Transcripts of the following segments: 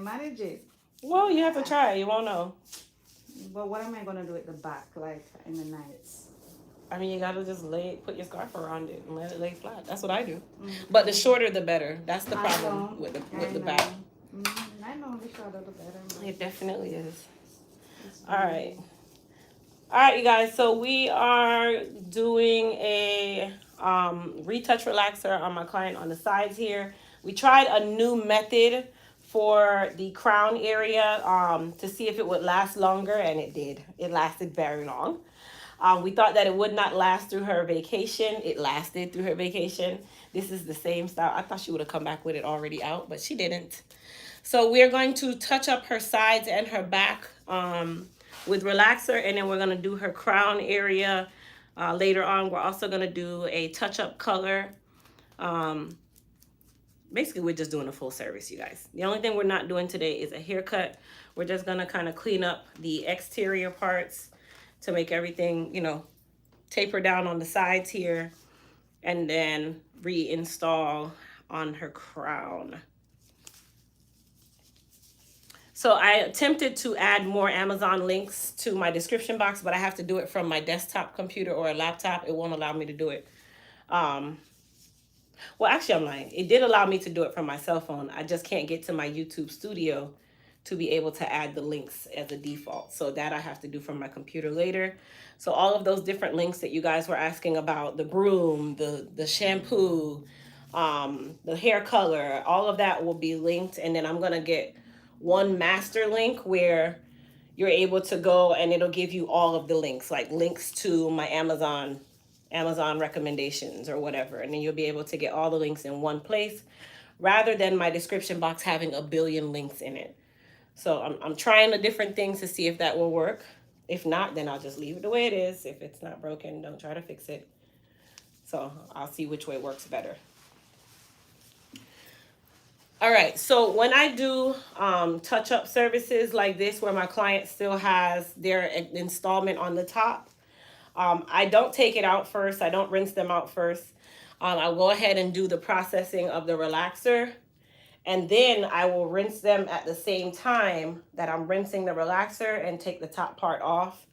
manage it. Well, you have to try. You won't know. But what am I gonna do at the back, like in the nights? I mean, you gotta just put your scarf around it and let it lay flat. That's what I do. But the Mm-hmm. shorter, the better. That's the I problem know. with I the know. back. I know the shorter the better. But It definitely is. it's All funny. right. All right, you guys. So we are doing a retouch relaxer on my client on the sides here. We tried a new method for the crown area to see if it would last longer, and it did. It lasted very long. We thought that it would not last through her vacation. It lasted through her vacation. This is the same style. I thought she would have come back with it already out, but she didn't. So we're going to touch up her sides and her back with relaxer, and then we're going to do her crown area later on. We're also going to do a touch-up color. Um, Basically, we're just doing a full service, you guys. The only thing we're not doing today is a haircut. We're just going to kind of clean up the exterior parts to make everything, taper down on the sides here, and then reinstall on her crown. So I attempted to add more Amazon links to my description box, but I have to do it from my desktop computer or a laptop. It won't allow me to do it. Well, actually, I'm lying. It did allow me to do it from my cell phone. I just can't get to my YouTube studio to be able to add the links as a default. So that I have to do from my computer later. So all of those different links that you guys were asking about, the broom, the shampoo, the hair color, all of that will be linked. And then I'm going to get one master link where you're able to go and it'll give you all of the links, like links to my Amazon recommendations or whatever. And then you'll be able to get all the links in one place rather than my description box having a billion links in it. So I'm trying the different things to see if that will work. If not, then I'll just leave it the way it is. If it's not broken, don't try to fix it. So I'll see which way works better. All right, so when I do touch-up services like this where my client still has their installment on the top, I don't take it out first. I don't rinse them out first. I'll go ahead and do the processing of the relaxer, and then I will rinse them at the same time that I'm rinsing the relaxer and take the top part off.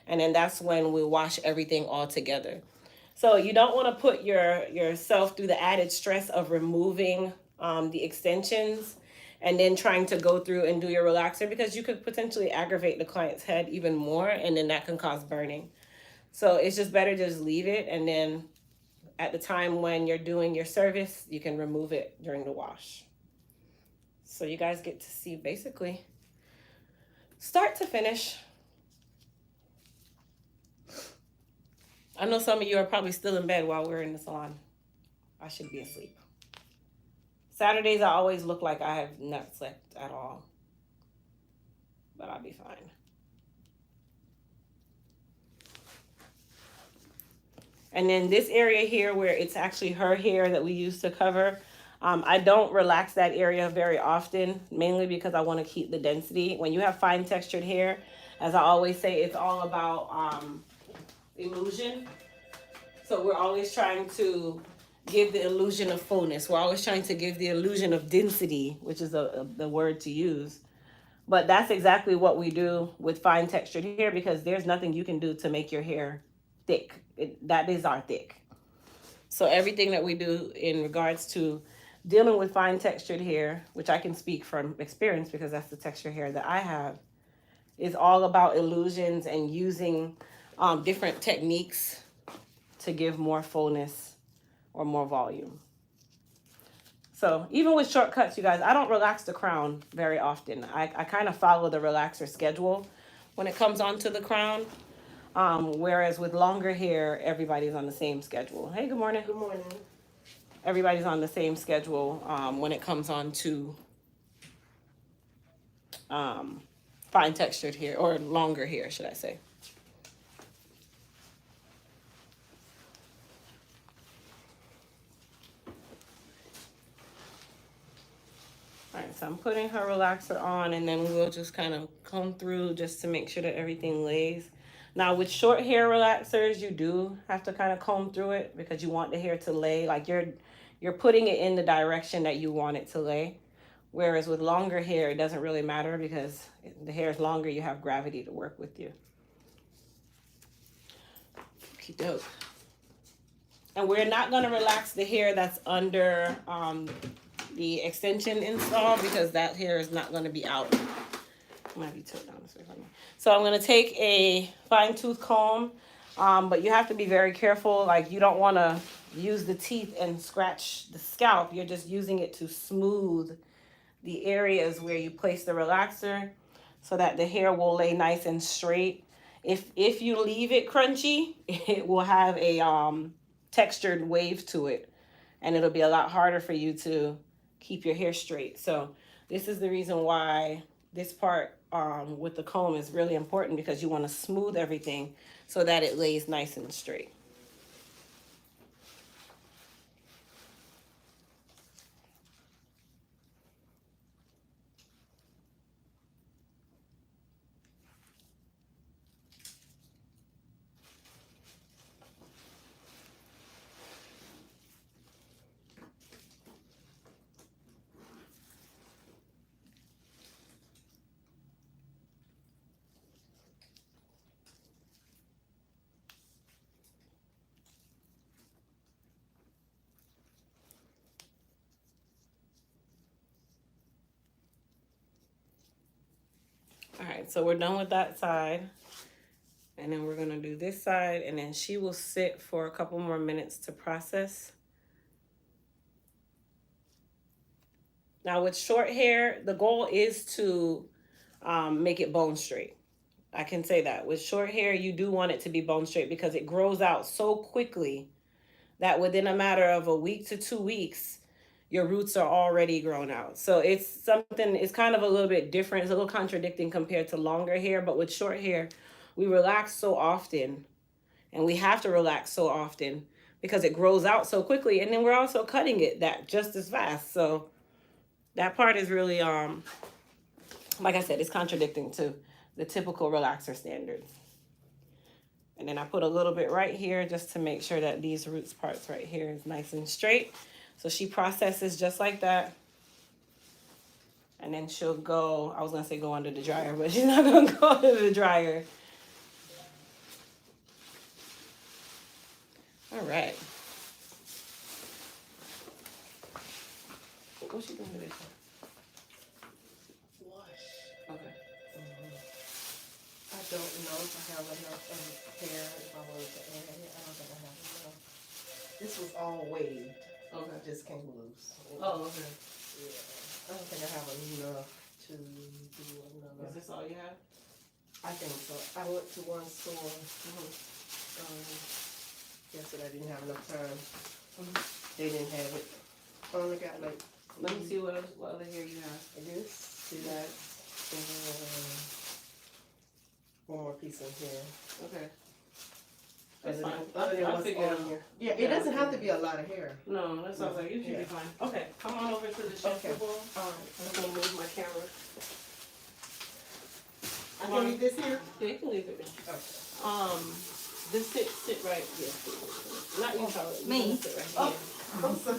And then that's when we wash everything all together. So you don't want to put yourself through the added stress of removing the extensions and then trying to go through and do your relaxer, because you could potentially aggravate the client's head even more, and then that can cause burning. So it's just better to just leave it, and then at the time when you're doing your service, you can remove it during the wash. So you guys get to see basically start to finish. I know some of you are probably still in bed while we're in the salon. I should be asleep. Saturdays, I always look like I have not slept at all. But I'll be fine. And then this area here where it's actually her hair that we use to cover, I don't relax that area very often, mainly because I want to keep the density. When you have fine textured hair, as I always say, it's all about illusion. So we're always trying to give the illusion of fullness. We're always trying to give the illusion of density, which is the word to use. But that's exactly what we do with fine textured hair, because there's nothing you can do to make your hair thick. That is our thick. So everything that we do in regards to dealing with fine textured hair, which I can speak from experience because that's the texture hair that I have, is all about illusions and using different techniques to give more fullness or more volume. So even with shortcuts, you guys, I don't relax the crown very often. I kind of follow the relaxer schedule when it comes onto the crown. Whereas with longer hair, everybody's on the same schedule. Hey, good morning. Good morning. Everybody's on the same schedule when it comes on to fine textured hair, or longer hair, should I say. All right, so I'm putting her relaxer on, and then we'll just kind of comb through just to make sure that everything lays. Now, with short hair relaxers, you do have to kind of comb through it because you want the hair to lay. Like you're putting it in the direction that you want it to lay. Whereas with longer hair, it doesn't really matter because the hair is longer, you have gravity to work with you. Okie doke. And we're not going to relax the hair that's under the extension install because that hair is not going to be out. It might be tilted down this way. So I'm going to take a fine tooth comb, but you have to be very careful. Like, you don't want to use the teeth and scratch the scalp. You're just using it to smooth the areas where you place the relaxer so that the hair will lay nice and straight. If you leave it crunchy, it will have a textured wave to it, and it'll be a lot harder for you to keep your hair straight. So this is the reason why this part with the comb is really important, because you want to smooth everything so that it lays nice and straight. All right, so we're done with that side. And then we're gonna do this side, and then she will sit for a couple more minutes to process. Now with short hair, the goal is to make it bone straight. I can say that. With short hair, you do want it to be bone straight because it grows out so quickly that within a matter of a week to 2 weeks, your roots are already grown out. So it's something, it's kind of a little bit different. It's a little contradicting compared to longer hair, but with short hair, we relax so often, and we have to relax so often because it grows out so quickly. And then we're also cutting it that just as fast. So that part is really, like I said, it's contradicting to the typical relaxer standards. And then I put a little bit right here just to make sure that these roots parts right here is nice and straight. So she processes just like that. And then she'll go, I was going to say go under the dryer, but she's not going to go under the dryer. All right. What's she doing with this one? Wash. Okay. I don't know if I have enough hair if I wanted to add it. I don't think I have enough. This was all waved. Okay. It just came loose. Oh, okay. Yeah. I don't think I have enough to do another. Is this all you have? I think so. I went to one store. Yesterday I didn't have enough time. They didn't have it. I only got like. Let me see what other hair you have. This, that, and one more piece in here. Okay. That's Other fine. than- other than I'll what's figure it on out. here. Yeah, it Yeah, doesn't I'll have to figure be a lot of hair. No, that sounds like you should be fine. Okay, come on over to the shampoo Okay. bowl. Alright. I'm gonna move my camera. I can leave this here? Yeah, you can leave it there. Okay. Just sit right here. Not you, Charlotte. Me? You sit right here. I'm sorry.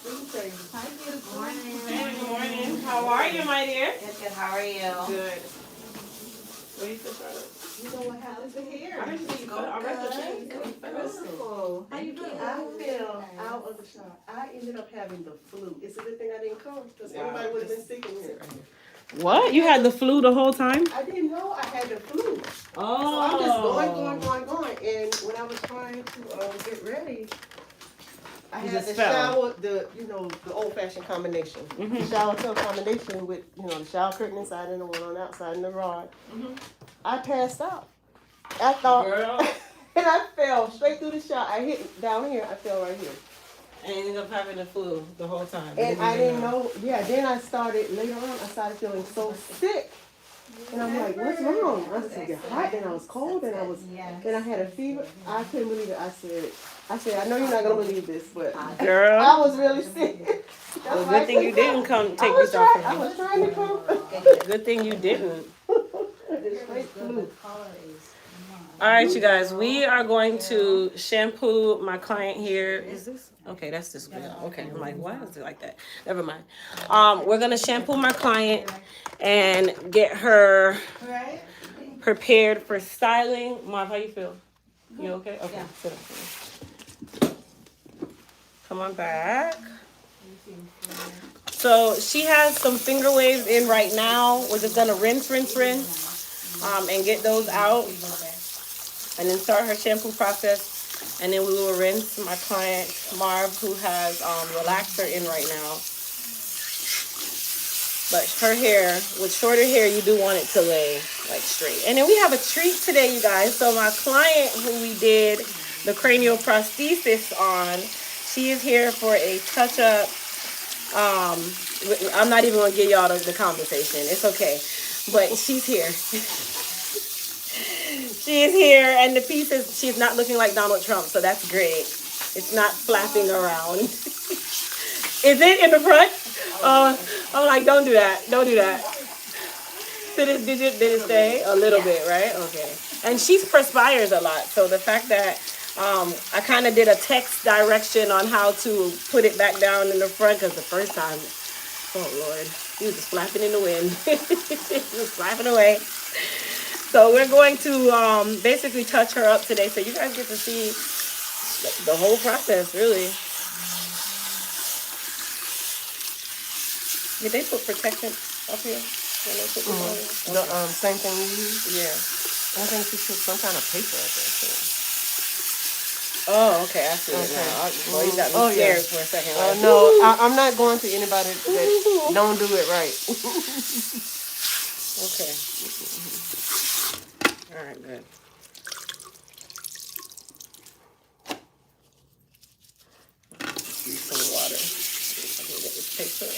Okay. Hi, beautiful. Hey, good morning. How are you, my dear? Good. How are you? Good. Where you sit, Charlotte? You know what happened to hair? I didn't see you. I read the thing. Oh, How you doing? I fell out of the shot. I ended up having the flu. It's a good thing I didn't come because everybody would have been sick in here. What? You had the flu the whole time? I didn't know I had the flu. Oh. So I'm just going. And when I was trying to get ready, I You had just the fell. shower, the old-fashioned combination. The shower tub combination with, the shower curtain inside and the one on the outside and the rod. I passed out. I thought, Girl. and I fell straight through the shower. I hit down here. I fell right here. And ended up having the flu the whole time. And I didn't know. Yeah, then I started, later on, I started feeling so sick. And I'm like, what's wrong? I was getting hot and I was cold and and I had a fever. I couldn't believe it. I said, I know you're not going to believe this, but Girl. I was really sick. Well, good thing you didn't come take this off I of was trying to come. you. Good thing you didn't. It's straight flu. All right, you guys, we are going to shampoo my client here. Is this? Okay, that's this video. Okay, I'm like, why is it like that? Never mind. We're gonna shampoo my client and get her prepared for styling. Marv, how you feel? You okay? Okay, sit up. Come on back. So she has some finger waves in right now. We're just gonna rinse, and get those out, and then start her shampoo process. And then we will rinse my client Marv, who has relaxer in right now. But her hair, with shorter hair, you do want it to lay like straight. And then we have a treat today, you guys. So my client who we did the cranial prosthesis on, she is here for a touch-up. I'm not even gonna give y'all the conversation. It's okay, but she's here. She is here, and the piece is, she's not looking like Donald Trump, so that's great. It's not flapping around. Is it in the front? I'm like, don't do that. Don't do that. Did it stay? A little bit, right? Okay. And she perspires a lot, so the fact that I kind of did a text direction on how to put it back down in the front, because the first time, oh Lord, he was just flapping in the wind. He was flapping away. So we're going to basically touch her up today, so you guys get to see the whole process, really. Did they put protection up here when they put this on? The same thing you use? Yeah. I think she put some kind of paper up there too. Oh, okay, I see it now. Boy, you got me scared for a second. Like, no, I'm not going to anybody that don't do it right. Okay. All right, good. Use some water. I can get this paper on.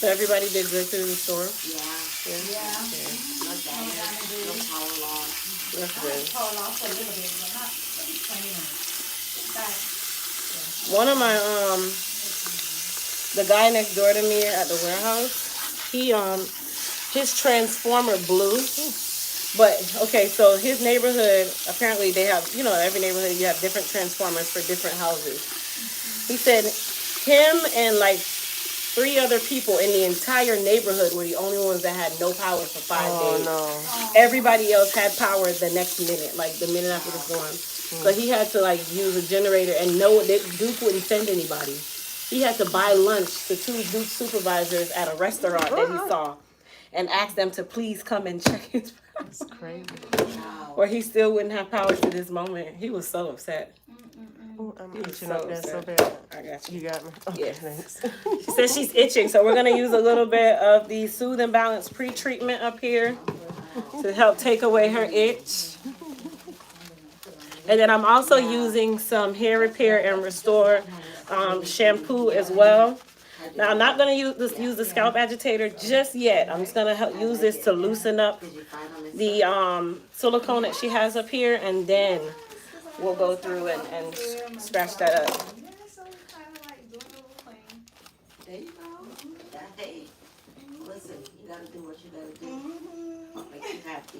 So everybody did good through the storm? Yeah. Yeah. Okay. Not bad. No power loss. That's good. Power loss for a little bit, but not maybe 20 minutes. One of my the guy next door to me at the warehouse, he his transformer blew. But okay, so his neighborhood, apparently they have, you know, every neighborhood you have different transformers for different houses. He said him and like 3 other people in the entire neighborhood were the only ones that had no power for 5 days. No. Everybody else had power the next minute, like the minute after the storm. So he had to like use a generator, and Duke wouldn't send anybody. He had to buy lunch to 2 Duke supervisors at a restaurant that he saw, and ask them to please come and check his power. That's crazy. Or he still wouldn't have power to this moment. He was so upset. I'm He was itching up there so upset. bad. I got you. You got me? Okay, Yes. thanks. She says she's itching, so we're gonna use a little bit of the Soothe and Balance pre-treatment up here to help take away her itch. And then I'm also using some hair repair and restore shampoo as well. Now I'm not gonna use the Scalp Agitator just yet. I'm just gonna use this to loosen up the silicone that she has up here, and then we'll go through and scratch that up. There you go. Hey, listen, you gotta do what you gotta do. What makes you happy.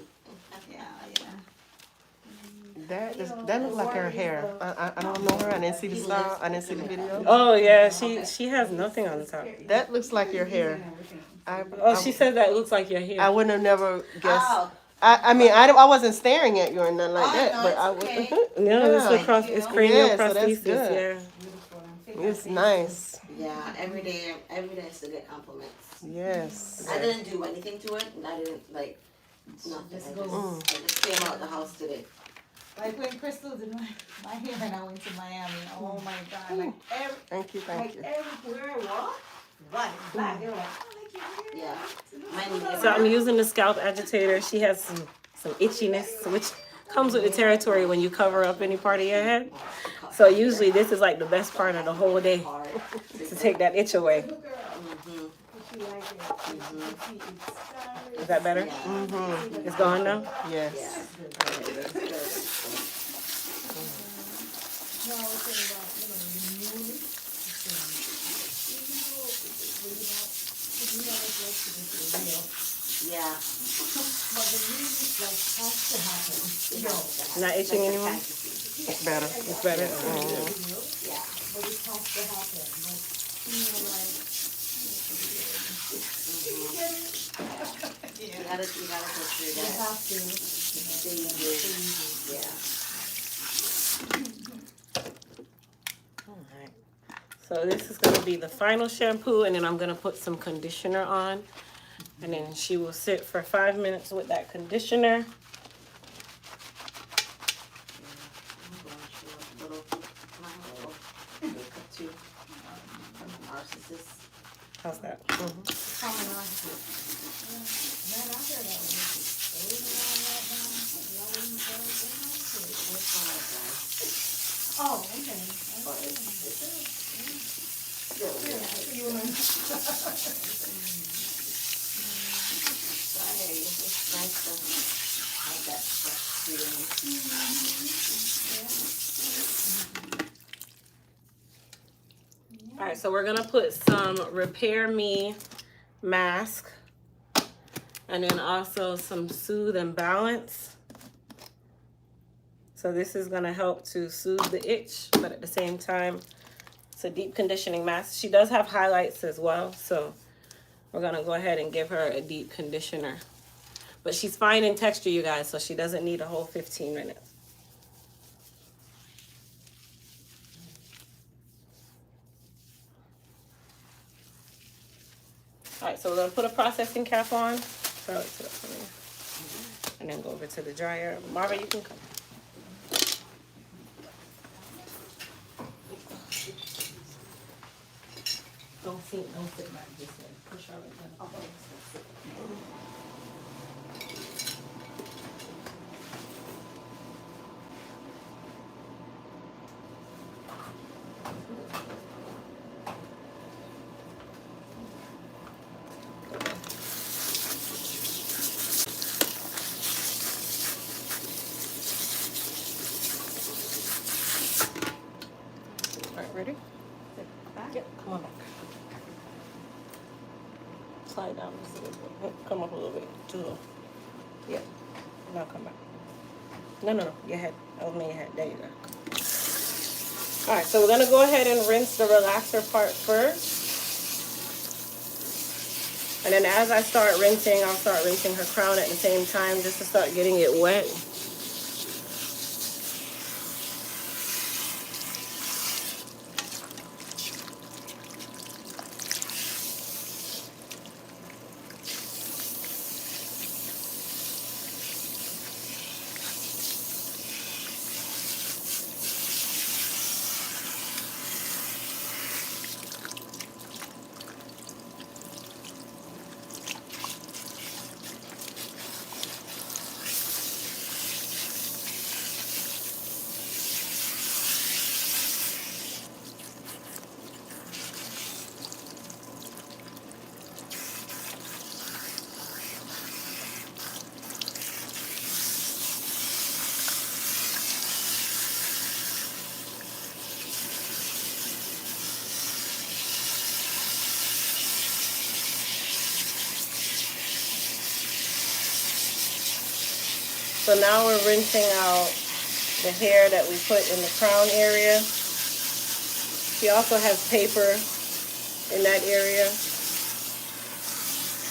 That looks like her hair. I don't know her. I didn't see the style. I didn't see the video. Oh yeah, she has nothing on the top. That looks like your hair. She said that looks like your hair. I wouldn't have never guessed. Oh. I mean, I wasn't staring at you or nothing like that, no, but it's I okay. would. No, it's cranial Yeah, so that's prosthesis. good. Yeah. It's nice. Yeah, every day I still get compliments. Yes. I didn't do anything to it, and I didn't like nothing. I just came out the house today. Like when Crystal did my hair and I went to Miami. Oh my God! Like Thank you. everywhere I walk, black. They were like, oh, I like your hair. Yeah. So I'm using the Scalp Agitator. She has some itchiness, which comes with the territory when you cover up any part of your head. So usually this is like the best part of the whole day to take that itch away. Is that better? It's gone now? Yes. No, I was saying about, you know, the newly, it's, Yeah. but the newly, like, has to happen. It has to happen. Not itching Like the anymore? fantasy. It's better. It's better. Yeah. But it has to happen, but, you know, like. You gotta go through You that. have to. Stages. Yeah. Alright. So this is going to be the final shampoo, and then I'm going to put some conditioner on. And then she will sit for 5 minutes with that conditioner. How's that? Oh, okay. All right, so we're gonna put some Repair Me mask, and then also some Soothe and Balance. So this is gonna help to soothe the itch, but at the same time, it's a deep conditioning mask. She does have highlights as well, so we're gonna go ahead and give her a deep conditioner. But she's fine in texture, you guys, so she doesn't need a whole 15 minutes. All right, so we're gonna put a processing cap on. And then go over to the dryer. Marva, you can come. Don't sit back, just push her right down. All right, ready? Yep, come on back. Slide down just a little bit. Come up a little bit. Too low. Yeah. Now come back. No. Your head. Over your head. There you go. All right, so we're gonna go ahead and rinse the relaxer part first. And then as I start rinsing, I'll start rinsing her crown at the same time just to start getting it wet. So now we're rinsing out the hair that we put in the crown area. She also has paper in that area.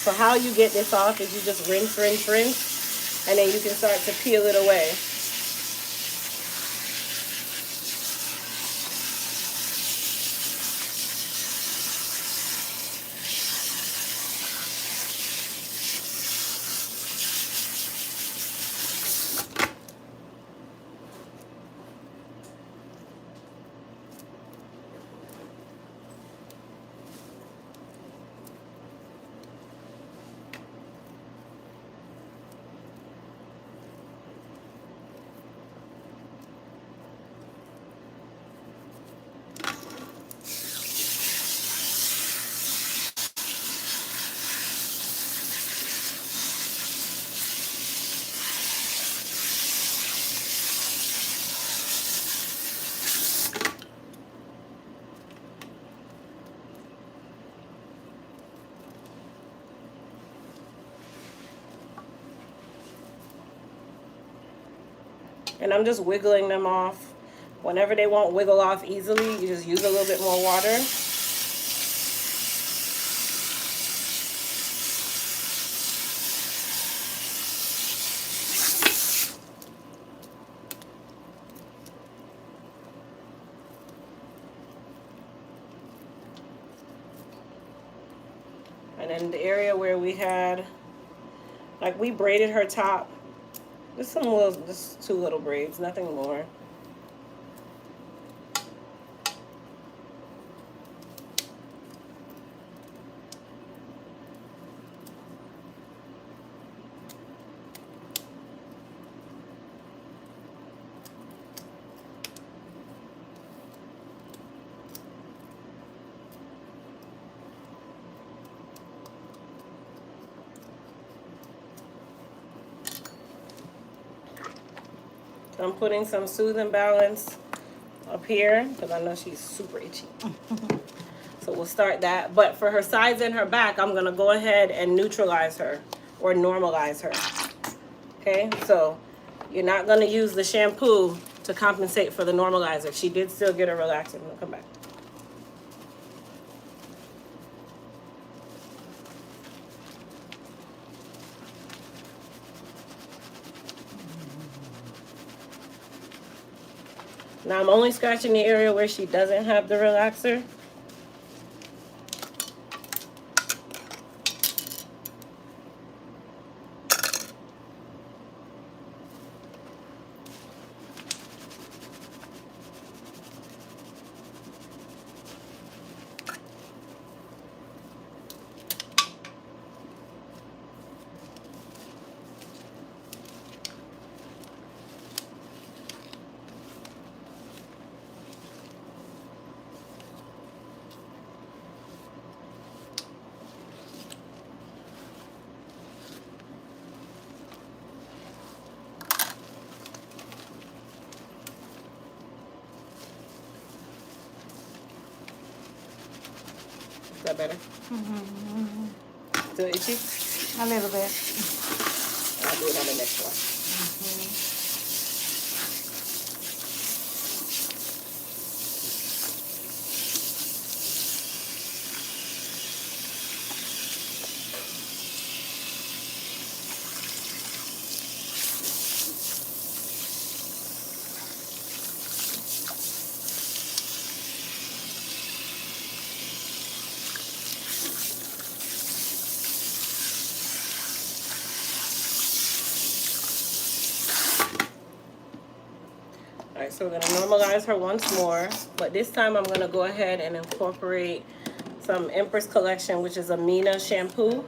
So how you get this off is you just rinse, and then you can start to peel it away. And I'm just wiggling them off. Whenever they won't wiggle off easily, you just use a little bit more water. And then the area where we had, like, we braided her top. Just just 2 little braids, nothing more. I'm putting some Soothing Balance up here because I know she's super itchy. So we'll start that. But for her sides and her back, I'm going to go ahead and neutralize her or normalize her. Okay, so you're not going to use the shampoo to compensate for the normalizer. She did still get a relaxer. We'll come back. Now I'm only scratching the area where she doesn't have the relaxer. Is that better? Still itchy? A little bit. I'll do it on the next one. Alright, so we're going to normalize her once more, but this time I'm going to go ahead and incorporate some Empress Collection, which is a Mina shampoo.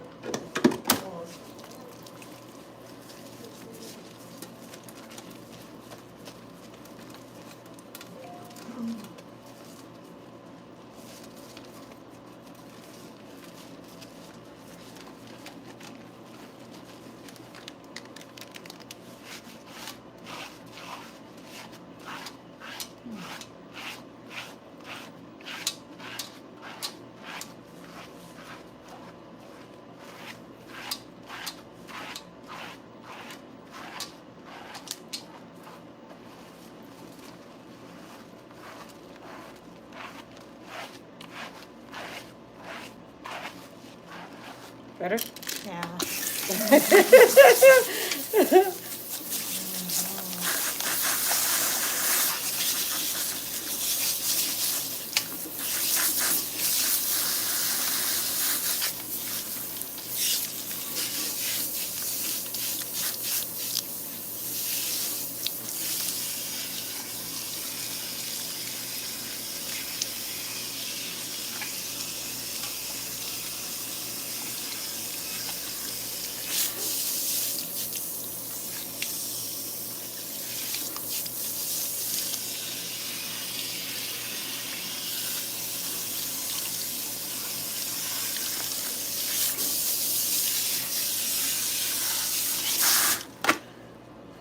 Better? Yeah.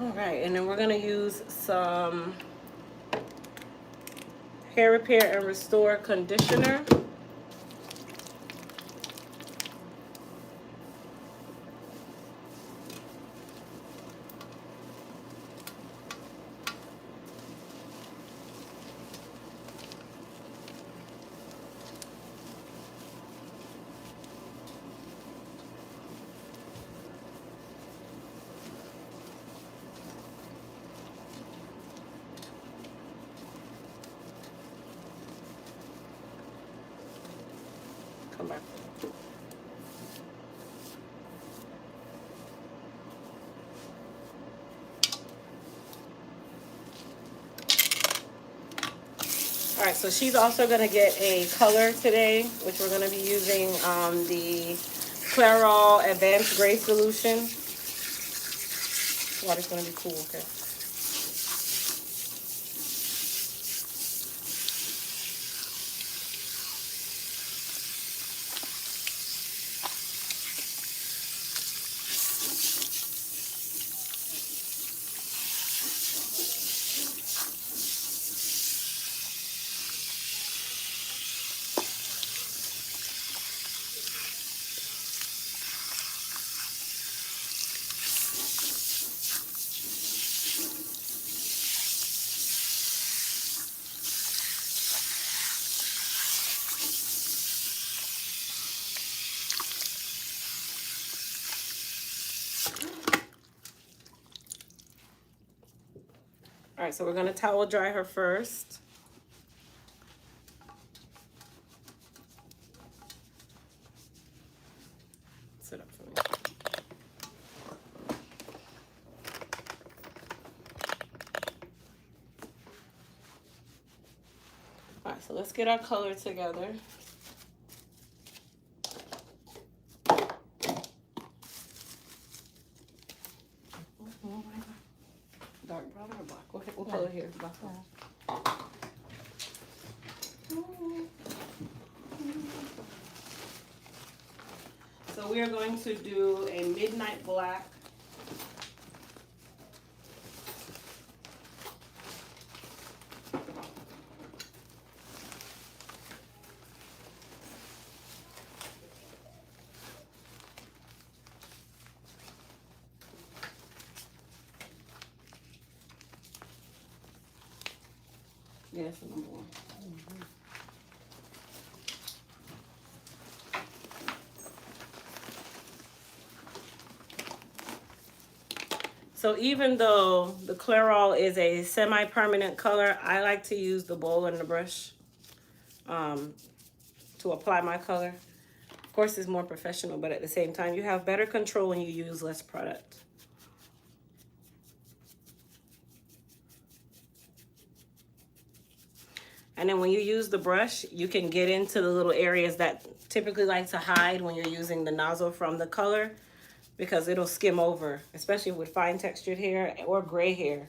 Alright, and then we're going to use some Hair Repair and Restore Conditioner. come back. All right, so she's also gonna get a color today, which we're gonna be using the Clairol Advanced Gray Solution. Water's gonna be cool, okay? All right, so we're gonna towel dry her first. Sit up for me. All right, so let's get our color together. Dark brown or black? What color here? Black. So we are going to do a midnight black. Yes, number one. So even though the Clairol is a semi-permanent color, I like to use the bowl and the brush to apply my color. Of course, it's more professional, but at the same time, you have better control when you use less product. And then when you use the brush, you can get into the little areas that typically like to hide when you're using the nozzle from the color, because it'll skim over, especially with fine textured hair or gray hair.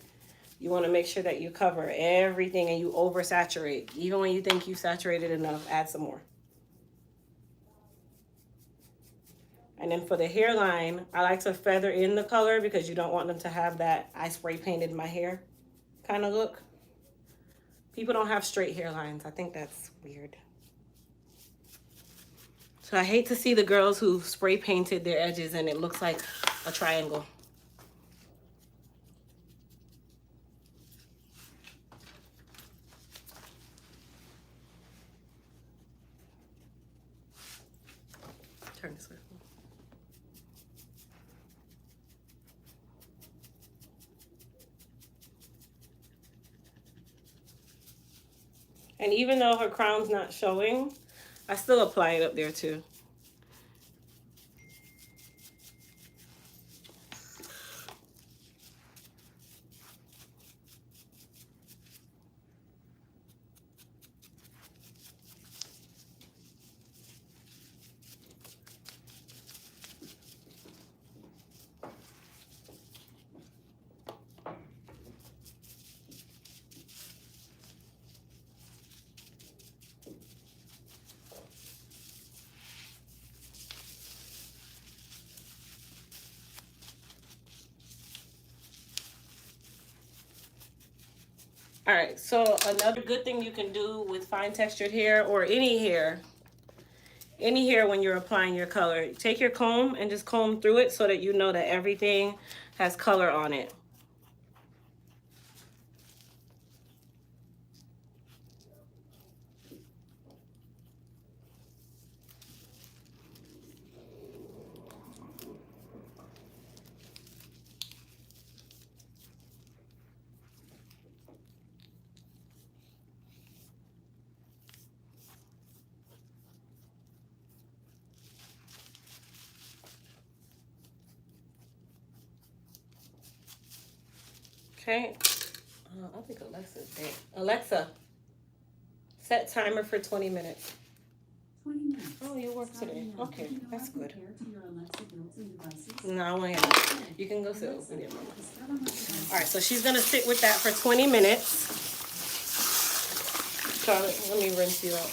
You want to make sure that you cover everything and you oversaturate. Even when you think you've saturated enough, add some more. And then for the hairline, I like to feather in the color because you don't want them to have that I spray painted my hair kind of look. People don't have straight hairlines. I think that's weird. So I hate to see the girls who spray painted their edges and it looks like a triangle. Turn this way. And even though her crown's not showing, I still apply it up there too. All right, so another good thing you can do with fine textured hair or any hair when you're applying your color, take your comb and just comb through it so that you know that everything has color on it. Okay. I think Alexa's dead. Alexa, set timer for 20 minutes. 20 minutes. Oh, you work today. Okay, that's good. Compare to your Alexa built-in devices. No, I want to hear it. You can go sit over there, Mama. All right, so she's going to sit with that for 20 minutes. Charlotte, let me rinse you out.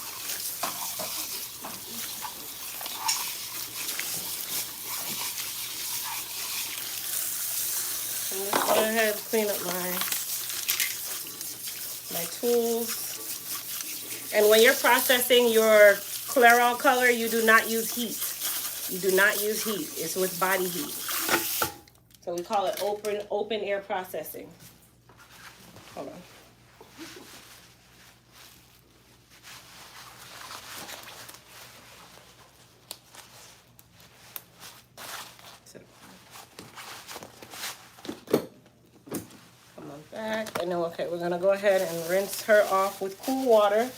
I'm just go ahead and clean up my tools. And when you're processing your Clairol color, you do not use heat. You do not use heat. It's with body heat. So we call it open air processing. Hold on. Come on back. And then, okay, we're going to go ahead and rinse her off with cool water.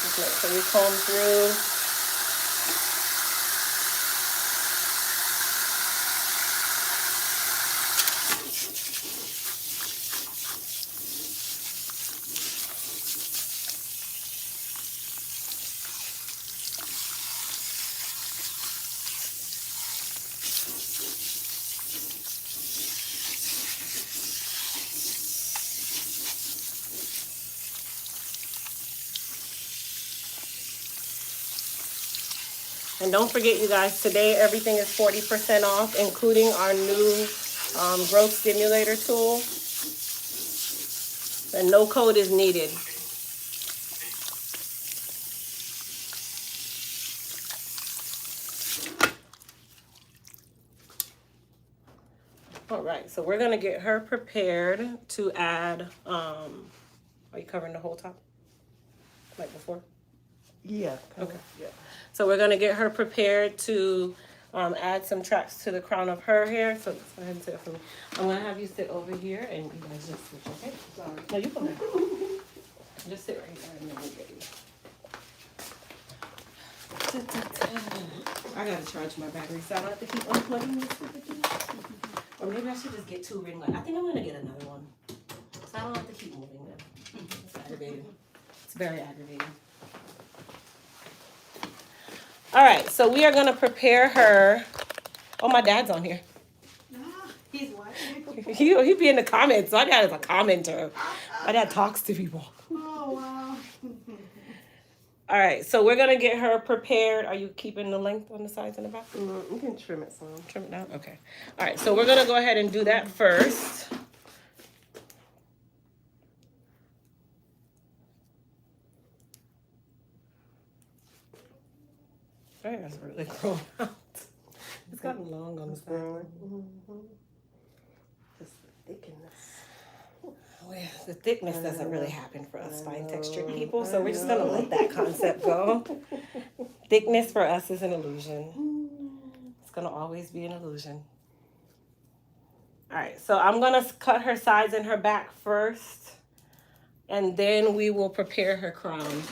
Okay, so we comb through. And don't forget, you guys, today everything is 40% off, including our new growth stimulator tool. And no code is needed. All right, so we're gonna get her prepared to add, are you covering the whole top? Like before? Yeah. Okay. Yeah. So we're gonna get her prepared to add some tracks to the crown of her hair. So let's go ahead and sit up for me. I'm gonna have you sit over here and you guys just switch, okay? Sorry. No, you go ahead. Just sit right here and then we'll get you. I gotta charge my battery, so I don't have to keep unplugging this stupid thing. Or maybe I should just get 2 ring lights. I think I'm gonna get another one, so I don't have to keep moving them. It's aggravating. It's very aggravating. All right, so we are gonna prepare her. Oh, my dad's on here. He's watching. He be in the comments. My dad is a commenter. My dad talks to people. Oh, wow. All right, so we're gonna get her prepared. Are you keeping the length on the sides and the back? You can trim it some. Trim it down? Okay. All right, so we're gonna go ahead and do that first. That is really grown out. It's gotten long on the side. Just the thickness. Well, the thickness doesn't really happen for us fine textured people, so we're just gonna let that concept go. Thickness for us is an illusion. It's gonna always be an illusion. All right, so I'm gonna cut her sides and her back first, and then we will prepare her crown.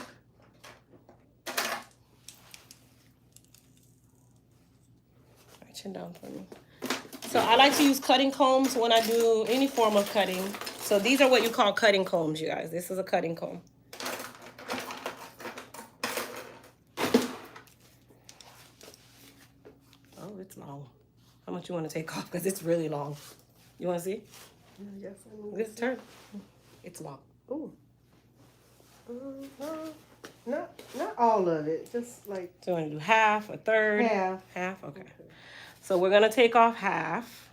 Chin down for me. So I like to use cutting combs when I do any form of cutting. So these are what you call cutting combs, you guys. This is a cutting comb. Oh, it's long. How much you want to take off? Because it's really long. You want to see? Yes, This turn. It's long. Ooh. Not all of it. Just like So you want to do half, a third? half. Half? Okay. So we're going to take off half.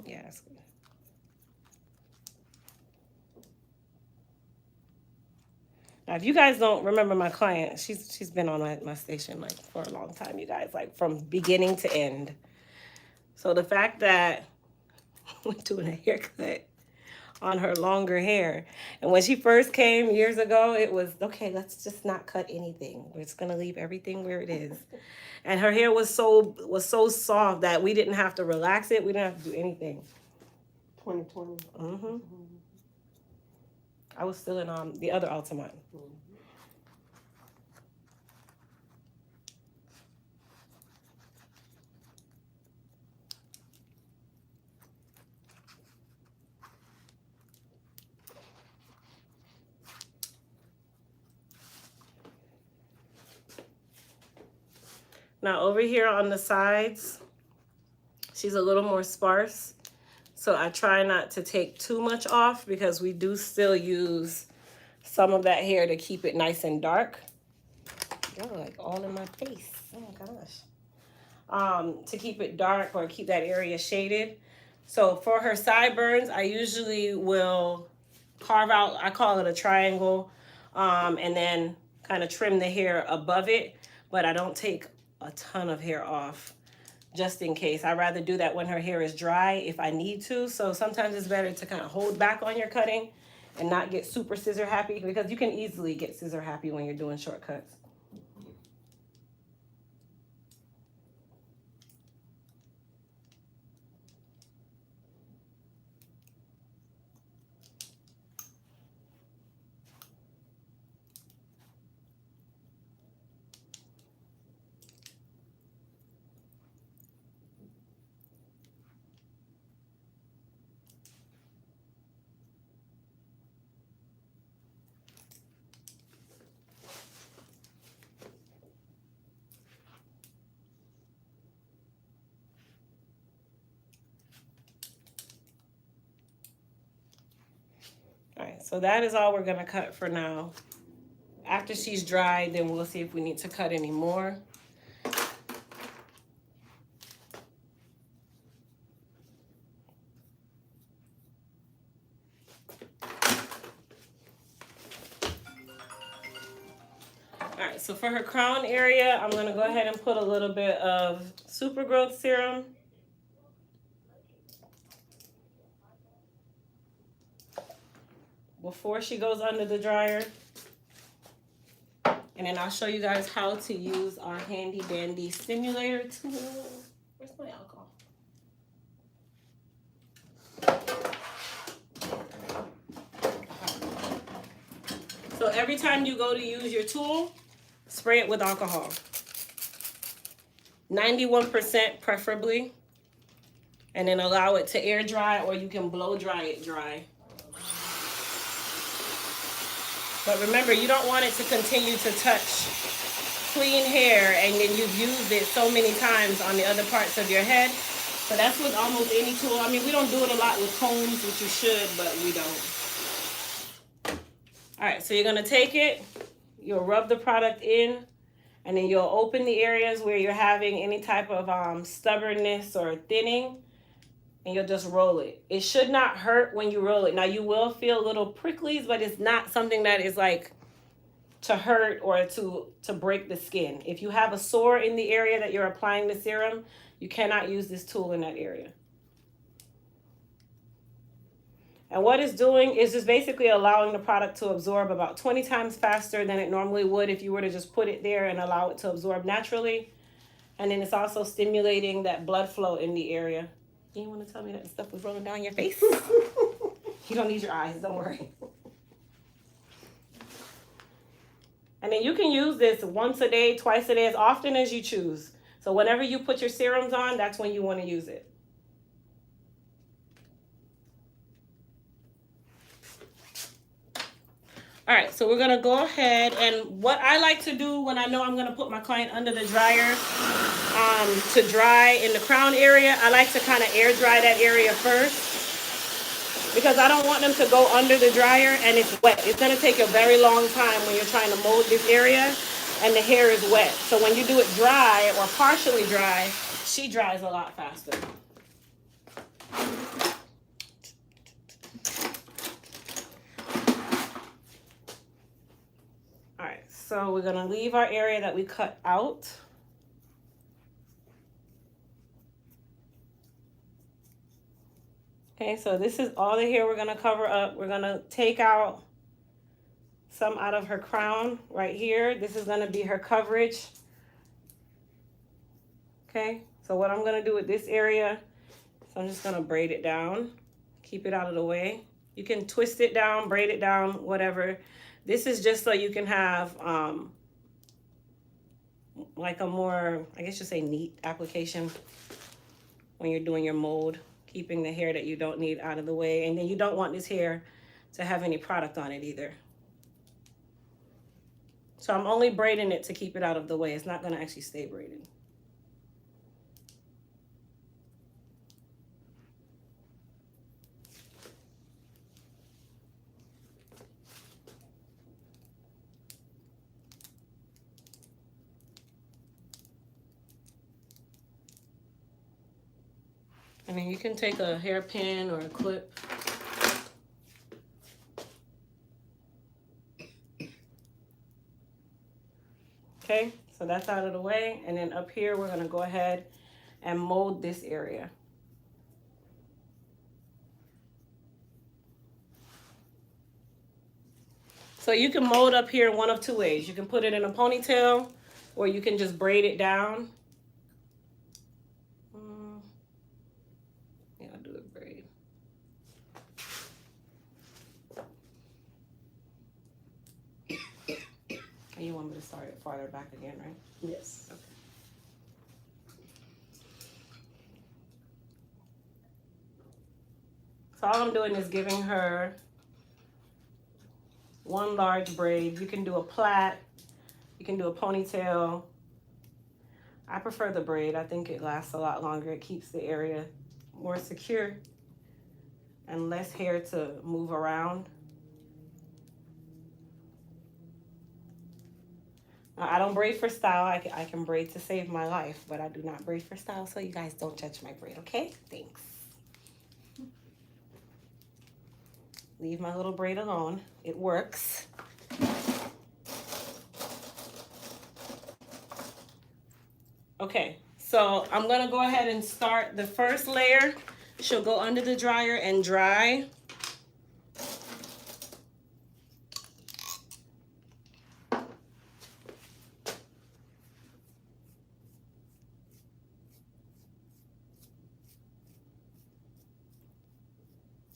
Yeah, that's good. Now, if you guys don't remember my client, she's been on my station like for a long time, you guys, like from beginning to end. So the fact that we're doing a haircut on her longer hair, and when she first came years ago, it was okay. Let's just not cut anything. We're just gonna leave everything where it is. And her hair was so soft that we didn't have to relax it. We didn't have to do anything. 2020. Mm-hmm. I was still in the other Altamont. Now over here on the sides, she's a little more sparse. So I try not to take too much off because we do still use some of that hair to keep it nice and dark. Y'all like all in my face. Oh my gosh. To keep it dark or keep that area shaded. So for her sideburns, I usually will carve out, I call it a triangle, and then kind of trim the hair above it, but I don't take a ton of hair off just in case. I'd rather do that when her hair is dry if I need to. So sometimes it's better to kind of hold back on your cutting and not get super scissor happy, because you can easily get scissor happy when you're doing shortcuts. All right, so that is all we're gonna cut for now. After she's dried, then we'll see if we need to cut any more. All right, so for her crown area, I'm gonna go ahead and put a little bit of super growth serum. Before she goes under the dryer. And then I'll show you guys how to use our handy dandy stimulator tool. Where's my alcohol? So every time you go to use your tool, spray it with alcohol. 91% preferably. And then allow it to air dry, or you can blow dry it dry. But remember, you don't want it to continue to touch clean hair and then you've used it so many times on the other parts of your head. So that's with almost any tool. I mean, we don't do it a lot with combs, which you should, but we don't. All right, so you're gonna take it, you'll rub the product in, and then you'll open the areas where you're having any type of stubbornness or thinning, and you'll just roll it. It should not hurt when you roll it. Now you will feel little pricklies, but it's not something that is like to hurt or to break the skin. If you have a sore in the area that you're applying the serum, you cannot use this tool in that area. And what it's doing is just basically allowing the product to absorb about 20 times faster than it normally would if you were to just put it there and allow it to absorb naturally. And then it's also stimulating that blood flow in the area. You didn't want to tell me that the stuff was rolling down your face? You don't need your eyes, don't worry. And then you can use this once a day, twice a day, as often as you choose. So whenever you put your serums on, that's when you want to use it. All right, so we're gonna go ahead, and what I like to do when I know I'm gonna put my client under the dryer to dry in the crown area, I like to kind of air dry that area first, because I don't want them to go under the dryer and it's wet. It's gonna take a very long time when you're trying to mold this area and the hair is wet. So when you do it dry or partially dry, she dries a lot faster. So we're gonna leave our area that we cut out. Okay, so this is all the hair we're gonna cover up. We're gonna take out some out of her crown right here. This is gonna be her coverage. Okay, so what I'm gonna do with this area, so I'm just gonna braid it down, keep it out of the way. You can twist it down, braid it down, whatever. This is just so you can have like a more, I guess you say, neat application when you're doing your mold, keeping the hair that you don't need out of the way. And then you don't want this hair to have any product on it either. So I'm only braiding it to keep it out of the way. It's not gonna actually stay braided. And then you can take a hairpin or a clip. Okay, so that's out of the way. And then up here, we're gonna go ahead and mold this area. So you can mold up here one of two ways. You can put it in a ponytail, or you can just braid it down. Yeah, I'll do a braid. And you want me to start it farther back again, right? Yes. Okay. So all I'm doing is giving her one large braid. You can do a plait, you can do a ponytail. I prefer the braid. I think it lasts a lot longer. It keeps the area more secure and less hair to move around. Now, I don't braid for style. I can braid to save my life, but I do not braid for style, so you guys don't judge my braid, okay? Thanks. Leave my little braid alone. It works. Okay, so I'm gonna go ahead and start the first layer. She'll go under the dryer and dry.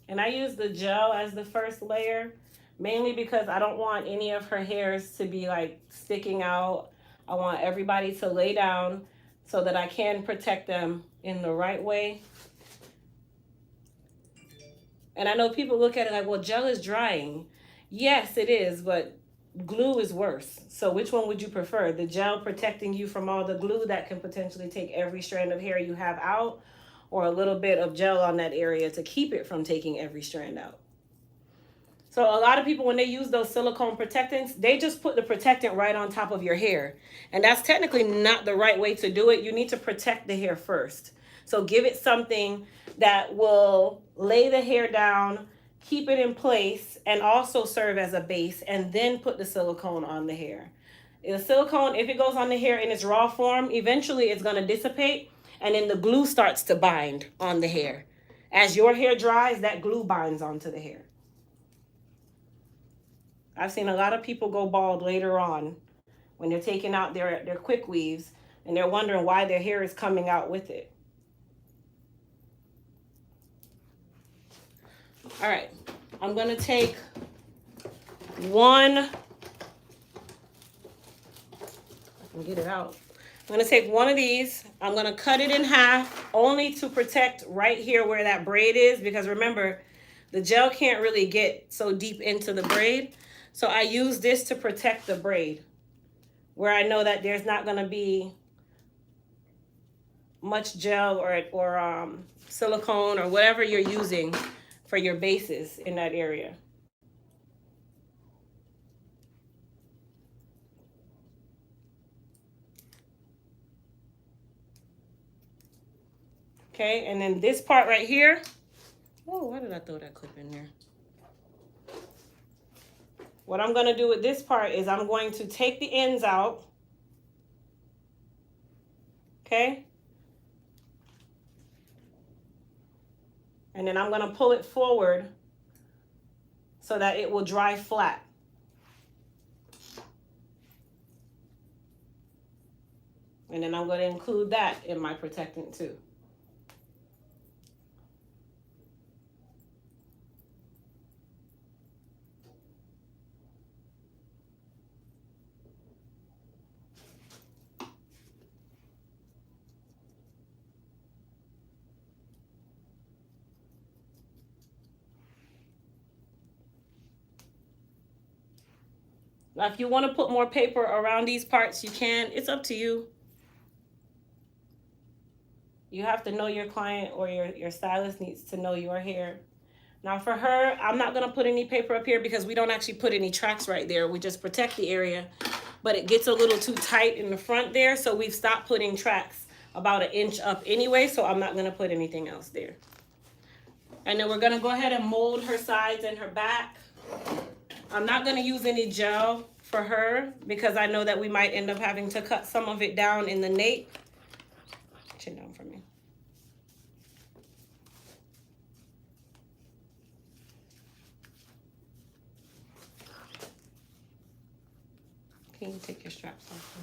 And I use the gel as the first layer, mainly because I don't want any of her hairs to be like sticking out. I want everybody to lay down so that I can protect them in the right way. And I know people look at it like, well, gel is drying. Yes, it is, but glue is worse. So which one would you prefer? The gel protecting you from all the glue that can potentially take every strand of hair you have out, or a little bit of gel on that area to keep it from taking every strand out? So a lot of people, when they use those silicone protectants, they just put the protectant right on top of your hair. And that's technically not the right way to do it. You need to protect the hair first. So give it something that will lay the hair down, keep it in place, and also serve as a base, and then put the silicone on the hair. The silicone, if it goes on the hair in its raw form, eventually it's going to dissipate, and then the glue starts to bind on the hair. As your hair dries, that glue binds onto the hair. I've seen a lot of people go bald later on when they're taking out their quick weaves, and they're wondering why their hair is coming out with it. All right, I'm gonna take one, I can get it out. I'm gonna take one of these. I'm gonna cut it in half only to protect right here where that braid is, because remember, the gel can't really get so deep into the braid. So I use this to protect the braid where I know that there's not gonna be much gel or silicone or whatever you're using for your bases in that area. Okay, and then this part right here. Oh, why did I throw that clip in there? What I'm gonna do with this part is I'm going to take the ends out. Okay? And then I'm gonna pull it forward so that it will dry flat. And then I'm gonna include that in my protectant too. Now, if you want to put more paper around these parts, you can. It's up to you. You have to know your client, or your stylist needs to know your hair. Now for her, I'm not going to put any paper up here because we don't actually put any tracks right there. We just protect the area, but it gets a little too tight in the front there, so we've stopped putting tracks. about an inch up anyway, so I'm not gonna put anything else there. And then we're gonna go ahead and mold her sides and her back. I'm not gonna use any gel for her because I know that we might end up having to cut some of it down in the nape. Chin down for me. Can you take your straps off?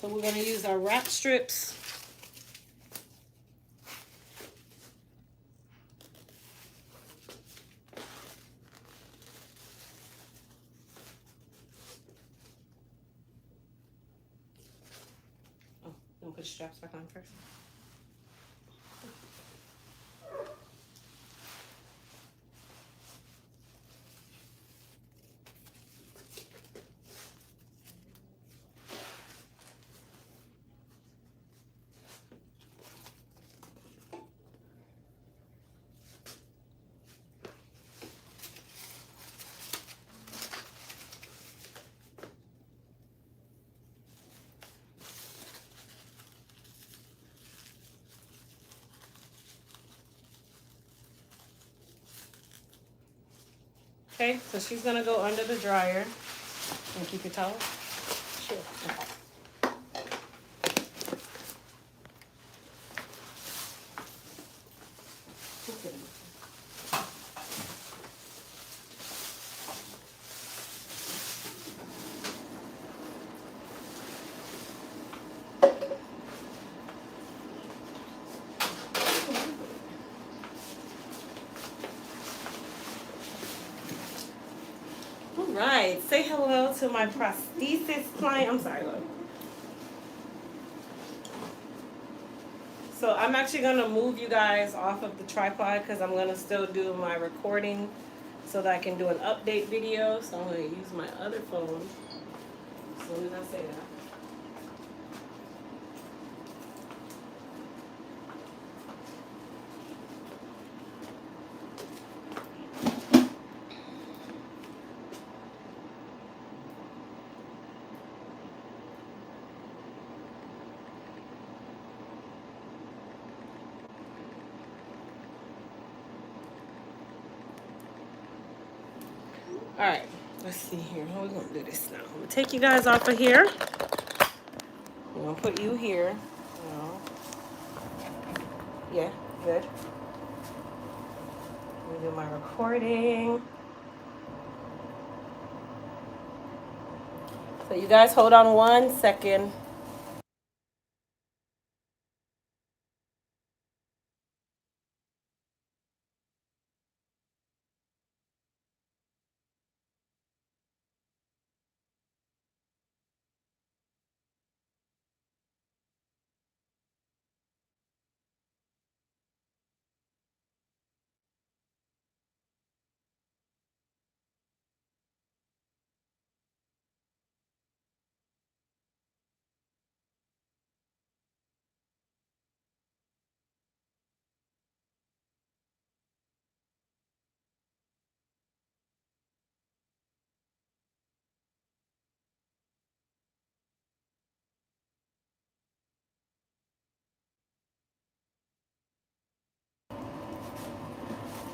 So we're gonna use our wrap strips. Oh, don't put straps back on first. Okay, so she's gonna go under the dryer. And keep your towel? Sure. Okay. All right, say hello to my prosthesis client. I'm sorry, look. So I'm actually gonna move you guys off of the tripod because I'm gonna still do my recording so that I can do an update video. So I'm gonna use my other phone as soon as I say that. All right, let's see here. How are we gonna do this now? I'm gonna take you guys off of here. I'm gonna put you here. No. Yeah, good. I'm gonna do my recording. So you guys hold on 1 second.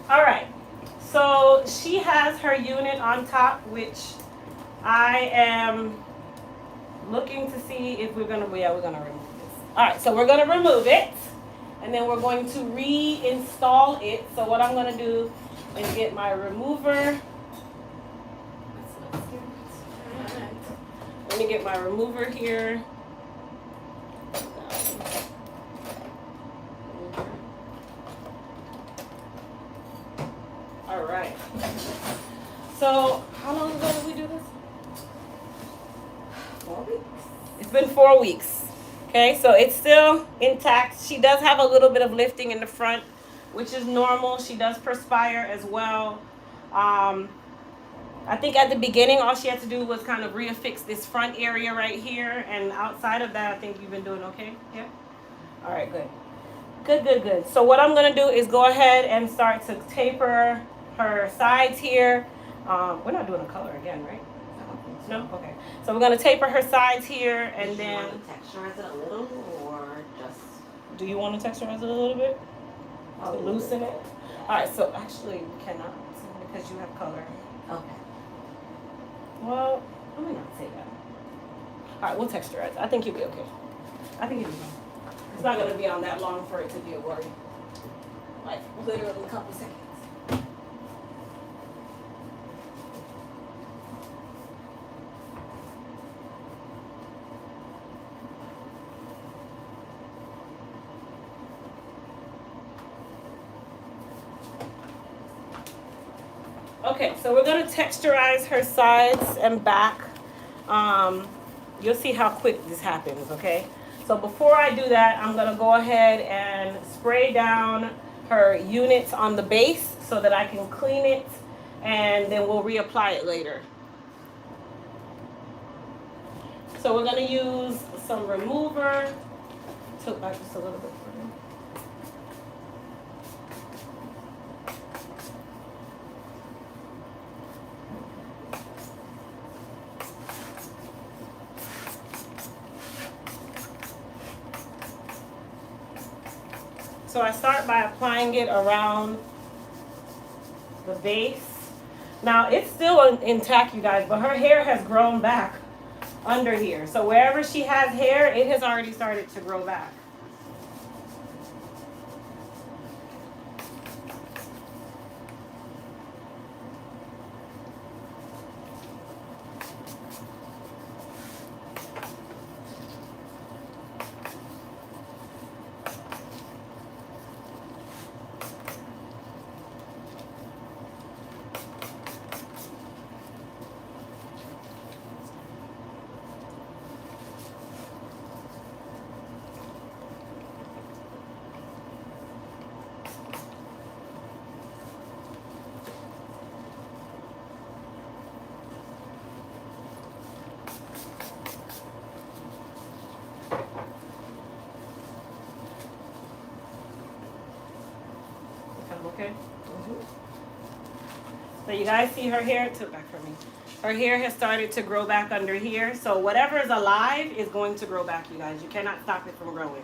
All right. So she has her unit on top, which I am looking to see if we're gonna. Yeah, we're gonna remove this. All right. So we're gonna remove it, and then we're going to reinstall it. So what I'm gonna do is get my remover. Let me get my remover here. All right. So, how long ago did we do this? 4 weeks. It's been 4 weeks. Okay, so it's still intact. She does have a little bit of lifting in the front, which is normal. She does perspire as well. I think at the beginning, all she had to do was kind of reaffix this front area right here. And outside of that, I think you've been doing okay. Yeah? All right, good. Good. So what I'm going to do is go ahead and start to taper her sides here. We're not doing a color again, right? No? Okay. So we're going to taper her sides here and then... Do you want to texturize it a little or just... Do you want to texturize it a little bit? To loosen it? All right, so actually we cannot because you have color. Okay. Well, let me not say that. All right, we'll texturize it. I think you'll be okay. I think you'll be fine. It's not going to be on that long for it to be a worry. Like, literally a couple seconds. Okay, so we're going to texturize her sides and back. You'll see how quick this happens, okay? So before I do that, I'm going to go ahead and spray down her units on the base so that I can clean it, and then we'll reapply it later. So we're going to use some remover. Tilt back just a little bit for me. So I start by applying it around the base. Now it's still intact, you guys, but her hair has grown back under here. So wherever she has hair, it has already started to grow back. Okay. So you guys see her hair, tilt back for me. Her hair has started to grow back under here. So whatever is alive is going to grow back, you guys. You cannot stop it from growing.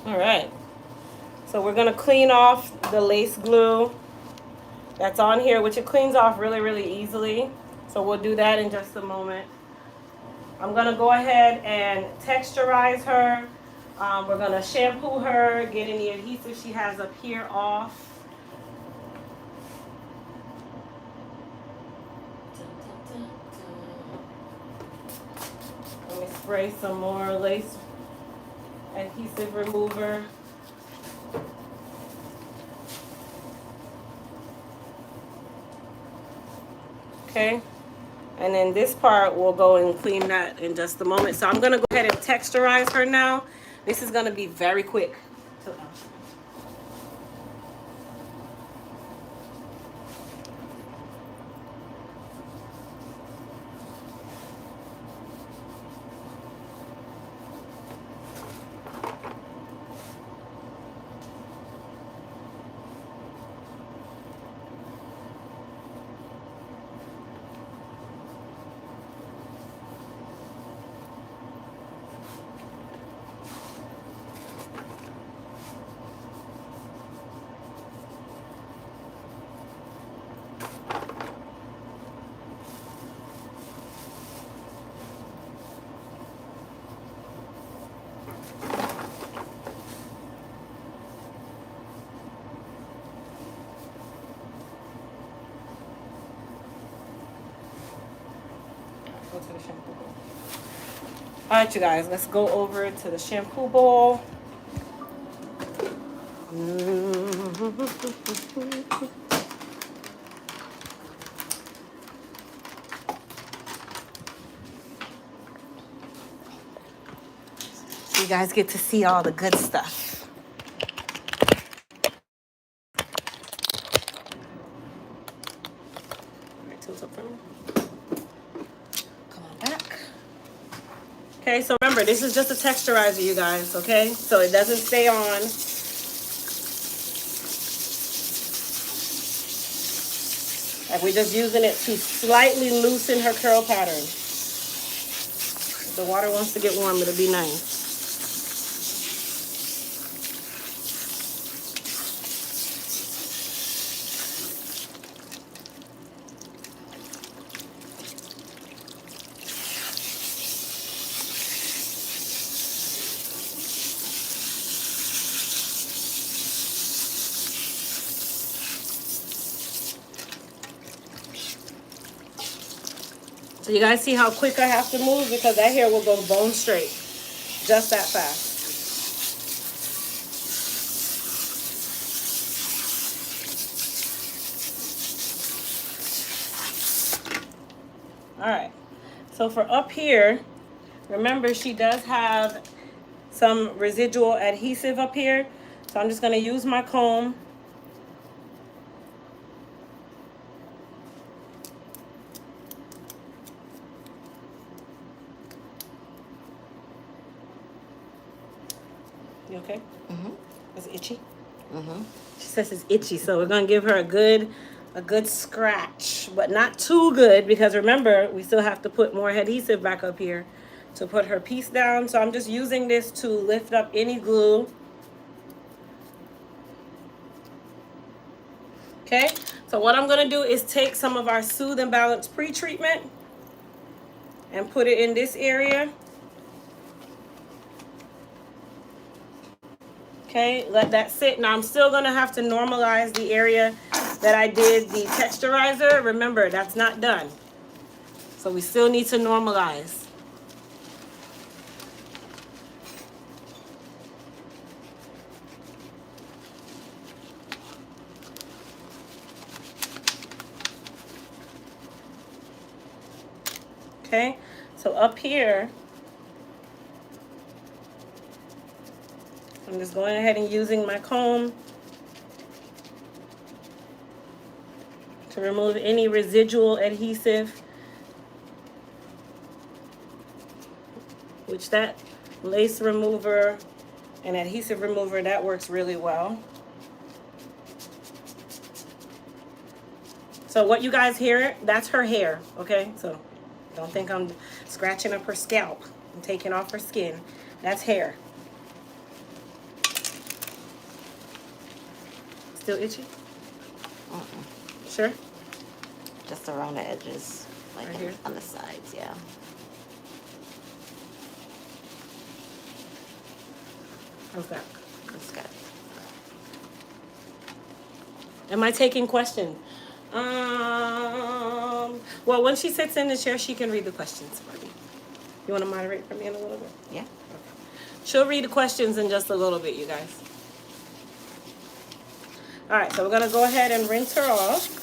All right, so we're gonna clean off the lace glue that's on here, which it cleans off really, really easily. So we'll do that in just a moment. I'm gonna go ahead and texturize her. We're gonna shampoo her, get any adhesive she has up here off. spray some more lace adhesive remover. Okay, and then this part we'll go and clean that in just a moment. So I'm gonna go ahead and texturize her now. This is gonna be very quick. Go to the shampoo bowl. All right, you guys, let's go over to the shampoo bowl. So you guys get to see all the good stuff. All right, tilt up for me. Come on back. Okay, so remember, this is just a texturizer, you guys, okay? So it doesn't stay on. Like, we're just using it to slightly loosen her curl pattern. If the water wants to get warm, it'll be nice. So you guys see how quick I have to move, because that hair will go bone straight just that fast. All right, so for up here, remember she does have some residual adhesive up here. So I'm just gonna use my comb. You okay? Mm-hmm. It's itchy? Mm-hmm. She says it's itchy, so we're gonna give her a good scratch, but not too good, because remember, we still have to put more adhesive back up here to put her piece down. So I'm just using this to lift up any glue. Okay, so what I'm gonna do is take some of our Soothe and Balance pre-treatment and put it in this area. Okay, let that sit. Now I'm still gonna have to normalize the area that I did the texturizer. Remember, that's not done. So we still need to normalize. Okay, so up here, I'm just going ahead and using my comb to remove any residual adhesive, which that lace remover and adhesive remover, that works really well. So what you guys hear, that's her hair, okay? So don't think I'm scratching up her scalp and taking off her skin. That's hair. Still itchy? Sure? Just around the edges, like Right here? on the sides, yeah. How's that? That's good. Am I taking questions? Well, when she sits in the chair, she can read the questions for me. You want to moderate for me in a little bit? Yeah. She'll read the questions in just a little bit, you guys. All right, so we're gonna go ahead and rinse her off.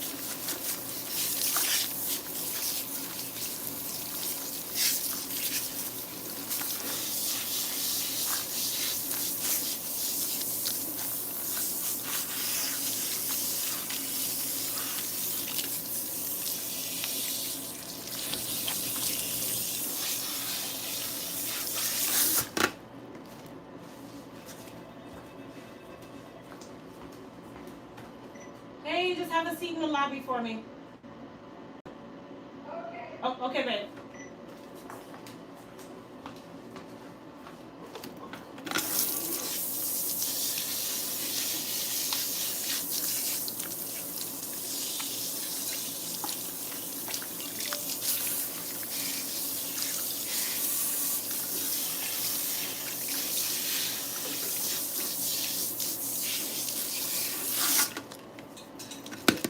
Hey, just have a seat in the lobby for me. Okay. Oh, okay, babe.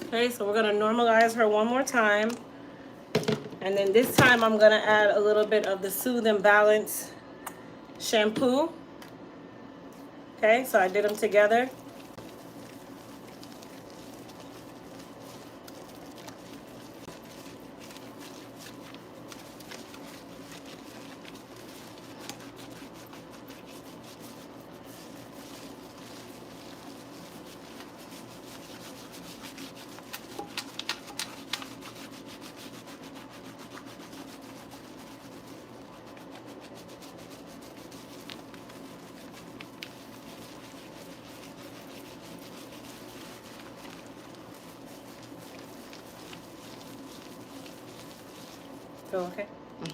Okay, so we're gonna normalize her one more time. And then this time I'm gonna add a little bit of the Soothe and Balance shampoo. Okay, so I did them together. Feel okay? Yeah.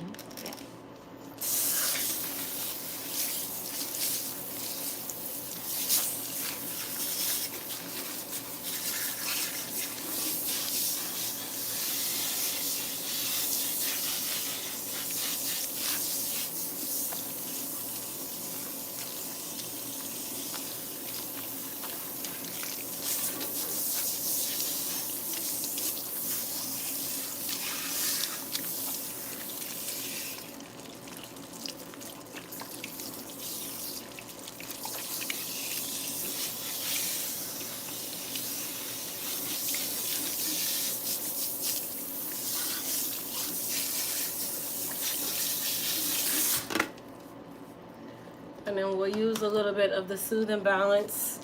And then we'll use a little bit of the Soothe and Balance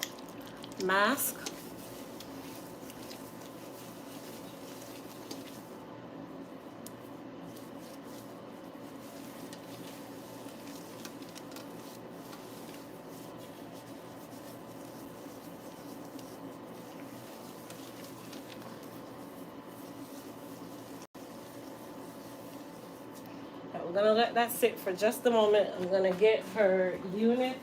mask. We're gonna let that sit for just a moment. I'm gonna get her unit.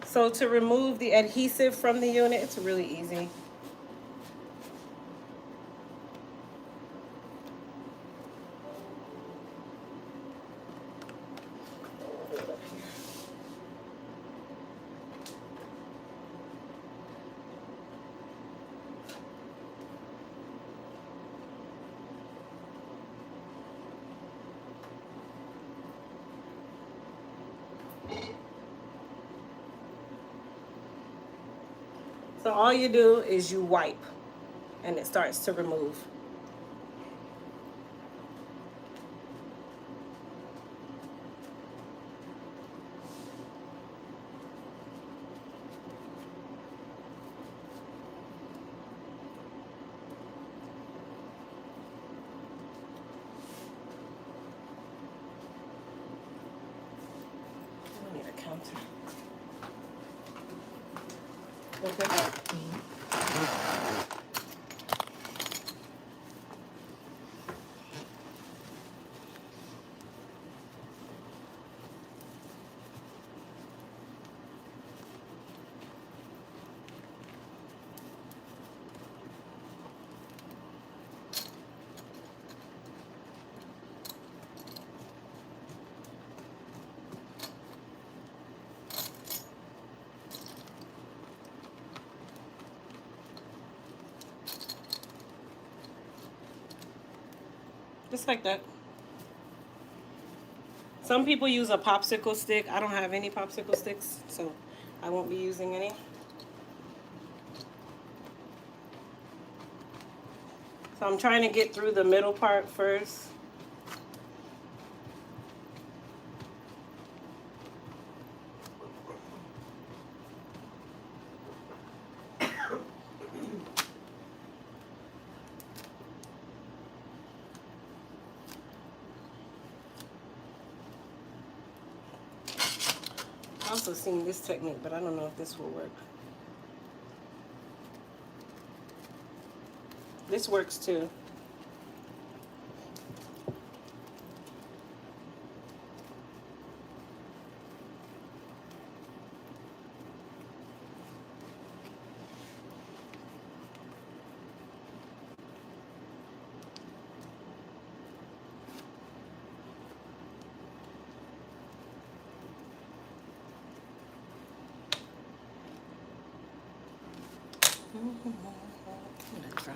So to remove the adhesive from the unit, it's really easy. So all you do is you wipe and it starts to remove. I need a counter. Okay. Just like that. Some people use a popsicle stick. I don't have any popsicle sticks, so I won't be using any. So I'm trying to get through the middle part first. I've also seen this technique, but I don't know if this will work. This works too.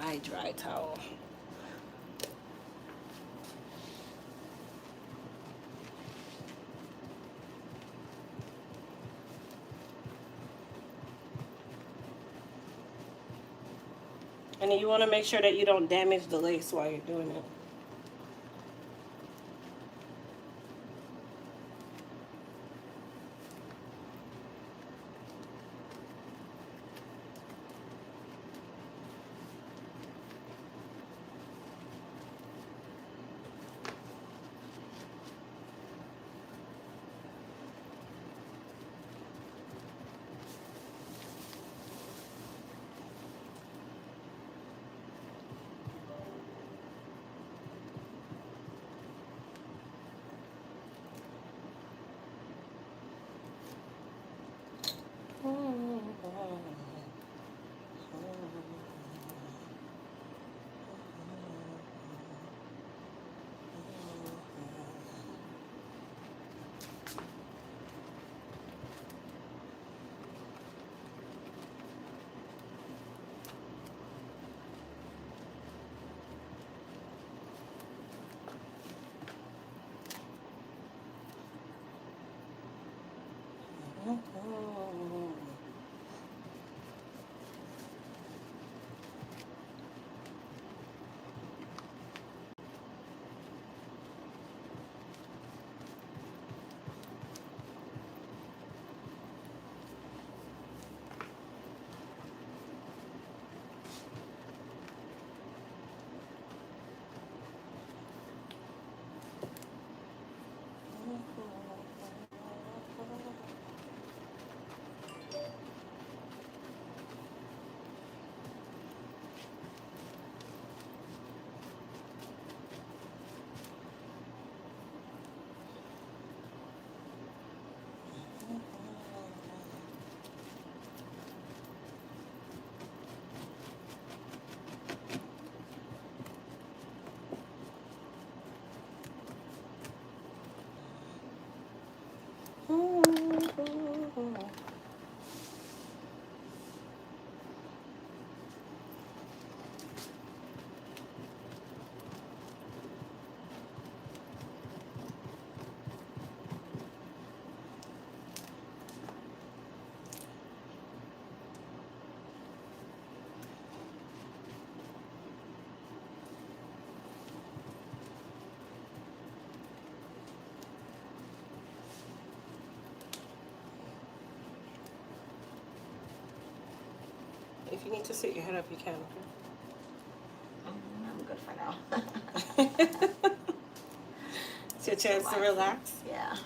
A dry towel. And then you want to make sure that you don't damage the lace while you're doing it. If you need to sit your head up, you can. I'm good for now. Okay? It's your chance to relax. Yeah.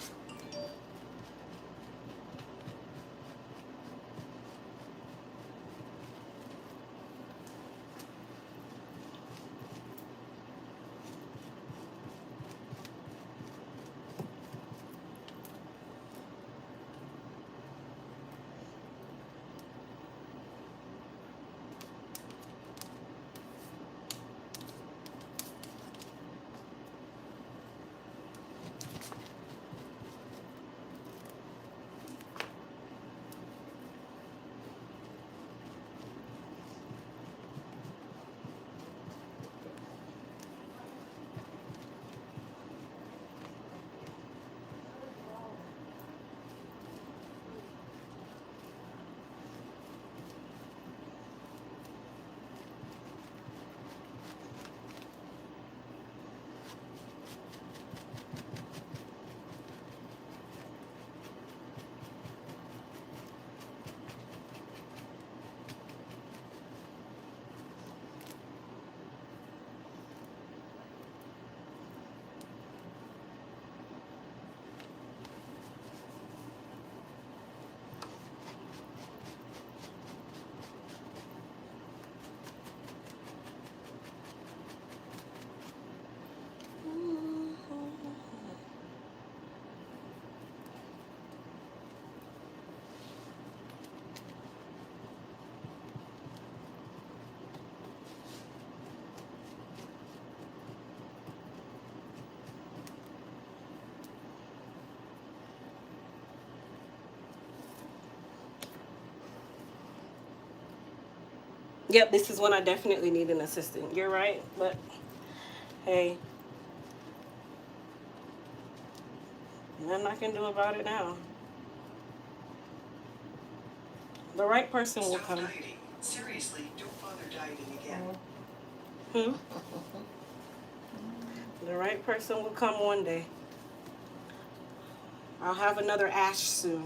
Yep, this is when I definitely need an assistant. You're right, but hey, nothing I can do about it now. The right person will come. Dieting. Seriously, don't bother dieting again. Hmm? The right person will come one day. I'll have another Ash soon.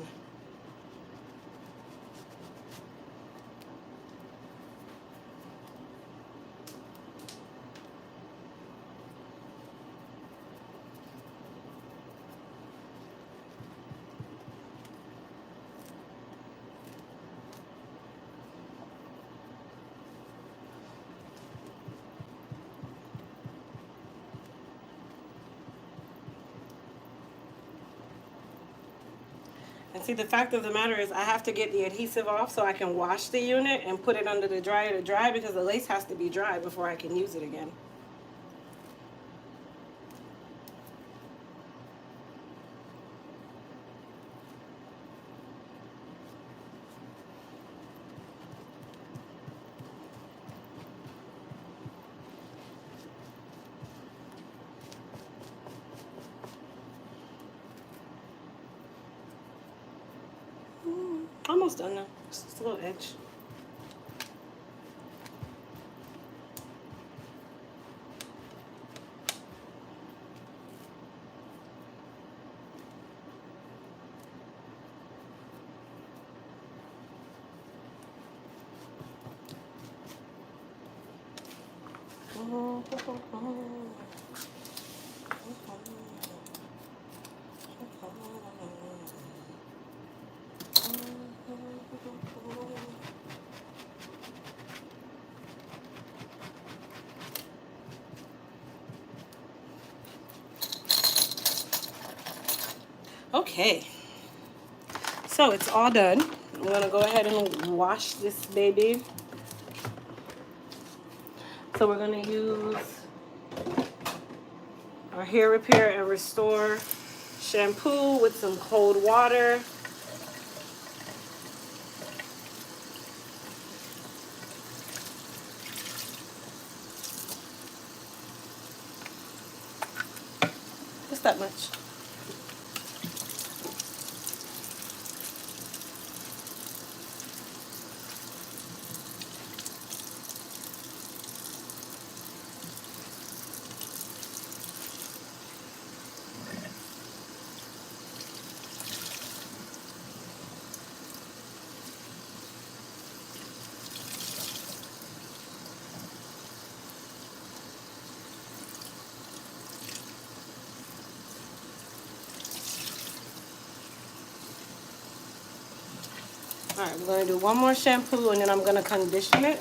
And see, the fact of the matter is I have to get the adhesive off so I can wash the unit and put it under the dryer to dry, because the lace has to be dry before I can use it again. Almost done now. Just a little edge. Okay, so it's all done. I'm gonna go ahead and wash this baby. So we're gonna use our hair repair and restore shampoo with some cold water. Just that much. All right, we're gonna do one more shampoo and then I'm gonna condition it.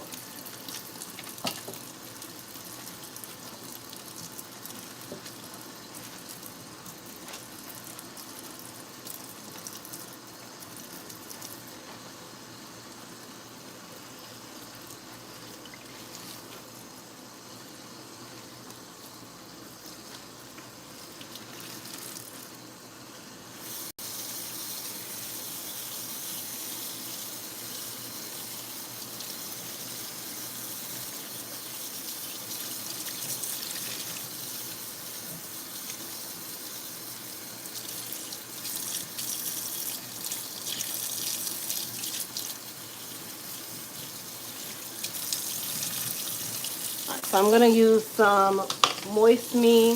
So I'm gonna use some Moist Me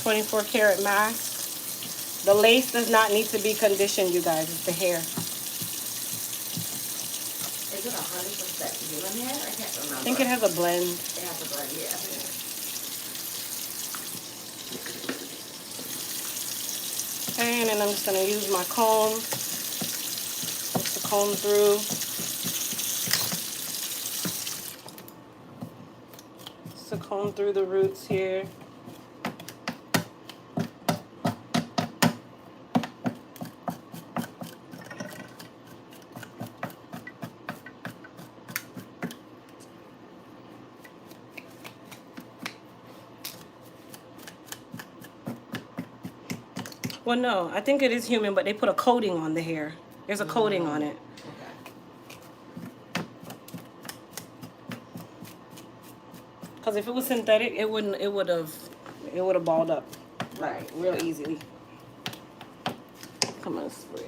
24 karat mask. The lace does not need to be conditioned, you guys. It's the hair. Is it 100% human hair? I can't remember. I think it has a blend. It has a blend, yeah. Okay, and then I'm just gonna use my comb just to comb through. Just to comb through the roots here. Well, no, I think it is human, but they put a coating on the hair. There's a coating on it. Okay. Because if it was synthetic, it would have balled up Right. real easily. Come on, spray.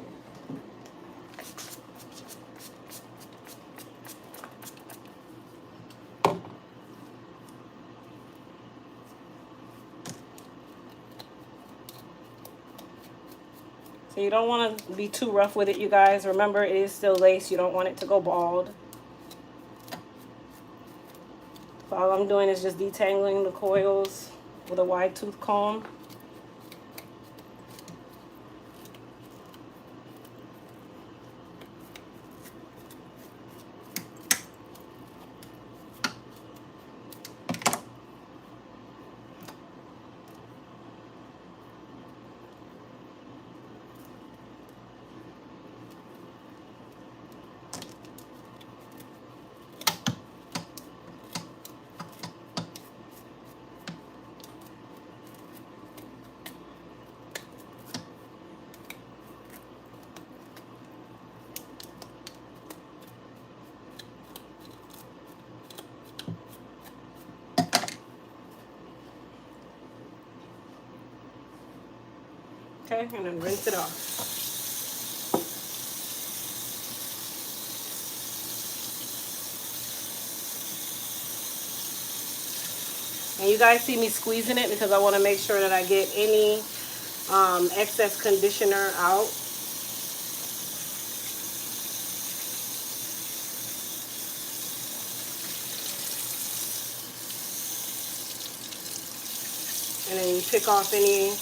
So you don't want to be too rough with it, you guys. Remember, it is still lace. You don't want it to go bald. So all I'm doing is just detangling the coils with a wide tooth comb. Okay, and then rinse it off. And you guys see me squeezing it because I want to make sure that I get any excess conditioner out. And then you pick off any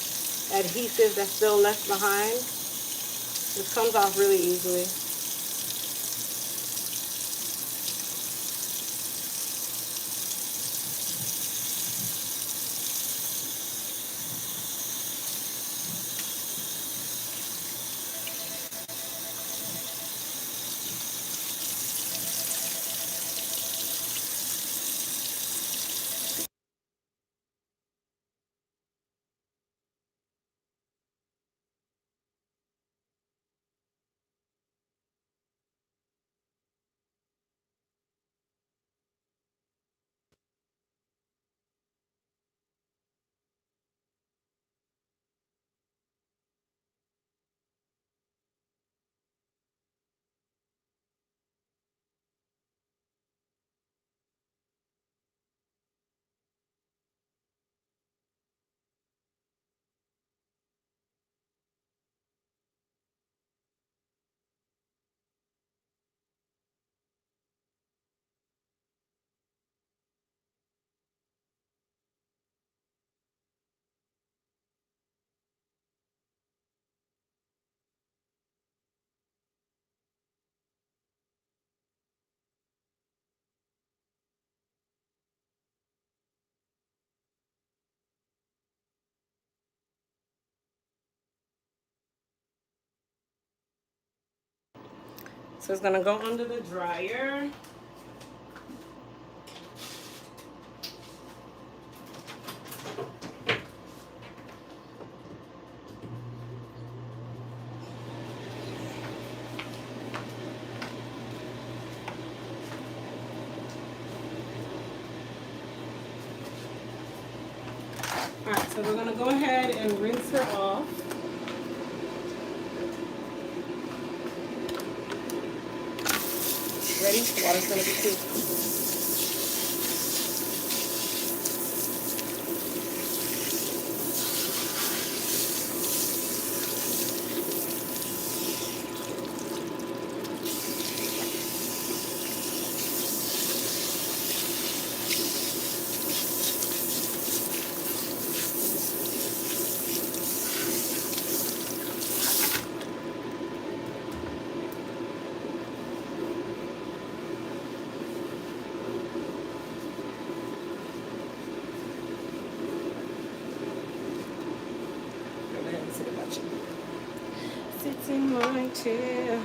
adhesive that's still left behind. This comes off really easily. So it's gonna go under the dryer. Alright, so we're gonna go ahead and rinse her off. Ready? The water's gonna be cool. Sits in my chair.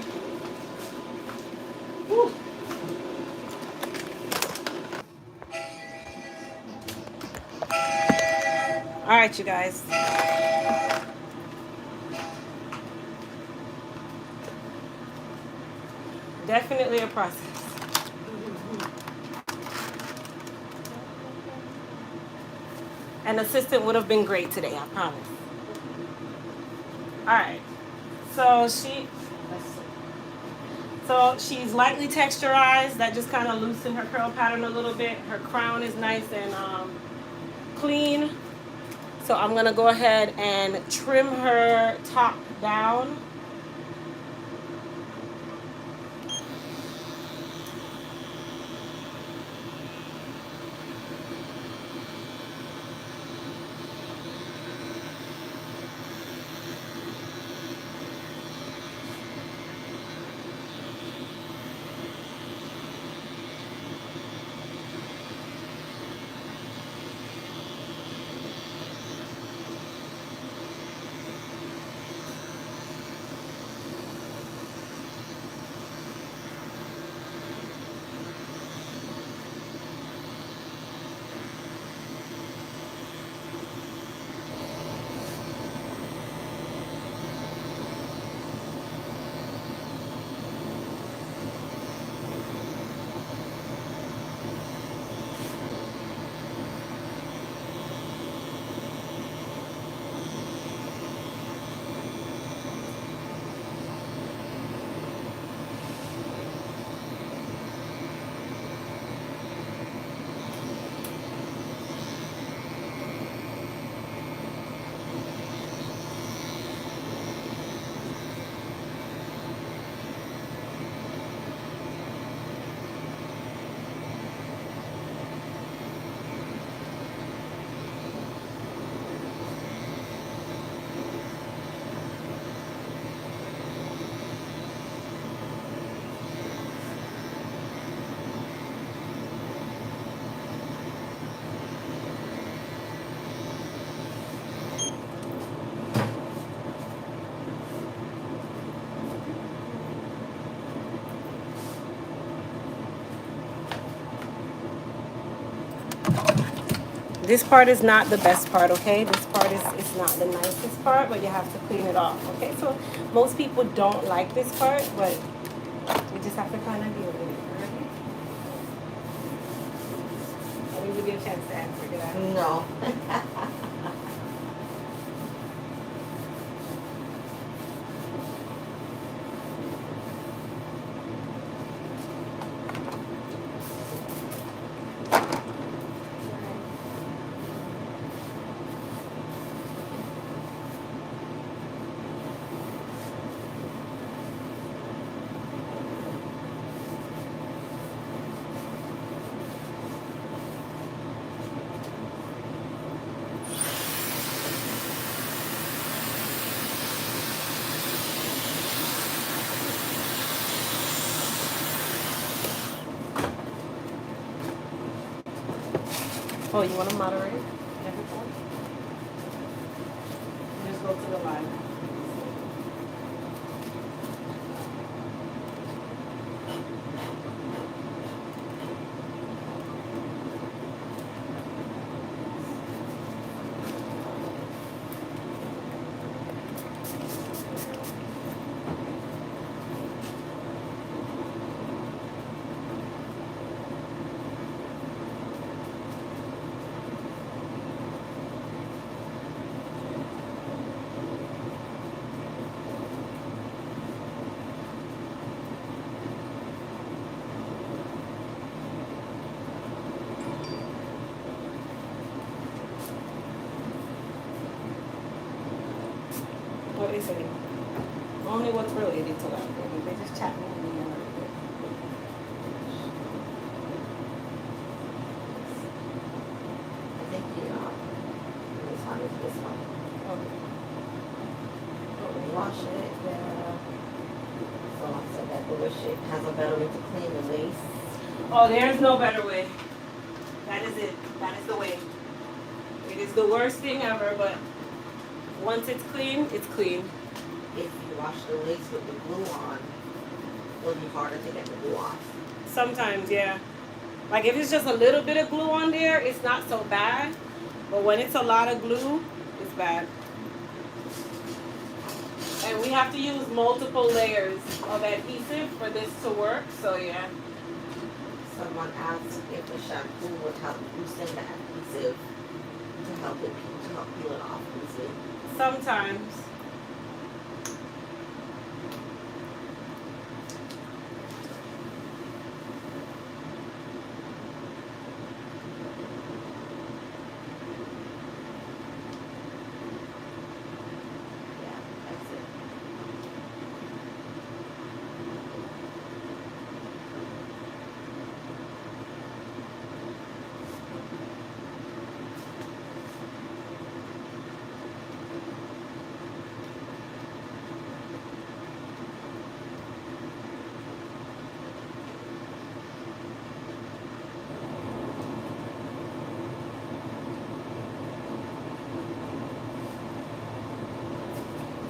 Woo. All right, you guys. Definitely a process. An assistant would have been great today, I promise. All right. So she's lightly texturized. That just kind of loosened her curl pattern a little bit. Her crown is nice and clean. So I'm gonna go ahead and trim her top down. This part is not the best part, okay? This part is not the nicest part, but you have to clean it off, okay? So most people don't like this part, but we just have to kind of deal with it, right? Let me give you a chance to answer, did I? No. Oh, you want to moderate everything? Just go to the line. What is it? Only what's related to that. They just chat with me. I think this one is this one. Okay. Wash it, yeah. So I said that the wish it has a better way to clean the lace. Oh, there's no better way. That is it. That is the way. It is the worst thing ever, but once it's clean, it's clean. If you wash the lace with the glue on, it'll be harder to get the glue off. Sometimes, yeah. Like if it's just a little bit of glue on there, it's not so bad. But when it's a lot of glue, it's bad. And we have to use multiple layers of adhesive for this to work, so yeah. Someone asked if the shampoo would help loosen the adhesive. to help peel it off easily. Sometimes. Yeah, that's it.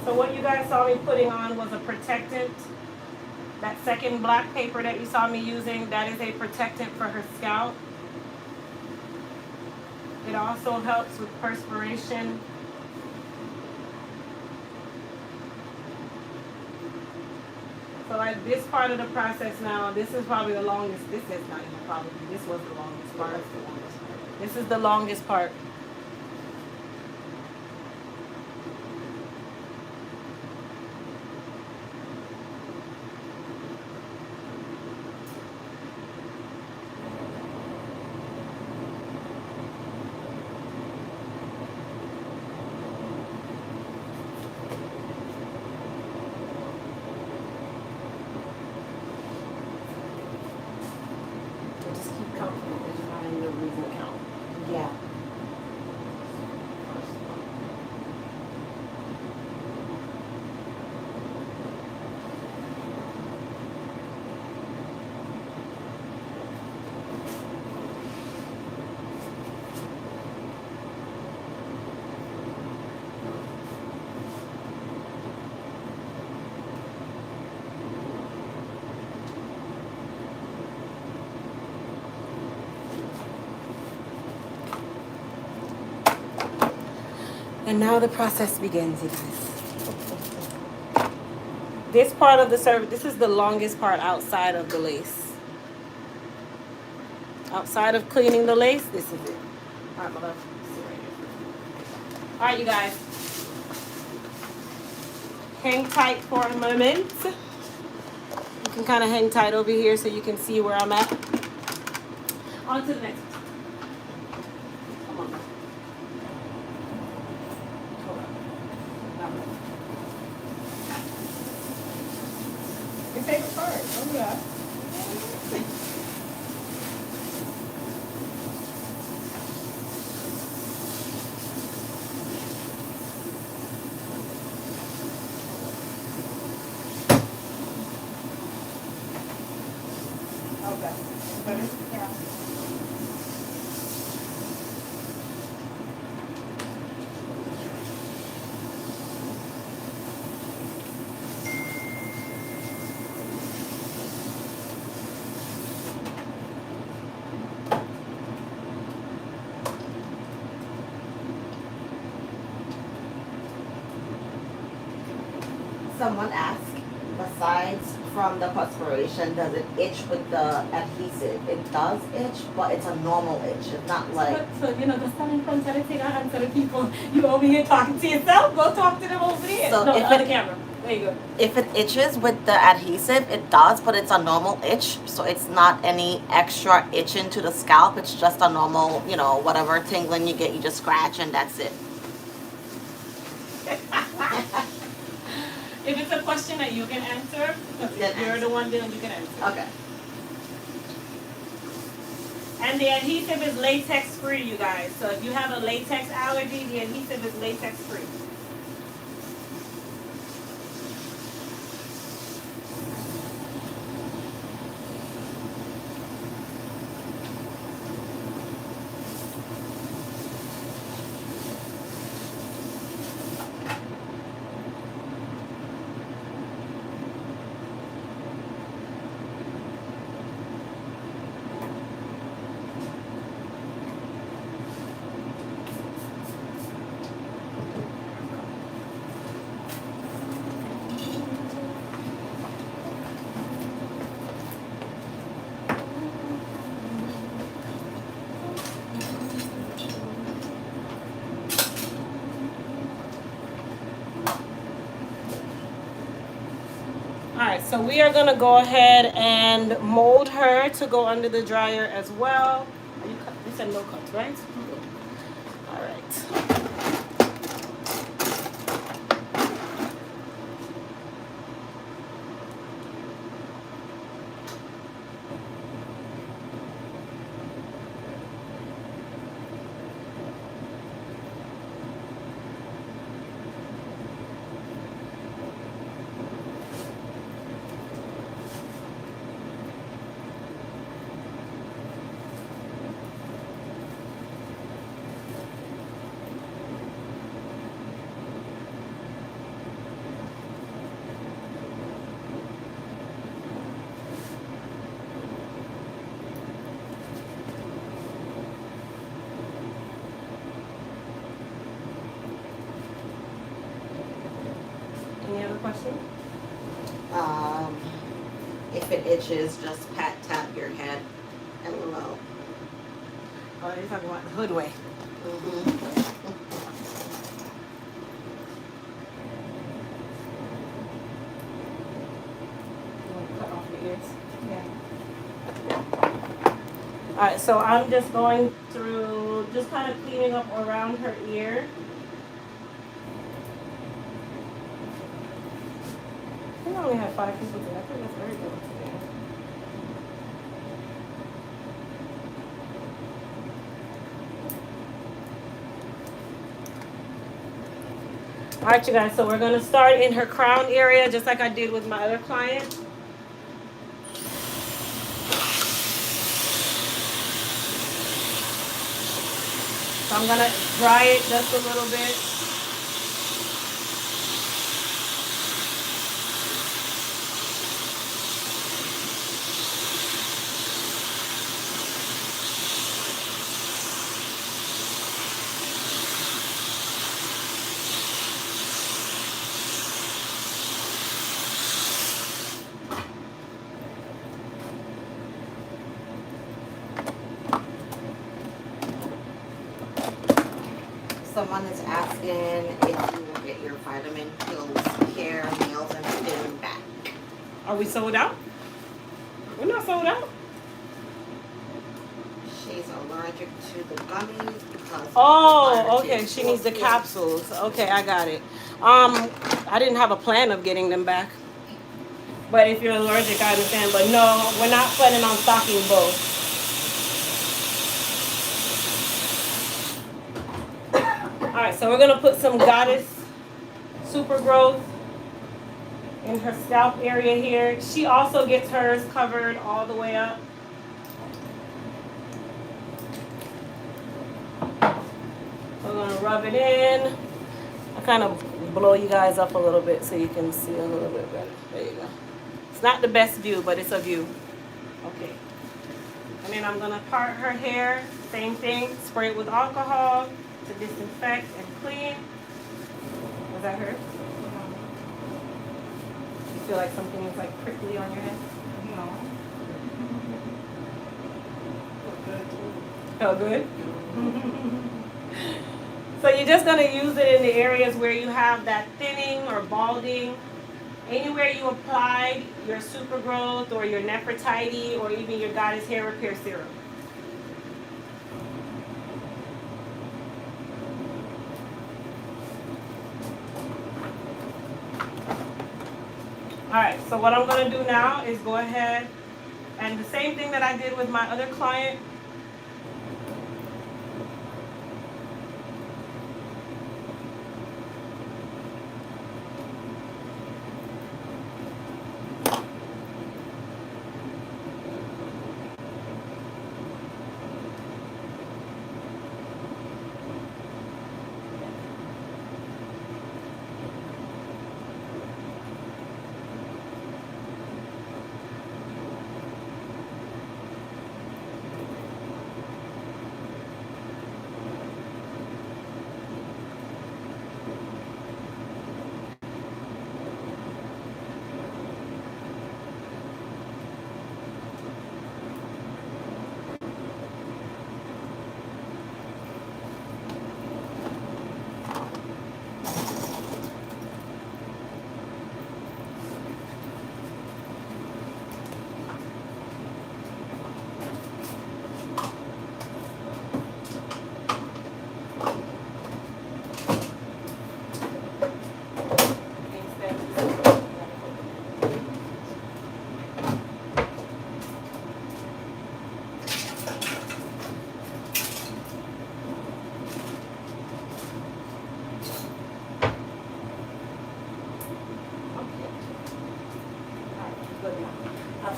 So what you guys saw me putting on was a protectant. That second black paper that you saw me using, that is a protectant for her scalp. It also helps with perspiration. So like this part of the process now, this is probably the longest. This is not even probably. This was the longest part. This is the longest part. Just keep counting. There's not any reason to count. Yeah. And now the process begins, you guys. This part of the service, this is the longest part outside of the lace. Outside of cleaning the lace, this is it. All right, my love. All right, you guys. Hang tight for a moment. You can kind of hang tight over here so you can see where I'm at. On to the next one. Come on. Hold up. That one. Your favorite part. Oh, yeah. Okay. Better? Yeah. Someone asked, besides from the perspiration, does it itch with the adhesive? It does itch, but it's a normal itch. It's not like. So, you know, the selling points that I take, I answer the people. You over here talking to yourself, go talk to them over there. So no, if the other it- camera. There you go. If it itches with the adhesive, it does, but it's a normal itch. So it's not any extra itching to the scalp. It's just a normal, you know, whatever tingling you get, you just scratch and that's it. If it's a question that you can answer, because Then you're answer. the one doing, you can answer. Okay. And the adhesive is latex free, you guys. So if you have a latex allergy, the adhesive is latex free. so we are gonna go ahead and mold her to go under the dryer as well. You said no cuts, right? All right. Any other questions? If it itches, just tap your head and low. Oh, you're talking about the hood way. You want to cut off your ears? Yeah. All right, so I'm just going through, just kind of cleaning up around her ear. I think I only have 5 people today. I think that's very good today. All right, you guys, so we're gonna start in her crown area, just like I did with my other client. So I'm gonna dry it just a little bit. Someone is asking if you will get your vitamin pills, hair, nails, and skin back. Are we sold out? We're not sold out. She's allergic to the gummies because. Oh, okay. She needs the capsules. Okay, I got it. I didn't have a plan of getting them back. But if you're allergic, I understand. But no, we're not planning on stocking both. All right, so we're gonna put some Goddess Super Growth in her scalp area here. She also gets hers covered all the way up. We're gonna rub it in. I kind of blow you guys up a little bit so you can see a little bit better. There you go. It's not the best view, but it's a view. Okay. And then I'm gonna part her hair. Same thing. Spray it with alcohol to disinfect and clean. Was that her? You feel like something is like prickly on your head? No. Felt good? So you're just going to use it in the areas where you have that thinning or balding. Anywhere you applied your Super Growth or your Nefertiti or even your Goddess Hair Repair Serum. Alright, so what I'm going to do now is go ahead and the same thing that I did with my other client.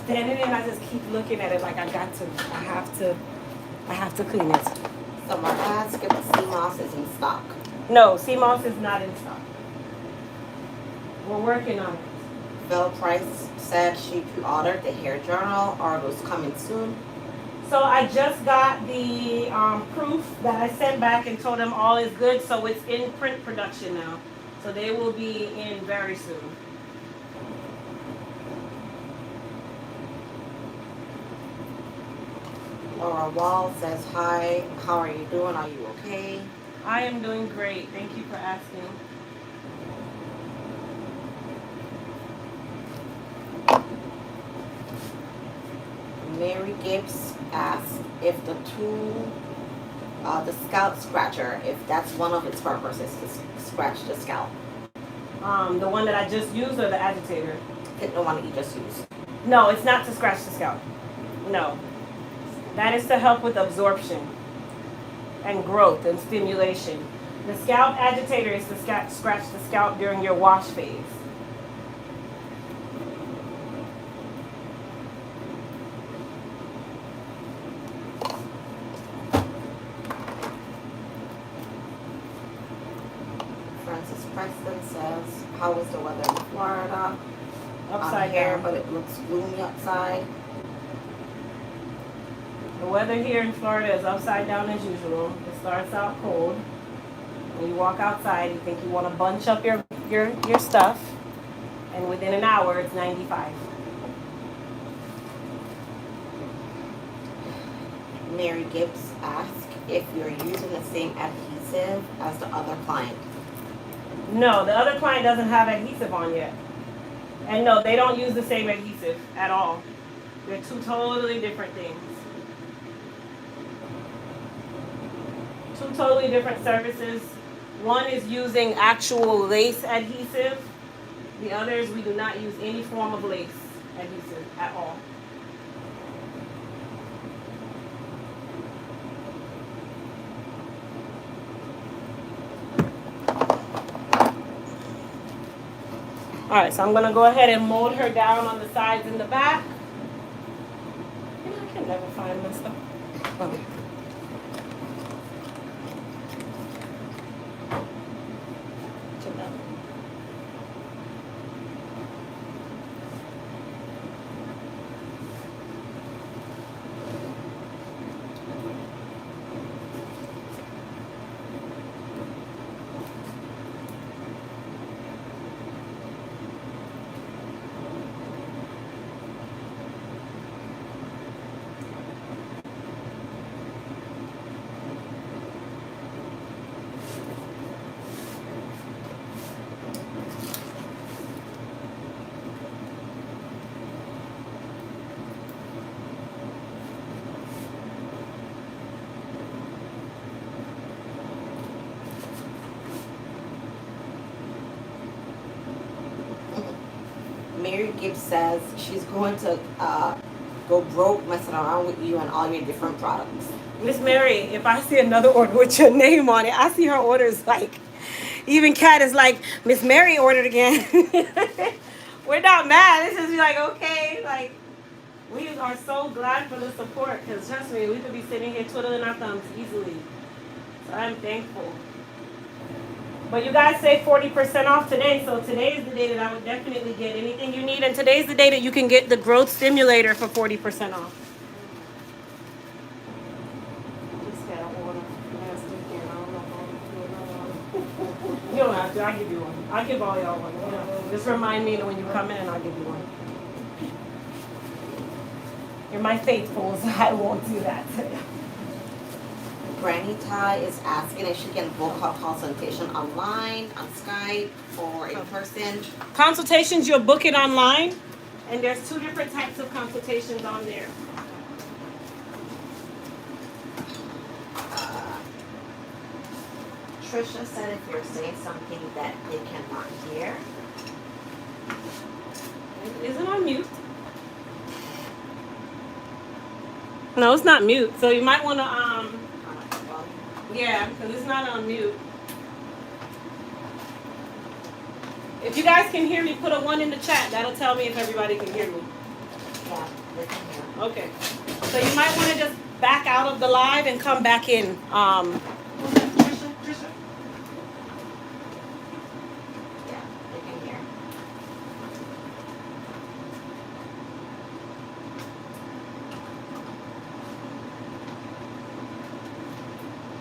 standing and I just keep looking at it like I have to clean it. Someone asked if the sea moss is in stock. No, sea moss is not in stock. We're working on it. Bill Price said she pre-ordered the hair journal. Order's coming soon. So I just got the proof that I sent back and told them all is good. So it's in print production now. So they will be in very soon. Laura Wall says, hi, how are you doing? Are you okay? I am doing great. Thank you for asking. Mary Gibbs asked if the scalp scratcher, if that's one of its purposes, to scratch the scalp. The one that I just used or the agitator? The one that you just used. No, it's not to scratch the scalp. No. That is to help with absorption and growth and stimulation. The scalp agitator is to scratch the scalp during your wash phase. Francis Preston says, how is the weather in Florida? Upside here, down. but it looks gloomy outside. The weather here in Florida is upside down as usual. It starts out cold. When you walk outside, you think you want to bunch up your stuff, and within an hour, it's 95. Mary Gibbs asked if you're using the same adhesive as the other client. No, the other client doesn't have adhesive on yet. And no, they don't use the same adhesive at all. They're two totally different things. Two totally different services. One is using actual lace adhesive. The others, we do not use any form of lace adhesive at all. All right, so I'm gonna go ahead and mold her down on the sides and the back. You know, I can never find my stuff. Okay. Mary Gibbs says she's going to go broke messing around with you and all your different products. Miss Mary, if I see another order with your name on it, I see her orders like, even Kat is like, Miss Mary ordered again. We're not mad. It's just like, okay, like, we are so glad for the support, because trust me, we could be sitting here twiddling our thumbs easily. So I'm thankful. But you guys say 40% off today, so today is the day that I would definitely get anything you need, and today's the day that you can get the growth stimulator for 40% off. You don't have to, I'll give you one. I'll give all y'all one. You know, just remind me that when you come in, I'll give you one. You're my faithfuls, I won't do that today. Granny Ty is asking if she can book her consultation online, on Skype, or in person. Consultations, you'll book it online, and there's two different types of consultations on there. Trisha said if you're saying something that they cannot hear. Is it on mute? No, it's not mute. So you might want to, yeah, because it's not on mute. If you guys can hear me, put a 1 in the chat. That'll tell me if everybody can hear me. Yeah, it's in here. Okay. So you might want to just back out of the live and come back in. Trisha. Yeah, it's in here.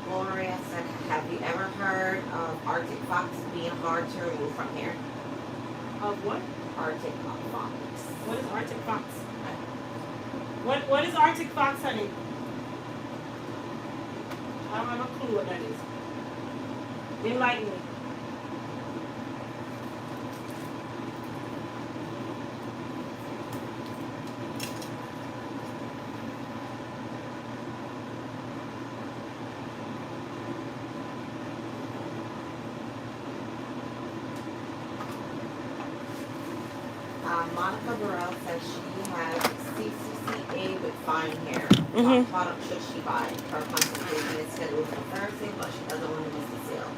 Gloria said, have you ever heard of Arctic Fox being hard to remove from here? Of what? Arctic Fox. What is Arctic Fox? What is Arctic Fox, honey? I don't have a clue what that is. Enlighten me. Monica Burrell says she has CCCA with fine hair. Mhm. What product should she buy? Her consultation is scheduled for Thursday, but she doesn't want to miss the sale.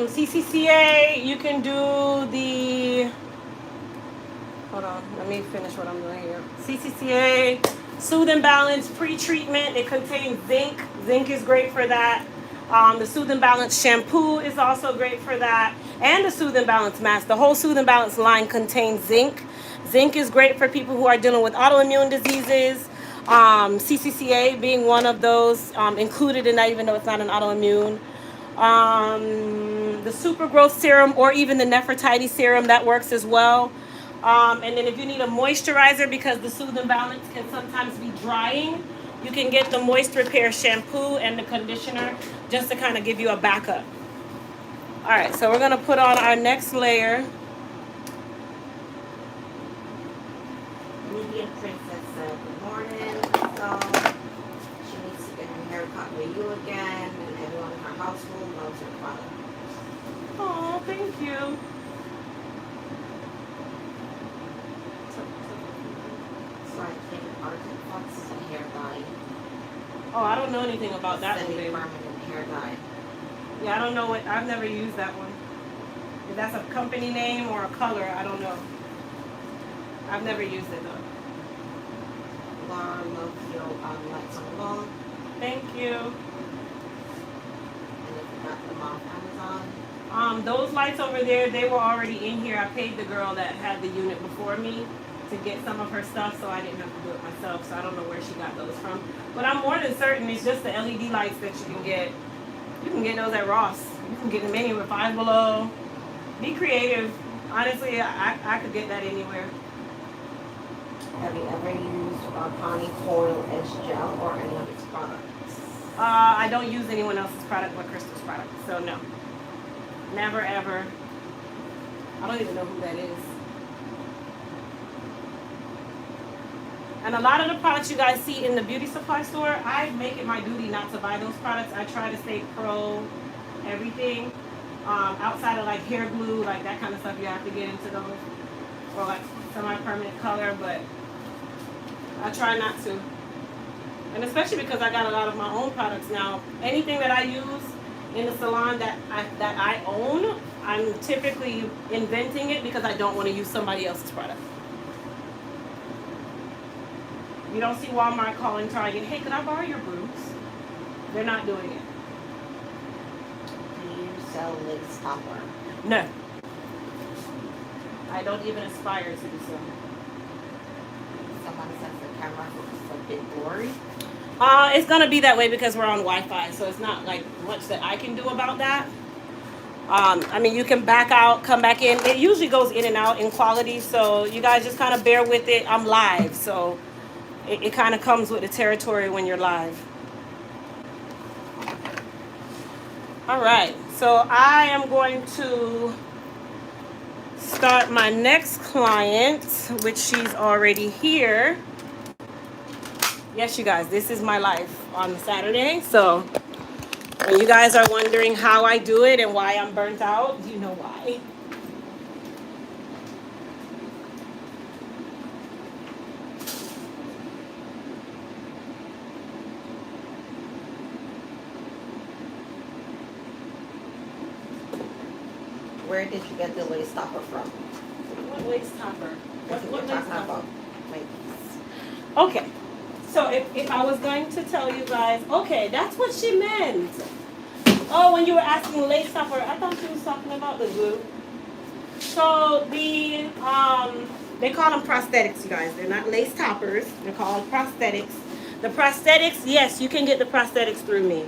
CCCA, you can do the. Hold on, let me finish what I'm doing here. CCCA, Soothe and Balance pre-treatment. It contains zinc. Zinc is great for that. The Soothe and Balance shampoo is also great for that. And the Soothe and Balance mask. The whole Soothe and Balance line contains zinc. Zinc is great for people who are dealing with autoimmune diseases. CCCA being one of those included in that, even though it's not an autoimmune. The super growth serum or even the Nefertiti serum, that works as well. And then if you need a moisturizer, because the Soothe and Balance can sometimes be drying, you can get the Moist Repair shampoo and the conditioner just to kind of give you a backup. All right, so we're going to put on our next layer. Medium Princess said, good morning. So she needs to get her hair cut with you again, and everyone in her household loves your product. Oh, thank you. So I think Arctic Fox is a hair dye. Oh, I don't know anything about that one, baby. Semi-permanent hair dye. Yeah, I don't know what, I've never used that one. If that's a company name or a color, I don't know. I've never used it though. Laura loves your lights on the wall. Thank you. And if you got them off Amazon. Those lights over there, they were already in here. I paid the girl that had the unit before me to get some of her stuff, so I didn't have to do it myself. So I don't know where she got those from. But I'm more than certain it's just the LED lights that you can get. You can get those at Ross. You can get them anywhere, Five Below. Be creative. Honestly, I could get that anywhere. Have you ever used Connie Coil Edge Gel or any of its products? I don't use anyone else's product but Crystal's product, so no. Never ever. I don't even know who that is. And a lot of the products you guys see in the beauty supply store, I make it my duty not to buy those products. I try to stay pro everything. Outside of like hair glue, like that kind of stuff, you have to get into those. Or like semi-permanent color, but I try not to. And especially because I got a lot of my own products now. Anything that I use in the salon that I own, I'm typically inventing it because I don't want to use somebody else's product. You don't see Walmart calling Target, hey, could I borrow your brooms? They're not doing it. Do you sell lace topper? No. I don't even aspire to do so. Someone says the camera looks a bit blurry. It's gonna be that way because we're on Wi-Fi, so it's not like much that I can do about that. I mean, you can back out, come back in. It usually goes in and out in quality, so you guys just kind of bear with it. I'm live, so it kind of comes with the territory when you're live. All right, so I am going to start my next client, which she's already here. Yes, you guys, this is my life on Saturday. So when you guys are wondering how I do it and why I'm burnt out, you know why. Where did you get the lace topper from? What lace topper? That's what What you're lace talking topper? about. Like Okay. So if I was going to tell you guys, okay, that's what she meant. Oh, when you were asking lace topper, I thought she was talking about the glue. So the they call them prosthetics, you guys. They're not lace toppers. They're called prosthetics. The prosthetics, yes, you can get the prosthetics through me.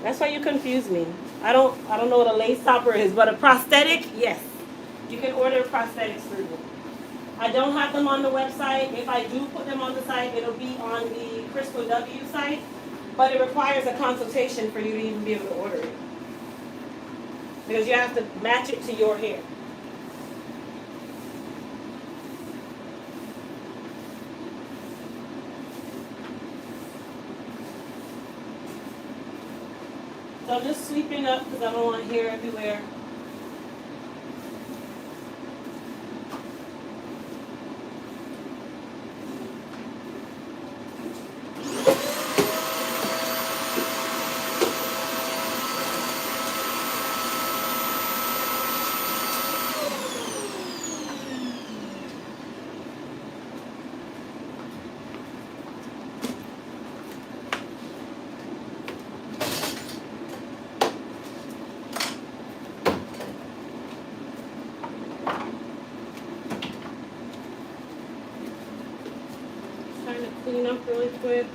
That's why you confuse me. I don't know what a lace topper is, but a prosthetic, yes. You can order prosthetics through me. I don't have them on the website. If I do put them on the site, it'll be on the Crystal W site. But it requires a consultation for you to even be able to order it. Because you have to match it to your hair. So I'm just sweeping up because I don't want hair everywhere. Trying to clean up really quick.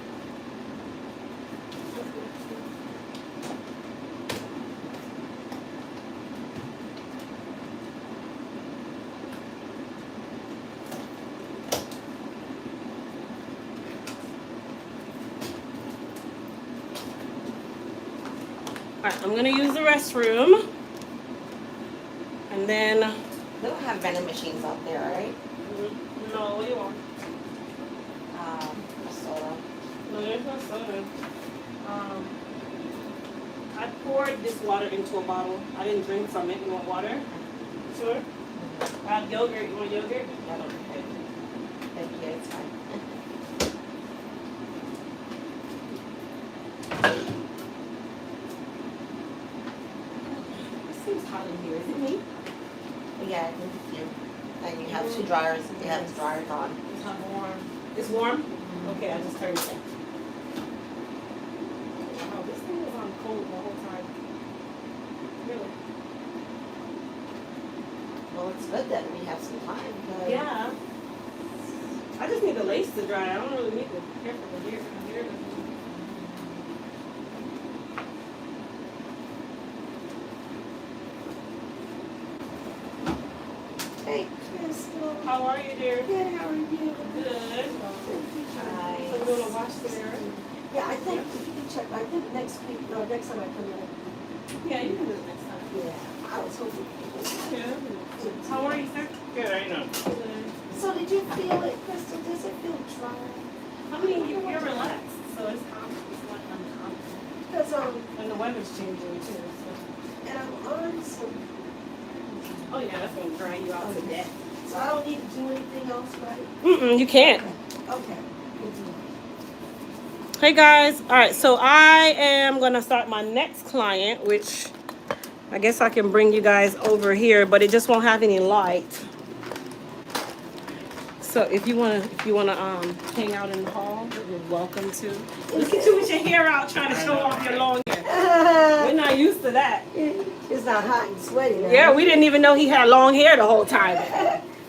Alright, I'm gonna use the restroom. And then They don't have vending machines out there, right? no, you won't. Soda. No, there's no soda. I poured this water into a bottle. I didn't drink from it. You want water? Sure. I have yogurt. You want yogurt? I don't think. Thank you, it's fine. It seems hot in here. Is it me? Yeah, I think it's you. And you have two dryers. You have the dryers on. It's not warm. It's warm? Okay, I just turned it. Oh, this thing was on cold the whole time. Really? Well, it's good that we have some time. But Yeah. I just need the lace to dry. I don't really need to care for the hair. The hair doesn't. Hey, Crystal. How are you, dear? Good, how are you? Good. Hi. So we're gonna wash the hair. Yeah, I think if you can check, I think next week, or next time I come in. Yeah, you can do it next time. Yeah, I was hoping. Yeah. How are you, sir? Good, I know. So did you feel it, Crystal? Does it feel dry? I mean, you're relaxed, so it's calm. It's not uncommon. Because, And the weather's changing too, so. and I'm on some, Oh yeah, that's gonna dry you out to death. so I don't need to do anything else, right? Mm-mm, you can't. Okay, good deal. Hey guys, all right, so I am gonna start my next client, which I guess I can bring you guys over here, but it just won't have any light. So if you wanna hang out in the hall, you're welcome to. Look at you with your hair out trying to show off your long hair. We're not used to that. It's not hot and sweaty now. Yeah, we didn't even know he had long hair the whole time.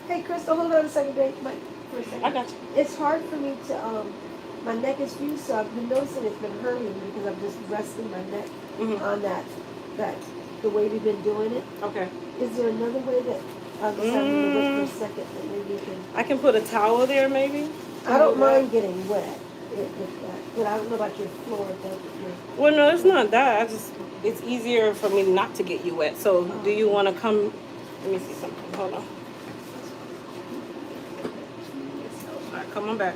Hey, Crystal, hold on a second, babe. For a second. I got you. It's hard for me to, my neck is fused, so I've been noticing it's been hurting because I'm just resting my neck Mhm. on that, the way we've been doing it. Okay. Is there another way that, I'm just having to look for a second, that maybe you can, I can put a towel there maybe. I don't mind getting wet, but I don't know about your floor, if that's your. Well, no, it's not that. It's easier for me not to get you wet. So, do you want to come? Let me see something. Hold on. All right, come on back.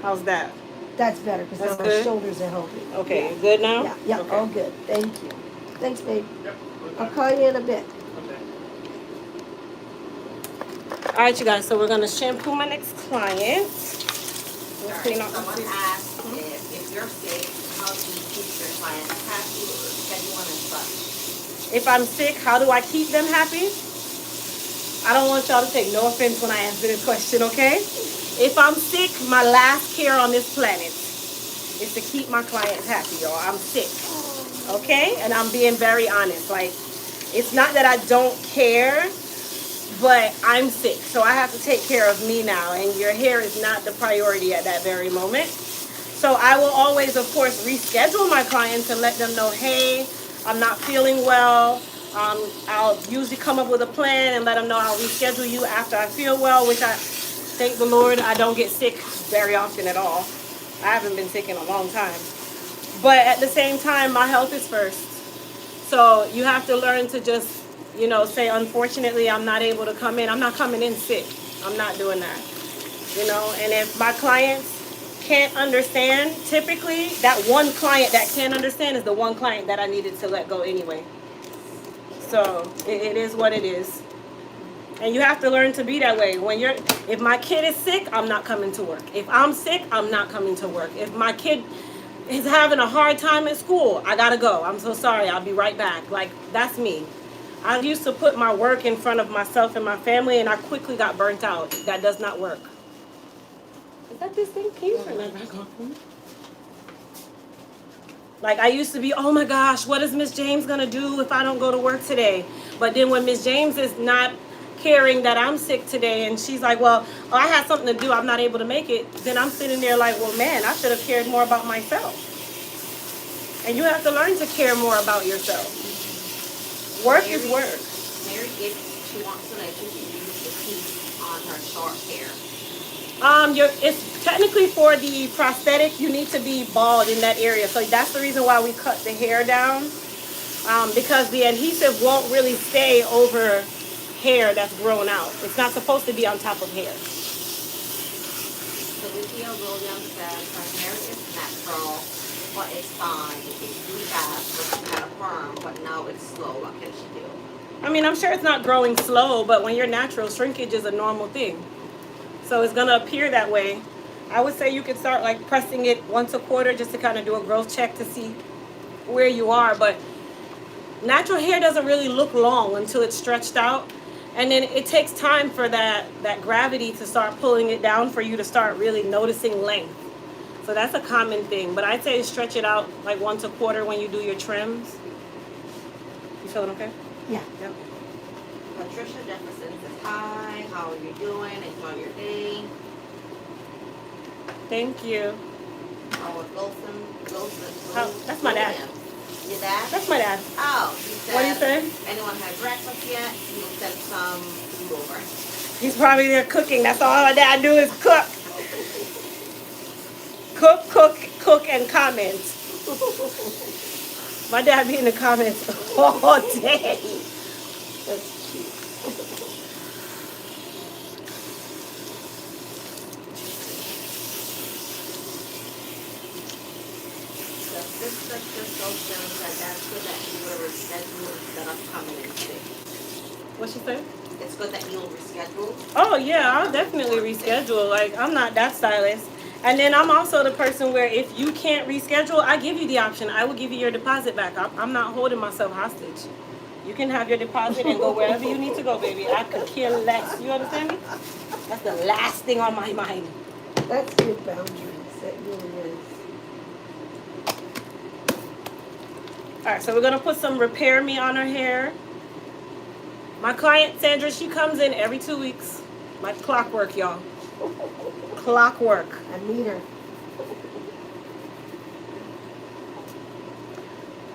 How's that? That's better, because That's now my good? shoulders are helping. Okay, Yeah. you good now? Yeah, yeah, Okay. all good, thank you. Thanks, babe. I'll call you in a bit. All right, you guys. So we're gonna shampoo my next client. We'll clean out the Someone tooth. asked if you're sick, how do you keep your clients happy or schedule and such? If I'm sick, how do I keep them happy? I don't want y'all to take no offense when I answer this question, okay? If I'm sick, my last care on this planet is to keep my clients happy, y'all. I'm sick, okay? And I'm being very honest. Like, it's not that I don't care, but I'm sick, so I have to take care of me now, and your hair is not the priority at that very moment. So I will always, of course, reschedule my clients and let them know, hey, I'm not feeling well. I'll usually come up with a plan and let them know I'll reschedule you after I feel well, which I thank the Lord I don't get sick very often at all. I haven't been sick in a long time. But at the same time, my health is first. So you have to learn to just, say, unfortunately, I'm not able to come in. I'm not coming in sick. I'm not doing that. And if my clients can't understand, typically that one client that can't understand is the one client that I needed to let go anyway. So it is what it is. And you have to learn to be that way. If my kid is sick, I'm not coming to work. If I'm sick, I'm not coming to work. If my kid is having a hard time at school, I gotta go. I'm so sorry. I'll be right back. Like, that's me. I used to put my work in front of myself and my family, and I quickly got burnt out. That does not work. Is that this thing? Can you turn that back on? Like, I used to be, oh my gosh, what is Miss James gonna do if I don't go to work today? But then when Miss James is not caring that I'm sick today, and she's like, well, I had something to do, I'm not able to make it, then I'm sitting there like, well, man, I should have cared more about myself. And you have to learn to care more about yourself. Work is work. Mary, if she wants to let you use the piece on her short hair. It's technically for the prosthetic, you need to be bald in that area. So that's the reason why we cut the hair down. Because the adhesive won't really stay over hair that's grown out. It's not supposed to be on top of hair. So Lydia Williams says her hair is natural, but it's fine. It's really fast, but she had a perm, but now it's slow. What can she do? I mean, I'm sure it's not growing slow, but when you're natural, shrinkage is a normal thing. So it's gonna appear that way. I would say you could start like pressing it once a quarter just to kind of do a growth check to see where you are. But natural hair doesn't really look long until it's stretched out. And then it takes time for that gravity to start pulling it down for you to start really noticing length. So that's a common thing. But I'd say stretch it out like once a quarter when you do your trims. You feeling okay? Yeah. Yep. Patricia Jefferson says, hi, how are you doing? Enjoy your day. Thank you. Howard Wilson. That's my dad. Your dad? That's my dad. Oh, he said, What do you say? anyone had breakfast yet? He'll send some food over. He's probably there cooking. That's all my dad do is cook. Cook, and comment. My dad be in the comments all day. That's cute. The sister Crystal Jones said that's good that you will reschedule instead of coming in sick. What she say? It's good that you'll reschedule. Oh yeah, I'll definitely reschedule. Like, I'm not that stylist. And then I'm also the person where if you can't reschedule, I give you the option. I will give you your deposit back. I'm not holding myself hostage. You can have your deposit and go wherever you need to go, baby. I could care less. You understand me? That's the last thing on my mind. That's good boundaries. That really is. All right, so we're gonna put some Repair Me on her hair. My client Sandra, she comes in every 2 weeks. Like clockwork, y'all. Clockwork. I need her.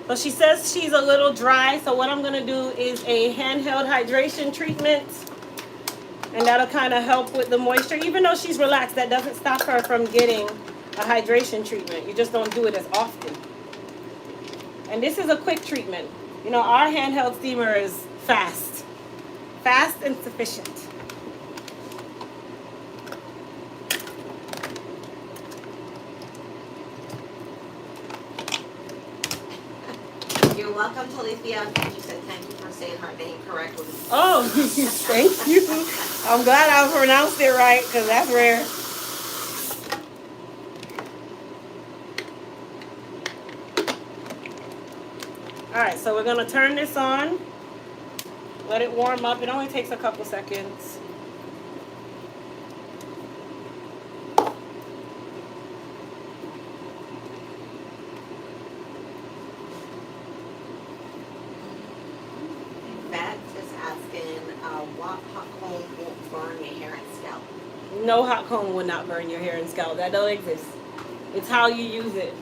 So she says she's a little dry, so what I'm gonna do is a handheld hydration treatment. And that'll kind of help with the moisture. Even though she's relaxed, that doesn't stop her from getting a hydration treatment. You just don't do it as often. And this is a quick treatment. You know, our handheld steamer is fast. Fast and sufficient. You're welcome to Alethea. And she said thank you for saying her name correctly. Oh, thank you. I'm glad I pronounced it right, because that's rare. All right, so we're going to turn this on. Let it warm up. It only takes a couple seconds. what hot comb won't burn your hair and scalp? No hot comb will not burn your hair and scalp. That don't exist. It's how you use it.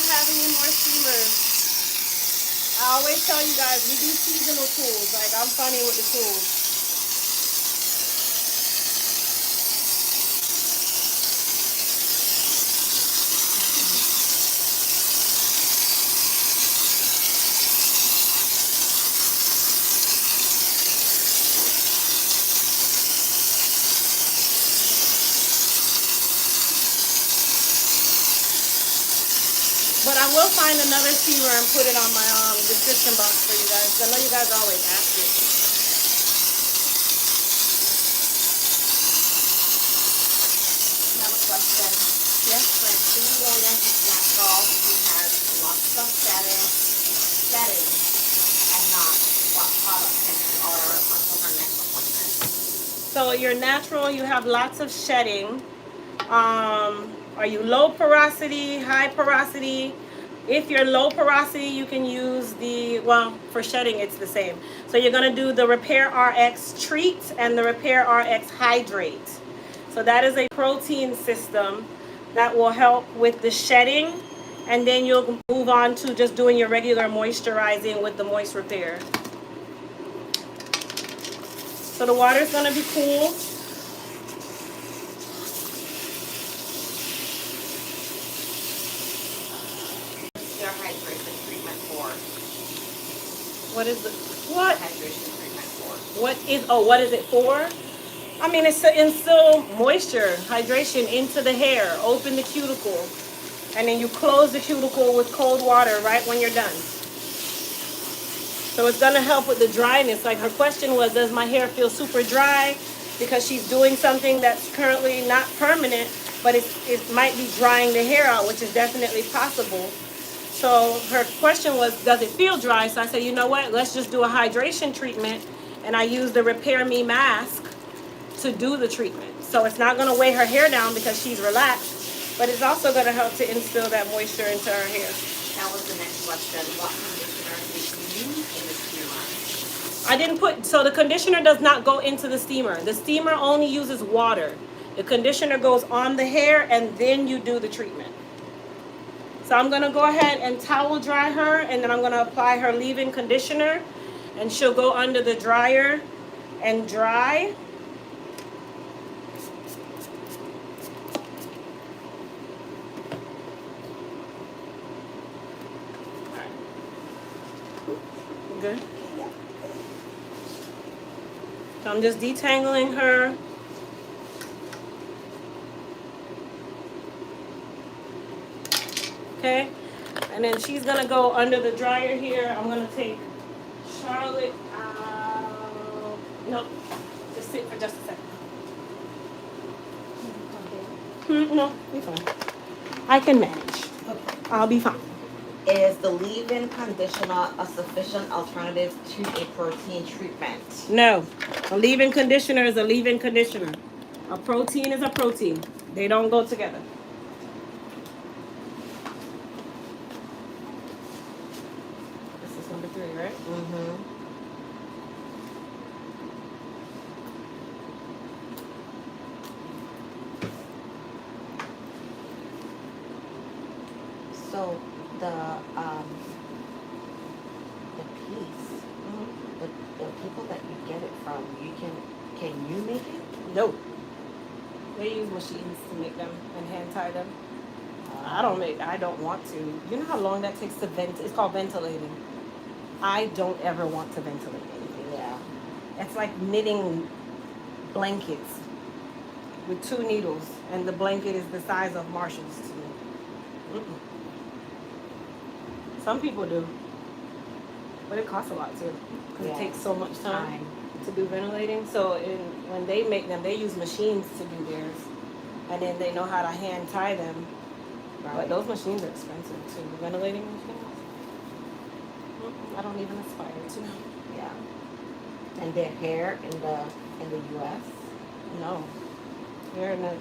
Have any more steamers. I always tell you guys we do seasonal tools. Like, I'm funny with the tools. But I will find another steamer and put it on my description box for you guys. I know you guys are always asking. I have a question. Yes? When Sue Williams natural, she has lots of setting and not what product can she order until her next appointment? So you're natural, you have lots of shedding. Are you low porosity, high porosity? If you're low porosity, you can use for shedding, it's the same. So you're gonna do the Repair RX Treat and the Repair RX Hydrate. So that is a protein system that will help with the shedding, and then you'll move on to just doing your regular moisturizing with the Moist Repair. So the water's gonna be cool. Your hydration treatment for? What is it? What? Hydration treatment for? What is it for? I mean, it's to instill moisture, hydration into the hair, open the cuticle, and then you close the cuticle with cold water right when you're done. So it's gonna help with the dryness. Like, her question was, does my hair feel super dry? Because she's doing something that's currently not permanent, but it might be drying the hair out, which is definitely possible. So her question was, does it feel dry? So I said, you know what, let's just do a hydration treatment. And I use the Repair Me mask to do the treatment. So it's not gonna weigh her hair down because she's relaxed, but it's also gonna help to instill that moisture into her hair. That was the next question. What conditioner did you use in the steamer? I didn't put, so the conditioner does not go into the steamer. The steamer only uses water. The conditioner goes on the hair and then you do the treatment. So I'm gonna go ahead and towel dry her, and then I'm gonna apply her leave-in conditioner, and she'll go under the dryer and dry. Good. So I'm just detangling her. Okay, and then she's gonna go under the dryer here. I'm gonna take Charlotte out. Nope, just sit for just a second. No, be fine. I can manage. I'll be fine. Is the leave-in conditioner a sufficient alternative to a protein treatment? No, a leave-in conditioner is a leave-in conditioner. A protein is a protein. They don't go together. This is number 3, right? Mm-hmm. So the piece, the people that you get it from, can you make it? No. They use machines to make them and hand tie them. I don't want to. You know how long that takes to vent? It's called ventilating. I don't ever want to ventilate anything. Yeah. It's like knitting blankets with 2 needles, and the blanket is the size of Marshall's to me. Some people do. but it costs a lot too because Yeah. it takes so much time to do ventilating. So when they make them, they use machines to do theirs, and then they know how to hand tie them. But those machines are expensive too. The ventilating machines. I don't even aspire to know. Yeah. And their hair in the U.S. No, they're in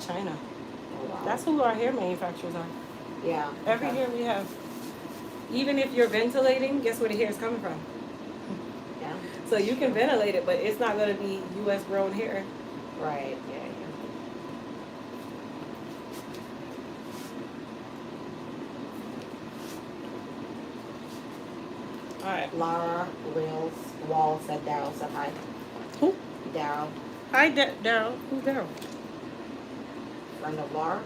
China. Oh, wow. That's who our hair manufacturers are. Yeah. Every Okay. year we have. Even if you're ventilating, guess where the hair is coming from? Yeah. So you can ventilate it, but it's not going to be U.S. grown hair. Right. Yeah. All right. Laura Wall said Daryl said hi. Who? Daryl, Hi, Daryl. Who's Daryl? friend of Laura.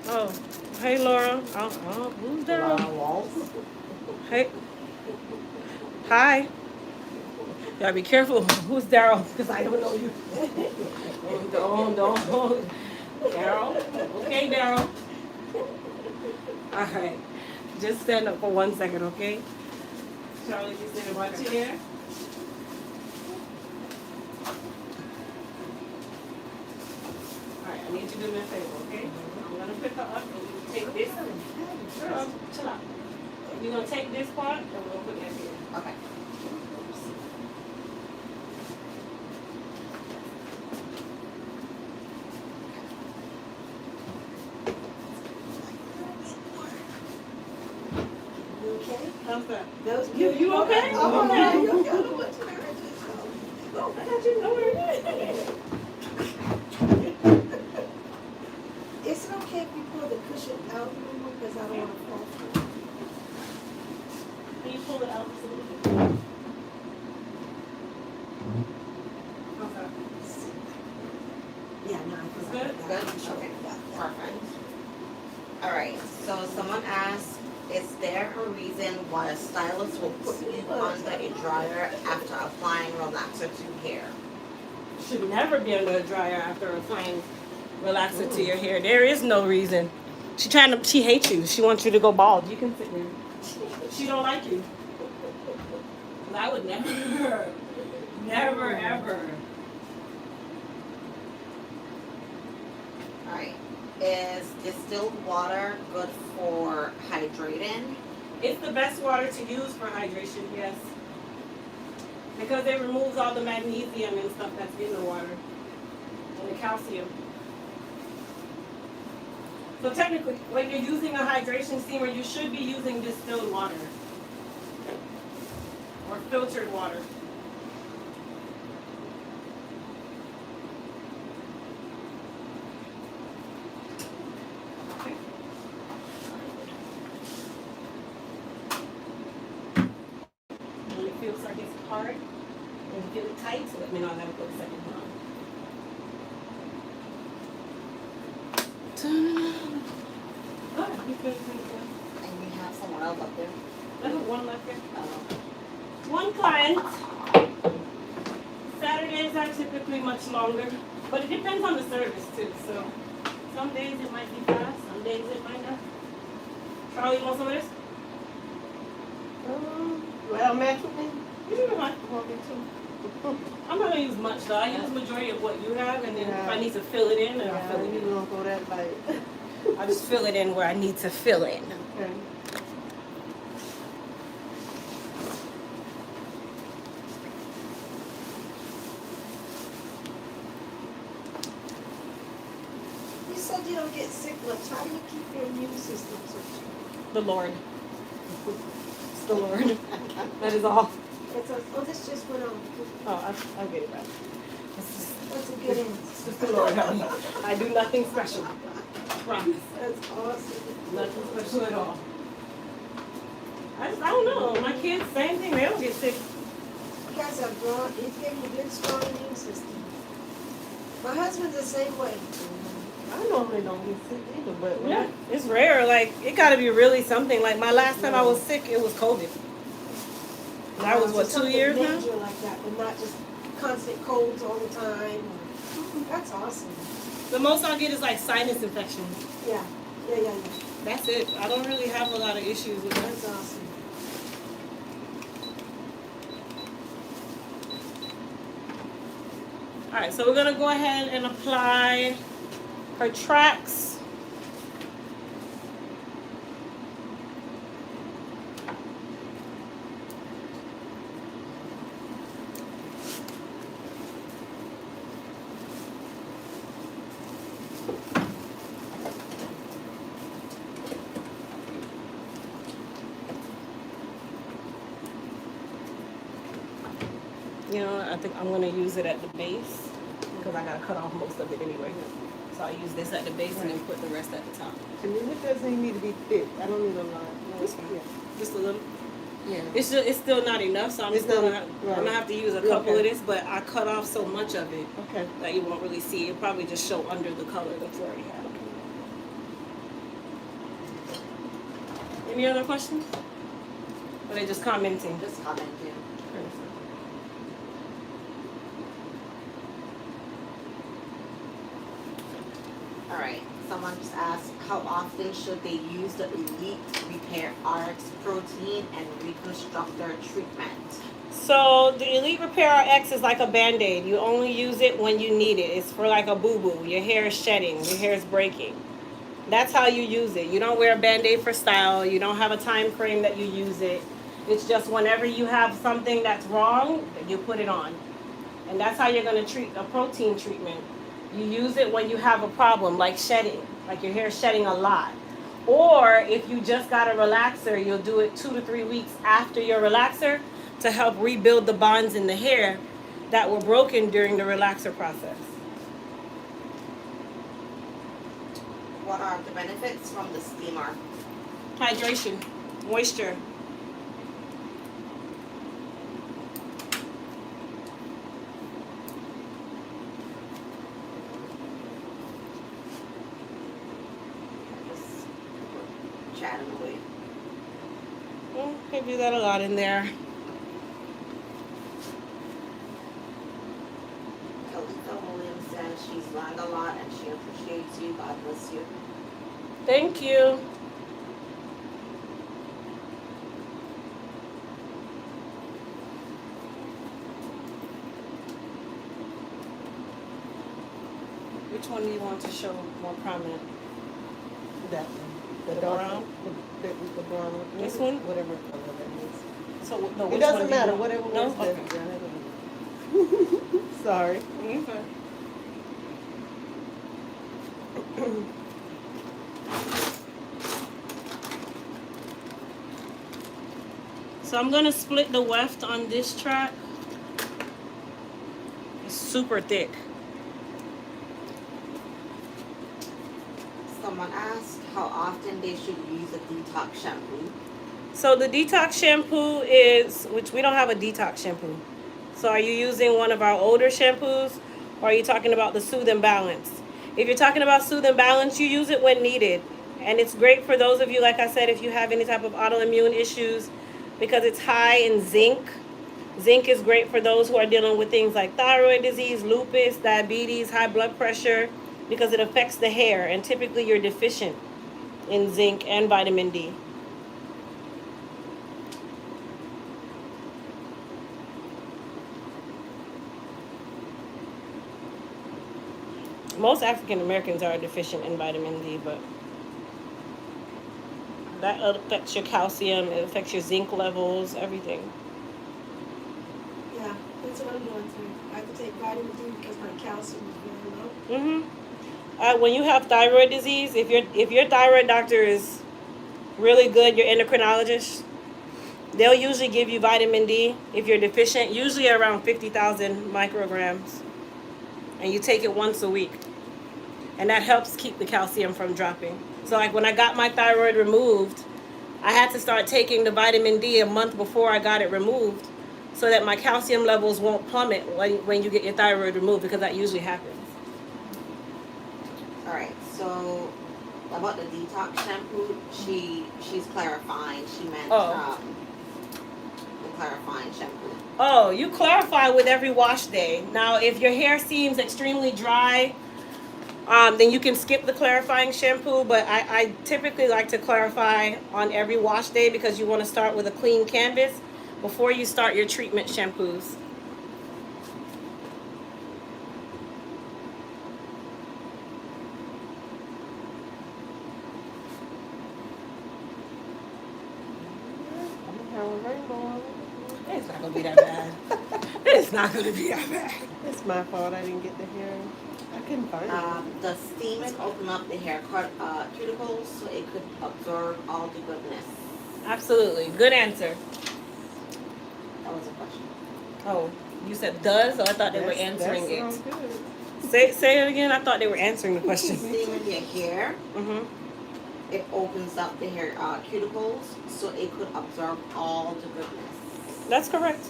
Oh, hey, Laura. Who's Laura Daryl? Walls. Hey. Hi. Gotta be careful. Who's Daryl? Because I don't know you. Don't. Daryl. Okay, Daryl. All right. Just stand up for 1 second, okay? Charlie, you sit and watch your hair. All right, I need you to do me a favor, okay? I'm gonna pick her up and you take this. Girl, chill out. You're gonna take this part and we're gonna put that here. Okay. You okay? How's that? Those You okay? Oh, Okay. you okay? Oh, I got you. Don't worry. Is it okay if you pull the cushion out a little more? Because I don't want to fall through. Can you pull it out just a little bit? Okay. Yeah, no, I It's feel good? like that. Good? Sure. Okay. Yeah. Perfect. All right. So someone asked, is there a reason why a stylist will put you under a dryer after applying relaxer to hair? Should never be under a dryer after applying relaxer to your hair. There is no reason. She hates you. She wants you to go bald. You can sit there. She don't like you. 'Cause I would never, ever. All right. Is distilled water good for hydrating? It's the best water to use for hydration, yes. Because it removes all the magnesium and stuff that's in the water. And the calcium. So technically, when you're using a hydration steamer, you should be using distilled water. Or filtered water. Okay. When it feels like it's hard and you feel it tight, so let me know. I gotta put a second one on. You good. And you have someone else up there? I have one left here. One client. Saturdays are typically much longer, but it depends on the service too. So some days it might be fast, some days it might not. Charlie, you want some of this? Well, match with me. You do want it too. I'm not gonna use much though. I use majority of what you have, and then if I need to fill it in, then I'll fill it you in. don't go that light. I'll just fill it in where I need to fill in. Okay. You said you don't get sick much. How do you keep your immune system so strong? The Lord. It's the Lord. That is all. Oh, this just went on. Oh, I'll get it back. That's a good answer. It's just the Lord, honey. I do nothing special. Promise. That's awesome. Nothing special at all. I don't know. My kids, same thing. They don't get sick. You guys have broad, it's giving you a good strong immune system. My husband's the same way. I normally don't get sick either, but when Yeah, it's rare. Like, it got to be really something. Like, my last time I was sick, it was COVID. That was, what, 2 years now? Major like that, but not just constant colds all the time. That's awesome. The most I'll get is, like, sinus infections. Yeah. That's it. I don't really have a lot of issues with that. That's awesome. Alright, so we're gonna go ahead and apply her tracks. You know, I think I'm gonna use it at the base because I gotta cut off most of it anyway. So I use this at the base and then put the rest at the top. I mean, it doesn't even need to be thick. I don't need a lot. No, That's fine. yeah. Just a little. Yeah. It's still not enough, so I'm It's still not- gonna right. I'm gonna have to use a couple Okay. of this, but I cut off so much of it Okay. that you won't really see. It'll probably just show under the color that's already had. Any other questions? Or they just commenting? Just comment, yeah. All right. Someone just asked, how often should they use the Elite Repair RX Protein and Reconstructor treatment? So the Elite Repair RX is like a Band-Aid. You only use it when you need it. It's for like a boo-boo. Your hair is shedding. Your hair is breaking. That's how you use it. You don't wear a Band-Aid for style. You don't have a time frame that you use it. It's just whenever you have something that's wrong, you put it on. And that's how you're going to treat a protein treatment. You use it when you have a problem, like shedding, like your hair shedding a lot. Or if you just got a relaxer, you'll do it 2 to 3 weeks after your relaxer to help rebuild the bonds in the hair that were broken during the relaxer process. What are the benefits from the steamer? Hydration, moisture. Just chatting away. They do that a lot in there. Kalita Williams says she's learned a lot and she appreciates you. God bless you. Thank you. Which one do you want to show more prominent? That one. The dark brown? one. The brown one. This one? Whatever color that is. So no, It which one doesn't do you matter. want? Whatever No? one's Okay. best. Yeah, I don't know. Sorry. Okay. So I'm gonna split the weft on this track. It's super thick. Someone asked how often they should use a detox shampoo. So the detox shampoo is, which we don't have a detox shampoo. So are you using one of our older shampoos, or are you talking about the Soothe and Balance? If you're talking about Soothe and Balance, you use it when needed. And it's great for those of you, like I said, if you have any type of autoimmune issues, because it's high in zinc. Zinc is great for those who are dealing with things like thyroid disease, lupus, diabetes, high blood pressure, because it affects the hair, and typically you're deficient in zinc and vitamin D. Most African Americans are deficient in vitamin D, but that affects your calcium, it affects your zinc levels, everything. Yeah, that's what I'm doing too. I have to take vitamin D because my calcium is very low. When you have thyroid disease, if your thyroid doctor is really good, your endocrinologist, they'll usually give you vitamin D if you're deficient, usually around 50,000 micrograms. And you take it once a week. And that helps keep the calcium from dropping. So like when I got my thyroid removed, I had to start taking the vitamin D a month before I got it removed so that my calcium levels won't plummet when you get your thyroid removed, because that usually happens. All right, so about the detox shampoo, she's clarifying. She meant the clarifying shampoo. Oh, you clarify with every wash day. Now, if your hair seems extremely dry, then you can skip the clarifying shampoo, but I typically like to clarify on every wash day because you want to start with a clean canvas before you start your treatment shampoos. It's not gonna be that bad. It's not gonna be that bad. It's my fault I didn't get the hair. I couldn't find it. The steaming open up the hair cuticles so it could absorb all the goodness. Absolutely. Good answer. That was a question. Oh, you said does, or I thought they were answering That it. sounds good. Say it again. I thought they were answering the question. Steaming your hair, Mm-hmm. it opens up the hair cuticles so it could absorb all the goodness. That's correct.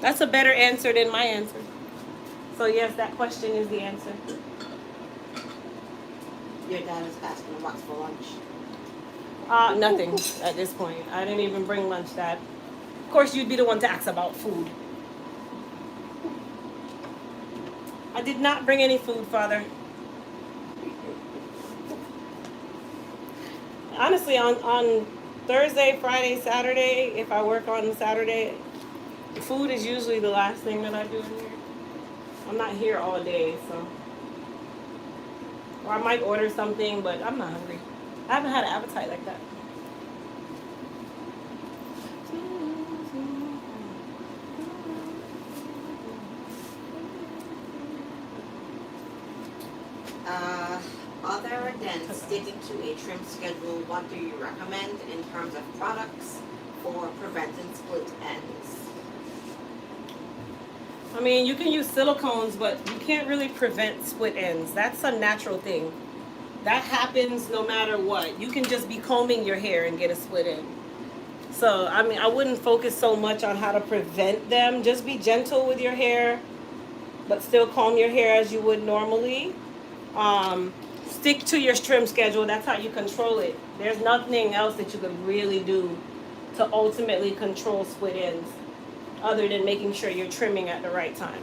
That's a better answer than my answer. So yes, that question is the answer. Your dad is asking what's for lunch. Nothing at this point. I didn't even bring lunch, Dad. Of course, you'd be the one to ask about food. I did not bring any food, Father. Honestly, on Thursday, Friday, Saturday, if I work on Saturday, food is usually the last thing that I do in here. I'm not here all day, so. Or I might order something, but I'm not hungry. I haven't had an appetite like that. Other than sticking to a trim schedule, what do you recommend in terms of products for preventing split ends? I mean, you can use silicones, but you can't really prevent split ends. That's a natural thing. That happens no matter what. You can just be combing your hair and get a split end. So, I mean, I wouldn't focus so much on how to prevent them. Just be gentle with your hair, but still comb your hair as you would normally. Stick to your trim schedule. That's how you control it. There's nothing else that you could really do to ultimately control split ends, other than making sure you're trimming at the right time.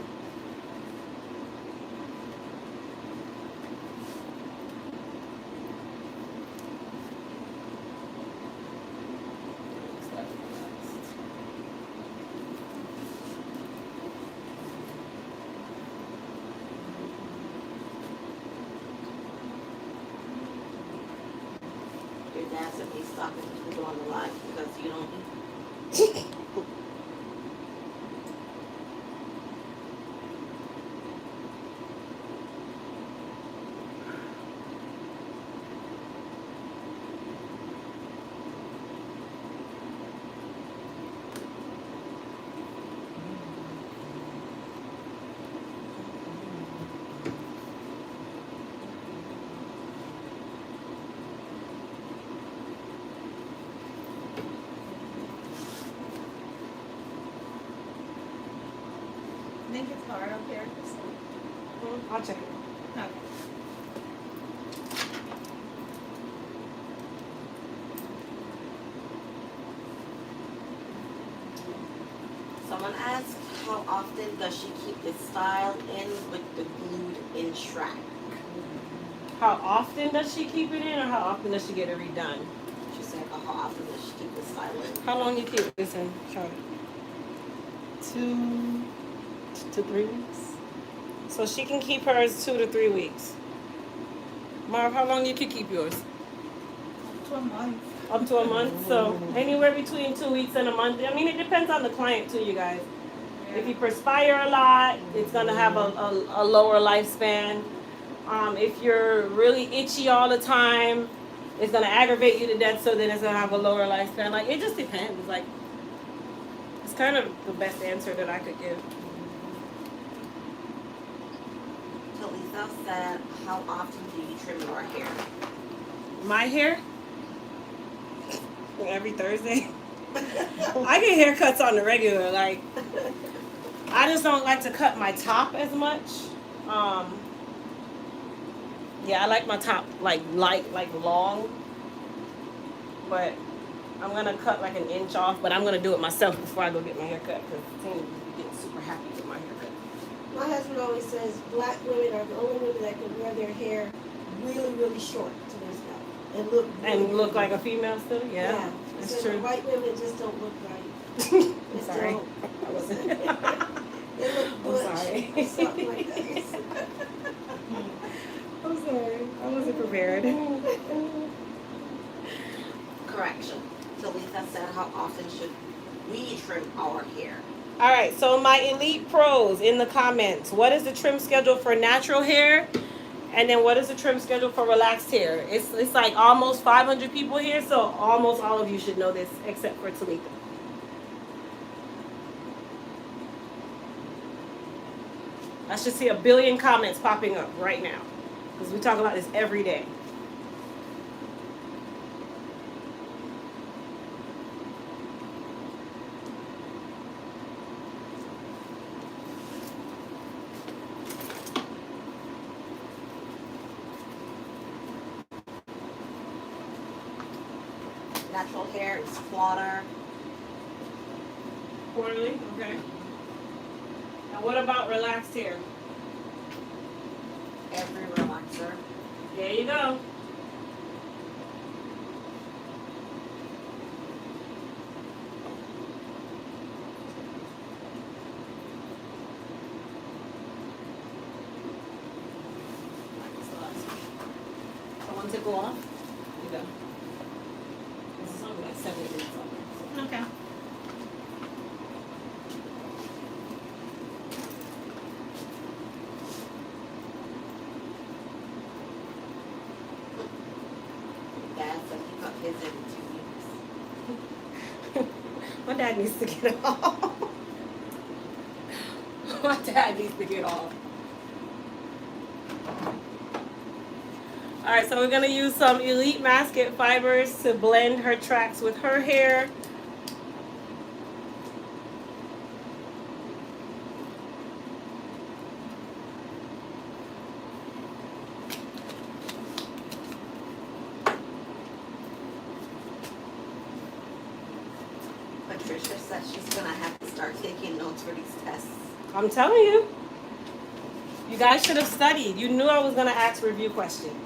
Your dad said he's stopping people on the live because you don't eat. Think it's hard up here. I'll check it. Okay. Someone asked, how often does she keep the style in with the glued in track? How often does she keep it in, or how often does she get it redone? She said, how often does she keep the style in? How long you keep this in, Charlotte? 2 to 3 weeks. So she can keep hers 2 to 3 weeks. Marv, how long you can keep yours? To a month. Up to a month. So anywhere between 2 weeks and a month. I mean, it depends on the client too, you guys. If you perspire a lot, it's gonna have a lower lifespan. If you're really itchy all the time, it's gonna aggravate you to death. So then it's gonna have a lower lifespan. Like, it just depends. Like, it's kind of the best answer that I could give. Talisa said, how often do you trim your hair? My hair? Every Thursday. I get haircuts on the regular. Like, I just don't like to cut my top as much. Yeah, I like my top like long. But I'm gonna cut like an inch off. But I'm gonna do it myself before I go get my haircut, because Tim gets super happy with my haircut. My husband always says black women are the only women that can wear their hair really, really short to their scalp and look really And look good. like a female still. Yeah, He that's says true. the white women just don't look right. I'm Just sorry. don't. I wasn't. They look I'm butch sorry. or something like that. I'm sorry. I wasn't prepared. Correction. Talisa said, how often should we trim our hair. All right, so my elite pros in the comments, what is the trim schedule for natural hair? And then what is the trim schedule for relaxed hair? It's like almost 500 people here, so almost all of you should know this except for Talika. I should see 1 billion comments popping up right now because we talk about this every day. Natural hair is quarter. Quarterly, okay. And what about relaxed hair? Every relaxer. There you go. Someone to go off? You go. This is only like 7 minutes over. Okay. Dad said he got his in 2 weeks. My dad needs to get off. My dad needs to get off. Alright, so we're going to use some Elite Masket Fibers to blend her tracks with her hair. Patricia said she's gonna have to start taking notes for these tests. I'm telling you. You guys should have studied. You knew I was going to ask review questions.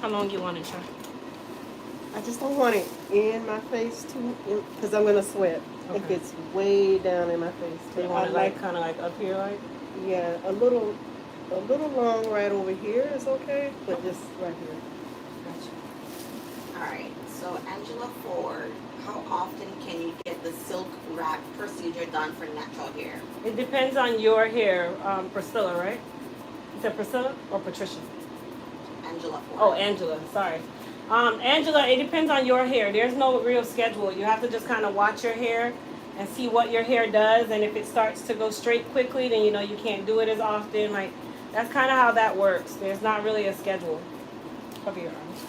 How long do you want it, Sean? I just don't want it in my face too, because I'm gonna sweat. Okay. It gets way down in my face. So you want it like kind of like up here, like? Yeah, a little long right over here is okay, but just right here. Alright, so Angela Ford, how often can you get the silk wrap procedure done for natural hair? It depends on your hair. Priscilla, right? Is that Priscilla or Patricia? Angela Ford. Oh, Angela, sorry. Angela, it depends on your hair. There's no real schedule. You have to just kind of watch your hair and see what your hair does. And if it starts to go straight quickly, then you know you can't do it as often. Like, that's kind of how that works. There's not really a schedule. Cover your arms.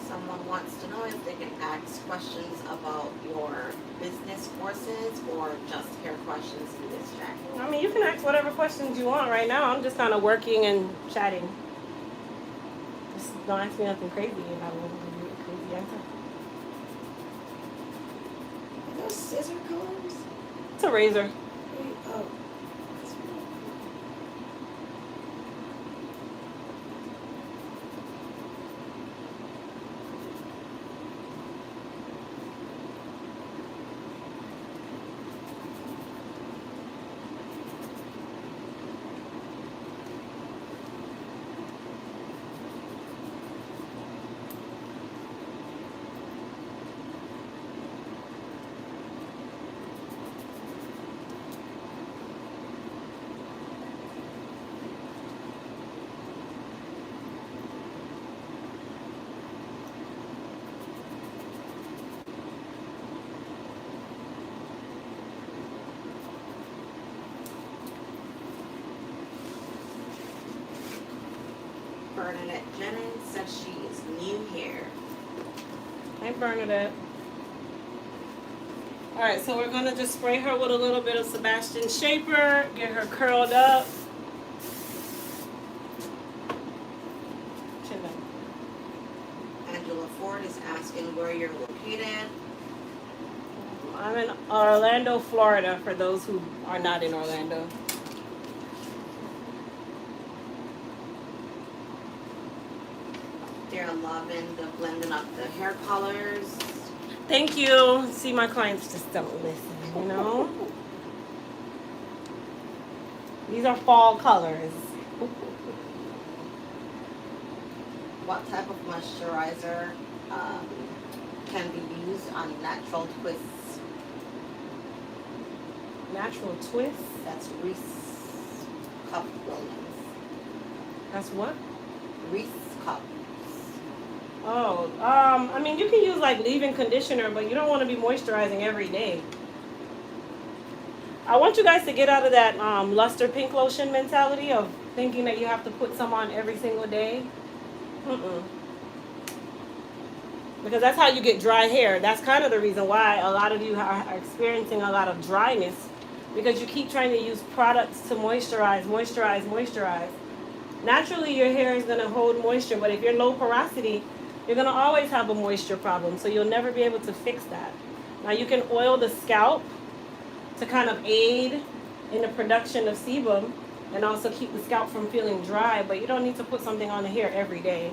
Someone wants to know if they can ask questions about your business courses or just hair questions in this chat. I mean, you can ask whatever questions you want right now. I'm just kind of working and chatting. Just don't ask me nothing crazy and I won't give you a crazy answer. Are those scissor combs? It's a razor. Wait, oh. That's right. Bernadette Jennings says she is new here. Hey, Bernadette. All right, so we're gonna just spray her with a little bit of Sebastian Shaper, get her curled up. Chin up. Angela Ford is asking where you're located. I'm in Orlando, Florida, for those who are not in Orlando. They're loving the blending up the hair colors. Thank you. See, my clients just don't listen, you know? These are fall colors. What type of moisturizer can be used on natural twists? Natural twist. That's Reese Cup Williams. That's what? Reese Cup. Oh, I mean, you can use like leave-in conditioner, but you don't want to be moisturizing every day. I want you guys to get out of that luster pink lotion mentality of thinking that you have to put some on every single day. Because that's how you get dry hair. That's kind of the reason why a lot of you are experiencing a lot of dryness, because you keep trying to use products to moisturize. Naturally, your hair is going to hold moisture, but if you're low porosity, you're going to always have a moisture problem, so you'll never be able to fix that. Now, you can oil the scalp to kind of aid in the production of sebum and also keep the scalp from feeling dry, but you don't need to put something on the hair every day.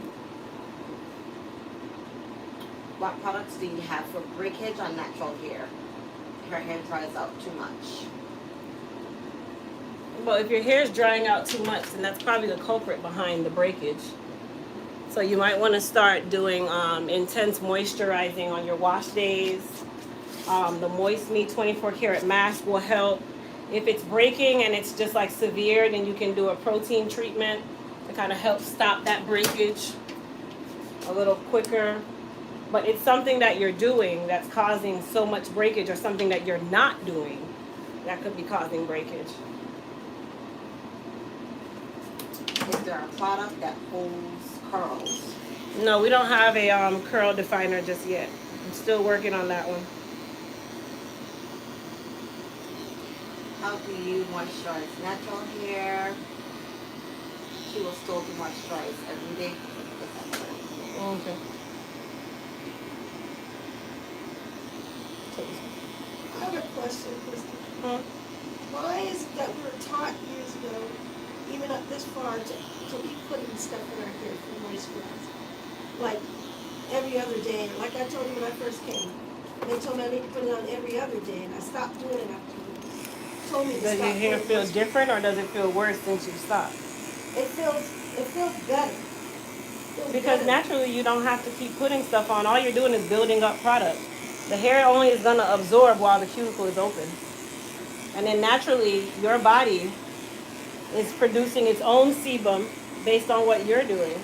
What products do you have for breakage on natural hair? Her hair dries out too much. Well, if your hair is drying out too much, then that's probably the culprit behind the breakage. So you might want to start doing intense moisturizing on your wash days. The Moist Me 24 karat mask will help. If it's breaking and it's just like severe, then you can do a protein treatment to kind of help stop that breakage a little quicker. But it's something that you're doing that's causing so much breakage, or something that you're not doing that could be causing breakage. Is there a product that holds curls? No, we don't have a curl definer just yet. I'm still working on that one. How do you moisturize natural hair? She will still do moisturize every day. Okay. I have a question, Kristen. Why is it that we were taught years ago, even up this far, to keep putting stuff in our hair for moisturize? Like every other day. Like I told you when I first came. They told me I need to put it on every other day, and I stopped doing it after you told me to Does stop. your hair feel different, or does it feel worse since you stopped? It feels better. Because naturally you don't have to keep putting stuff on. All you're doing is building up product. The hair only is going to absorb while the cuticle is open. And then naturally your body is producing its own sebum based on what you're doing.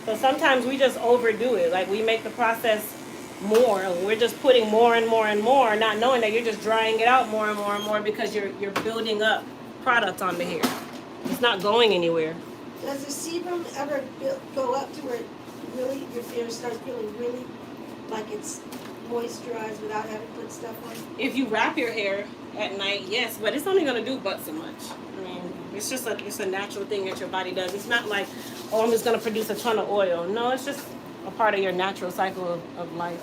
So sometimes we just overdo it. Like we make the process more. We're just putting more and more and more, not knowing that you're just drying it out more and more and more, because you're building up product on the hair. It's not going anywhere. Does the sebum ever go up to where really your hair starts feeling really like it's moisturized without having to put stuff on? If you wrap your hair at night, yes, but it's only gonna do but so much. I mean, it's a natural thing that your body does. It's not like, oh, I'm just gonna produce a ton of oil. No, it's just a part of your natural cycle of life.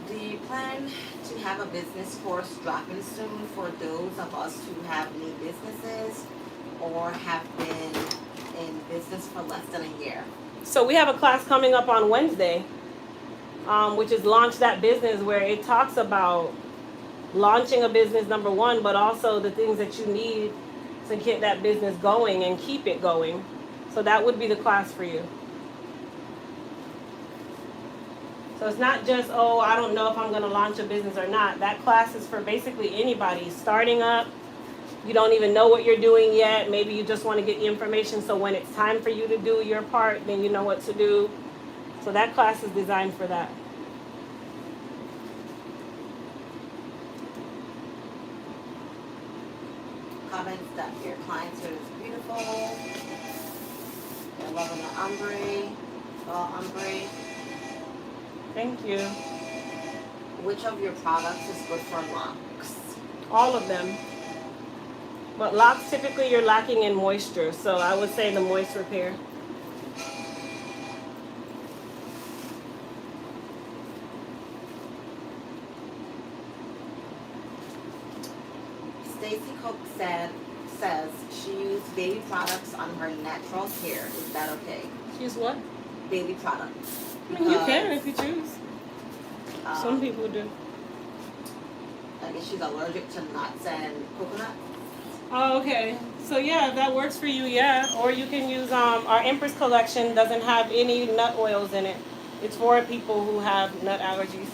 Do you plan to have a business course dropping soon for those of us who have new businesses or have been in business for less than a year? So we have a class coming up on Wednesday, which is Launch That Business, where it talks about launching a business, number one, but also the things that you need to get that business going and keep it going. So that would be the class for you. So it's not just, oh, I don't know if I'm going to launch a business or not. That class is for basically anybody starting up. You don't even know what you're doing yet. Maybe you just want to get the information so when it's time for you to do your part, then you know what to do. So that class is designed for that. Comments that your clients are beautiful. They're loving the ombre. Thank you. Which of your products is good for locks? All of them. But locks, typically you're lacking in moisture, so I would say the Moist Repair. Stacy Cook says she used baby products on her natural hair. Is that okay? Use what? Baby products. I mean, you can if you choose. Some people do. I guess she's allergic to nuts and coconut. Oh, okay. So yeah, if that works for you, yeah. Or you can use our Empress collection doesn't have any nut oils in it. It's for people who have nut allergies.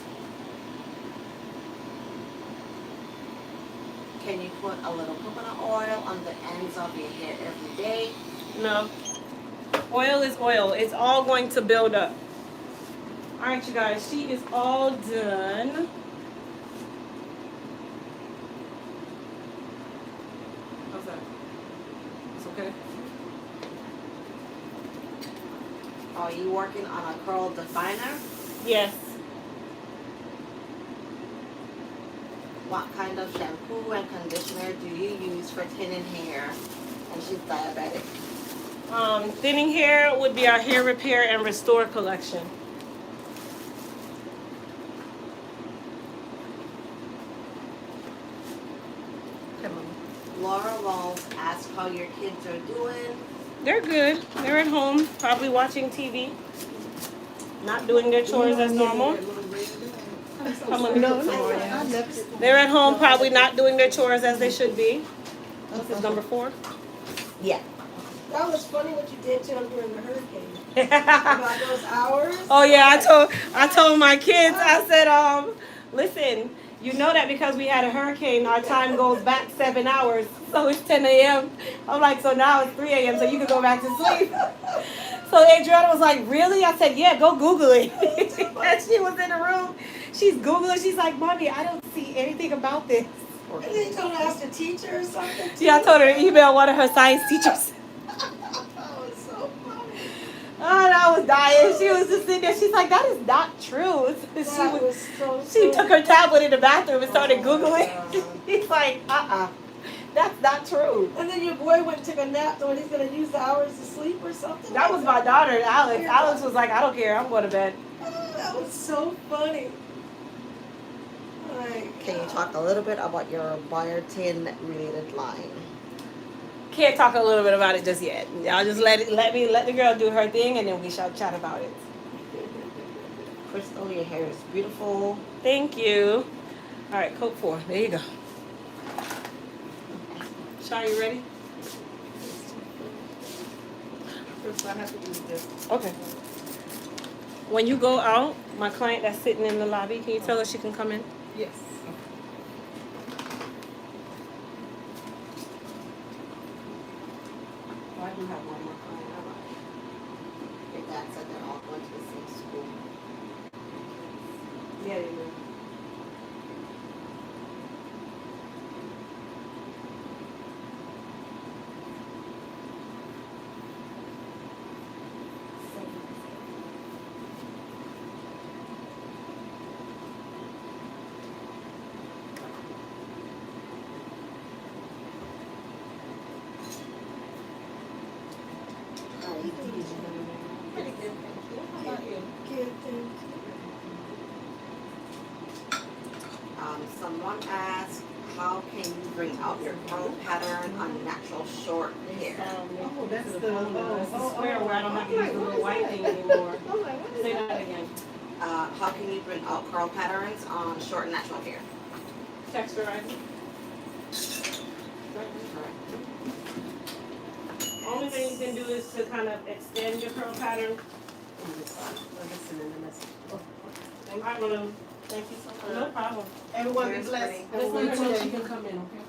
Can you put a little coconut oil on the ends of your hair every day? No. Oil is oil. It's all going to build up. All right, you guys. She is all done. How's that? It's okay. Are you working on a curl definer? Yes. What kind of shampoo and conditioner do you use for thinning hair? And she's diabetic. Thinning hair would be our hair repair and restore collection. Come on. Laura Walls asked how your kids are doing. They're good. They're at home, probably watching TV. Not doing their chores as normal. Come on, No, some no, more, I yeah. left it. They're at home, probably not doing their chores as they should be. This is number 4. Yeah. That was funny what you did to him during the hurricane. About those hours. Oh yeah, I told my kids, I said, listen, you know that because we had a hurricane, our time goes back 7 hours. So it's 10 a.m. I'm like, so now it's 3 a.m. so you can go back to sleep. So Adriana was like, really? I said, yeah, go Google it. And she was in the room. She's Googling. She's like, Mommy, I don't see anything about this. And then you told her to ask the teacher or something. Yeah, I told her to email one of her science teachers. That was so funny. Oh, I was dying. She was just sitting there. She's like, that is not true. That was so She funny. took her tablet in the bathroom and started Googling. He's like, that's not true. And then your boy went and took a nap knowing he's going to use the hours to sleep or something. That was my daughter, Alex. Alex was like, I don't care. I'm going to bed. Oh, that was so funny. Can you talk a little bit about your biotin related line? Can't talk a little bit about it just yet. Y'all just let the girl do her thing and then we shall chat about it. Crystal, your hair is beautiful. Thank you. All right, Coke 4. There you go. Shaw, you ready? First, I have to use this. Okay. When you go out, my client that's sitting in the lobby, can you tell her she can come in? Yes. Oh, I do have one more client. Your dad said they're all going to the same school. Yeah, they do. Pretty good, thank you. How about you? Good, thank you. Someone asked, how can you bring out your curl pattern on natural short hair? Oh, that's the That's the square where I don't have to use the little white thing anymore. I'm like, what is Say that? that again. How can you bring out curl patterns on short natural hair? Texturizing. Only thing you can do is to kind of extend your curl pattern. I don't know. Thank you so much. No problem. Everyone be Here's blessed. pretty. Just Everyone let be her know blessed. she can come in, okay?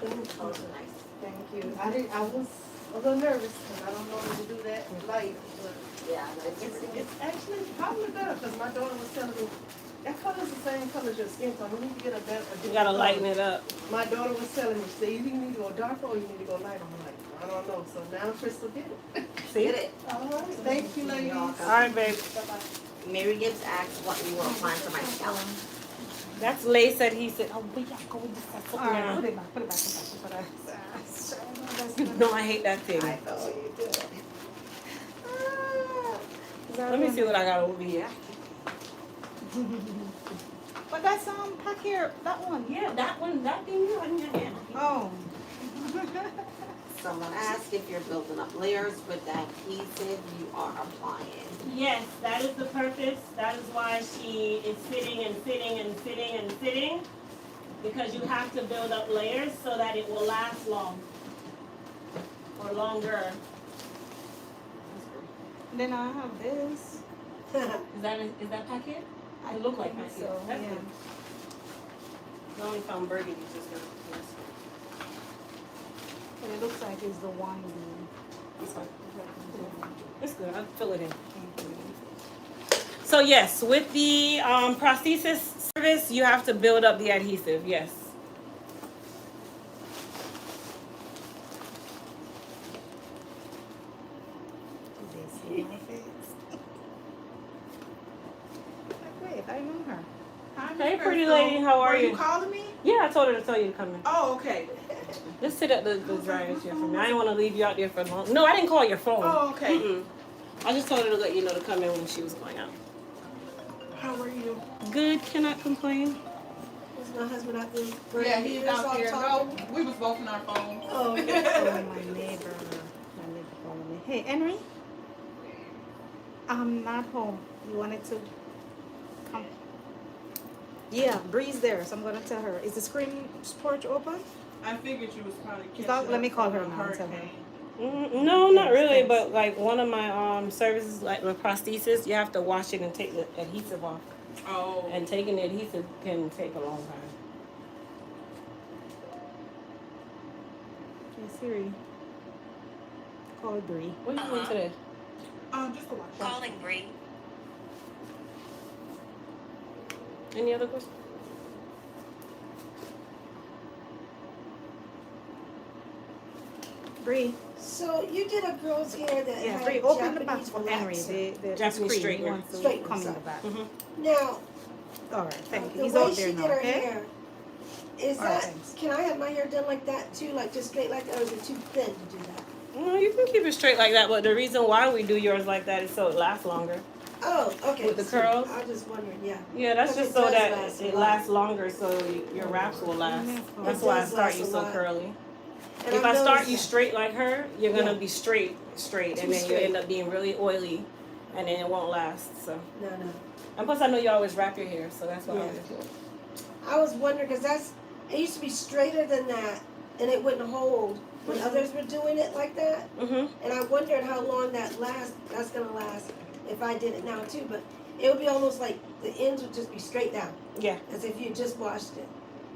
Those are nice. Thank you. I was a little nervous because I don't know how to do that light, but Yeah, it's pretty. it's actually probably better because my daughter was telling me that color's the same color as your skin tone. We need to get a better. You gotta lighten it up. My daughter was telling me, she said, you need to go darker or you need to go lighter. I'm like, I don't know. So now Crystal did it. See? Get it. All right. Thank you, ladies. You're welcome. All right, babe. Mary Gibbs asked what you will apply for my scalp. That's Lay said he said, oh, we gotta go with this. All right, put it back, put it back, put it back, put it back. You know I hate that thing. I know you do. Let me see what I got over here. But that's back here, that one. Yeah, that one, that thing you in your hand. Oh. Someone asked if you're building up layers with the adhesive you are applying. Yes, that is the purpose. That is why she is sitting and sitting and sitting and sitting. Because you have to build up layers so that it will last long. Or longer. Then I have this. Is that packet? I It look like think packet. so, That's yeah. good. I only found burgundy just now. Yes. But it looks like it's the wine. It's fine. It's good. I'll fill it in. So yes, with the prosthesis service, you have to build up the adhesive. Yes. Wait, I know her. Hey, pretty lady, how are you? You calling me? Yeah, I told her to tell you to come in. Oh, okay. Just sit at the dryer chair for me. I didn't want to leave you out there for long. No, I didn't call your phone. Oh, okay. Mm-mm. I just told her to let you know to come in when she was going out. How are you? Good, cannot complain. Was my husband out there? Yeah, he's out all there. talking? No, we was both on our phones. Oh, Oh, my neighbor calling me. Hey, Henry. I'm not home. You wanted to come? Yeah, Bree's there, so I'm gonna tell her. Is the screen porch open? I figured you was probably catching Let up me call from her the now and tell her. hurricane. No, not Yes, really, thanks. but like one of my services, like the prosthesis, you have to wash it and take the adhesive off. Oh. And taking the adhesive can take a long time. Hey, Siri. Call Bree. What are you doing today? Just to watch. Bree. Any other questions? Bree. So you did a girl's hair that Yeah, had Bree, open the box Japanese for Henry. relaxer. The Japanese screen. He straightener. wants to Straightener, come in the sorry. back. Now, All right, thank you. the He's way out she there did now, her okay? hair, is All right, that, thanks. can I have my hair done like that too? Like just straight like that, or is it too thin to do that? No, you can keep it straight like that, but the reason why we do yours like that is so it lasts longer. Oh, okay. With the sweet. curls? I was just wondering, yeah. Yeah, that's Because just it so does that last a it lot. lasts longer, so your wraps will last. That's why I does start last you a so lot. curly. And If I've I start noticed you that. straight like her, you're gonna Yeah. be straight, Too and then you straight. end up being really oily, and then it won't last. So, No. and plus I know you always wrap your hair, so that's why I Yeah. always do it. I was wondering, because it used to be straighter than that, and it wouldn't hold when others were doing it like that. Mhm. And I wondered how long that's gonna last if I did it now too. But it would be almost like the ends would just be straight down, Yeah. as if you just washed it.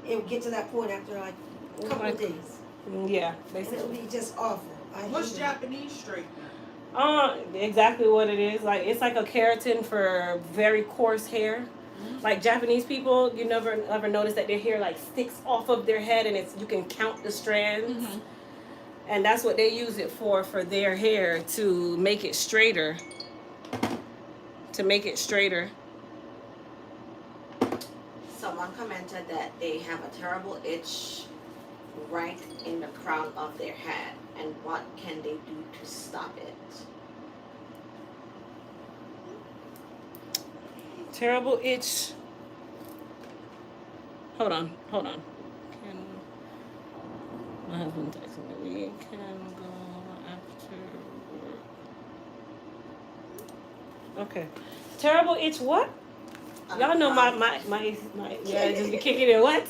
It would get to that point after like a couple Like- of days, Yeah, and it would basically. be just awful. I What's hated it. Japanese straightener? Exactly what it is. Like it's like a keratin for very coarse hair. Like Japanese people, you never ever notice that their hair like sticks off of their head, and you can count the strands. And that's what they use it for their hair, to make it straighter. Someone commented that they have a terrible itch right in the crown of their head, and what can they do to stop it? Terrible itch. Hold on. My husband texted me. We can go after work. Okay. Terrible itch what? Y'all know my yeah, just be kicking it. What?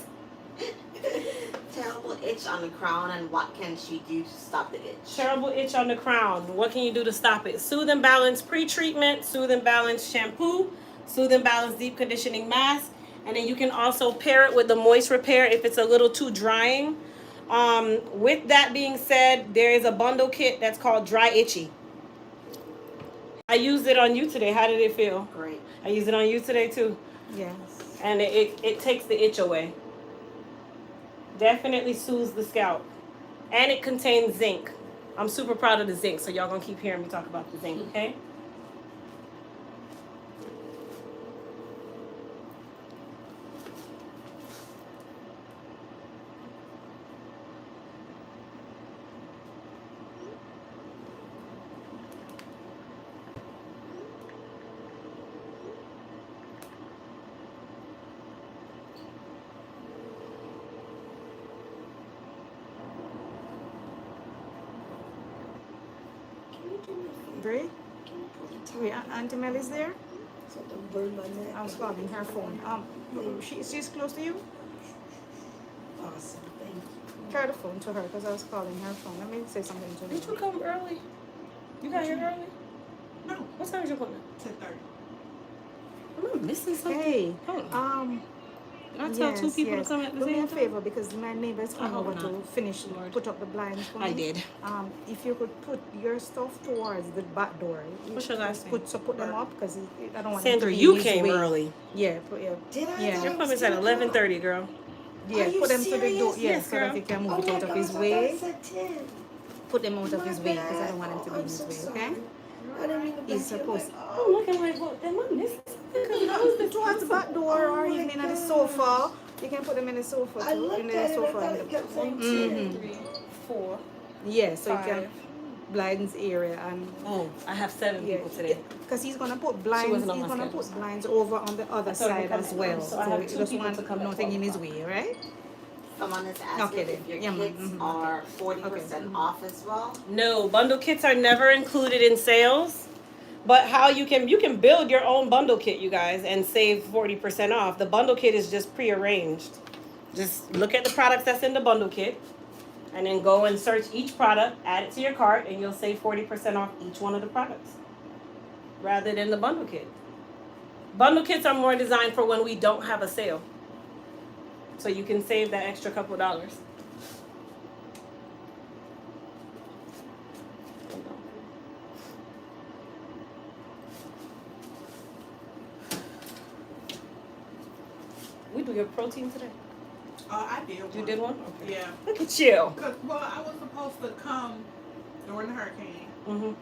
Terrible itch on the crown, and what can she do to stop the itch? Terrible itch on the crown. What can you do to stop it? Soothe and Balance pre-treatment, Soothe and Balance shampoo, Soothe and Balance deep conditioning mask, and then you can also pair it with the moist repair if it's a little too drying. With that being said, there is a bundle kit that's called Dry Itchy. I used it on you today. How did it feel? Great. I used it on you today too. Yes. And it takes the itch away. Definitely soothes the scalp. And it contains zinc. I'm super proud of the zinc, so y'all gonna keep hearing me talk about the zinc, okay? Brie? Wait, Auntie Mel is there? So don't burn my neck. I was calling her phone. She's close to you? Awesome, thank you. Try the phone to her because I was calling her phone. Let me say something to Did you her. come early? You got here early? No, What time is your appointment? 10:30. Am I missing something? Hey, Hold on. Did I tell two yes, people yes. to come at the Do me same a time? favor because my neighbors come hope over not. to finish, Lord. put up the blinds for me. I did. If you could put your stuff towards the back door. What's your last name? Put them up because I don't want them to Sandra, be you in his came way. early. Yeah, yeah. Did I? Yeah. thought Your it was appointment's at 10 o'clock. 11:30, girl. Yeah, Are you put them to the door. serious? Yeah, Yes, so that girl. he can move Oh it my out of gosh, his I thought way. it said 10. Put them out of My his way because I bad. don't want him to be Oh, in his I'm way. so Okay? sorry. I didn't mean to He's bend you supposed- like, I'm oh. looking like, what? Am I missing something? Close the towards the back door Oh or my even in the gosh. sofa. You can put them in the sofa I too. looked In at the it, I sofa. thought it kept saying 10. 3, 4. Yeah, so you can Five. blinds area and Oh, I have 7 yeah, people today. because he's gonna put blinds. wasn't on He's my gonna schedule. put blinds over on the other I told him to side come as at well. 11, so I So have he 2 doesn't people want to come at nothing in his 12 way, right? Someone is asking Okay, if then. your Yeah, kits mhm. are 40% Okay. off as well. No, bundle kits are never included in sales. But how you can build your own bundle kit, you guys, and save 40% off. The bundle kit is just prearranged. Just look at the products that's in the bundle kit, and then go and search each product, add it to your cart, and you'll save 40% off each one of the products, rather than the bundle kit. Bundle kits are more designed for when we don't have a sale, so you can save that extra couple dollars. We do your protein today. I did one. You did one? Okay. Yeah. Look at you. Cause I was supposed to come during the hurricane, Mhm.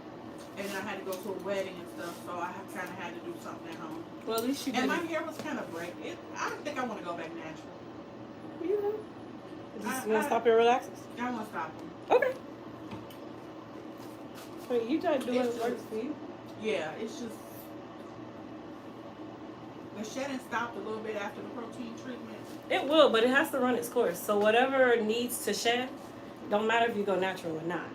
and I had to go to a wedding and stuff, so I kind of had to do something at home. Well, at least you did. And my it. hair was kind of break. I think I want to go back natural. You know. You want I- to stop your relaxers? I want to stop them. Okay. Wait, you try to do It's what works for you. Yeah, it's just the shedding stopped a little bit after the protein treatment. It will, but it has to run its course. So whatever needs to shed, don't matter if you go natural or not.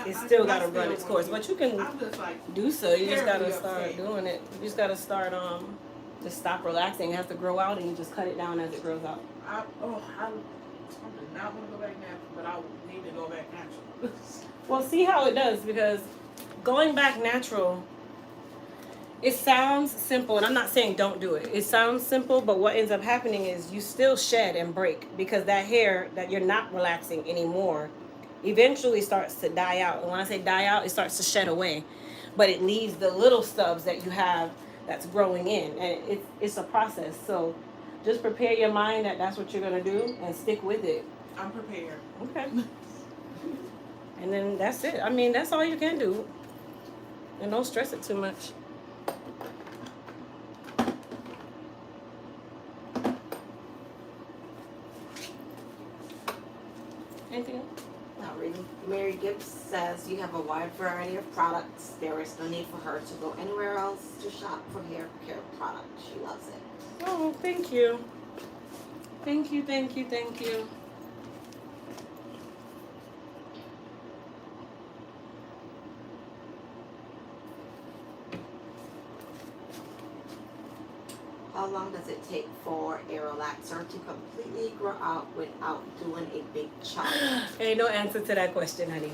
It's still got to run its course. But you can I'm just like, do so. You just got to terribly start upset. doing it. You just got to start just stop relaxing. It has to grow out, and you just cut it down as it grows out. I do not want to go back natural, but I need to go back natural. Well, see how it does, because going back natural, it sounds simple, and I'm not saying don't do it. It sounds simple, but what ends up happening is you still shed and break, because that hair that you're not relaxing anymore eventually starts to die out. And when I say die out, it starts to shed away, but it leaves the little stubs that you have that's growing in, and it's a process. So just prepare your mind that that's what you're going to do, and stick with it. I'm prepared. Okay. And then that's it. I mean, that's all you can do. And don't stress it too much. Anything else? Not really. Mary Gibbs says you have a wide variety of products. There is no need for her to go anywhere else to shop for hair care products. She loves it. Oh, thank you. Thank you, thank you, thank you. How long does it take for a relaxer to completely grow out without doing a big chop? Ain't no answer to that question, honey.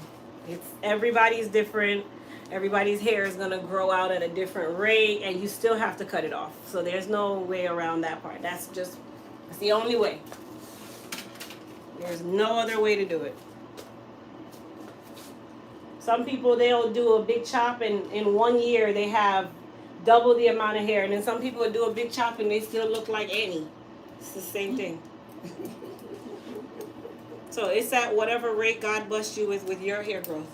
It's everybody's different. Everybody's hair is gonna grow out at a different rate, and you still have to cut it off. So there's no way around that part. That's the only way. There's no other way to do it. Some people, they'll do a big chop, and in 1 year they have double the amount of hair, and then some people will do a big chop and they still look like Annie. It's the same thing. So it's at whatever rate God blessed you with your hair growth.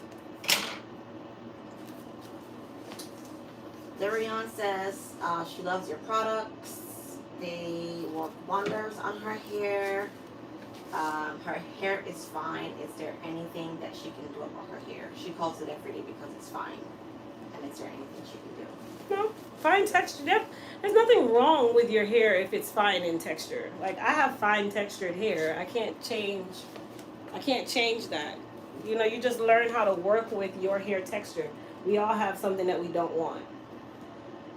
Darion says she loves your products. They work wonders on her hair. Her hair is fine. Is there anything that she can do about her hair? She calls it every day because it's fine. And is there anything she can do? No, fine texture. There's nothing wrong with your hair if it's fine in texture. Like, I have fine textured hair. I can't change that. You know, you just learn how to work with your hair texture. We all have something that we don't want.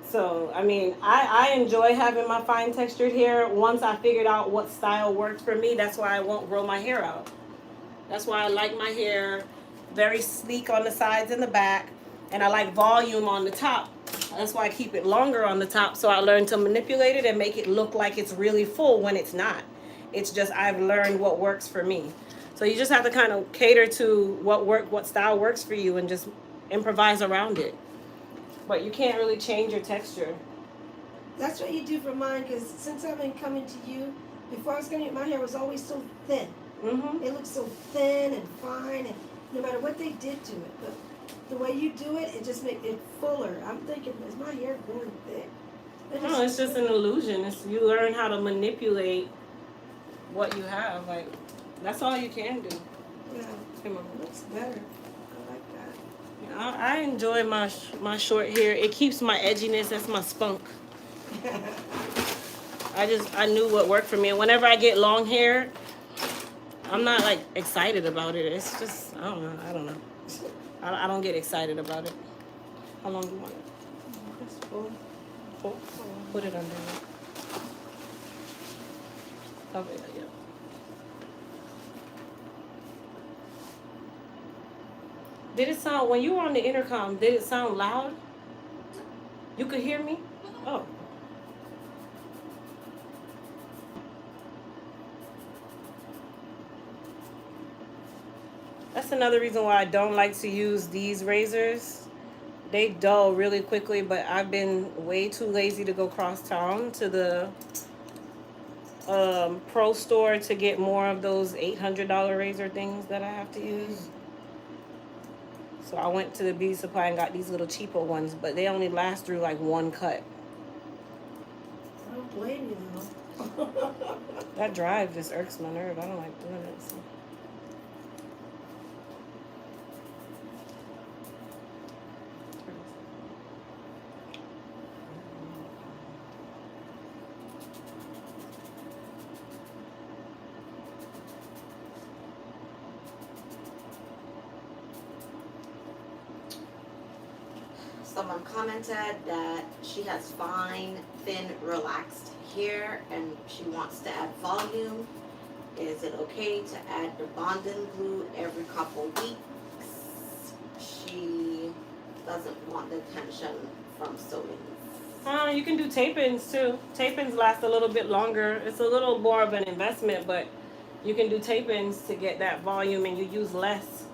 So, I mean, I enjoy having my fine textured hair. Once I figured out what style works for me, that's why I won't grow my hair out. That's why I like my hair very sleek on the sides and the back, and I like volume on the top. That's why I keep it longer on the top, so I learned to manipulate it and make it look like it's really full when it's not. It's just I've learned what works for me. So you just have to kind of cater to what style works for you and just improvise around it. But you can't really change your texture. That's what you do for mine, because since I've been coming to you, before I was coming, my hair was always so thin. Mm-hmm. It looks so thin and fine, and no matter what they did to it, but the way you do it, it just makes it fuller. I'm thinking, is my hair going thick? No, it's just an illusion. It's you learn how to manipulate what you have. Like, that's all you can do. Yeah, Come on. it looks better. I like that. I enjoy my short hair. It keeps my edginess. That's my spunk. I knew what worked for me. And whenever I get long hair, I'm not like excited about it. It's just I don't know. I don't get excited about it. How long do you want it? That's full. Full? Put it under there. Okay, yeah. Did it sound, when you were on the intercom, did it sound loud? You could hear me? Oh. That's another reason why I don't like to use these razors. They dull really quickly, but I've been way too lazy to go cross town to the pro store to get more of those $800 razor things that I have to use. So I went to the beauty supply and got these little cheaper ones, but they only last through like one cut. I don't blame you though. That drive just irks my nerve. I don't like doing it. So. Someone commented that she has fine, thin, relaxed hair and she wants to add volume. Is it okay to add the bonding glue every couple weeks? She doesn't want the tension from sewing. You can do tape-ins too. Tape-ins last a little bit longer. It's a little more of an investment, but you can do tape-ins to get that volume and you use less.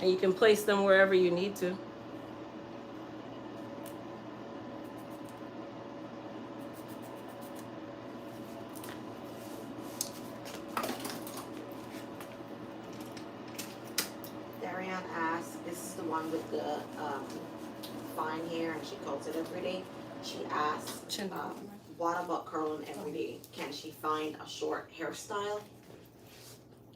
And you can place them wherever you need to. With the fine hair and she curls it every day. She asked, what about curling every day? Can she find a short hairstyle?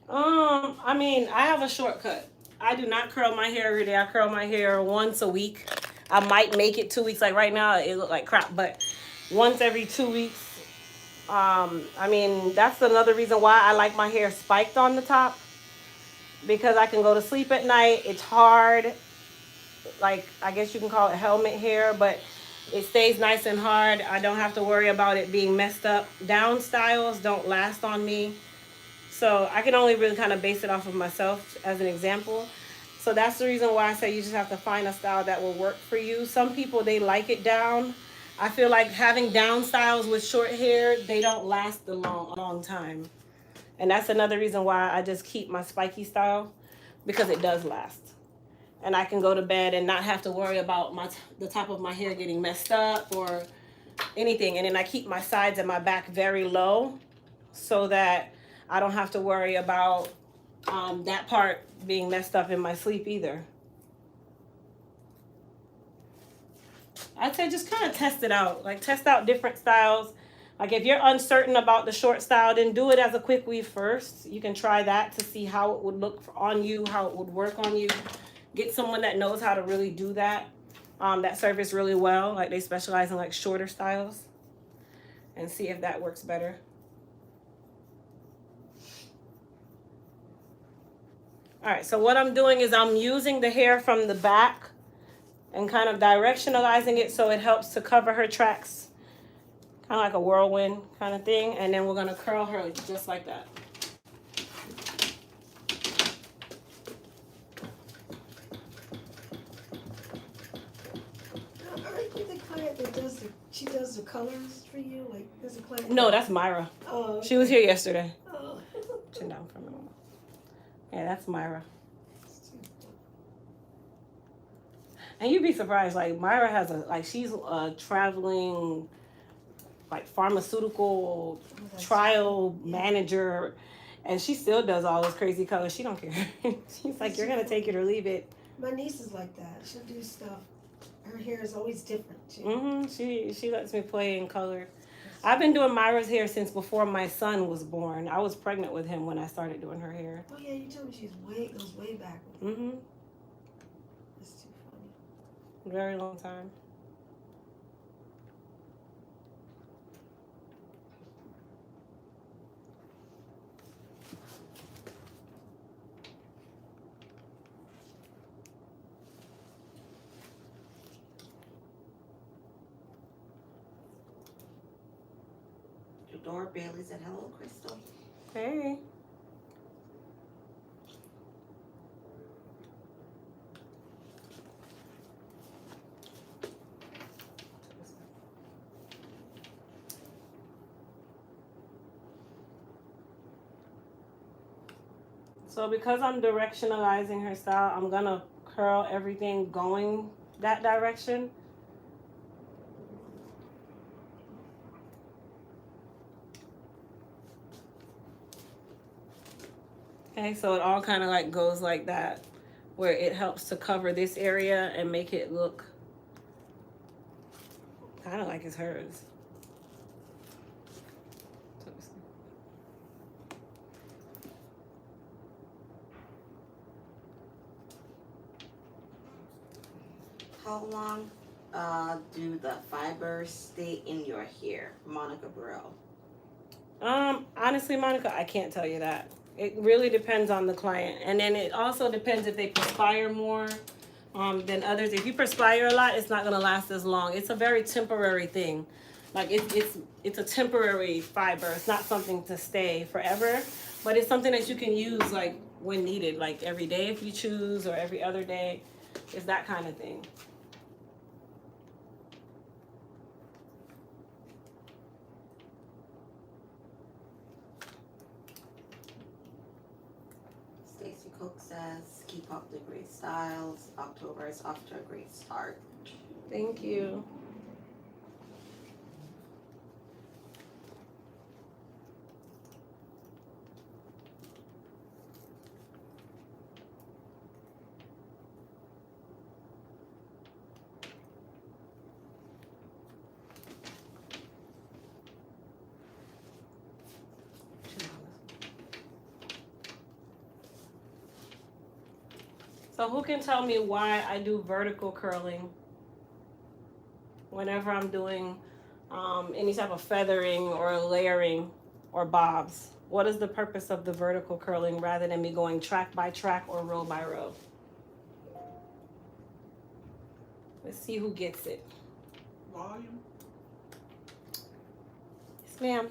I mean, I have a shortcut. I do not curl my hair every day. I curl my hair once a week. I might make it 2 weeks. Like right now, it look like crap, but once every 2 weeks. I mean, that's another reason why I like my hair spiked on the top, because I can go to sleep at night. It's hard. Like, I guess you can call it helmet hair, but it stays nice and hard. I don't have to worry about it being messed up. Down styles don't last on me. So I can only really kind of base it off of myself as an example. So that's the reason why I say you just have to find a style that will work for you. Some people, they like it down. I feel like having down styles with short hair, they don't last a long time. And that's another reason why I just keep my spiky style, because it does last. And I can go to bed and not have to worry about the top of my hair getting messed up or anything. And then I keep my sides and my back very low so that I don't have to worry about that part being messed up in my sleep either. I'd say just kind of test it out. Like, test out different styles. Like, if you're uncertain about the short style, then do it as a quick weave first. You can try that to see how it would look on you, how it would work on you. Get someone that knows how to really do that, that service really well. Like, they specialize in like shorter styles, and see if that works better. All right, so what I'm doing is I'm using the hair from the back and kind of directionalizing it so it helps to cover her tracks, kind of like a whirlwind kind of thing. And then we're gonna curl her just like that. Aren't you the client that she does the colors for you? Like, there's a client. No, that's Myra. Oh. She was here yesterday. Oh. Chin down for a minute. Yeah, that's Myra. And you'd be surprised, like Myra has she's a traveling, like pharmaceutical trial manager, and she still does all those crazy colors. She don't care. She's like, you're gonna take it or leave it. My niece is like that. She'll do stuff. Her hair is always different too. She lets me play in color. I've been doing Myra's hair since before my son was born. I was pregnant with him when I started doing her hair. Oh yeah, you told me goes way back. That's too funny. Very long time. Dora Bailey said, hello, Crystal. Hey. So because I'm directionalizing her style, I'm gonna curl everything going that direction. Okay, so it all kind of like goes like that, where it helps to cover this area and make it look kind of like it's hers. How long do the fibers stay in your hair? Monica Burrell. Honestly, Monica, I can't tell you that. It really depends on the client. And then it also depends if they perspire more than others. If you perspire a lot, it's not gonna last as long. It's a very temporary thing. Like it's a temporary fiber. It's not something to stay forever, but it's something that you can use like when needed, like every day if you choose, or every other day. It's that kind of thing. Stacy Cook says, keep up the great styles. October is off to a great start. Thank you. So who can tell me why I do vertical curling whenever I'm doing any type of feathering or layering or bobs? What is the purpose of the vertical curling rather than me going track by track or row by row? Let's see who gets it. Volume. Yes, ma'am.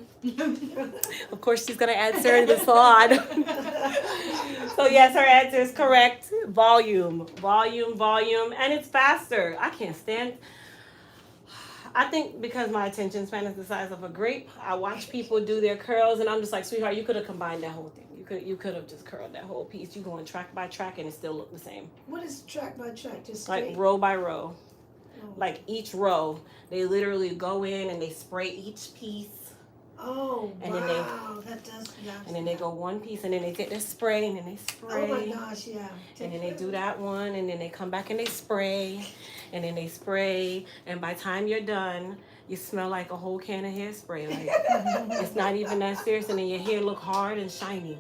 Of course, she's gonna answer in the salon. So yes, her answer is correct. Volume, volume, volume, and it's faster. I can't stand. I think because my attention span is the size of a grape, I watch people do their curls, and I'm just like, sweetheart, you could have combined that whole thing. You could have just curled that whole piece. You going track by track, and it still look the same. What is track by track? Just straight? Like row by row. Oh. Like each row, they literally go in and they spray each piece. Oh, And wow, then that does, yeah. And then they go one piece, and then they get their spray, and then they spray. Oh my gosh, yeah. And then they do that one, and then they come back and they spray, and then they spray, and by the time you're done, you smell like a whole can of hairspray. Like it's not even that serious, and then your hair look hard and shiny.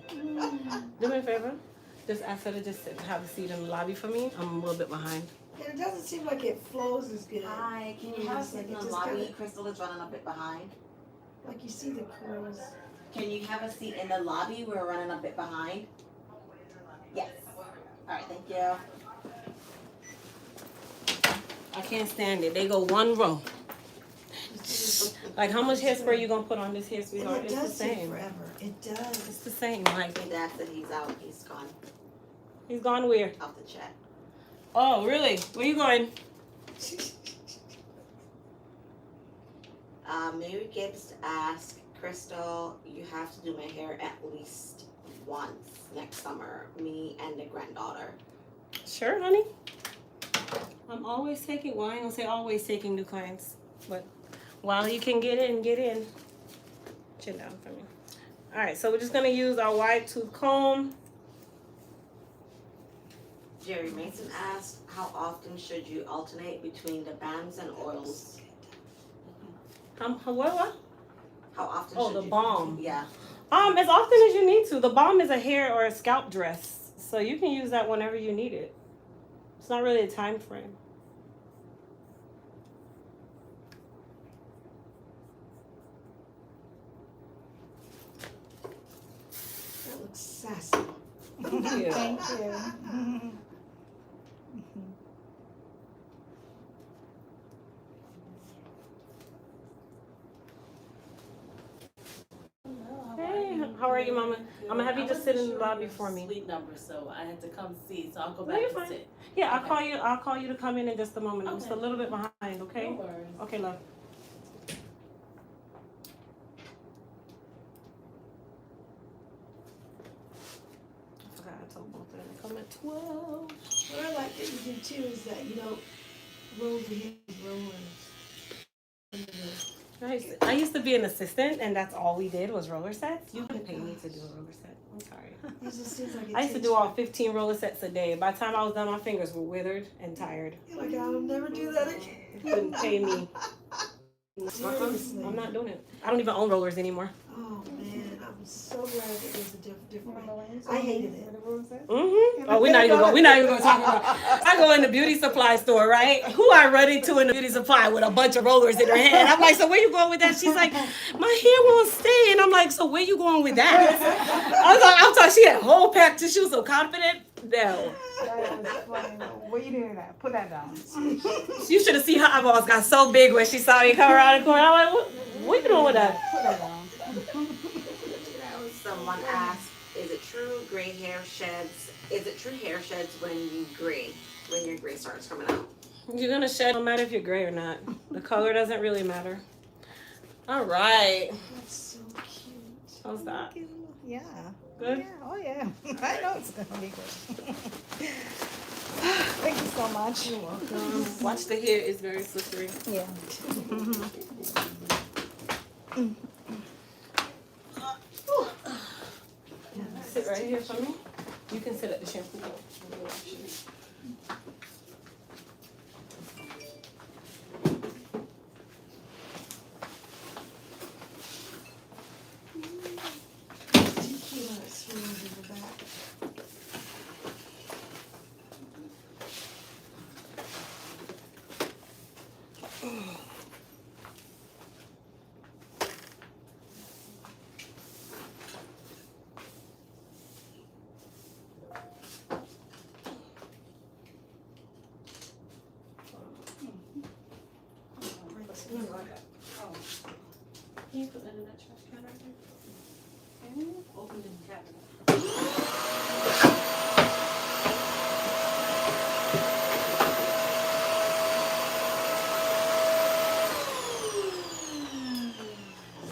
Do me a favor, just ask her to just have a seat in the lobby for me. I'm a little bit behind. And it doesn't seem like it flows as good. Hi, can you have a seat in the lobby? Crystal is running a bit behind. Like you see the curls. Can you have a seat in the lobby? We're running a bit behind. Yes. All right, thank you. I can't stand it. They go one row. Like, how much hairspray you gonna put on this hair, And sweetheart? it It's the does take same. forever. It does. It's the same. Like, And Dad said he's out. He's gone he's gone where? off the chat. Oh, really? Where you going? Mary Gibbs asked, Crystal, you have to do my hair at least once next summer. Me and the granddaughter. Sure, honey. I'm always taking, well, I ain't gonna say always taking new clients, but while you can get in, get in. Chin down for me. All right, so we're just gonna use our wide tooth comb. Jerry Mason asked, how often should you alternate between the balms and oils? What? How often Oh, should the you? balm. Yeah. As often as you need to. The balm is a hair or a scalp dress, so you can use that whenever you need it. It's not really a time frame. That looks sassy. Thank you. Thank you. Hey, how are you, Mama? I'm gonna have you I just sit in wasn't the sure lobby your for me. Suite number, so I had to come see. So I'll go No, back you're and fine. sit. Yeah, Okay. I'll call you to come in just a moment. I'm just a Okay. little bit behind, okay? No worries. Okay, love. I forgot I told both of them to come at 12. What I like that you do too is that you don't roll the hair with rollers. I used to be an assistant, and that's all we did was roller sets. You couldn't pay me to do a roller set. I'm sorry. It just seems like it I used to takes do all 15 roller sets a day. By the time I was done, my fingers were withered and tired. You're like, I'll never do that again. You couldn't pay me. Seriously. I'm not doing it. I don't even own rollers anymore. Oh man, I'm so glad that there's a different way. I hated it. Mm-hmm. Oh, we're not even going to talk about. I go in the beauty supply store, right? Who I run into in the beauty supply with a bunch of rollers in her hand. I'm like, so where you going with that? She's like, my hair won't stay, and I'm like, so where you going with that? I thought she had a whole pack. She was so confident. No, That is funny. What you doing that? Put that down. you should have seen her eyeballs got so big when she saw me come around the corner. I'm like, what you doing with that? Put that down. Someone asked, is it true hair sheds when your gray starts coming out? You're gonna shed, no matter if you're gray or not. The color doesn't really matter. All right. That's so cute. How's that? Yeah. Good? Yeah. Oh yeah. I know it's gonna be good. Thank you so much. You're welcome. Watch the hair, it's very slippery. Yeah. Sit right here for me. You can sit at the shampoo bowl. Tequila smells in the back. Can you put that in that trash can right there? Okay. Open the cabinet.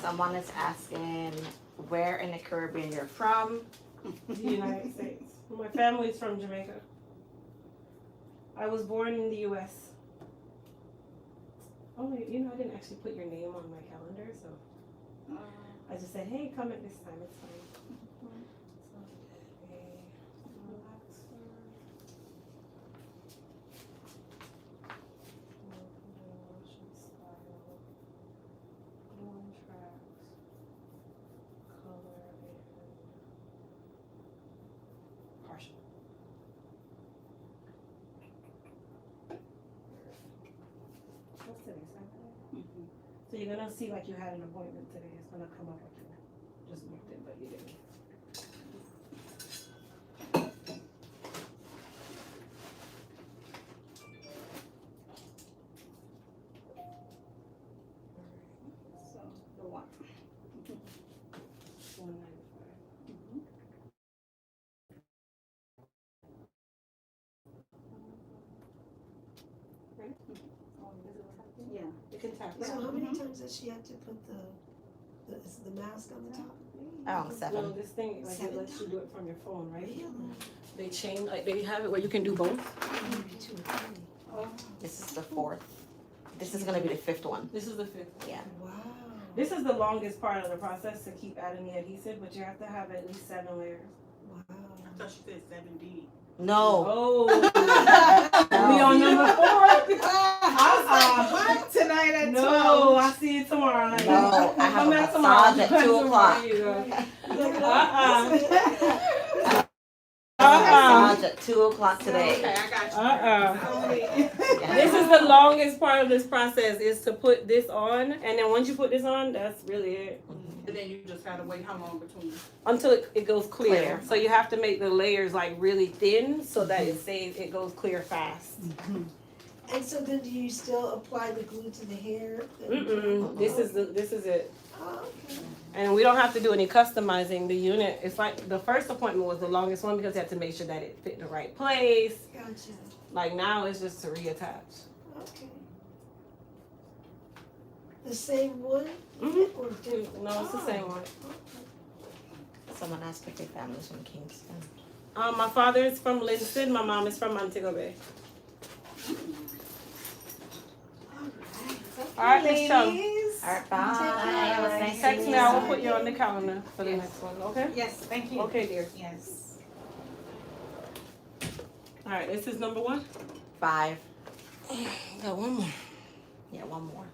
Someone is asking where in the Caribbean you're from. The United States. My family's from Jamaica. I was born in the U.S. Oh, I didn't actually put your name on my calendar, so I just said, hey, come at this time. It's fine. So I did a relaxer. Motion style. Bloom tracks. Color and partial. What's today, Saturday? So you're gonna see like you had an appointment today. It's gonna come up like you just booked it, but you didn't. can tap. So how many times does she have to put the mask on the top? Oh, No, 7. this thing, like, it 7 lets you do it from your phone, right? Really? They change, like, they have it where you can do both. Maybe 2 or 3. Oh. This is the 4th. This is gonna be the 5th one. This is the 5th. Yeah. Wow. This is the longest part of the process to keep adding the adhesive, but you have to have at least 7 layers. Wow. I thought she said 7D. No. Oh. We on number 4. What? Tonight at No, I see you tomorrow. honey. No, I have Come a back tomorrow. massage at 2 o'clock. There you go. Massage at 2 o'clock today. Okay, I got you. This is the longest part of this process is to put this on, and then once you put this on, that's really it. And then you just gotta wait how long between? Until it goes clear. Clear. So you have to make the layers like really thin so that it goes clear fast. And so then do you still apply the glue to the hair? This is it. Oh, okay. And we don't have to do any customizing. The unit, it's like the first appointment was the longest one because you had to make sure that it fit in the right place. Gotcha. Like now it's just to reattach. Okay. The same one? Mm-hmm. Or different? No, it's the same one. Someone asked if their family's from Kingston. My father is from Livingston. My mom is from Montego Bay. All right, Miss Chung. Alright, bye. It was nice Text meeting me. I will you. put you on the calendar for the next one. Okay. Yes, thank you. Okay, dear. Yes. All right. This is number 1. 5. Got one more. Yeah, one more.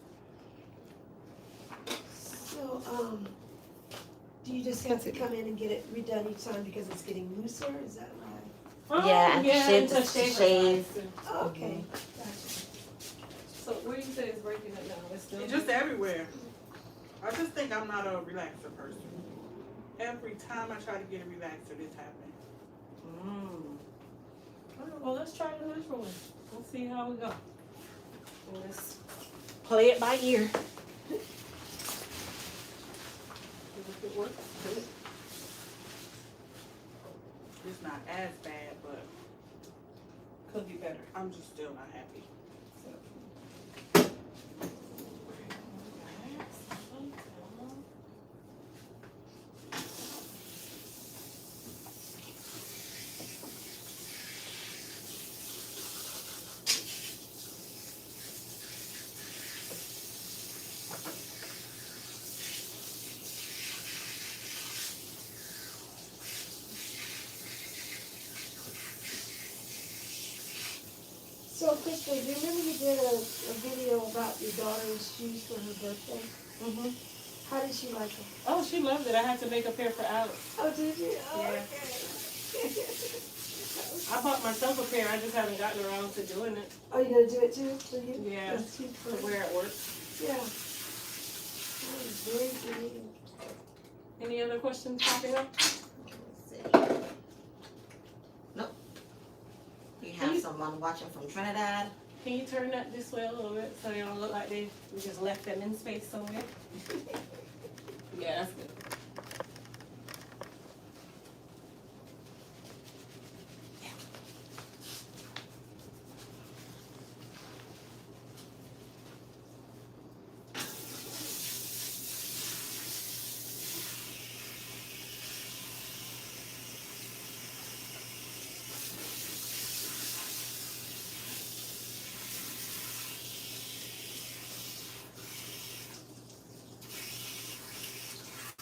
So, do you just have to come in and get it redone each time because it's getting looser? Is that right? Yeah, and shave and the shave. Okay. Gotcha. So where you say it's breaking it now? It's still It's just everywhere. I just think I'm not a relaxer person. Every time I try to get a relaxer, this happens. All right, well, let's try the natural one. We'll see how we go. Let's play it by ear. If it works, good. It's not as bad, but Could be better. I'm just still not happy. So, Crystal, do you remember you did a video about your daughter's shoes for her birthday? Mm-hmm. How did she like them? Oh, she loved it. I had to make a pair for Alex. Oh, did you? Oh, Yeah. okay. I bought myself a pair. I just haven't gotten around to doing it. Oh, you gonna do it too for you? Yeah, That's cute for to wear at work. Yeah. That was very good. Any other questions popping up? Nope. You have someone watching from Trinidad. Can you turn that this way a little bit so they don't look like we just left them in space somewhere? Yeah, that's good.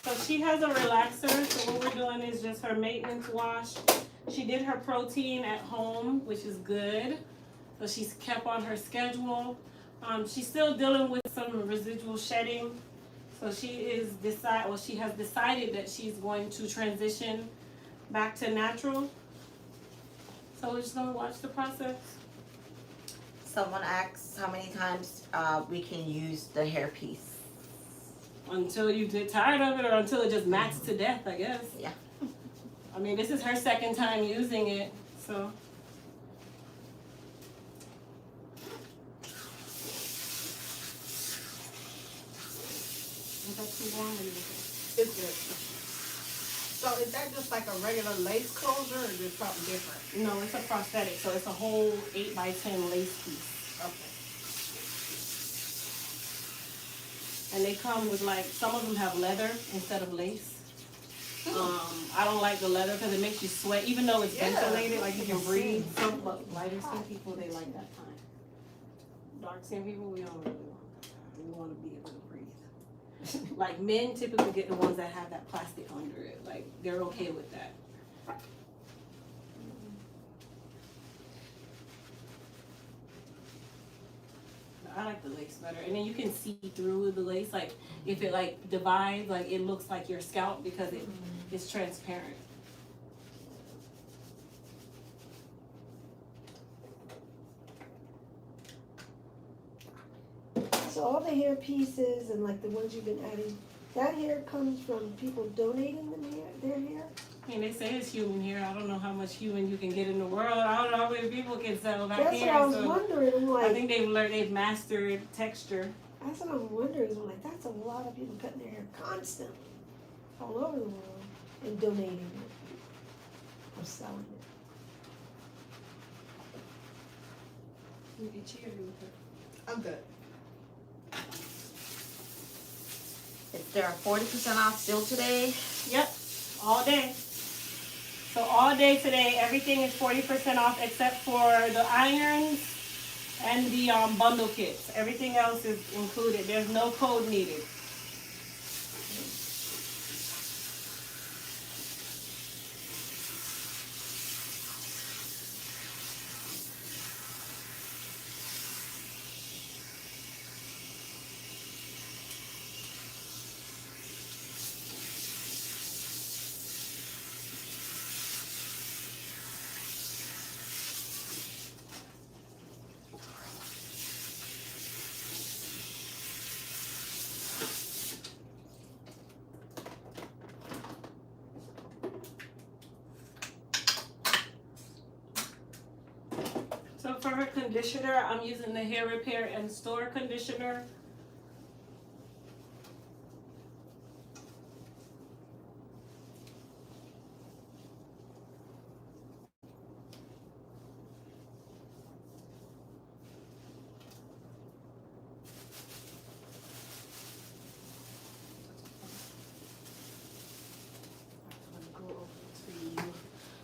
So she has a relaxer, so what we're doing is just her maintenance wash. She did her protein at home, which is good. So she's kept on her schedule. She's still dealing with some residual shedding. So she has decided that she's going to transition back to natural. So we're just gonna watch the process. Someone asks how many times we can use the hairpiece. Until you get tired of it or until it just mats to death, I guess. Yeah. I mean, this is her second time using it, so. Is that too warm or you okay? It's good. So is that just like a regular lace closure or is it something different? No, it's a prosthetic, so it's a whole 8x10 lace piece. Okay. And they come with like, some of them have leather instead of lace. I don't like the leather because it makes you sweat, even though it's ventilated, like you can breathe. Some lighter skin people, they like that kind. Dark skin people, we don't really want that. We want to be able to breathe. Like men typically get the ones that have that plastic under it. Like they're okay with that. I like the lace better, and then you can see through the lace. Like if it like divides, like it looks like your scalp because it's transparent. So all the hair pieces and like the ones you've been adding, that hair comes from people donating them their hair? I mean, they say it's human hair. I don't know how much human you can get in the world. I don't know how many people can sell that That's hair. what I was wondering. I'm like, I think they've mastered texture. that's what I'm wondering. I'm like, that's a lot of people cutting their hair constantly, all over the world, and donating it or selling it. You can cheer with it. I'm good. Is there a 40% off still today? Yep, all day. So all day today, everything is 40% off except for the irons and the bundle kits. Everything else is included. There's no code needed. So for her conditioner, I'm using the Hair Repair and Store conditioner.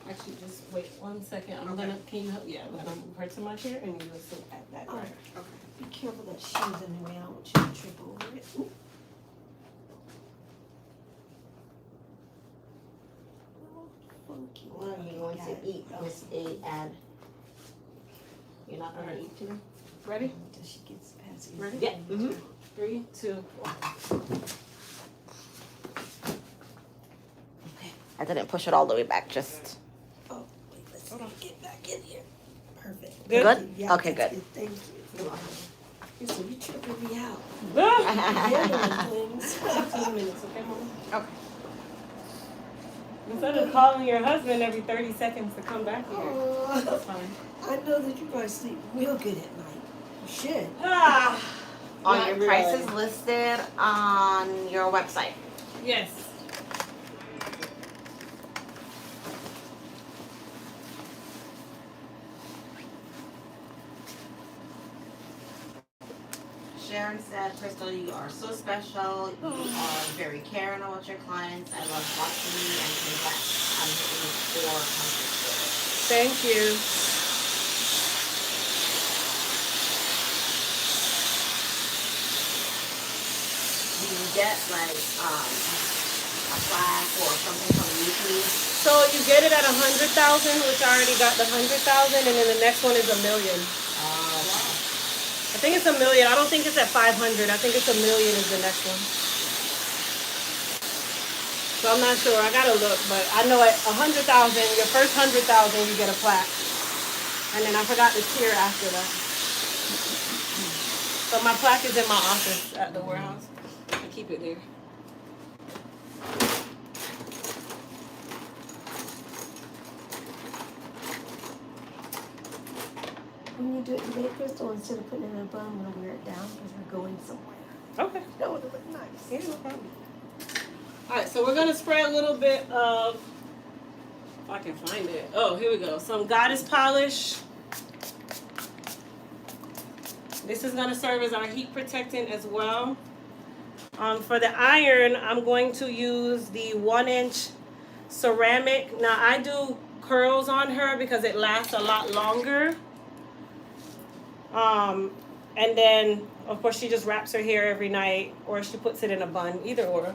Actually, just wait 1 second. I'm gonna, can you help? Yeah, I'm gonna move her to my chair and you just sit at that All there. right. Be careful that shoe's in the way. I don't want you to trip over it. Ooh. Oh, funky. What are you going to eat, Miss A and you're not gonna eat too? Ready? Until she gets past it. Ready? Yeah. Mm-hmm. 3, 2, 1. I didn't push it all the way back, just. Oh, wait, let's get back in here. Perfect. Good? Thank you. Yeah, Okay, that's good. Thank you. You're so you tripping me out. Ah! Handling things. 15 minutes, okay, Mama? Okay. Instead of calling your husband every 30 seconds to come back here. Oh, That's fine. I know that you probably sleep real good at night. You should. Ah! Are Not your really. prices listed on your website? Yes. Sharon said, Crystal, you are so special. You are very caring about your clients. I love watching you and congrats on hitting 400. Thank you. Do you get like a plaque or something from YouTube? So you get it at 100,000, which I already got the 100,000, and then the next one is $1 million. I think it's $1 million. I don't think it's at 500. I think it's $1 million is the next one. So I'm not sure. I gotta look, but I know at 100,000, your first 100,000, you get a plaque, and then I forgot the tier after that. So my plaque is in my office at the warehouse. I keep it there. When you do it today, Crystal, instead of putting it in a bun, I'm going to wear it down because we're going somewhere. Okay. That would look nice. Yeah, no problem. Alright, so we're gonna spray a little bit of, if I can find it. Oh, here we go. Some Goddess polish. This is gonna serve as our heat protectant as well. For the iron, I'm going to use the 1-inch ceramic. Now I do curls on her because it lasts a lot longer. And then of course she just wraps her hair every night, or she puts it in a bun, either or.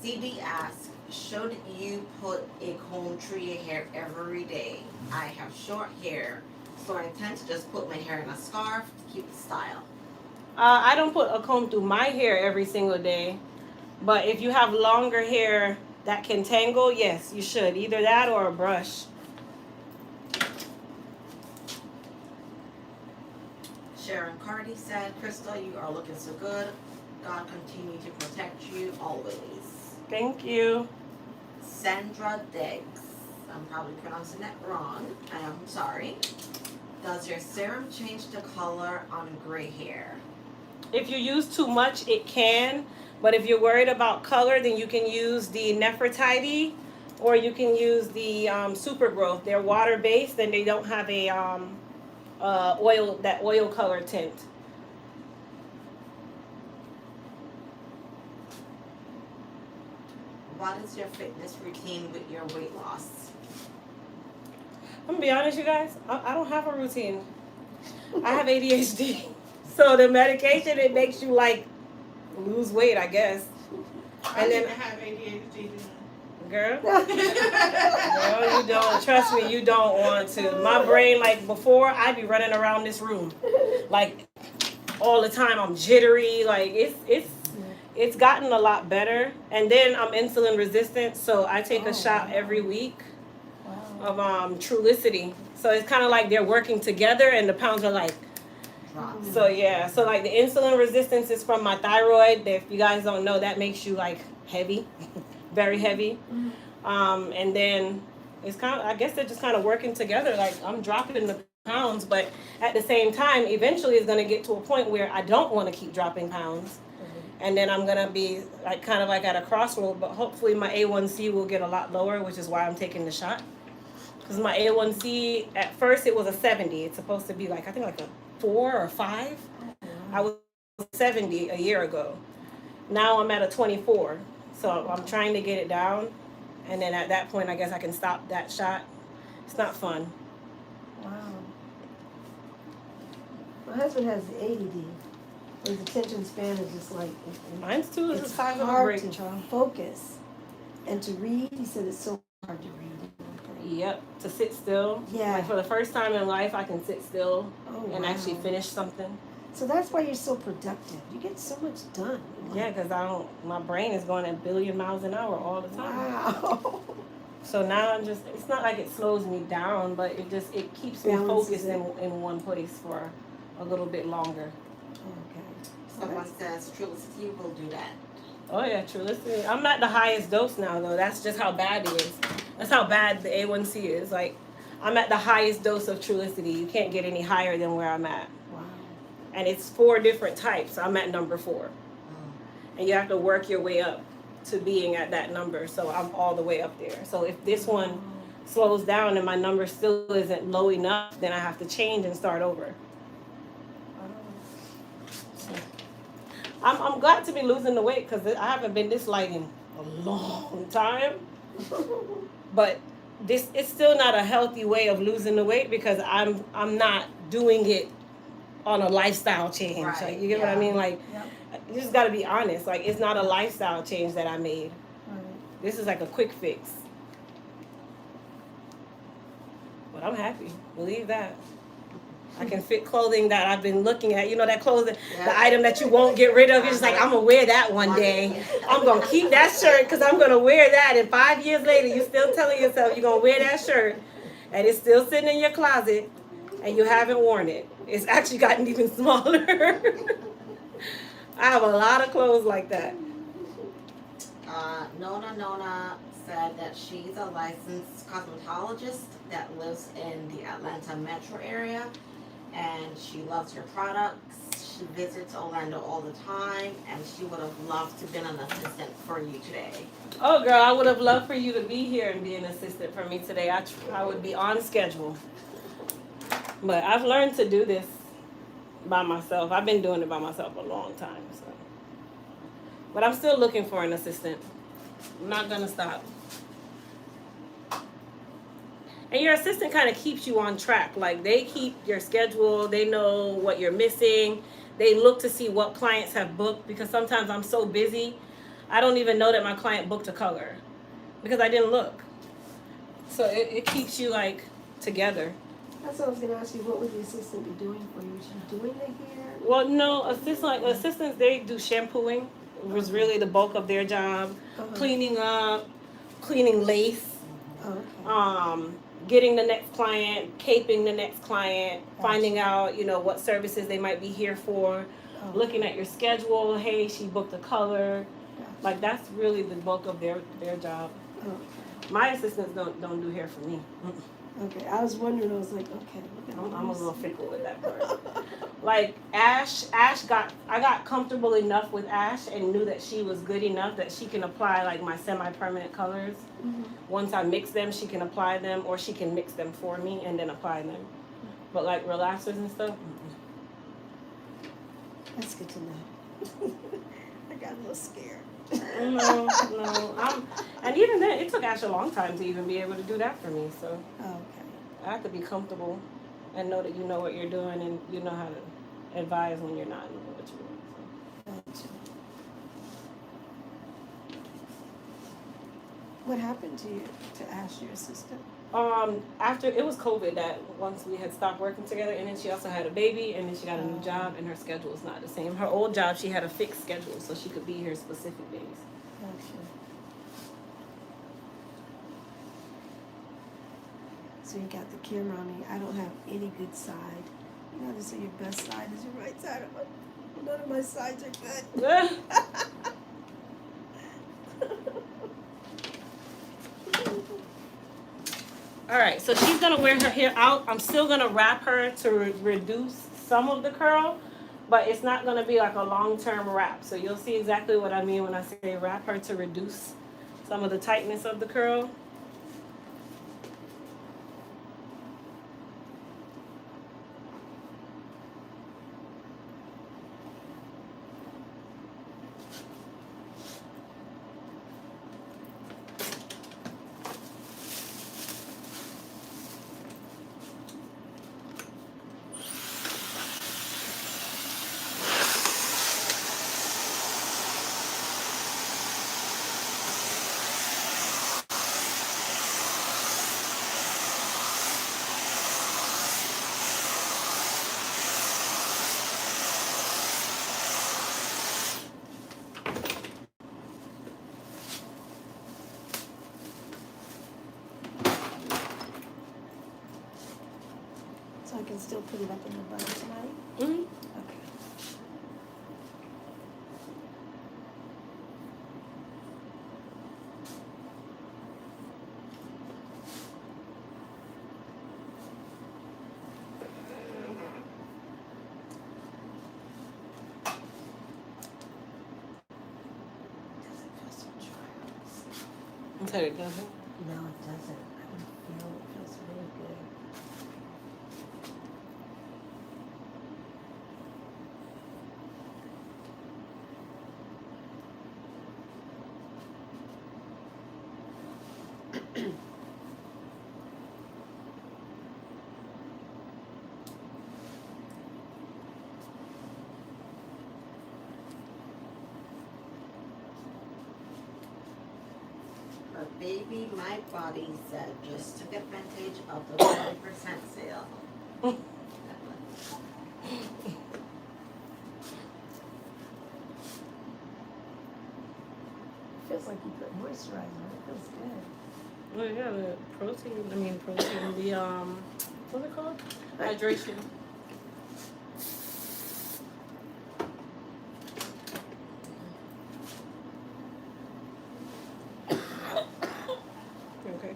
CD asks, should you put a comb through your hair every day? I have short hair, so I intend to just put my hair in a scarf to keep the style. I don't put a comb through my hair every single day, but if you have longer hair that can tangle, yes, you should. Either that or a brush. Sharon Cardi said, Crystal, you are looking so good. God continue to protect you always. Thank you. Sandra Diggs, I'm probably pronouncing that wrong. I am sorry. Does your serum change the color on gray hair? If you use too much, it can. But if you're worried about color, then you can use the Nefertiti, or you can use the Super Growth. They're water based, and they don't have a oil color tint. What is your fitness routine with your weight loss? I'm gonna be honest, you guys. I don't have a routine. I have ADHD, so the medication, it makes you like lose weight, I guess. I And didn't then, have ADHD. girl, you don't. Trust me, you don't want to. My brain, like before, I'd be running around this room, like all the time. I'm jittery. Like it's gotten a lot better. And then I'm insulin resistant, so I take a shot every week of Trulicity. So it's kind of like they're working together, and the pounds are like. So yeah, so like the insulin resistance is from my thyroid. If you guys don't know, that makes you like heavy, very heavy. And then it's kind of, I guess they're just kind of working together. Like I'm dropping the pounds, but at the same time, eventually it's gonna get to a point where I don't want to keep dropping pounds. And then I'm gonna be like kind of like at a crossroad, but hopefully my A1C will get a lot lower, which is why I'm taking the shot. Because my A1C, at first it was a 70. It's supposed to be like, I think like a 4 or 5. I was 70 a year ago. Now I'm at a 24. So I'm trying to get it down. And then at that point, I guess I can stop that shot. It's not fun. Wow. My husband has the ADD. His attention span is just like Mine's too is the it's size of a hard grape, to child. focus and to read. He said it's so hard to read. Yep, to sit still. Yeah. Like for the first time in life, I can sit still and wow. actually finish something. So that's why you're so productive. You get so much done. Yeah, because my brain is going at a billion miles an hour all the time. Wow. So now I'm just, it's not like it slows me down, but it keeps me Balances focused in one place for a little bit longer. Okay. Someone says Trulicity will do that. Oh yeah, true. Listen, I'm at the highest dose now though. That's just how bad it is. That's how bad the A1C is. Like, I'm at the highest dose of Trulicity. You can't get any higher than where I'm at. Wow. And it's 4 different types. I'm at number 4. And you have to work your way up to being at that number. So I'm all the way up there. So if this one slows down and my number still isn't low enough, then I have to change and start over. So, I'm glad to be losing the weight because I haven't been this light in a long time. But it's still not a healthy way of losing the weight because I'm not doing it on a lifestyle change. Right, Like, you get what I mean? Like, you just got to be honest. Like, it's not a lifestyle change that I made. This is like a quick fix. But I'm happy. Believe that. I can fit clothing that I've been looking at. You know, that clothing, the item that you won't get rid of. You're just like, I'm going to wear that one day. I'm going to keep that shirt because I'm going to wear that. And 5 years later, you're still telling yourself you're going to wear that shirt. And it's still sitting in your closet. And you haven't worn it. It's actually gotten even smaller. I have a lot of clothes like that. Nona said that she's a licensed cosmetologist that lives in the Atlanta metro area, and she loves your products. She visits Orlando all the time, and she would have loved to have been an assistant for you today. Oh, girl, I would have loved for you to be here and be an assistant for me today. I would be on schedule. But I've learned to do this. by myself. I've been doing it by myself a long time, so. But I'm still looking for an assistant. I'm not gonna stop. And your assistant kind of keeps you on track. Like, they keep your schedule. They know what you're missing. They look to see what clients have booked, because sometimes I'm so busy, I don't even know that my client booked a color because I didn't look. So it keeps you like together. That's what I was gonna ask you, what would the assistant be doing for you? Is she doing the hair? Well, no, assistants, they do shampooing. It was really the bulk of their job. Cleaning up, cleaning lace, getting the next client, caping the next client, finding out, what services they might be here for, looking at your schedule. Hey, she booked a color. Like, that's really the bulk of their job. My assistants don't do hair for me. Okay, I was wondering, I was like, okay. I'm a little fickle with that part. Like I got comfortable enough with Ash and knew that she was good enough that she can apply like my semi-permanent colors. Once I mix them, she can apply them, or she can mix them for me and then apply them. But like relaxers and stuff. That's good to know. I got a little scared. No. And even then, it took Ash a long time to even be able to do that for me. So I have to be comfortable and know that you know what you're doing and you know how to advise when you're not knowing what you're doing. So. What happened to you, to Ash, your assistant? After it was COVID, that once we had stopped working together, and then she also had a baby, and then she got a new job, and her schedule is not the same. Her old job, she had a fixed schedule, so she could be here specific days. Gotcha. So you got the camera on me. I don't have any good side. You know, they say your best side is your right side. None of my sides are good. All right, so she's gonna wear her hair out. I'm still gonna wrap her to reduce some of the curl, but it's not gonna be like a long-term wrap. So you'll see exactly what I mean when I say wrap her to reduce some of the tightness of the curl. So I can still put it up in the bun tonight? Mm-hmm. Okay. I'm sorry, it doesn't. No, it doesn't. I don't feel it. Feels really good. But baby, my body said just took advantage of the 40% sale. Feels like you put moisturizer on. It feels good. Oh yeah, the protein, the what's it called? Hydration. Okay.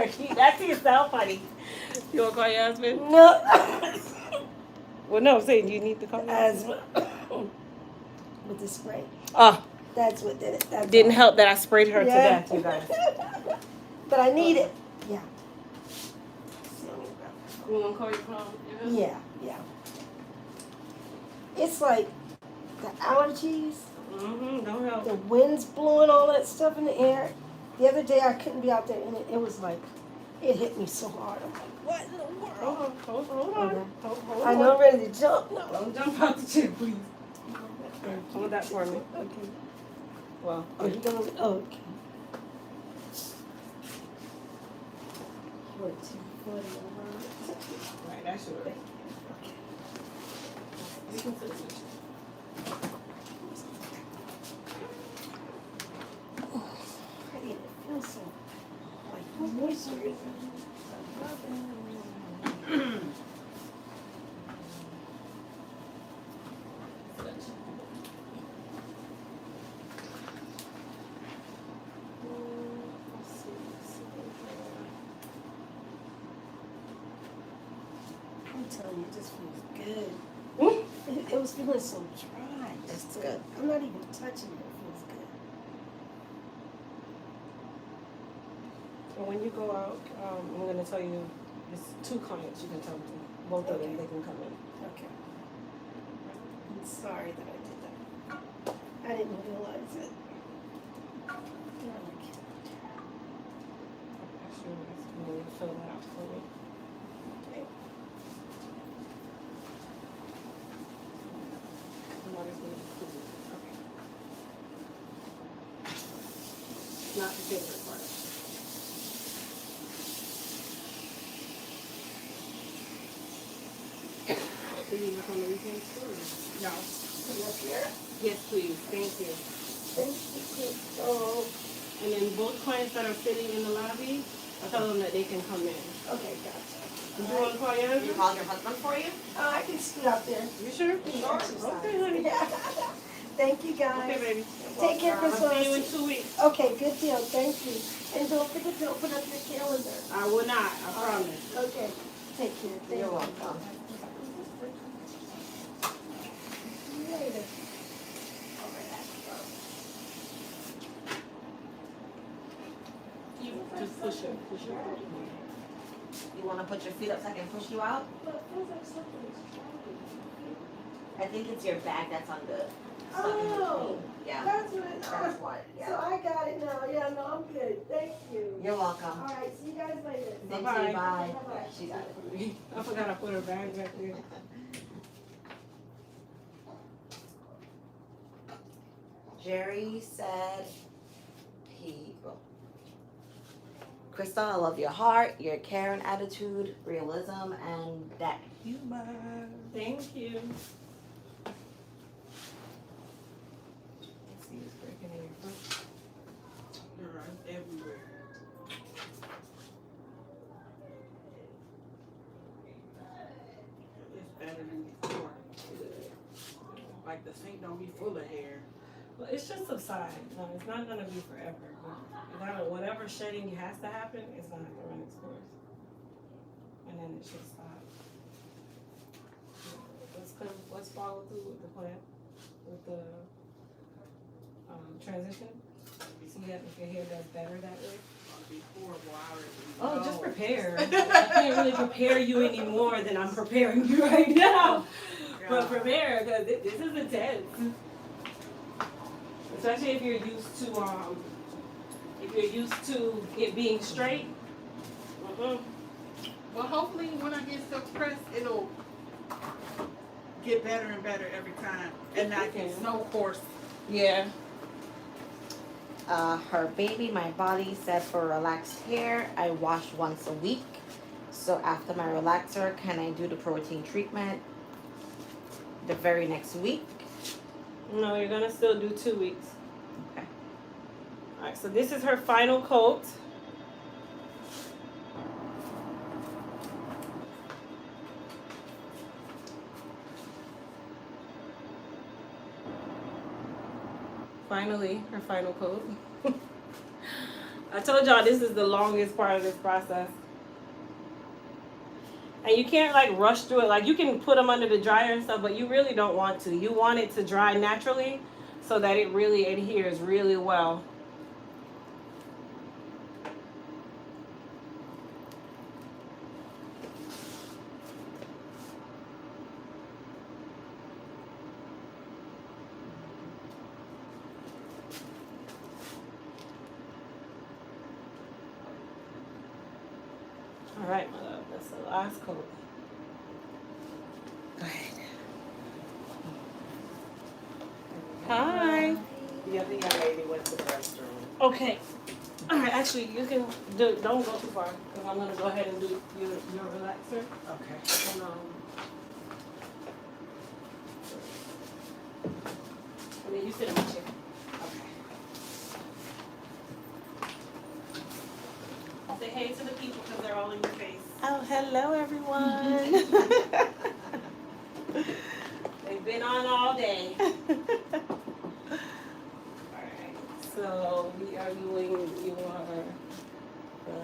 That's yourself, honey. You want to call your husband? No. Well, no, I'm saying, do you need to call your husband? Asthma. With the spray. Oh, That's what did it. That's didn't all. help that I sprayed her to Yeah. death, you guys. But I need it. Yeah. You want to call your phone? Yeah, yeah. It's like the allergies, Don't help. the wind's blowing all that stuff in the air. The other day I couldn't be out there and it was like, it hit me so hard. I'm like, what in the world? Hold on. Okay. Hold I know I'm ready to jump. No. Don't jump out the chair, please. Hold that for me. Okay. Well, Oh, you gonna, oh, okay. What, 240? right, that's yours. You can sit in I didn't feel so like moisture. I'm telling you, it just feels good. It was feeling so dry. It's good. I'm not even touching it. It feels good. And when you go out, I'm going to tell you, it's 2 clients you can tell them. Both of them, they can come in. Okay. I'm sorry that I did that. I didn't realize it. Actually, I'm going to fill that out for me. Okay. Water's going to be cool. Okay. Not the favorite part. Do you work on the weekends too? No. Come up here. Yes, please. Thank you. Thank you, Crystal. And then both clients that are sitting in the lobby, tell them that they can come in. Okay, gotcha. Do you want to call your You husband? called your husband for you? I can scoot out there. You sure? Sure. Okay, honey. Thank you, guys. Okay, baby. Take care, I'll Crystal. see you in 2 weeks. Okay, good deal. Thank you. And don't forget to open up your calendar. I will not. I promise. Okay. Take care. Thank You're you. welcome. Later. You just push it. Push it. You want to put your feet up so I can push you out? I think it's your back that's on the stuck in Oh, between. Yeah. that's what it That's why. So Yeah. I got it now. Yeah, no, I'm good. Thank you. You're welcome. All right, see you guys later. Thank Bye-bye. you. Bye. Bye-bye. She got it. I forgot I put her bag back there. Jerry said Krista, I love your heart, your care and attitude, realism, and that humor. Thank you. Let's see what's breaking in your foot. Girl, it's everywhere. It's better than before. Like the sink don't be full of hair. Well, it's just subside. No, it's not gonna be forever. But you gotta, whatever shedding has to happen, it's gonna have to run its course, and then it should stop. Let's follow through with the plan, with the transition. See that if your hair does better that way. It'll be horrible. I already Oh, know. just prepare. I can't really prepare you any more than I'm preparing you right now. But prepare, because this is intense. Especially if you're used to it being straight. Well, hopefully when I get silk pressed, it'll get better and better every time, and not get so coarse. Yeah. Her baby, my body said for relaxed hair, I wash once a week. So after my relaxer, can I do the protein treatment the very next week? No, you're gonna still do 2 weeks. Okay. Alright, so this is her final coat. Finally, her final coat. I told y'all this is the longest part of this process. And you can't like rush through it. Like you can put them under the dryer and stuff, but you really don't want to. You want it to dry naturally so that it really adheres really well. All right, my love, that's the last coat. Go ahead. Hi. The other young lady went to the restroom. Okay. All right, actually, you can do. Don't go too far, because I'm gonna go ahead and do your relaxer. Okay. And then you sit in my chair. Say hey to the people because they're all in your face. Oh, hello, everyone. They've been on all day. Alright, so we are doing your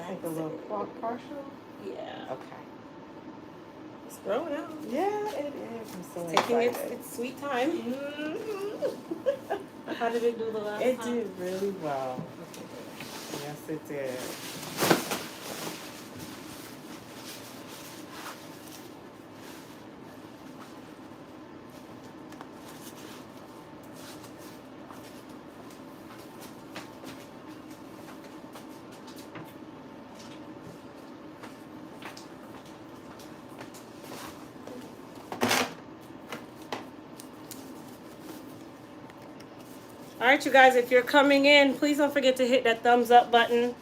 Like a little partial? Yeah. Okay. It's growing out. Yeah, it is. I'm so Taking excited. its sweet time. How did it do the last It time? did really well. Yes, it did. All right, you guys, if you're coming in, please don't forget to hit that thumbs up button.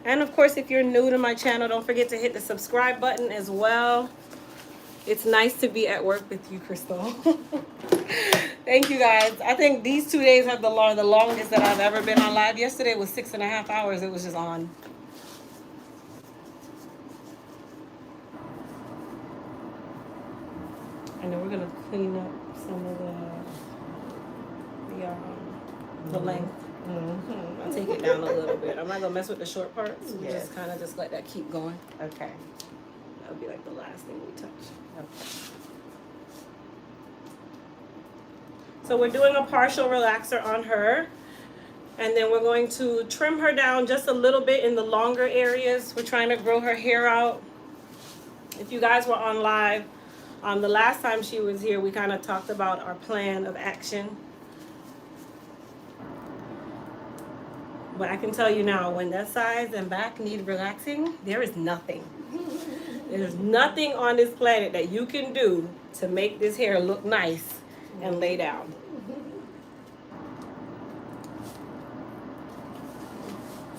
And of course, if you're new to my channel, don't forget to hit the subscribe button as well. It's nice to be at work with you, Crystal. Thank you, guys. I think these 2 days have the longest that I've ever been on live. Yesterday was 6.5 hours. It was just on. And then we're gonna clean up some of the length. Mm-hmm. I'll take it down a little bit. I'm not gonna mess with the short parts. We Yes. just kind of just let that keep going. Okay. That'll be like the last thing we touch. Okay. So we're doing a partial relaxer on her. And then we're going to trim her down just a little bit in the longer areas. We're trying to grow her hair out. If you guys were on live, the last time she was here, we kind of talked about our plan of action. But I can tell you now, when that sides and back need relaxing, there is nothing. There's nothing on this planet that you can do to make this hair look nice and lay down.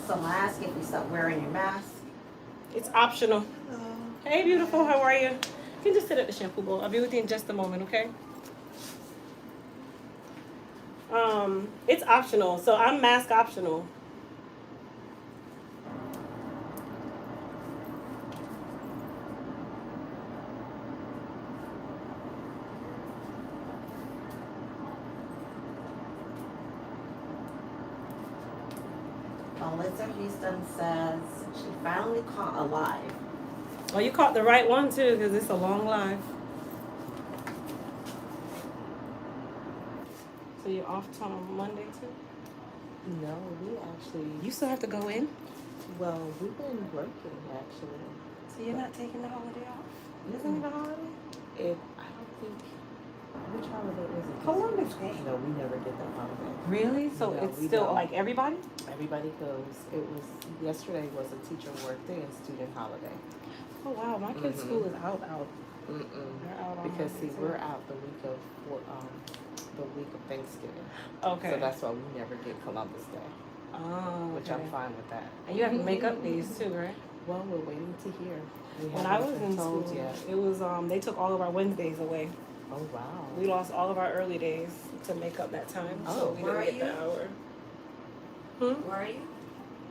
So I ask if you stop wearing your mask. It's optional. Hey, beautiful, how are you? You can just sit at the shampoo bowl. I'll be with you in just a moment, okay? It's optional, so I'm mask optional. Melissa Houston says she finally caught a live. Oh, you caught the right one too, because it's a long live. So you're off on Monday too? No, we actually, You still have to go in? well, we've been working actually. So you're not taking the holiday off? Isn't it a holiday? I don't think, which holiday is it? Columbus Day. No, we never get that holiday. Really? So No, it's we still don't. like everybody? Everybody goes. It was, yesterday was a teacher workday and student holiday. Oh wow, my kids' school is out. Mm-mm. They're out on Because see, Monday, too. we're out the week of Thanksgiving. Okay. So that's why we never get Columbus Day, Oh, which I'm fine with that. And you have to make up days too, right? Well, we're waiting to hear. We When I haven't was been in told school, yet. it was they took all of our Wednesdays away. Oh wow. We lost all of our early days to make up that time, so Oh, we where didn't get are the hour. Where are you?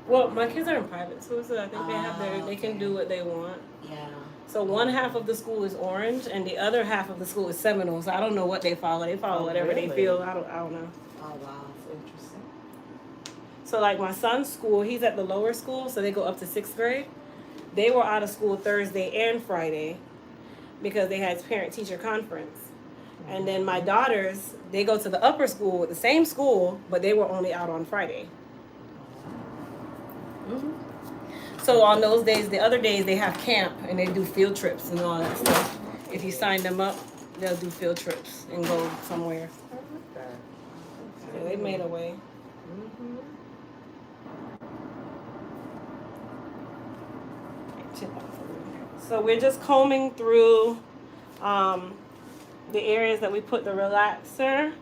Well, my kids are in private schools, so I think they have they can okay. do what they want. Yeah. So one half of the school is Orange, and the other half of the school is Seminole. So I don't know what they follow. They follow Oh, whatever they really? feel. I don't know. Oh wow. That's interesting. So like my son's school, he's at the lower school, so they go up to 6th grade. They were out of school Thursday and Friday because they had parent-teacher conference. And then my daughters, they go to the upper school, the same school, but they were only out on Friday. So on those days, the other days, they have camp and they do field trips and all that stuff. If you sign them up, they'll do field trips and go somewhere. So they made a way. So we're just combing through the areas that we put the relaxer. I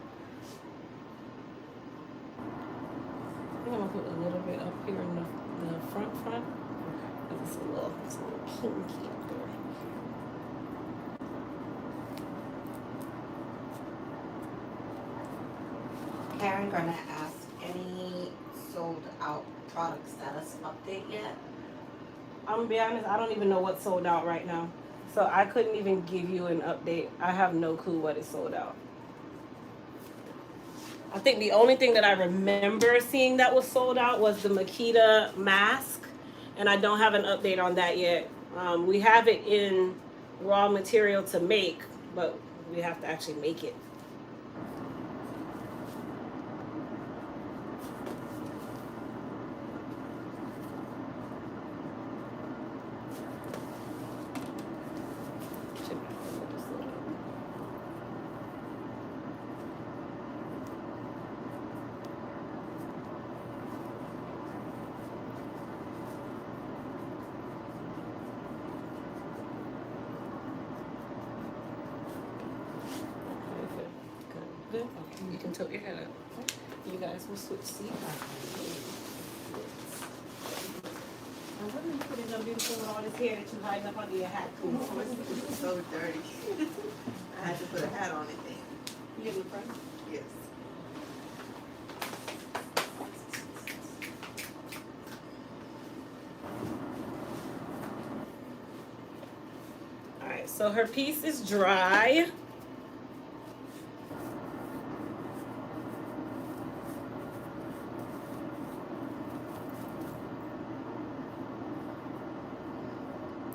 think I'm gonna put a little bit up here in the front. Because it's a little kinky up there. Karen gonna ask, any sold out product status update yet? I'm gonna be honest, I don't even know what's sold out right now. So I couldn't even give you an update. I have no clue what is sold out. I think the only thing that I remember seeing that was sold out was the Makita mask. And I don't have an update on that yet. We have it in raw material to make, but we have to actually make it. Good. You can tilt your head up. You guys will switch seats. I wouldn't put it so beautiful with all this hair that you hiding up under your hat. It's so dirty. I had to put a hat on it then. You in the front? Yes. All right, so her piece is dry.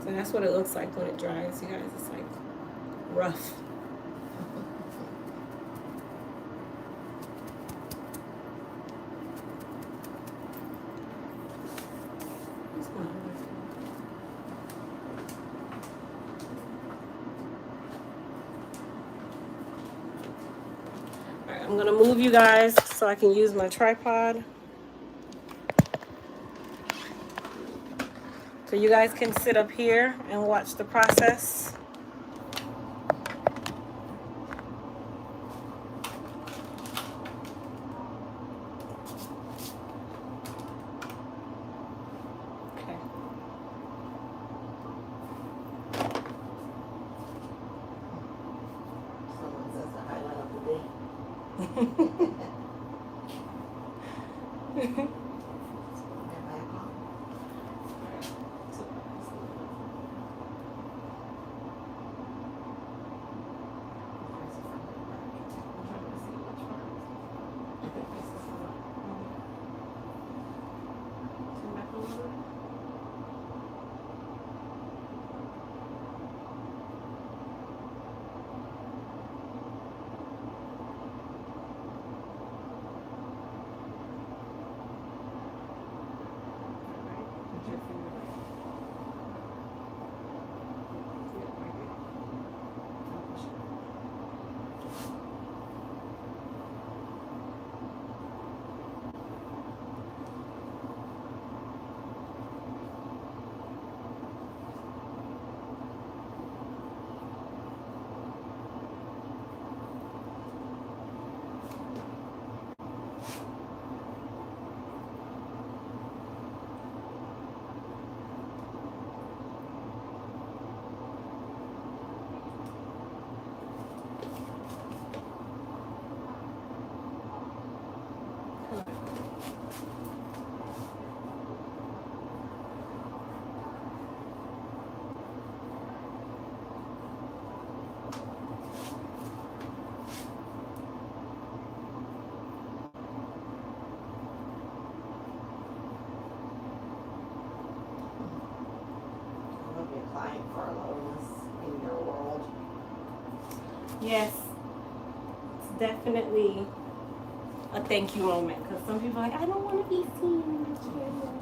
So that's what it looks like when it dries, you guys. It's like rough. All right, I'm gonna move you guys so I can use my tripod. So you guys can sit up here and watch the process. Okay. Someone says the highlight of the day. Yes, it's definitely a thank you moment because some people are like, I don't want to be seen in the camera.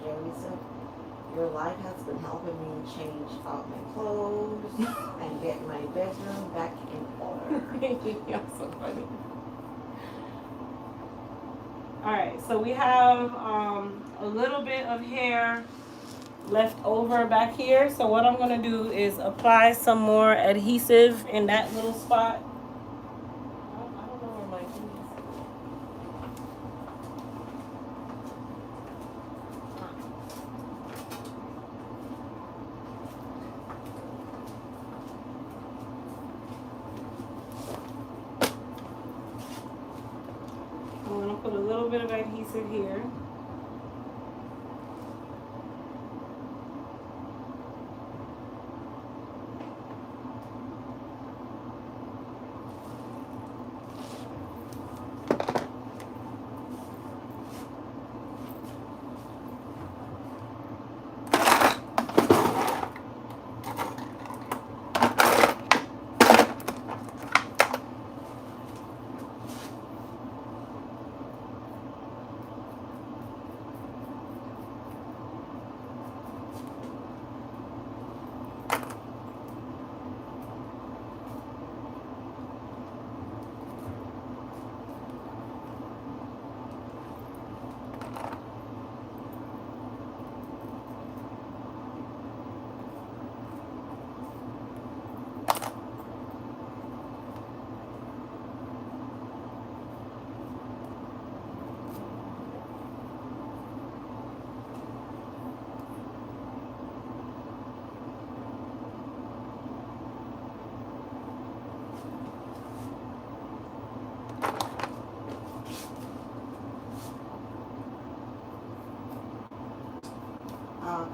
Jeremy said, your life has been helping me change out my clothes and get my bedroom back in order. You're so funny. All right, so we have a little bit of hair left over back here. So what I'm gonna do is apply some more adhesive in that little spot. I don't know where my keys. I'm gonna put a little bit of adhesive here.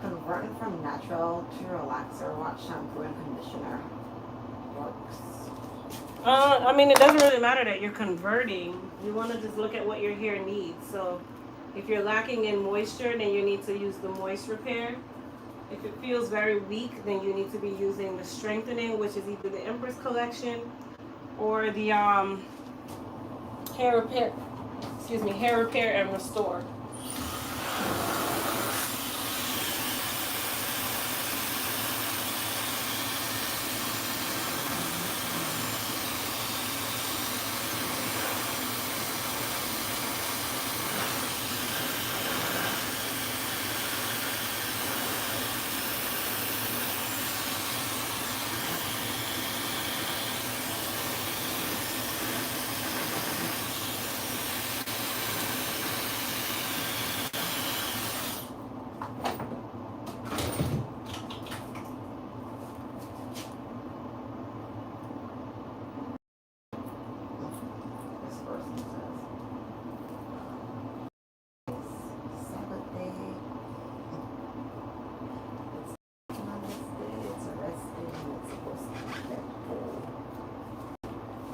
Converting from natural to relaxer, what shampoo and conditioner works? I mean, it doesn't really matter that you're converting. You want to just look at what your hair needs. So if you're lacking in moisture, then you need to use the moist repair. If it feels very weak, then you need to be using the strengthening, which is either the Empress collection or the hair repair and restore.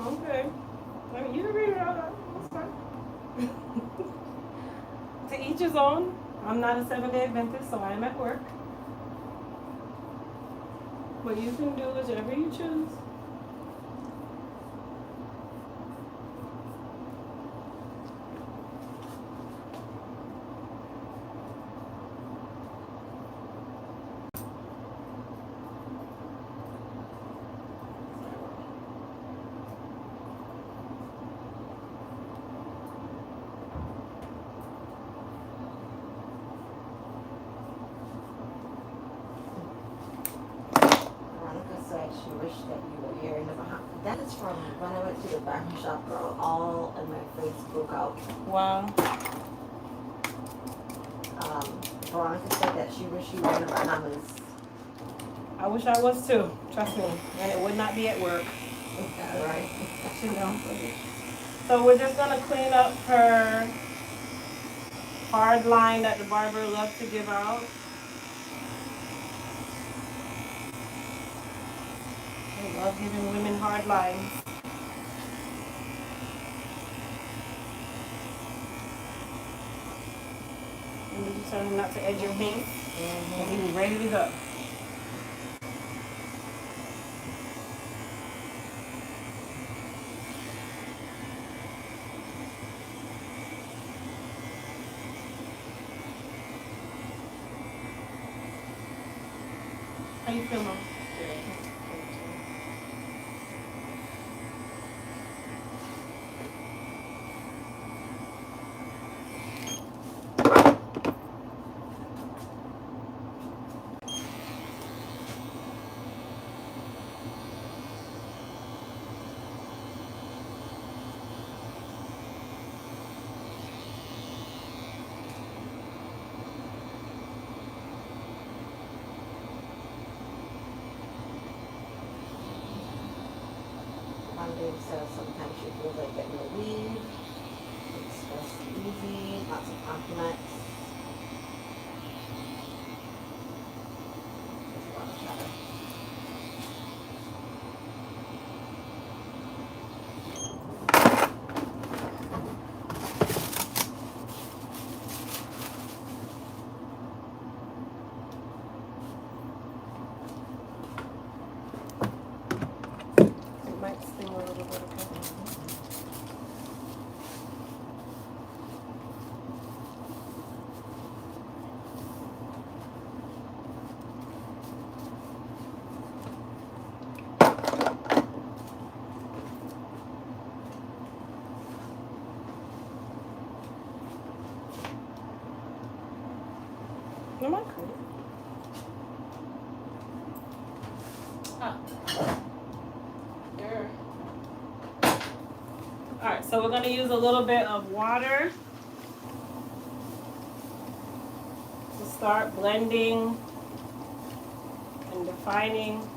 Okay. I mean, you can read it out. That's fine. To each his own. I'm not a 7-day Adventist, so I am at work. What you can do whichever you choose. She wished that you were here in the Bahamas. That is from when I went to the barber shop, girl. All in my face broke out. Wow. Veronica said that she wished she were in the Bahamas. I wish I was too. Trust me. And it would not be at work. Right. You know. So we're just gonna clean up her hard line that the barber loves to give out. I love giving women hard lines. so not to edge your face. And he's ready to go. How you feel, Mom? Monday says sometimes she feels like getting a weave. It's just easy, lots of compliments. Just a lot of chatter. It might sting a little bit. Okay. Am I cool? There. Alright, so we're going to use a little bit of water to start blending and defining.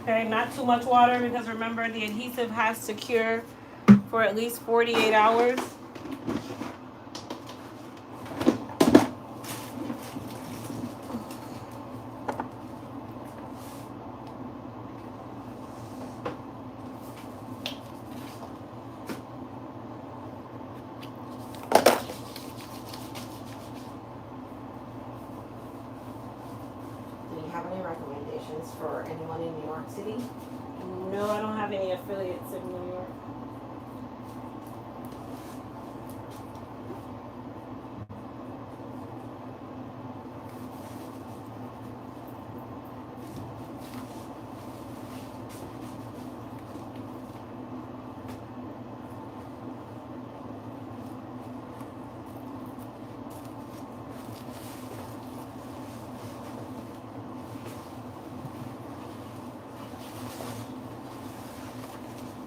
Okay, not too much water because remember the adhesive has to cure for at least 48 hours. Do you have any recommendations for anyone in New York City? No, I don't have any affiliates in New York.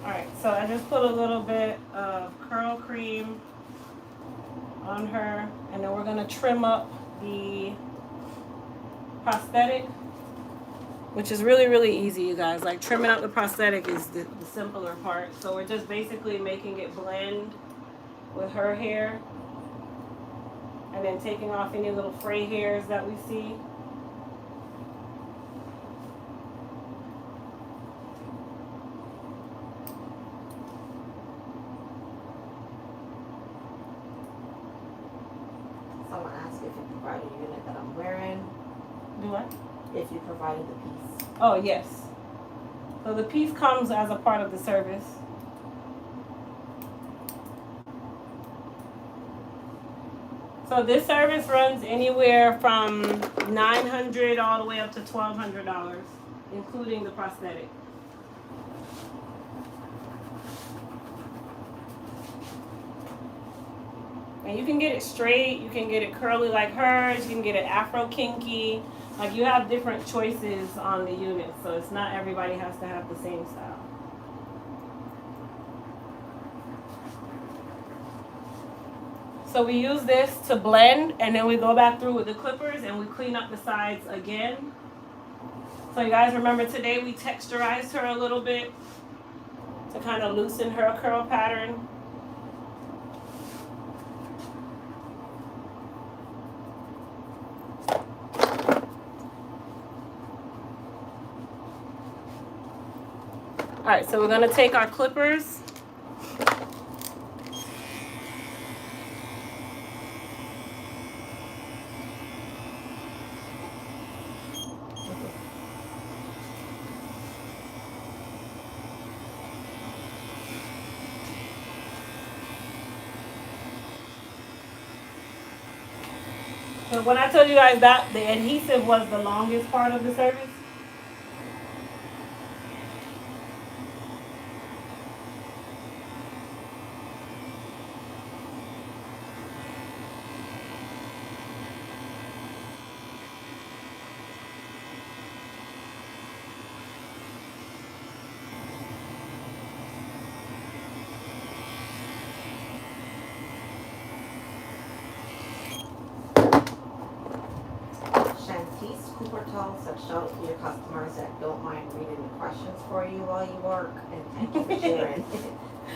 Alright, so I just put a little bit of curl cream on her, and then we're going to trim up the prosthetic, which is really, really easy, you guys. Like, trimming up the prosthetic is the simpler part. So we're just basically making it blend with her hair, and then taking off any little fray hairs that we see. Someone asked if you provided a unit that I'm wearing, Do what? if you provided the piece. Oh, yes. So the piece comes as a part of the service. So this service runs anywhere from $900 all the way up to $1,200, including the prosthetic. And you can get it straight, you can get it curly like hers, you can get it afro kinky. Like, you have different choices on the unit, so it's not everybody has to have the same style. So we use this to blend, and then we go back through with the clippers and we clean up the sides again. So you guys remember today we texturized her a little bit to kind of loosen her curl pattern. All right, so we're gonna take our clippers So when I told you guys that the adhesive was the longest part of the service. Shantice Cooper told said shout out to your customers that don't mind reading the questions for you while you work, and thank you for sharing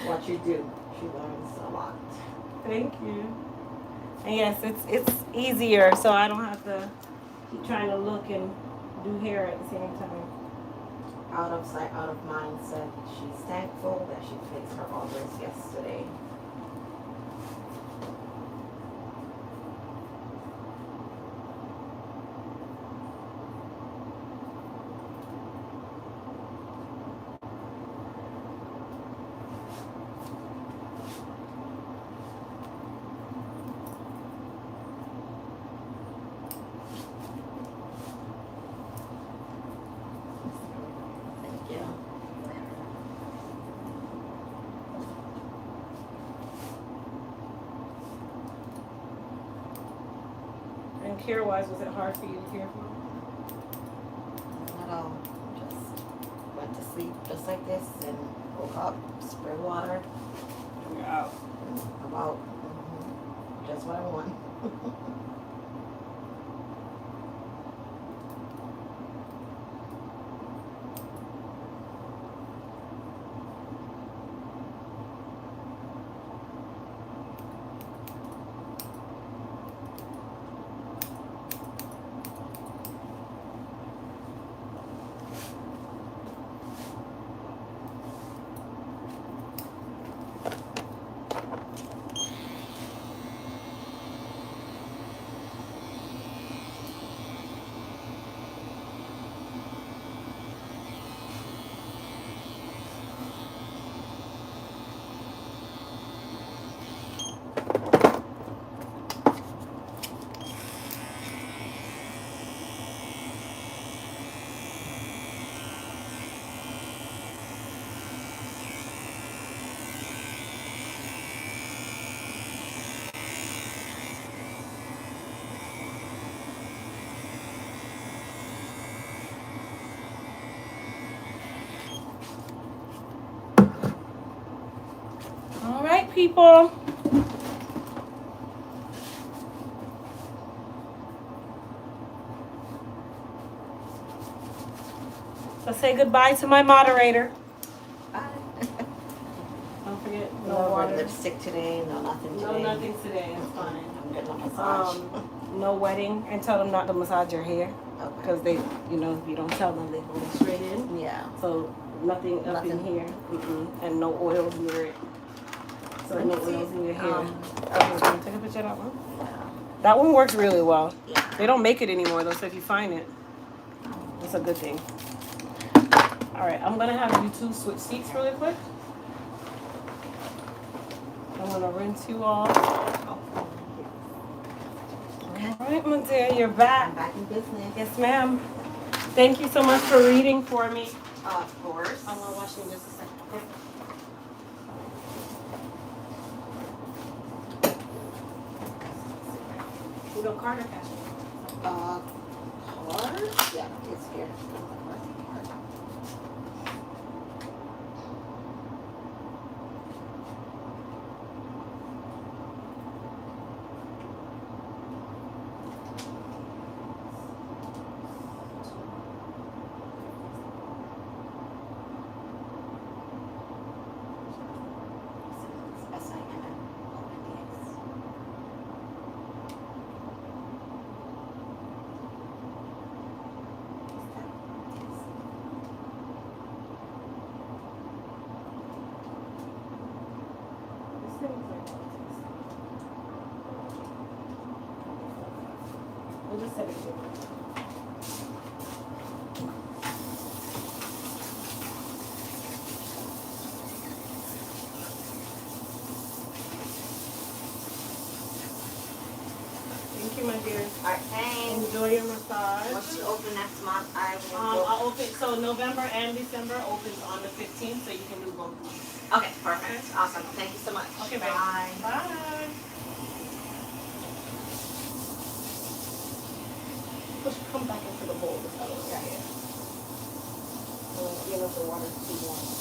what you do. She learns a lot. Thank you. And yes, it's easier, so I don't have to keep trying to look and do hair at the same time. Out of sight, out of mind said she's thankful that she placed her orders yesterday. Thank you. And care-wise, was it hard for you to care for? Not at all. Just went to sleep just like this and woke up, spray water. You're out. I'm out. Just what I want. All right, people. So say goodbye to my moderator. Bye. Don't forget, No no red water. lipstick today, no nothing today. No, nothing today. It's fine. I'm getting a massage. No wedding, and tell them not to massage your hair Okay. because they, you know, you don't tell them, they go straight in. Yeah. So nothing up in Nothing. here, and no oils near it. So Let no me see. oils in your hair. Okay. Take a picture of that one. Yeah. That one works really well. Yeah. They don't make it anymore though, so if you find it, it's a good thing. All right, I'm gonna have you two switch seats really quick. I'm gonna rinse you off. Okay. All right, my dear, you're I'm back. back in business. Yes, ma'am. Thank you so much for reading for me. Of course. I'm gonna wash you in just a second. Okay? We go card or cash? Card? Yeah, it's here. We'll just set it here. Thank you, my dear. Alright, thanks. Enjoy your massage. Once you open next month, I will go. I'll open, so November and December opens on the 15th, so you can do both months. Okay, perfect. Awesome. Thank you so much. Okay, bye. Bye. Push, come back into the bowl, this other one right here. You know, if the water's too warm.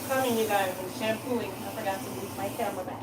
Coming, you guys, and shampooing. I forgot to move my camera back.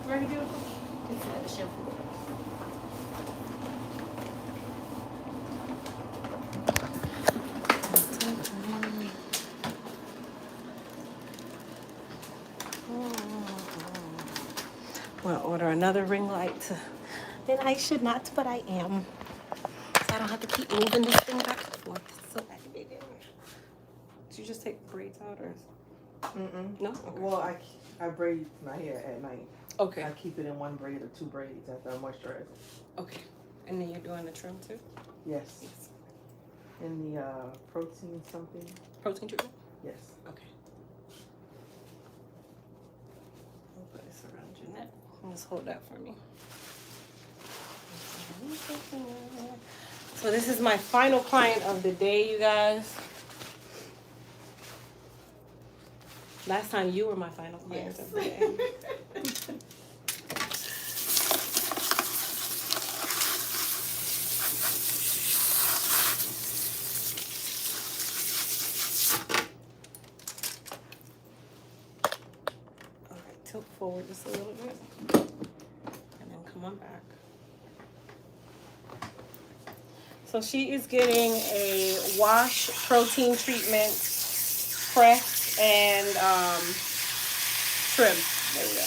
Very beautiful. It's like the shampoo. Oh. want to order another ring light. Then I should not, but I am. So I don't have to keep moving this thing back and forth. It's so aggravating. Did you just take braids out or? No? Okay. Well, I braid my hair at night. Okay. I keep it in one braid or 2 braids after I moisturize it. Okay. And then you're doing the trim too? Yes. And the protein something? Protein treatment? Yes. Okay. I'll put this around your neck. Just hold that for me. So this is my final client of the day, you guys. Last time you were my final client of the day. Tilt forward just a little bit and then come on back. So she is getting a wash, protein treatment, press, and trim. There we go.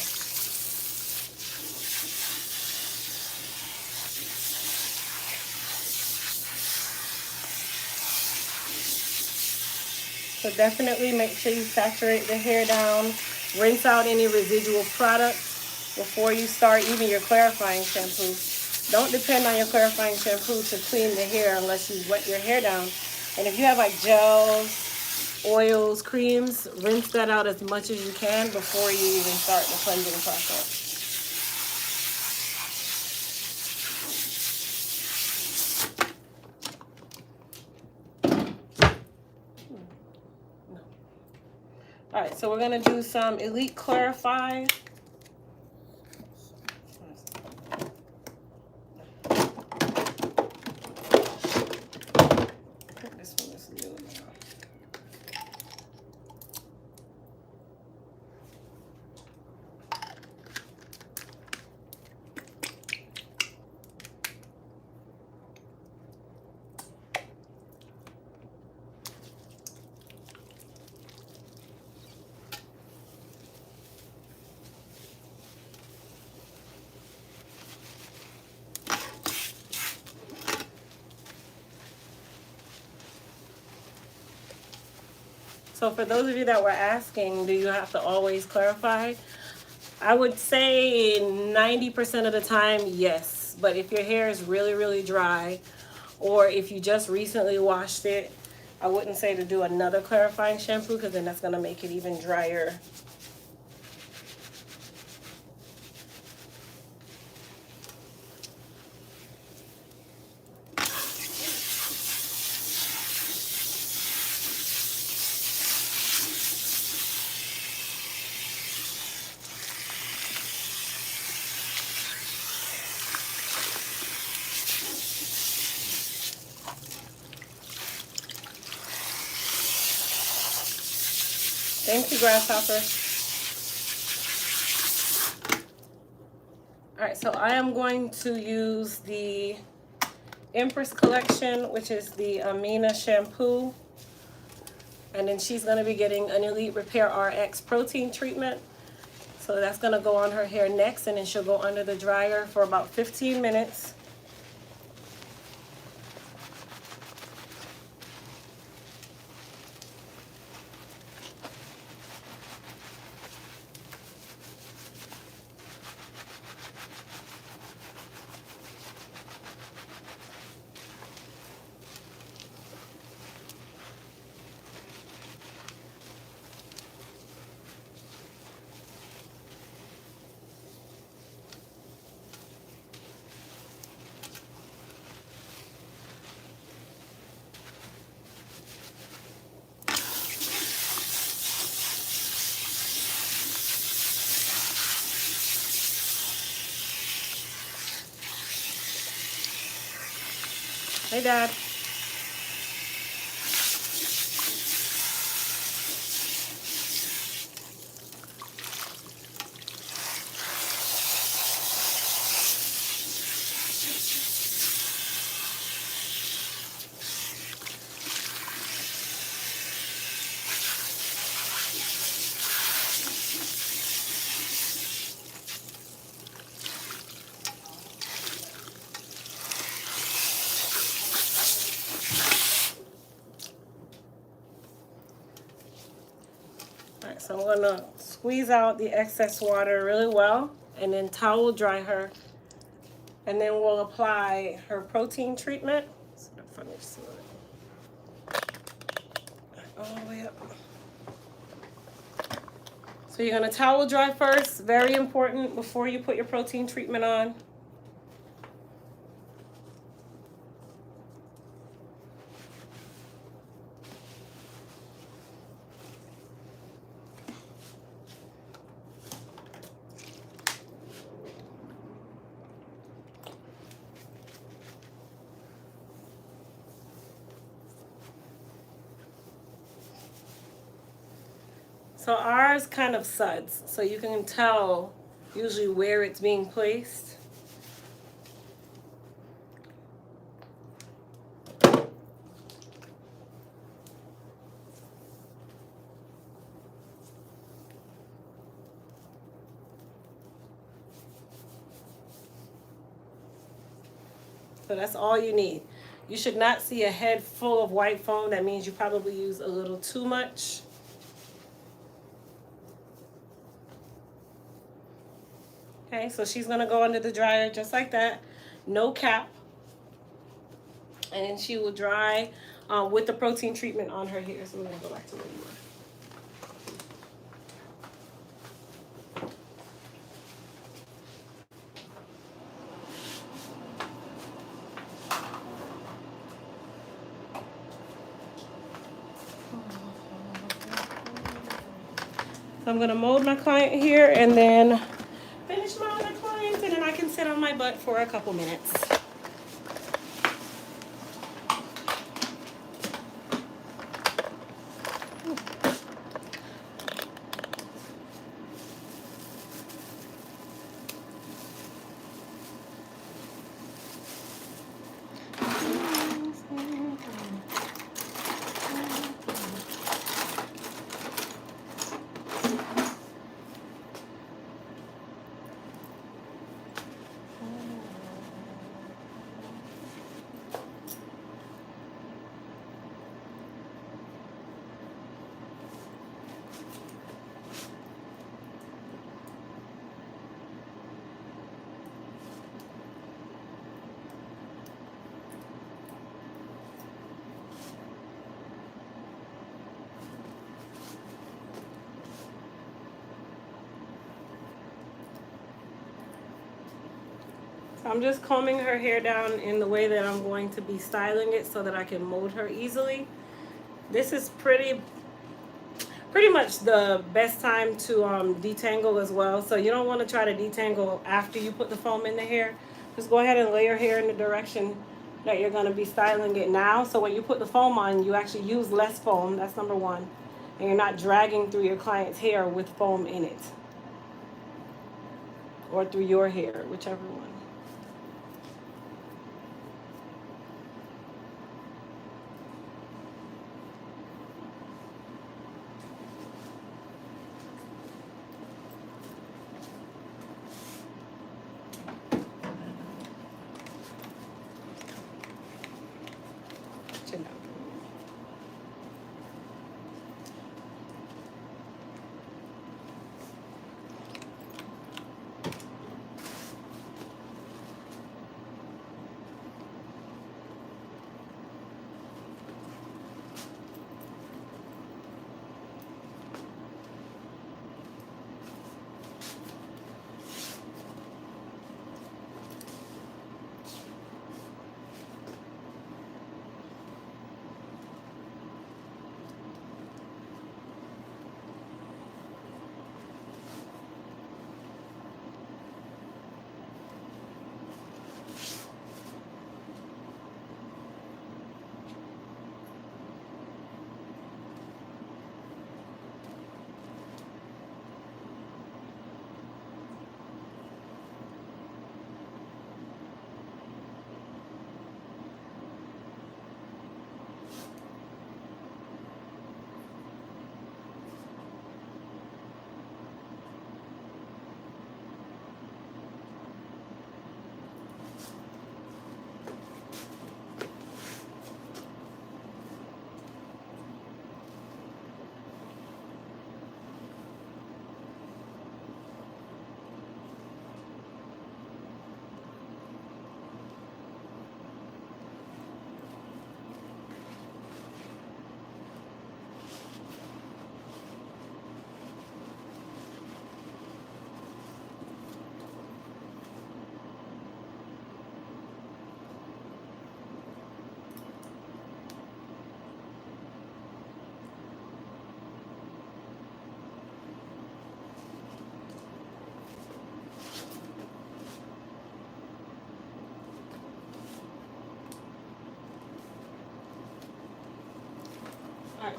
So definitely make sure you saturate the hair down. Rinse out any residual products before you start even your clarifying shampoo. Don't depend on your clarifying shampoo to clean the hair unless you wet your hair down. And if you have like gels, oils, creams, rinse that out as much as you can before you even start the cleansing process. All right, so we're gonna do some Elite Clarify. This one is new. So for those of you that were asking, do you have to always clarify? I would say 90% of the time, yes. But if your hair is really, really dry, or if you just recently washed it, I wouldn't say to do another clarifying shampoo because then that's going to make it even drier. Thank you, Grasshopper. All right, so I am going to use the Empress collection, which is the Amina shampoo. And then she's going to be getting an Elite Repair RX protein treatment. So that's going to go on her hair next, and then she'll go under the dryer for about 15 minutes. Hey, Dad. All right, so I'm gonna squeeze out the excess water really well and then towel dry her. And then we'll apply her protein treatment. So if I just see it all the way up. So you're gonna towel dry first, very important before you put your protein treatment on. So ours kind of suds, so you can tell usually where it's being placed. So that's all you need. You should not see a head full of white foam. That means you probably use a little too much. Okay, so she's gonna go under the dryer just like that, no cap. And then she will dry with the protein treatment on her hair. So we're gonna go back to where you were. So I'm gonna mold my client here and then finish my other clients, and then I can sit on my butt for a couple minutes. I'm just combing her hair down in the way that I'm going to be styling it so that I can mold her easily. This is pretty much the best time to detangle as well. So you don't want to try to detangle after you put the foam in the hair. Just go ahead and lay your hair in the direction that you're going to be styling it now. So when you put the foam on, you actually use less foam. That's number one. And you're not dragging through your client's hair with foam in it. Or through your hair, whichever one.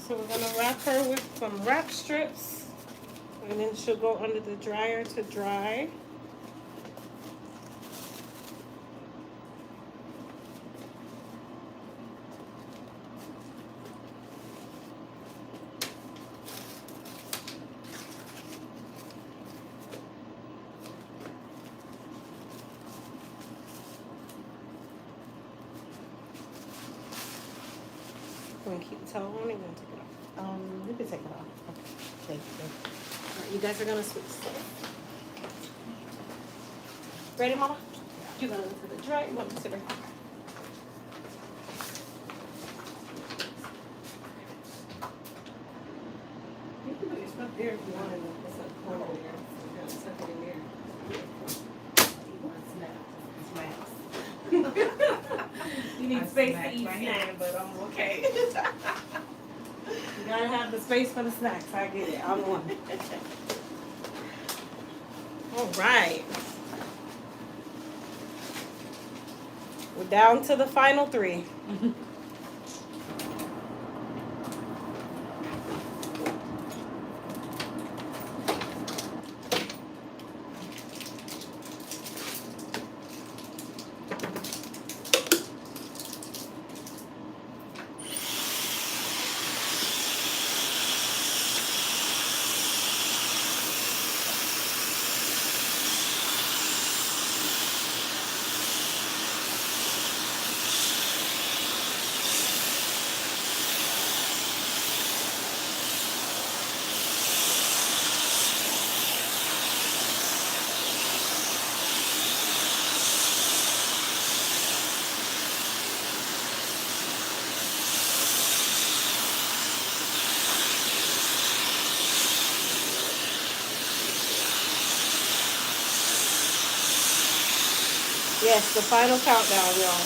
So we're gonna wrap her with some wrap strips, and then she'll go under the dryer to dry. You want to keep the towel on, or you want to take it off? You can take it off. Okay. Thank you. Alright, you guys are gonna switch. Ready, Mama? You're gonna look for the dry. You want me to sit right here? You can put your stuff there if you want to. It's a corner there. So you gotta tuck it in there. You need space to eat snacks, but I'm okay. You gotta have the space for the snacks. I get it. I'm one. All right. We're down to the final 3. Yes, the final countdown, y'all.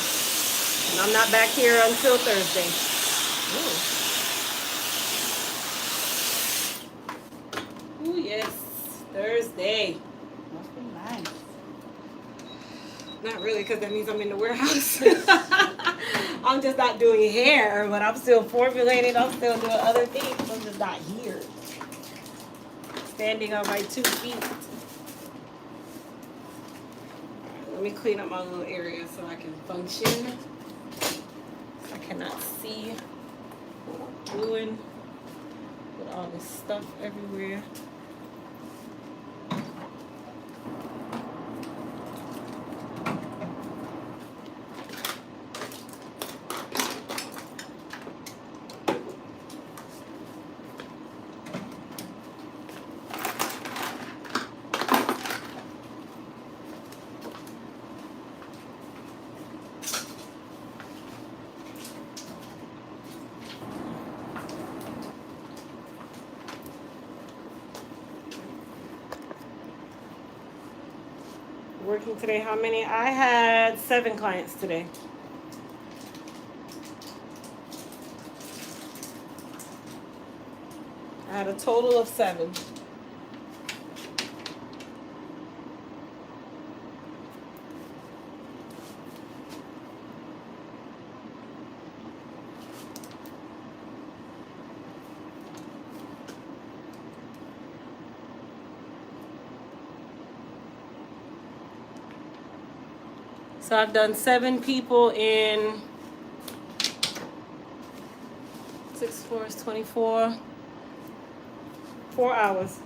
And I'm not back here until Thursday. Ooh, yes. Thursday. Must be nice. Not really, because that means I'm in the warehouse. I'm just not doing hair, but I'm still formulating. I'm still doing other things. I'm just not here. Standing on my 2 feet. Let me clean up my little area so I can function. I cannot see what I'm doing with all this stuff everywhere. Working today, how many? I had 7 clients today. I had a total of 7. So I've done 7 people in 6 4 is 24. 4 hours.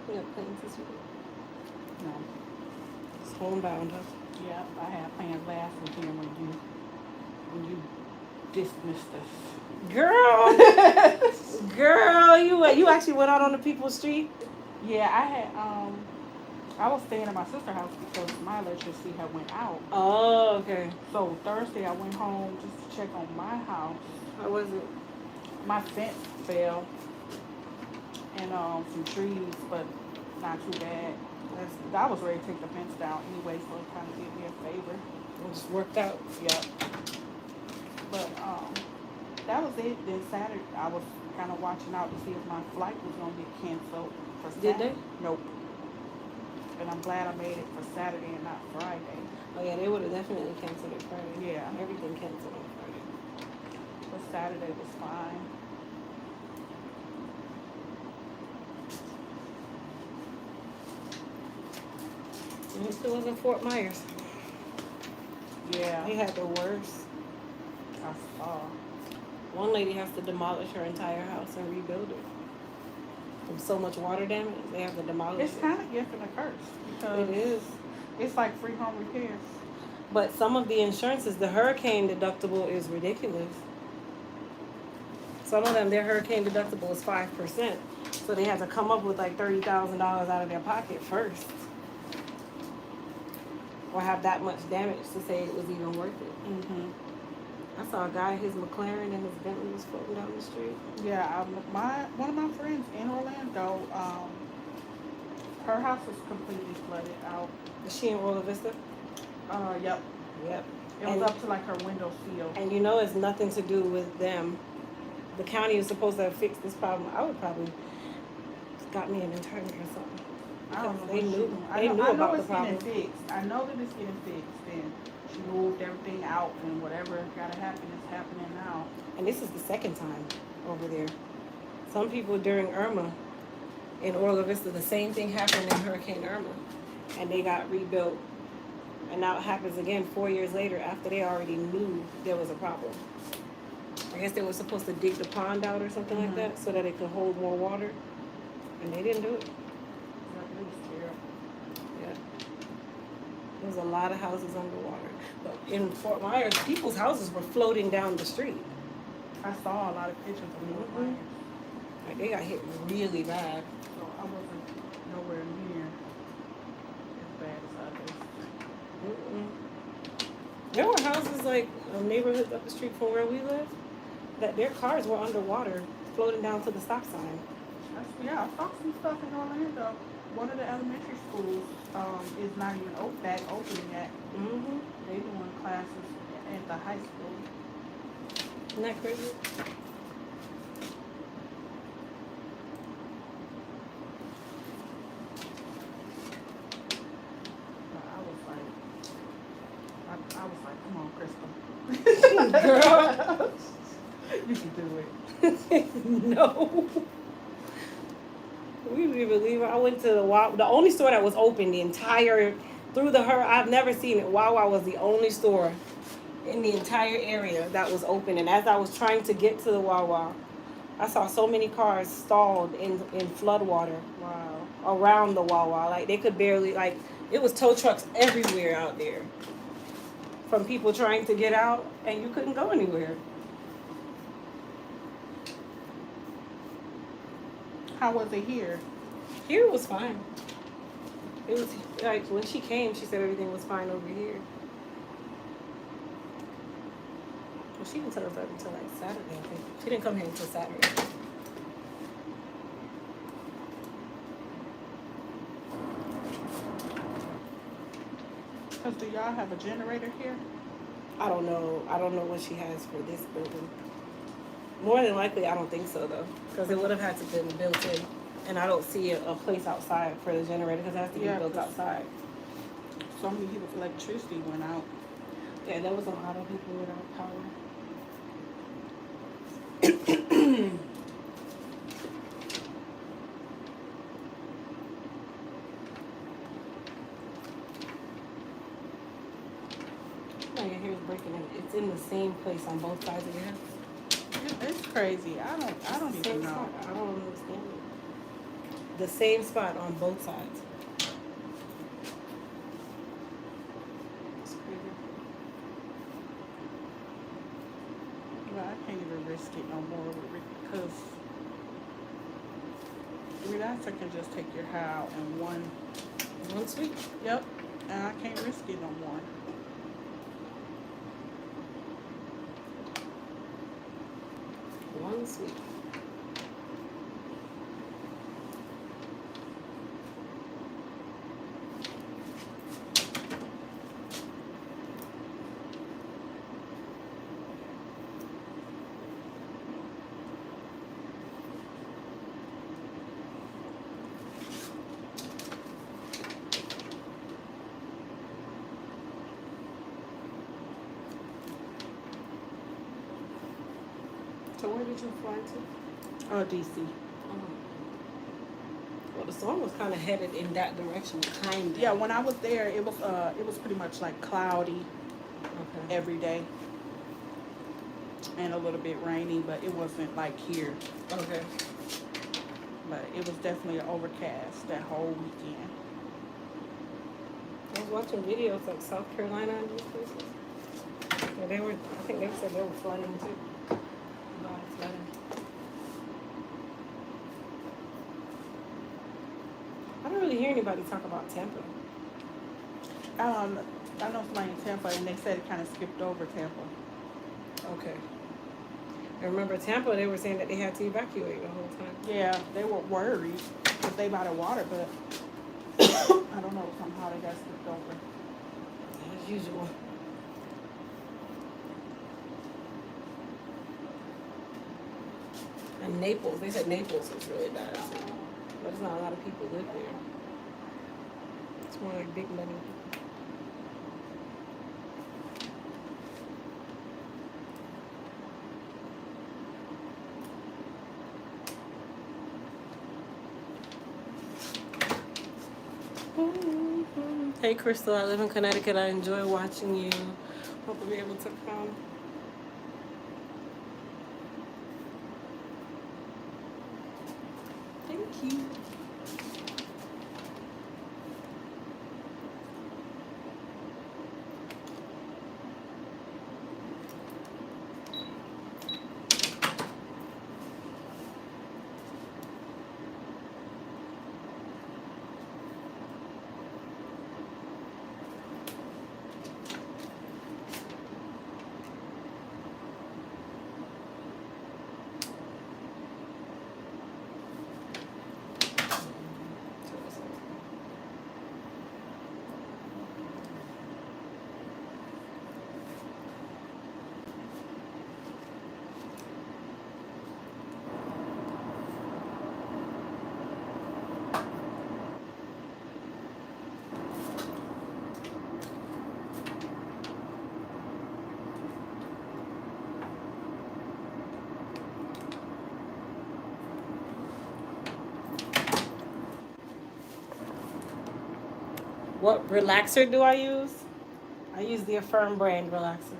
You got plans this week? No. It's homebound, huh? Yep, I had plans last weekend when you dismissed us. Girl, girl, you actually went out on the people's street? Yeah, I was staying at my sister's house because my electricity had went out. Oh, okay. So Thursday I went home just to check on my house. How was it? my fence fell and some trees, but not too bad. I was ready to take the fence down anyway, so it kind of did me a favor. It just worked out. Yep. But that was it. Then Saturday, I was kind of watching out to see if my flight was gonna get canceled for Saturday. Did they? Nope. And I'm glad I made it for Saturday and not Friday. Oh yeah, they would have definitely canceled it Friday. Yeah. Everything canceled on Friday. But Saturday was fine. And it still was in Fort Myers. Yeah. They had the worst. I saw. One lady has to demolish her entire house and rebuild it. From so much water damage, they have to demolish It's it. kind of gift and a curse because It is. it's like free home repairs. But some of the insurances, the hurricane deductible is ridiculous. Some of them, their hurricane deductible is 5%. So they have to come up with like $30,000 out of their pocket first. Or have that much damage to say it was even worth it. Mm-hmm. I saw a guy, his McLaren and his Bentley was floating down the street. Yeah, one of my friends in Orlando, her house was completely flooded out. Is she in Royal Vista? Yep. Yep. It was up to like her window sill. And you know it's nothing to do with them. The county is supposed to have fixed this problem. I would probably got me an attorney or something. I don't know. They what knew. I They know, knew I know about the it's getting problem. fixed. I know that it's getting fixed. And she moved everything out, and whatever gotta happen is happening now. And this is the second time over there. Some people during Irma in Orla Vista, the same thing happened in Hurricane Irma, and they got rebuilt. And now it happens again 4 years later after they already knew there was a problem. I guess they were supposed to dig the pond out or something like that so that it could hold more water, and they didn't do it. It was terrible. Yeah. There's a lot of houses underwater. But in Fort Myers, people's houses were floating down the street. I saw a lot of pictures of Fort Myers, Like they got hit really bad. so I wasn't nowhere near as bad as others. There were houses like neighborhoods up the street from where we live that their cars were underwater, floating down to the stop sign. Yeah, I saw some stuff in Orlando. One of the elementary schools is not even back opening yet. Mm-hmm. They doing classes at the high school. Isn't that crazy? But I was like, come on, Crystal. Girl. You can do it. No. We didn't even leave. I went to the only store that was open the entire I've never seen it. Wawa was the only store in the entire area that was open. And as I was trying to get to the Wawa, I saw so many cars stalled in flood water. Wow. Around the Wawa. Like they could barely, like it was tow trucks everywhere out there. From people trying to get out and you couldn't go anywhere. How was it here? Here it was fine. It was like when she came, she said everything was fine over here. Well, she didn't tell us that until like Saturday, I think. She didn't come here until Saturday. Because do y'all have a generator here? I don't know. I don't know what she has for this building. More than likely, I don't think so though, because it would have had to been built in, and I don't see a place outside for the generator because it has to be built 'cause outside. So many people's electricity went out. Yeah, there was a lot of people without power. Oh, your hair is breaking in. It's in the same place on both sides of your head. It's crazy. I don't even Same know. spot. I don't understand it. The same spot on both sides. It's crazy. Well, I can't even risk it no more because relaxer can just take your hair out in One sweep. Yep. And I can't risk it no more. One and sweet. So where did you fly to? Oh, DC. Well, the storm was kind of headed in that direction, kind of. Yeah, when I was there, it was pretty much like cloudy Okay. every day, and a little bit rainy, but it wasn't like here. Okay. But it was definitely overcast that whole weekend. I was watching videos like South Carolina and these places. Yeah, they were. I think they said they were flooding too. Bad flooding. I don't really hear anybody talk about Tampa. I know somebody in Tampa, and they said it kind of skipped over Tampa. Okay. I remember Tampa, they were saying that they had to evacuate the whole time. Yeah, they were worried because they by the water, but I don't know somehow they got skipped over. As usual. And Naples, they said Naples was really bad too. But there's not a lot of people live there. It's more like big money. Hey Crystal, I live in Connecticut. I enjoy watching you. Hope to be able to come. Thank you. What relaxer do I use? I use the Affirm brand relaxer.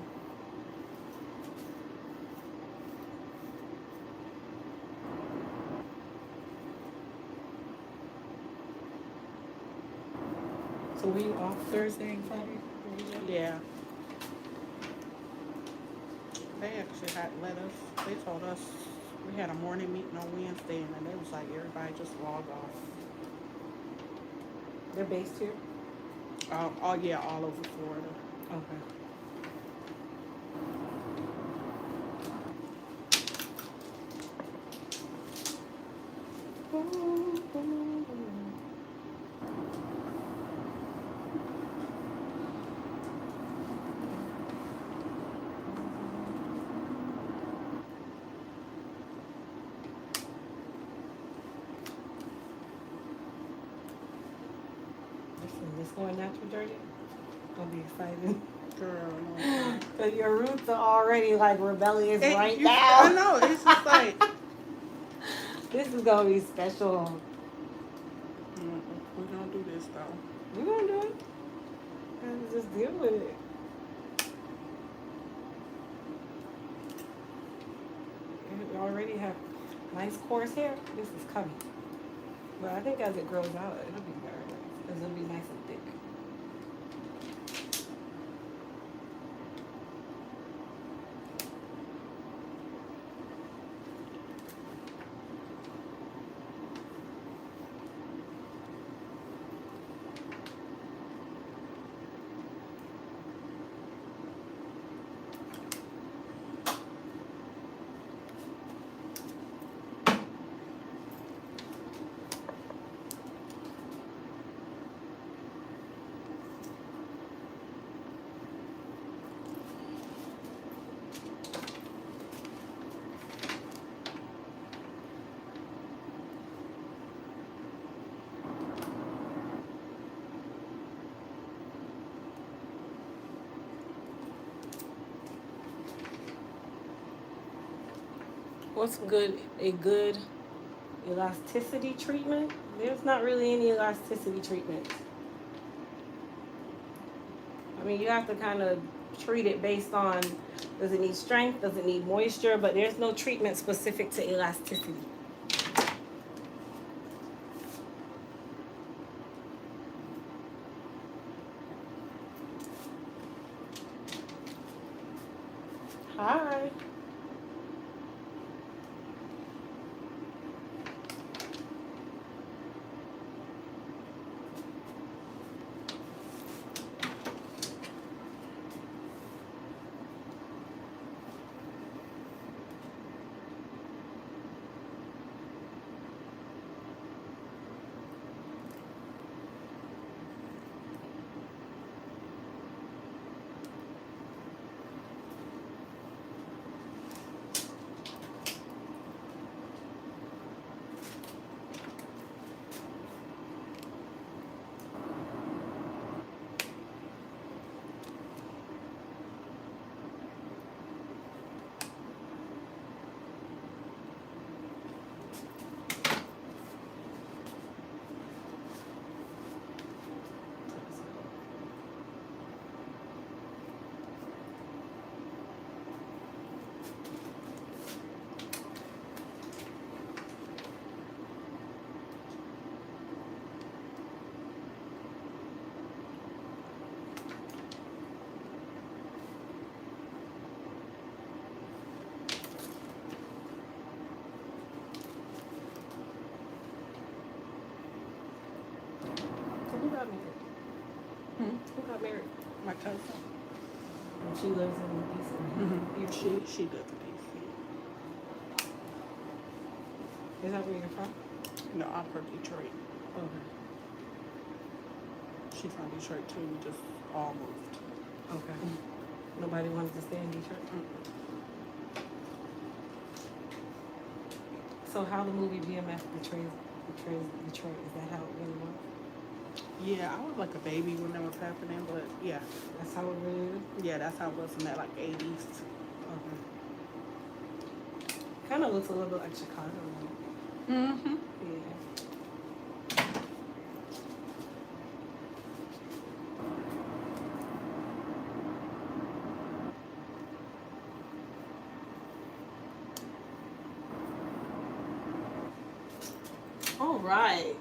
So were you off Thursday and Friday? Yeah. They actually had let us, they told us we had a morning meeting on Wednesday, and then they was like, everybody just log off. They're based here? Oh yeah, all over Florida. Okay. This going natural dirty? Gonna be exciting. Girl, no. Cause your roots are already like rebellious right I now. know, it's just like This is gonna be special. we're gonna do this though. We're gonna do it. Gotta just deal with it. You already have nice coarse hair. This is coming. But I think as it grows out, it'll be very nice. Because it'll be nice and thick. What's good? A good elasticity treatment? There's not really any elasticity treatment. I mean, you have to kind of treat it based on, does it need strength? Does it need moisture? But there's no treatment specific to elasticity. Hi. So who got married? Who got married? My cousin. And she lives in DC. She does a piece. Is that where you're from? No, I'm from Detroit. Okay. She's from Detroit too. We just all moved. Okay. Nobody wanted to stay in Detroit? So how the movie BMF portrays Detroit, is that how it really was? Yeah, I was like a baby when that was happening, but yeah. That's how it really is? Yeah, that's how it was in that like 80s. Okay. Kind of looks a little bit like Chicago. Mm-hmm. Yeah. All right.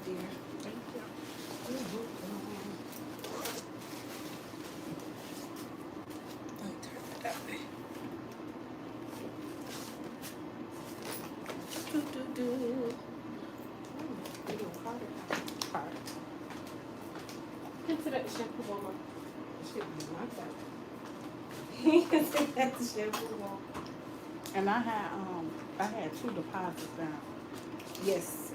dear. Thank you. Let me turn it that way. Do. Into that shampoo ball. Should be knocked out. That's the shampoo ball. And I had 2 deposits down. Yes.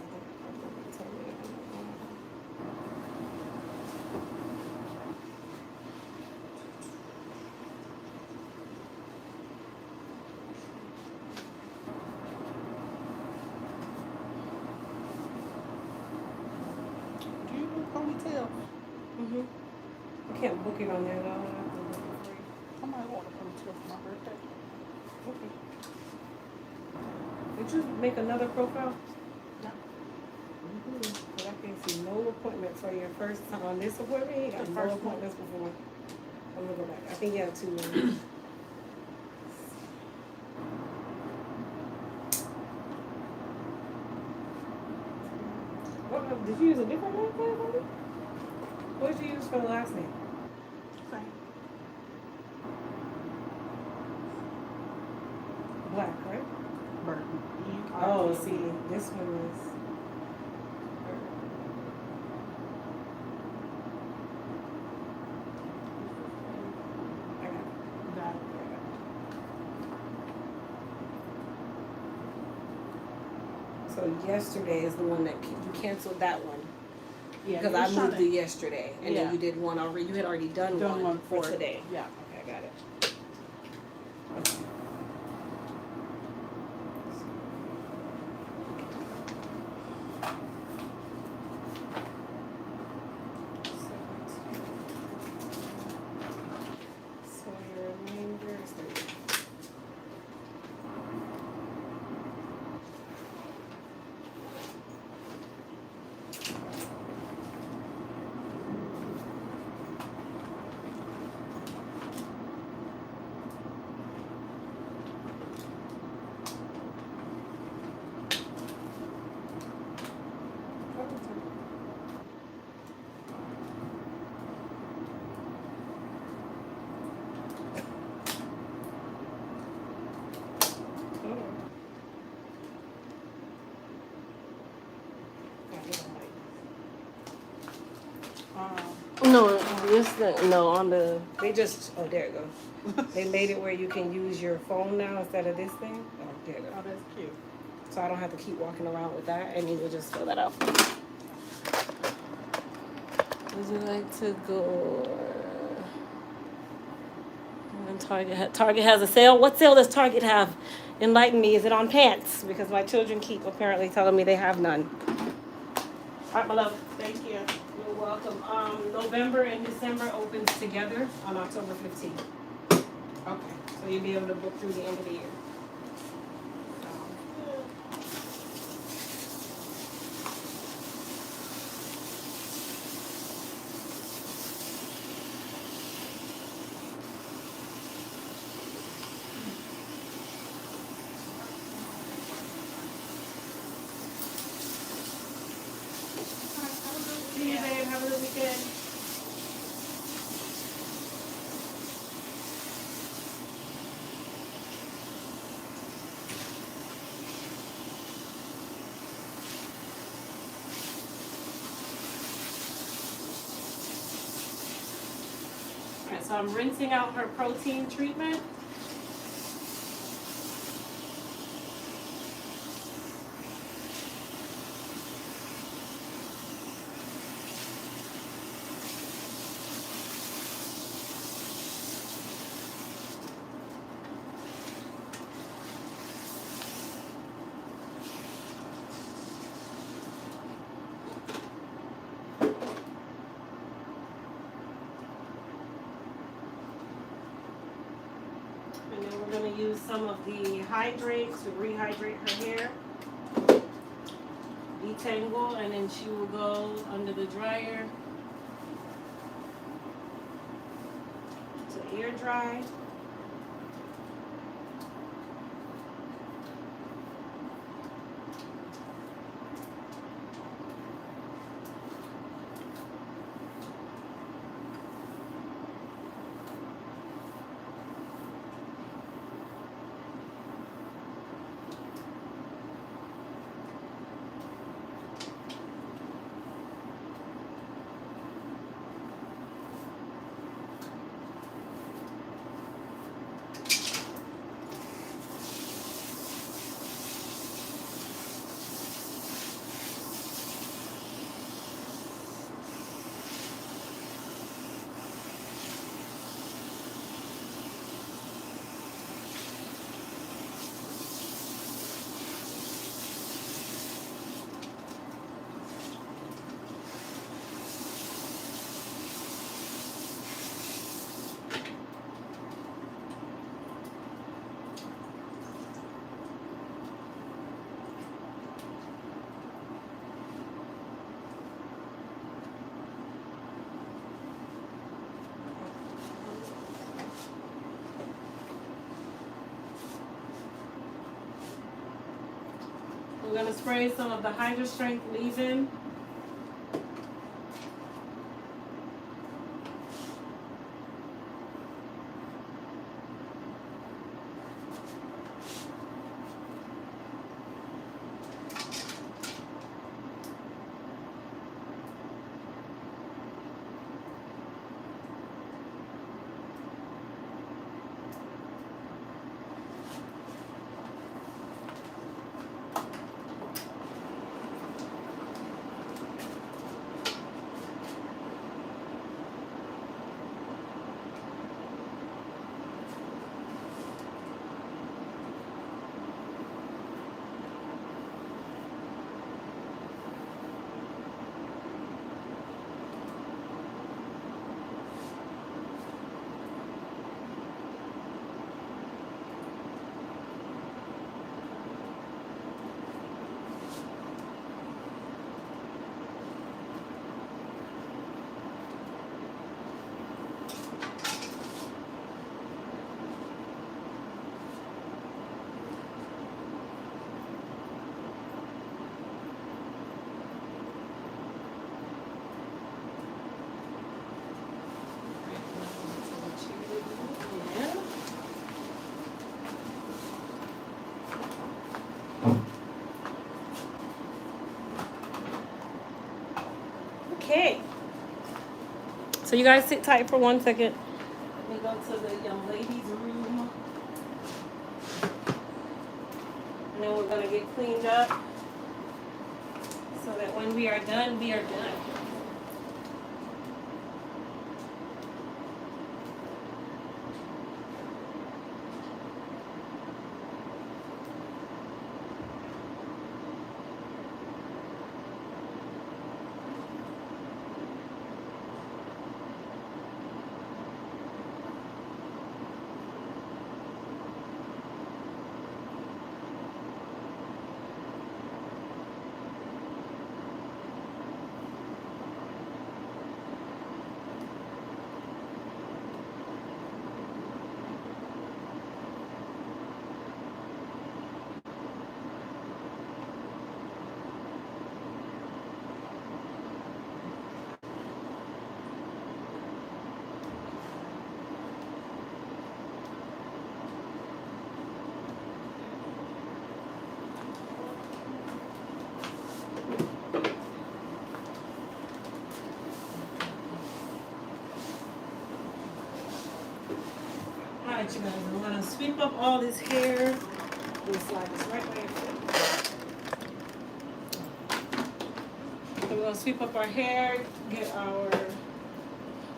Do you do ponytail? Mm-hmm. I can't book it on there though. I might want a ponytail for my birthday. Okay. Did you make another profile? No. But I can't see no appointment for your first time on this appointment. You got The no first one. appointments before. I'm gonna go back. I think you have 2 more. Did you use a different name for it, buddy? What did you use for the last name? Same. Black, right? Burton. Oh, see, this one is. I got it. Got it. So yesterday is the one that you canceled that one Yeah, because you I was trying moved to- it yesterday, and Yeah. then you did one already. You had already done one for today. Yeah. Okay, I got it. So your remainder is 30. No, no, on the, they just, oh, there it goes. They made it where you can use your phone now instead of this thing. Oh, there it goes. Oh, that's cute. So I don't have to keep walking around with that, and you will just fill that out. Would you like to go? And Target has a sale. What sale does Target have? Enlighten me. Is it on pants? Because my children keep apparently telling me they have none. All right, my love. Thank you. You're welcome. November and December opens together on October 15th. Okay. So you'll be able to book through the end of the year. See you, babe. Have a good weekend. Alright, so I'm rinsing out her protein treatment. And then we're going to use some of the hydrate to rehydrate her hair. Detangle, and then she will go under the dryer to air dry. We're gonna spray some of the Hydra Strength leave-in. Okay. So you guys sit tight for 1 second. Let me go to the young ladies' room. And then we're gonna get cleaned up so that when we are done, we are done. Alright, you guys, I'm gonna sweep up all this hair and slide this right by your foot. So we're gonna sweep up our hair, get our,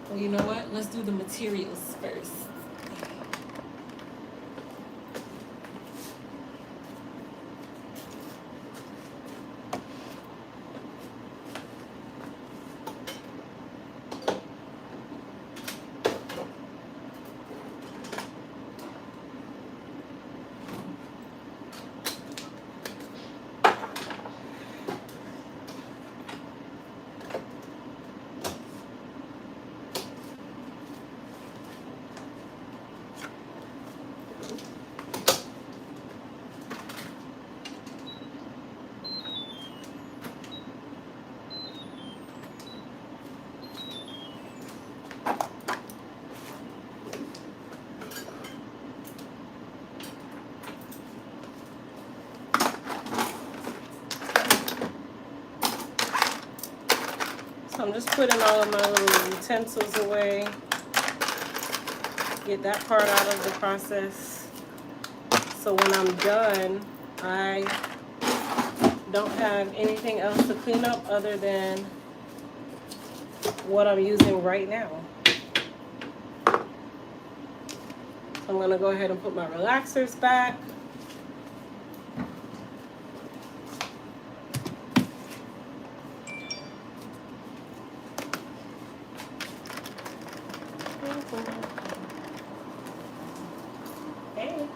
well, you know what? Let's do the materials first. So I'm just putting all of my little utensils away. Get that part out of the process. So when I'm done, I don't have anything else to clean up other than what I'm using right now. So I'm gonna go ahead and put my relaxers back. Hey.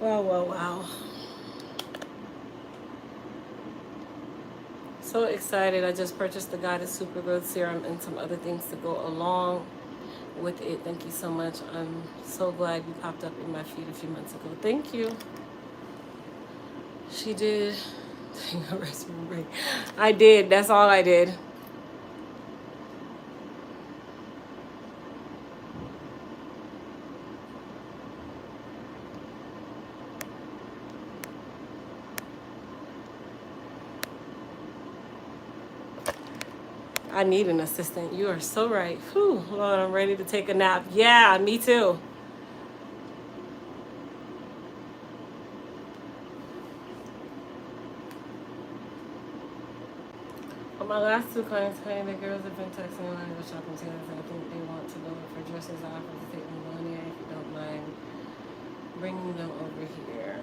Wow. So excited. I just purchased the Goddess Super Growth Serum and some other things to go along with it. Thank you so much. I'm so glad you popped up in my feed a few months ago. Thank you. She did. I did. That's all I did. I need an assistant. You are so right. Whew, Lord, I'm ready to take a nap. Yeah, me too. But my last two clients, honey, the girls have been texting me when I go shopping together. I think they want to go for dresses. I offer to take them on here if you don't mind bringing them over here.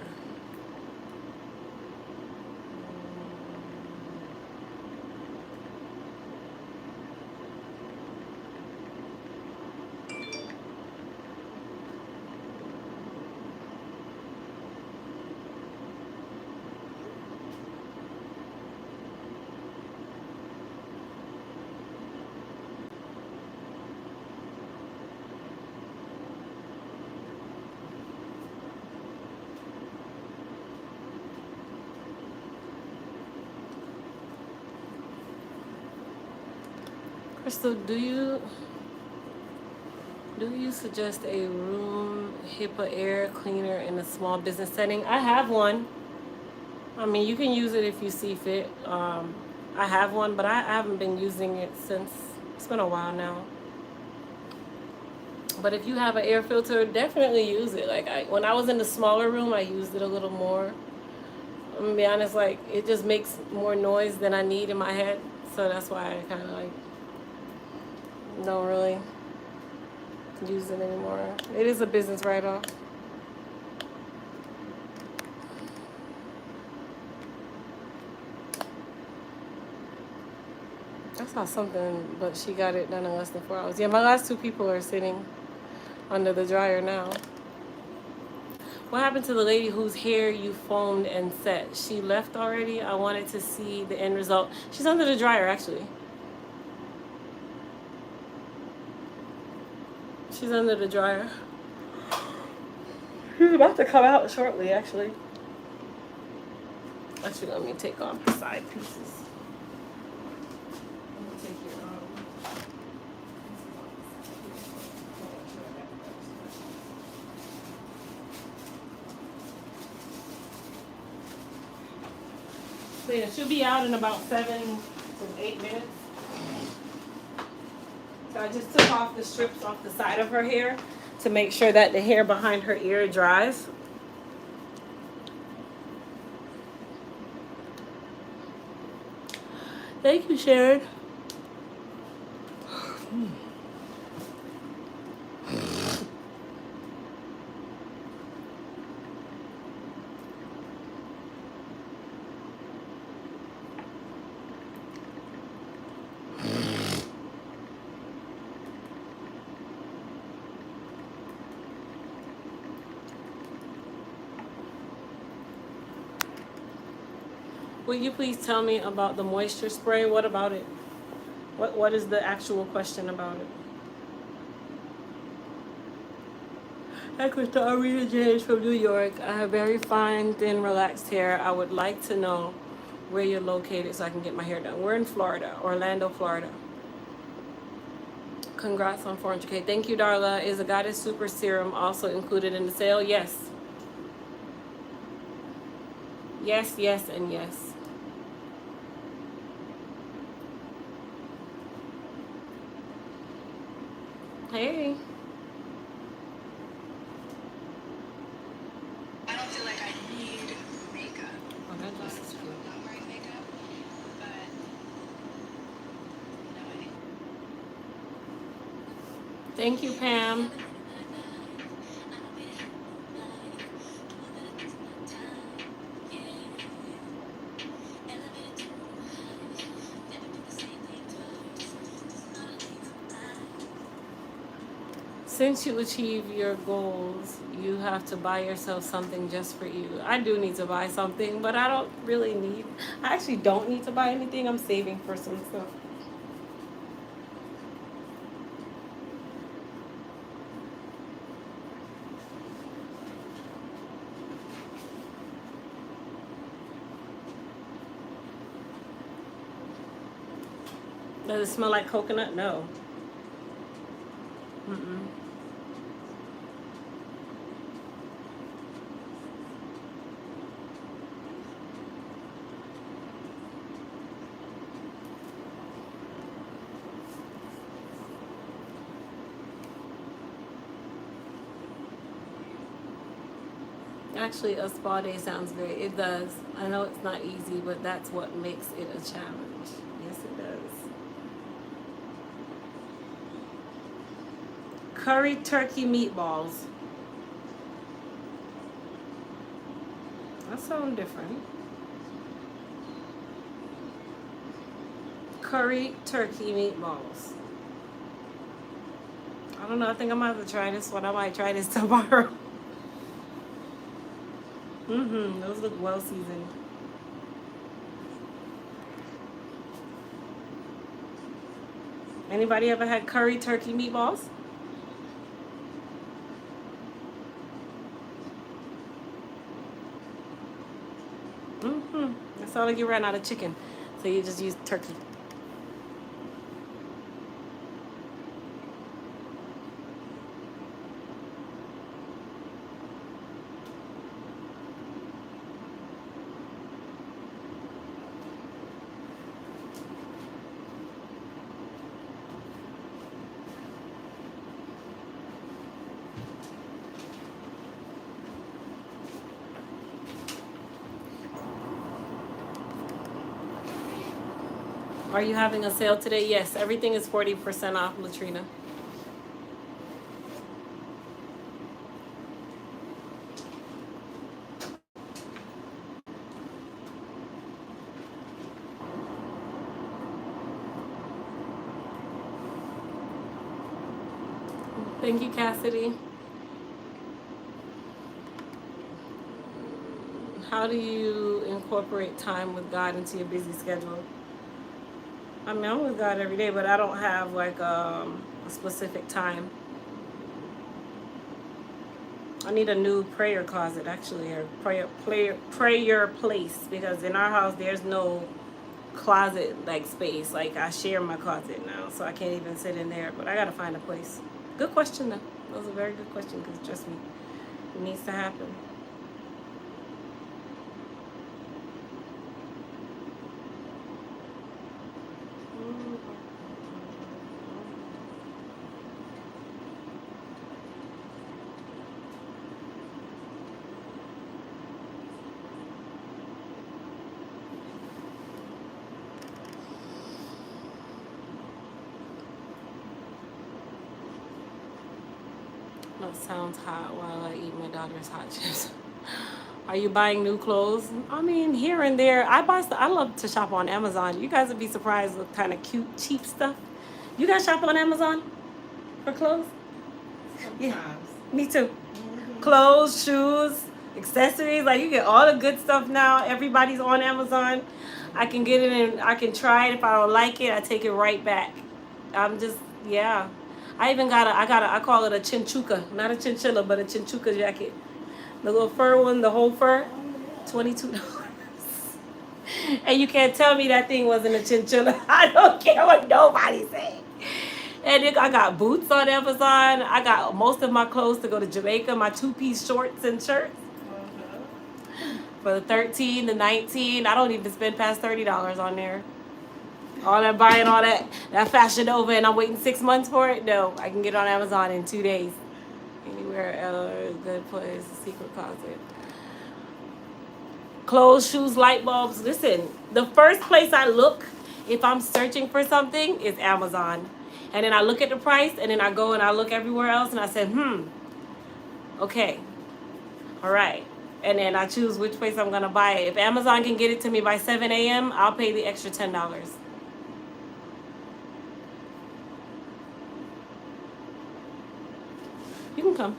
Crystal, do you suggest a room HEPA air cleaner in a small business setting? I have one. I mean, you can use it if you see fit. I have one, but I haven't been using it since, it's been a while now. But if you have an air filter, definitely use it. Like when I was in the smaller room, I used it a little more. I'm gonna be honest, like it just makes more noise than I need in my head. So that's why I kind of like don't really use it anymore. It is a business write-off. I saw something, but she got it done in less than 4 hours. Yeah, my last two people are sitting under the dryer now. What happened to the lady whose hair you foamed and set? She left already. I wanted to see the end result. She's under the dryer, actually. She's under the dryer. She's about to come out shortly, actually. Actually, let me take off the side pieces. So yeah, she'll be out in about 7 to 8 minutes. So I just took off the strips off the side of her hair to make sure that the hair behind her ear dries. Thank you, Sharon. Will you please tell me about the moisture spray? What about it? What is the actual question about it? Hi, Crystal. Arita James from New York. I have very fine, thin, relaxed hair. I would like to know where you're located so I can get my hair done. We're in Florida, Orlando, Florida. Congrats on 400K. Thank you, Darla. Is the Goddess Super Serum also included in the sale? Yes. Yes, yes, and yes. Hey. I don't feel like I need makeup. Oh, that dress is cute. I'm not wearing makeup, but no, Thank you, Pam. Since you achieve your goals, you have to buy yourself something just for you. I do need to buy something, but I don't really need. I actually don't need to buy anything. I'm saving for some stuff. Does it smell like coconut? No. Mm-mm. Actually, a spa day sounds great. It does. I know it's not easy, but that's what makes it a challenge. Yes, it does. Curry turkey meatballs. That sounds different. Curry turkey meatballs. I don't know. I think I'm gonna have to try this one. I might try this tomorrow. Those look well seasoned. Anybody ever had curry turkey meatballs? It sounds like you ran out of chicken, so you just used turkey. Are you having a sale today? Yes, everything is 40% off, Latrina. Thank you, Cassidy. How do you incorporate time with God into your busy schedule? I mean, I'm with God every day, but I don't have like a specific time. I need a new prayer closet, actually, or prayer place, because in our house there's no closet like space. Like, I share my closet now, so I can't even sit in there. But I gotta find a place. Good question though. That was a very good question, because trust me, it needs to happen. That sounds hot while I eat my daughter's hot chips. Are you buying new clothes? I mean, here and there. I love to shop on Amazon. You guys would be surprised with kind of cute, cheap stuff. You guys shop on Amazon for clothes? Yeah, me too. Clothes, shoes, accessories. Like, you get all the good stuff now. Everybody's on Amazon. I can get it and I can try it. If I don't like it, I take it right back. Yeah. I even I call it a chinchuka. Not a chinchilla, but a chinchuka jacket. The little fur one, the whole fur, $22. And you can't tell me that thing wasn't a chinchilla. I don't care what nobody say. And I got boots on Amazon. I got most of my clothes to go to Jamaica, my 2-piece shorts and shirts. For the 13, the 19, I don't even spend past $30 on there. All that buying all that Fashion Nova and I'm waiting 6 months for it? No, I can get it on Amazon in 2 days. Anywhere else, good place, secret closet. Clothes, shoes, light bulbs. Listen, the first place I look if I'm searching for something is Amazon. And then I look at the price, and then I go and I look everywhere else, and I said, okay, all right. And then I choose which place I'm going to buy it. If Amazon can get it to me by 7 a.m., I'll pay the extra $10. You can come.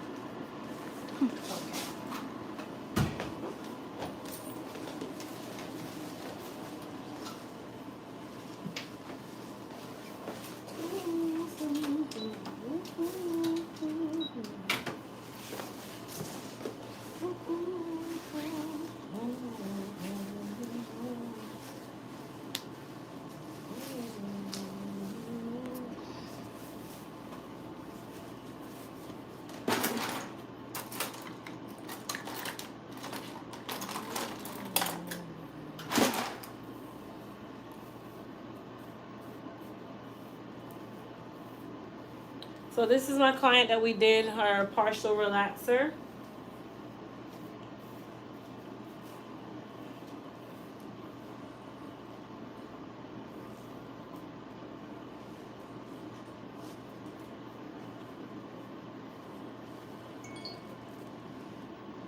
So this is my client that we did her partial relaxer.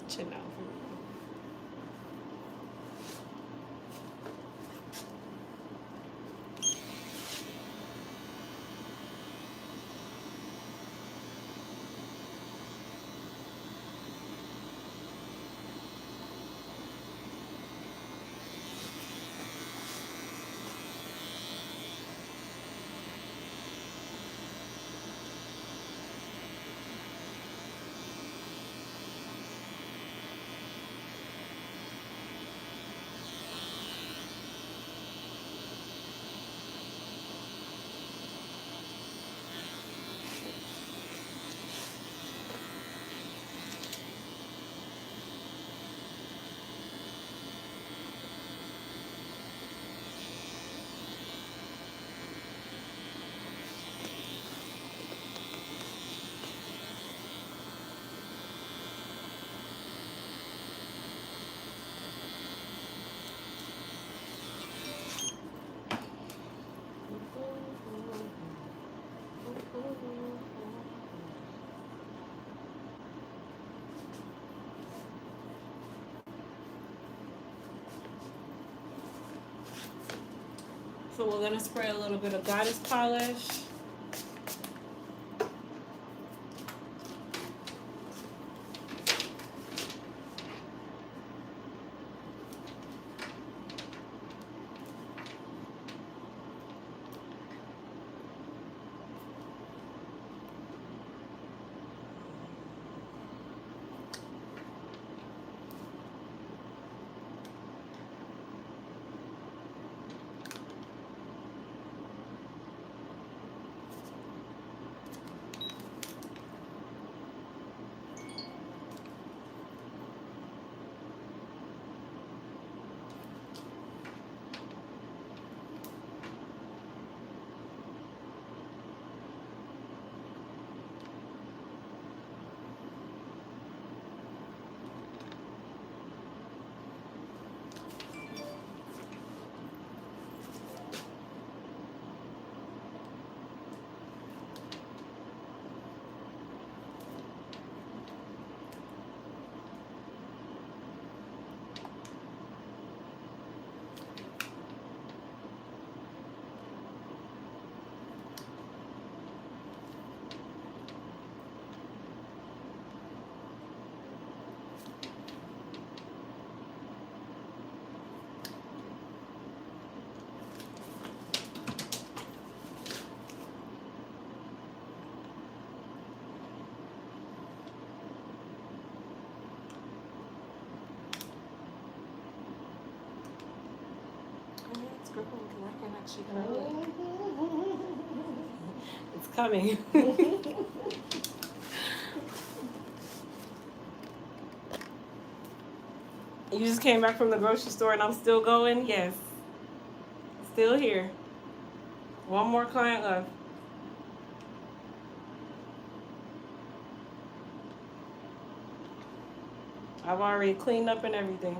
Chin out. So we're gonna spray a little bit of goddess polish. It's coming. You just came back from the grocery store and I'm still going? Yes. Still here. One more client left. I've already cleaned up and everything.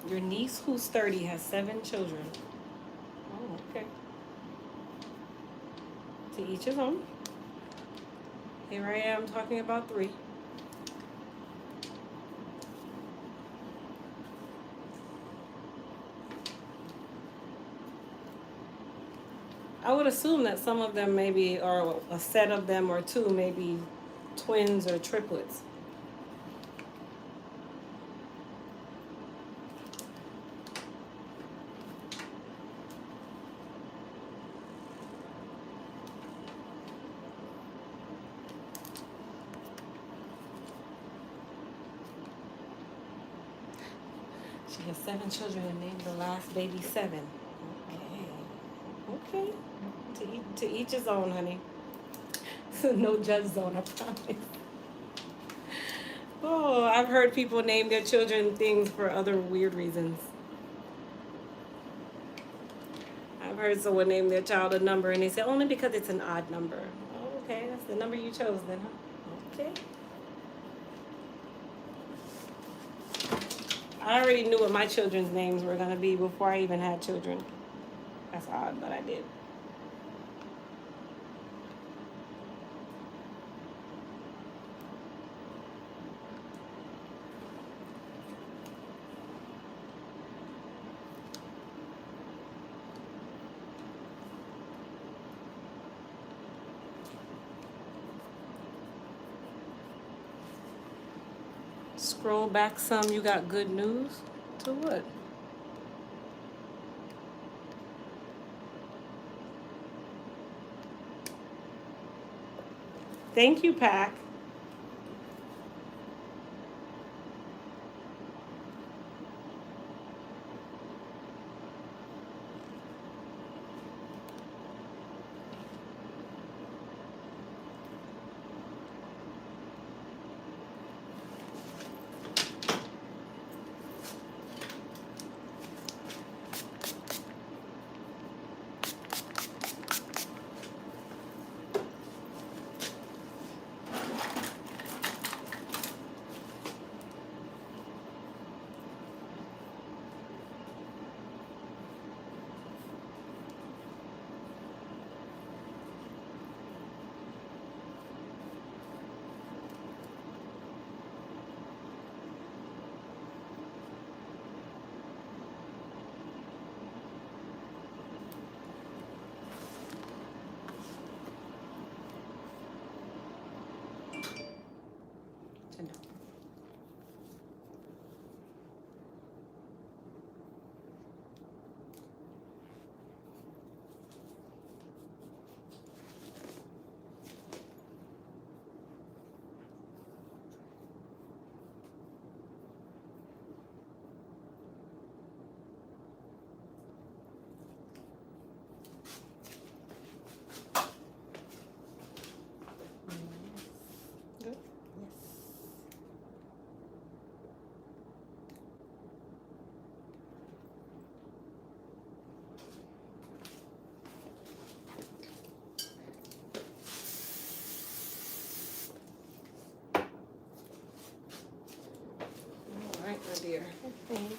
Your niece, who's 30, has 7 children. Oh, okay. To each his own. Here I am talking about 3. I would assume that some of them maybe, or a set of them or 2, maybe twins or triplets. She has 7 children and named the last baby 7. Okay. To each his own, honey. So no judge zone, I promise. Oh, I've heard people name their children things for other weird reasons. I've heard someone name their child a number and they say only because it's an odd number. Oh, okay, that's the number you chose then, huh? Okay. I already knew what my children's names were gonna be before I even had children. That's odd, but I did. Scroll back some, you got good news? To what? Thank you, Pack. Right, my dear. Thank you.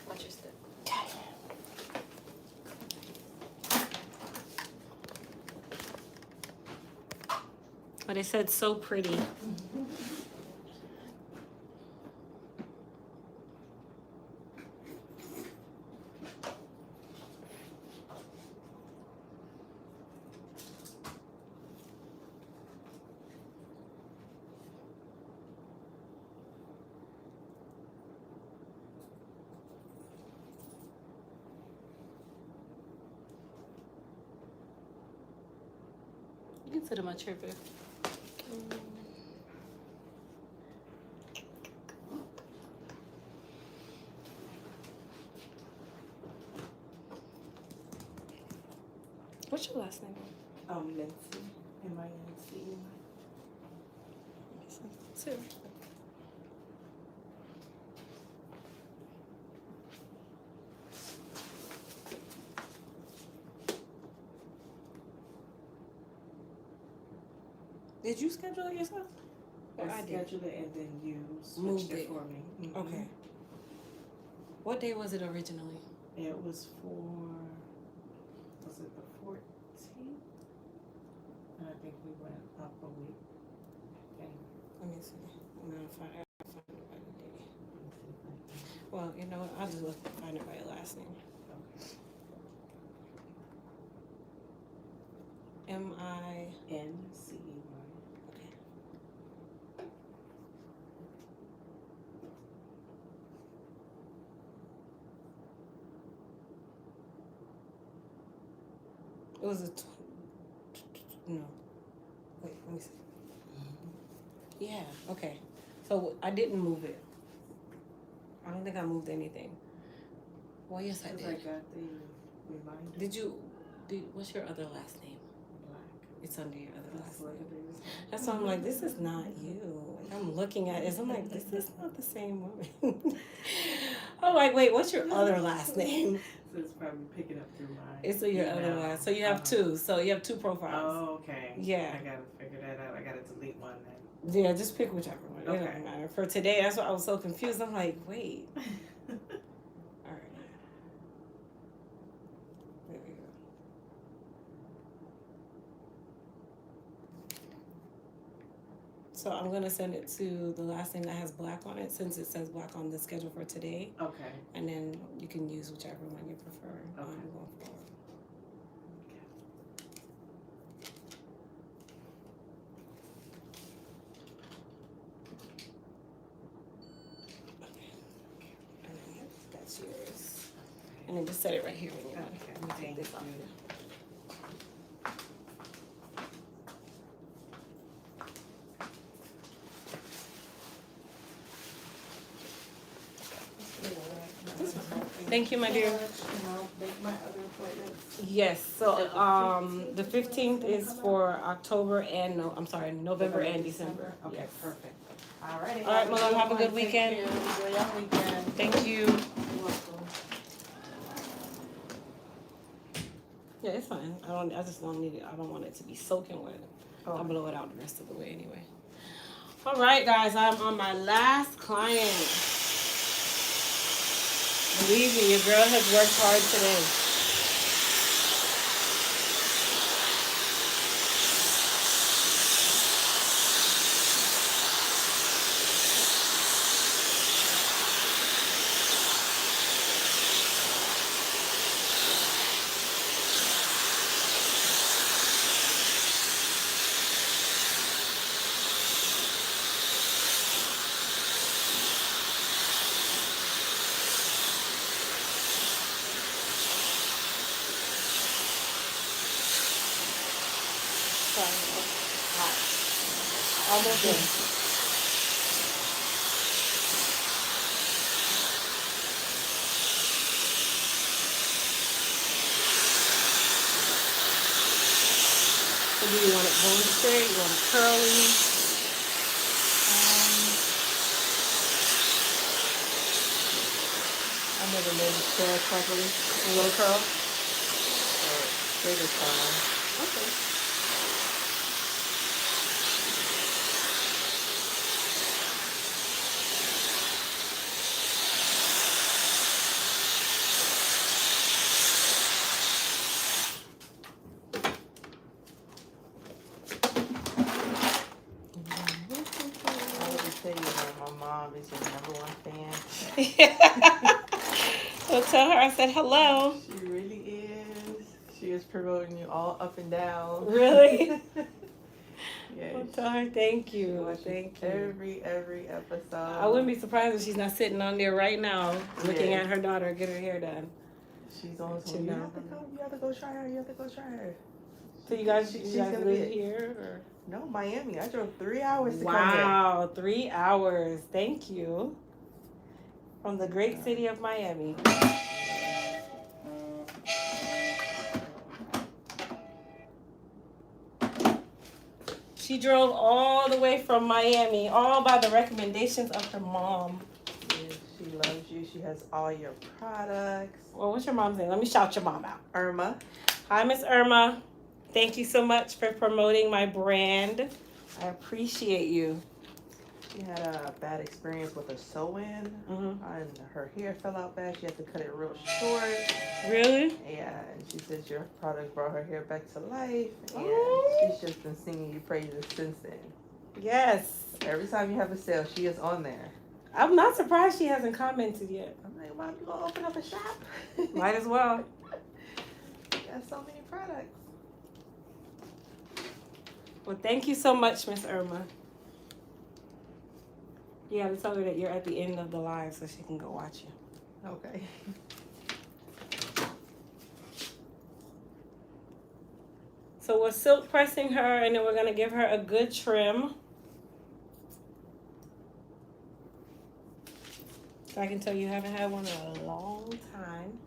Watch your step. But it said so pretty. You can sit in my chair, babe. What's your last name? Lindsay. M-I-N-C. Sit. Did you schedule it yourself? Well, I did. scheduled it and then you Moved switched it it. for me. Mhm. Okay. What day was it originally? It was was it the 14th? And I think we went up a week. Okay. Let me see. I'm gonna find it by the day. Well, you know what? I'll just look find it by your last name. M-I. NCEY. Okay. It was no. Wait, let me see. Yeah, okay. So I didn't move it. I don't think I moved anything. Well, yes, I did. I got the reminder. What's your other last name? Black. It's under your other last What name. it is. That's why I'm like, this is not you. I'm looking at it. I'm like, this is not the same woman. I'm like, wait, what's your other last name? So it's probably picking up through mine. It's your other last. So you have two. So you have two profiles. Oh, okay. Yeah. I gotta figure that out. I gotta delete one then. Yeah, just pick whichever one. It Okay. doesn't matter. For today, that's why I was so confused. I'm like, wait. All right. There we go. So I'm gonna send it to the last name that has black on it, since it says black on the schedule for today. Okay. And then you can use whichever one you prefer. Okay. Going forward. And then that's yours. And then just set it right here when you're done. Okay. Let me take this off. Thank you, my dear. Make my other appointments. Yes, so the 15th is for October and November and December. Okay, Yes. perfect. Alrighty. All right, my love, have a good weekend. Enjoy your weekend. Thank you. You're welcome. Yeah, it's fine. I just don't need it. I don't want it to be soaking wet. I'll blow it out the rest of the way anyway. All right, guys, I'm on my last client. Believe me, your girl has worked hard today. Almost in. So do you want it bone straight? You want it curly? I never made it curl properly. A little curl? Straight is fine. Okay. I would just tell you that my mom is your #1 fan. So tell her I said hello. She really is. She is promoting you all up and down. Really? Yes. Well, tell her thank She you. watches Thank you. every episode. I wouldn't be surprised if she's not sitting on there right now looking Yeah. at her daughter get her hair done. She's on To some. You know. have to come. You have to go try her. You have to go try her. So you guys, She's you guys gonna live be- here? Or? No, Miami. I drove 3 hours to come here. Wow, 3 hours. Thank you. From the great city of Miami. She drove all the way from Miami, all by the recommendations of her mom. Yes, she loves you. She has all your products. Well, what's your mom's name? Let me shout your mom out. Irma. Hi, Miss Irma. Thank you so much for promoting my brand. I appreciate you. She had a bad experience with a sew-in, and her hair fell out bad. She had to cut it real short. Really? Yeah, and she says your product brought her hair back to life, and Oh. she's just been singing you praises since then. Yes. Every time you have a sale, she is on there. I'm not surprised she hasn't commented yet. I'm like, Mom, you gonna open up a shop? Might as well. You got so many products. Well, thank you so much, Miss Irma. You gotta tell her that you're at the end of the live so she can go watch you. Okay. So we're silk pressing her, and then we're gonna give her a good trim. So I can tell you haven't had one in a long time.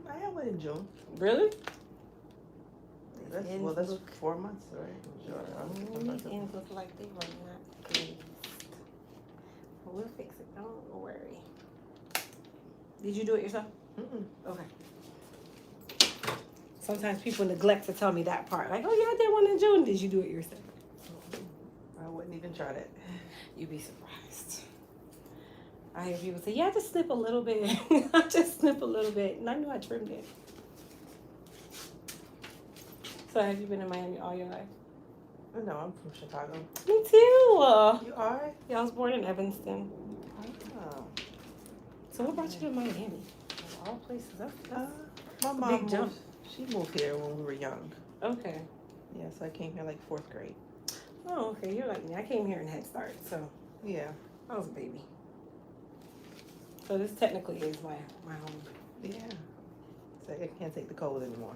I had one in June. Really? That's 4 months, right? Sure. These ends look like they were not glazed. But we'll fix it. Don't worry. Did you do it yourself? Okay. Sometimes people neglect to tell me that part. Like, oh yeah, I did one in June. Did you do it yourself? I wouldn't even try that. You'd be surprised. I hear people say, yeah, I just snip a little bit. I just snip a little bit. And I knew I trimmed it. So have you been in Miami all your life? No, I'm from Chicago. Me too. You are? Yeah, I was born in Evanston. Oh. So what brought you to Miami? Of all places. That's My a mom big jump. She moved here when we were young. Okay. Yeah, so I came here like 4th grade. Oh, okay. You're like me. I came here in Head Start, so Yeah. I was a baby. So this technically is my home. Yeah. So I can't take the cold anymore.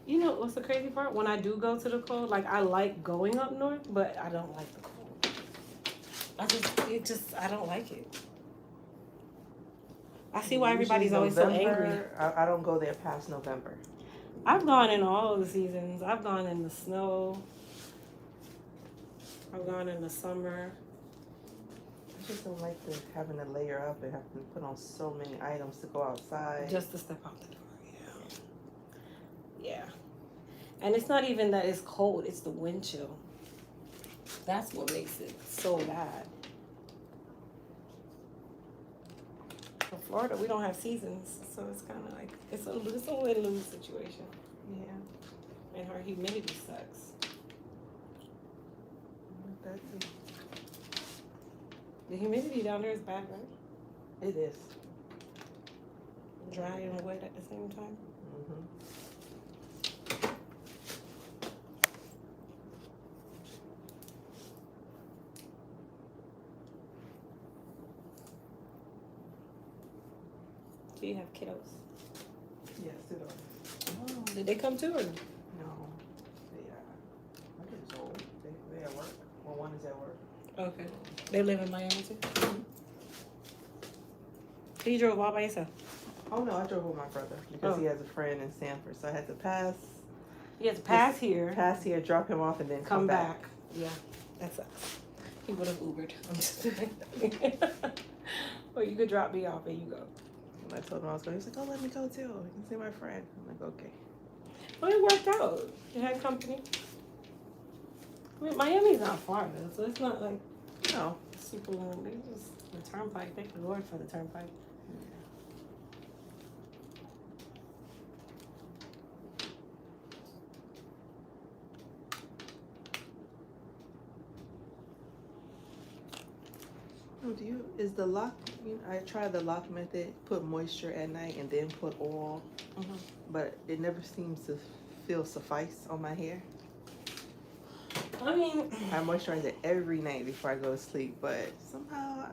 You know what's the crazy part? When I do go to the cold, like I like going up north, but I don't like the cold. I don't like it. I see why everybody's always so angry. I don't go there past November. I've gone in all the seasons. I've gone in the snow. I've gone in the summer. I just don't like having to layer up and having to put on so many items to go outside. Just to step out the door, yeah. And it's not even that it's cold, it's the wind chill. That's what makes it so bad. In Florida, we don't have seasons, so it's kind of like, it's a win-lose situation. Yeah. And our humidity sucks. That's it. The humidity down there is bad, right? It is. Dry and wet at the same time. Do you have kiddos? Yes, it is. Oh, did they come too or no? No. My kid's old. They at work. Well, one is at work. Okay. They live in Miami too? So you drove all by yourself? Oh no, I drove with my brother because he has a friend in Sanford, so I had to pass. You had to pass here. Pass here, drop him off, and then come back. Yeah, that sucks. He would have Ubered. I'm just kidding. Or you could drop me off and you go. And I told him I was going. He's like, "Oh, let me go too. You can see my friend." I'm like, "Okay." Well, it worked out. You had company. I mean, Miami's not far though, so it's not like super long. They just the turnpike. Thank the Lord for the turnpike. Is the lock, I tried the lock method, put moisture at night and then put oil, but it never seems to feel suffice on my hair. I mean, I moisturize it every night before I go to sleep, but somehow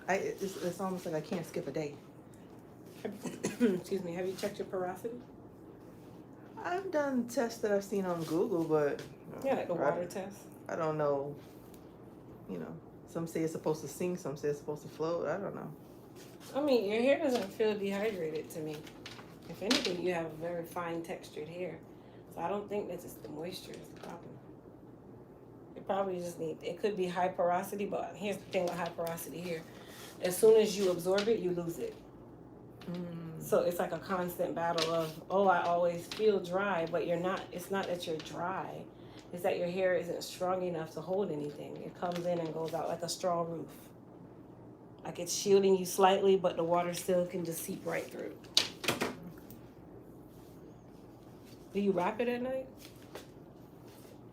it's almost like I can't skip a day. Excuse me, have you checked your porosity? I've done tests that I've seen on Google, but Yeah, like the water test. I don't know, some say it's supposed to sink, some say it's supposed to float. I don't know. I mean, your hair doesn't feel dehydrated to me. If anything, you have very fine textured hair. So I don't think that it's the moisture is the problem. It probably just it could be high porosity, but here's the thing with high porosity hair. As soon as you absorb it, you lose it. So it's like a constant battle of, I always feel dry, but you're not, it's not that you're dry. is that your hair isn't strong enough to hold anything. It comes in and goes out like a straw roof. Like it's shielding you slightly, but the water still can just seep right through. Do you wrap it at night?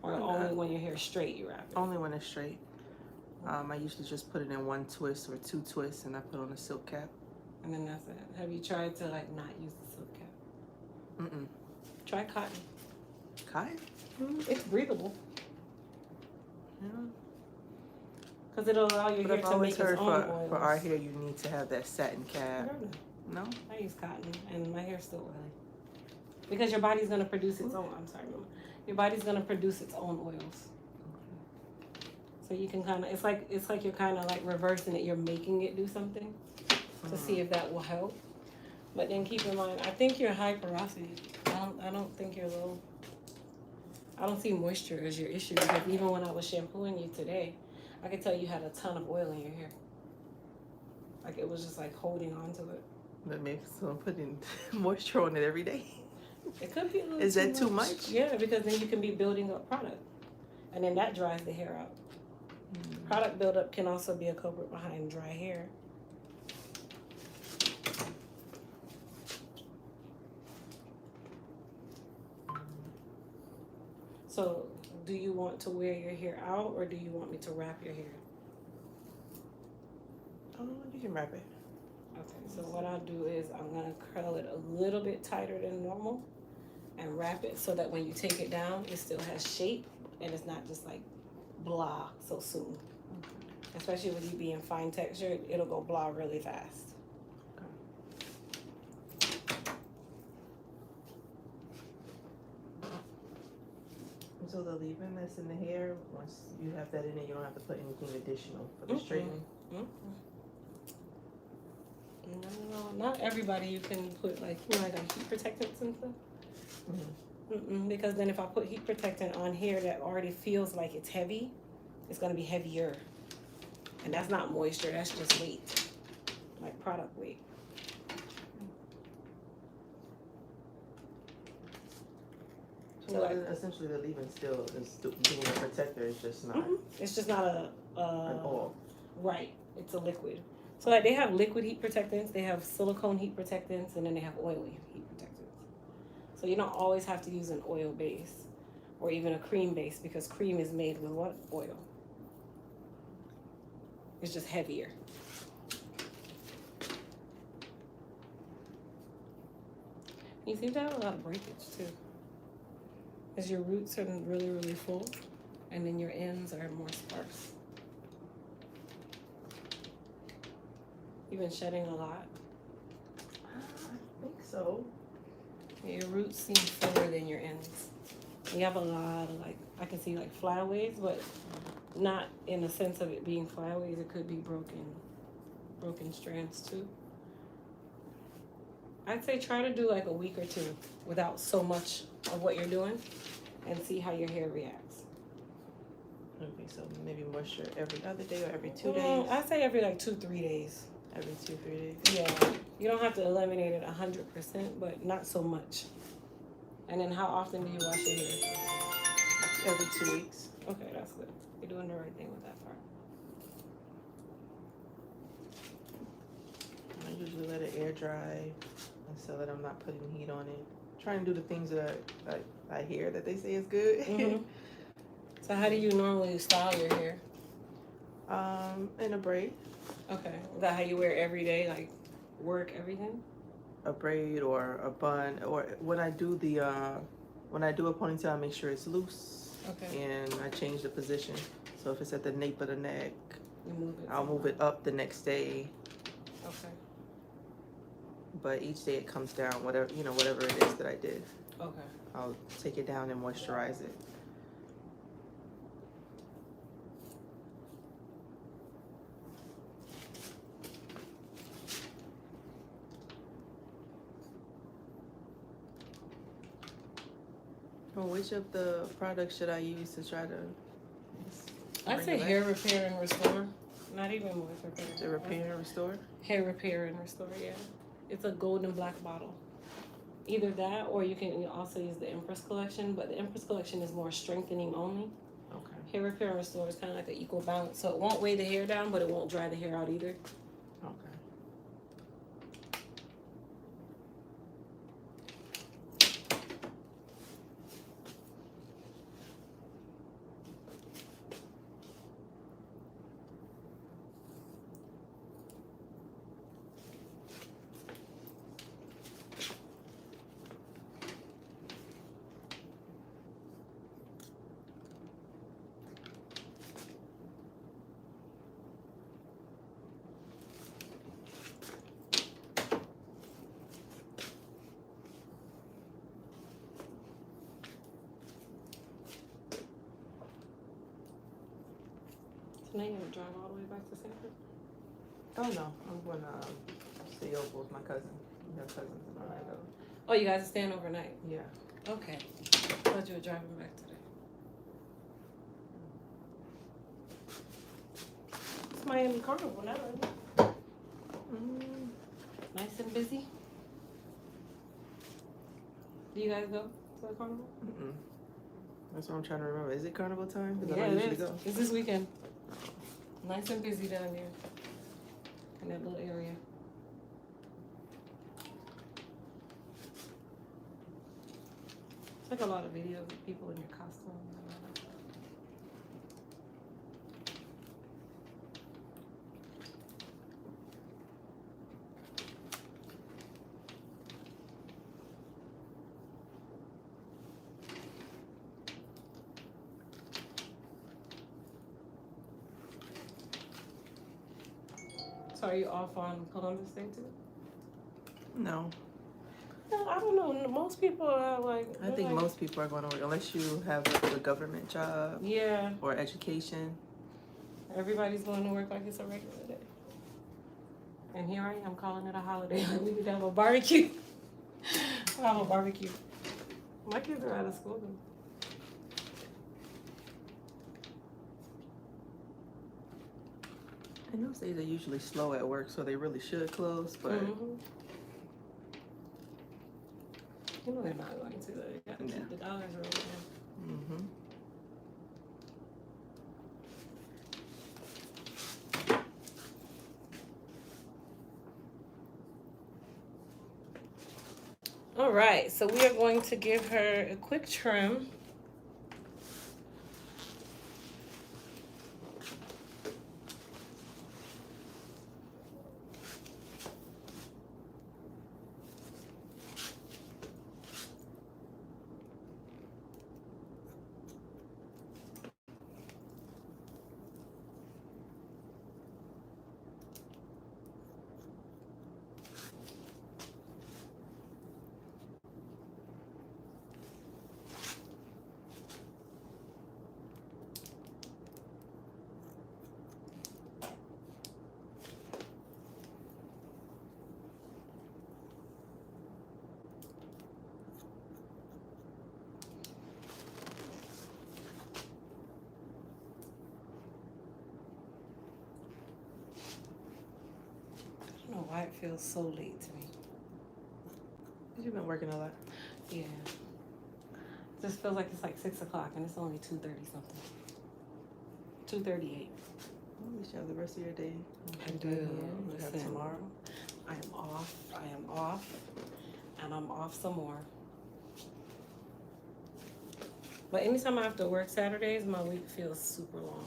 Or only when your hair's straight you wrap it? Only when it's straight. I usually just put it in 1 twist or 2 twists, and I put on a silk cap. And then that's it. Have you tried to like not use the silk cap? Mm-mm. Try cotton. Cotton? It's breathable. Yeah. Because it'll allow your But hair I've to always make its heard own oils. for our hair, you need to have that satin cap. No? I use cotton, and my hair's still oily. Because your body's gonna produce its own. I'm sorry, Mama. Your body's gonna produce its own oils. So you can kind of, it's like you're kind of like reversing it. You're making it do something to see if that will help. But then keep in mind, I think you're high porosity. I don't think you're low. I don't see moisture as your issue, because even when I was shampooing you today, I could tell you had a ton of oil in your hair. Like it was just like holding on to it. That makes so I'm putting moisture on it every day. It could be a little Is that too much? Yeah, because then you can be building up product. And then that dries the hair out. Product buildup can also be a culprit behind dry hair. So, do you want to wear your hair out, or do you want me to wrap your hair? Oh, you can wrap it. Okay, so what I'll do is I'm gonna curl it a little bit tighter than normal and wrap it so that when you take it down, it still has shape and it's not just like blah so soon. Especially with you being fine textured, it'll go blah really fast. So the leave-in that's in the hair, once you have that in it, you don't have to put anything additional for the straightening? No, not everybody you can put like, you know, like heat protectants and stuff. Because then if I put heat protectant on hair that already feels like it's heavy, it's gonna be heavier. And that's not moisture, that's just weight, like product weight. So essentially the leave-in still is being a protector, it's just not It's just not an oil. Right, it's a liquid. So like they have liquid heat protectants, they have silicone heat protectants, and then they have oily heat protectants. So you don't always have to use an oil base or even a cream base, because cream is made with what? Oil. It's just heavier. You seem to have a lot of breakage too. Because your roots are really, really full, and then your ends are more sparse. You've been shedding a lot. I think so. Your roots seem fuller than your ends. You have a lot of like, I can see like flyaways, but not in the sense of it being flyaways. It could be broken strands too. I'd say try to do like a week or two without so much of what you're doing and see how your hair reacts. Okay, so maybe moisture every other day or every 2 days? I'd say every like 2-3 days. Every 2-3 days? Yeah, you don't have to eliminate it 100%, but not so much. And then how often do you wash your hair? Every 2 weeks. Okay, that's good. You're doing the right thing with that part. I usually let it air dry, and so that I'm not putting heat on it. Trying to do the things that I hear that they say is good. So how do you normally style your hair? In a braid. Okay, is that how you wear every day, like work, everything? A braid or a bun, or when I do a ponytail, I make sure it's loose. Okay. And I change the position. So if it's at the nape of the neck, You move it. I'll move it up the next day. Okay. But each day it comes down, whatever it is that I did. Okay. I'll take it down and moisturize it. Well, which of the products should I use to try to? I'd say hair repair and restore. Not even moist repair. To repair and restore? Hair repair and restore, yeah. It's a golden black bottle. Either that, or you can also use the Empress collection, but the Empress collection is more strengthening only. Okay. Hair repair and restore is kind of like an equal balance, so it won't weigh the hair down, but it won't dry the hair out either. Okay. So now you're gonna drive all the way back to Sanford? Oh no, I'm gonna stay over with my cousin. We have cousins in Orlando. Oh, you guys are staying overnight? Yeah. Okay. Thought you were driving back today. It's Miami Carnival now, isn't it? Nice and busy. Do you guys go to the carnival? Mm-mm. That's what I'm trying to remember. Is it carnival time? Because Yeah, I don't it usually is. go. It's this weekend. Nice and busy down there in that little area. It's like a lot of videos of people in your costumes. So are you off on Columbus Day too? No. No, I don't know. Most people are like. I think like, most people are going to work unless you have a government job Yeah, or education. everybody's going to work like it's a regular day. And here I am calling it a holiday. We need to have a barbecue. We'll have a barbecue. My kids are out of school though. And those days are usually slow at work, so they really should close, but You know they're not going to. They got to keep the dollars rolling in. mm-hmm. All right, so we are going to give her a quick trim. I don't know why it feels so late to me. You've been working a lot. Yeah. It just feels like it's like 6 o'clock and it's only 2:30 something. 2:38. Well, at least you have the rest of your day. I do. You have Listen, tomorrow. I am off. And I'm off some more. But anytime I have to work Saturdays, my week feels super long.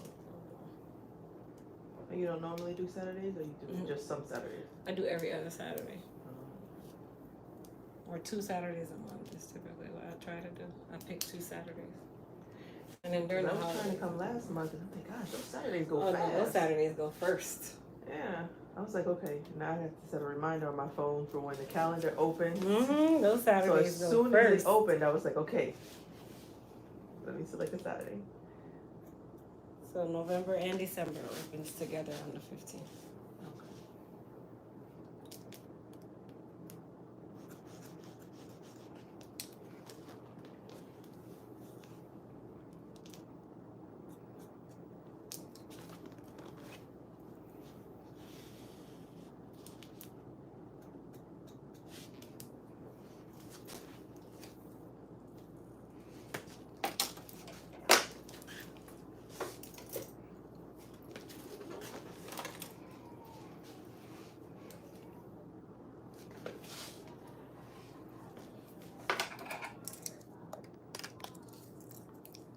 And you don't normally do Saturdays, or you do just some Saturdays? I do every other Saturday. Or 2 Saturdays a month is typically what I try to do. I pick 2 Saturdays. And then during the I was holidays. trying to come last month, and I'm like, gosh, those Saturdays go Oh, fast. no, those Saturdays go first. Yeah. I was like, okay, now I have to set a reminder on my phone for when the calendar opens. Those Saturdays so as go soon first. as it opened, I was like, okay, let me select a Saturday. So November and December opens together on the 15th.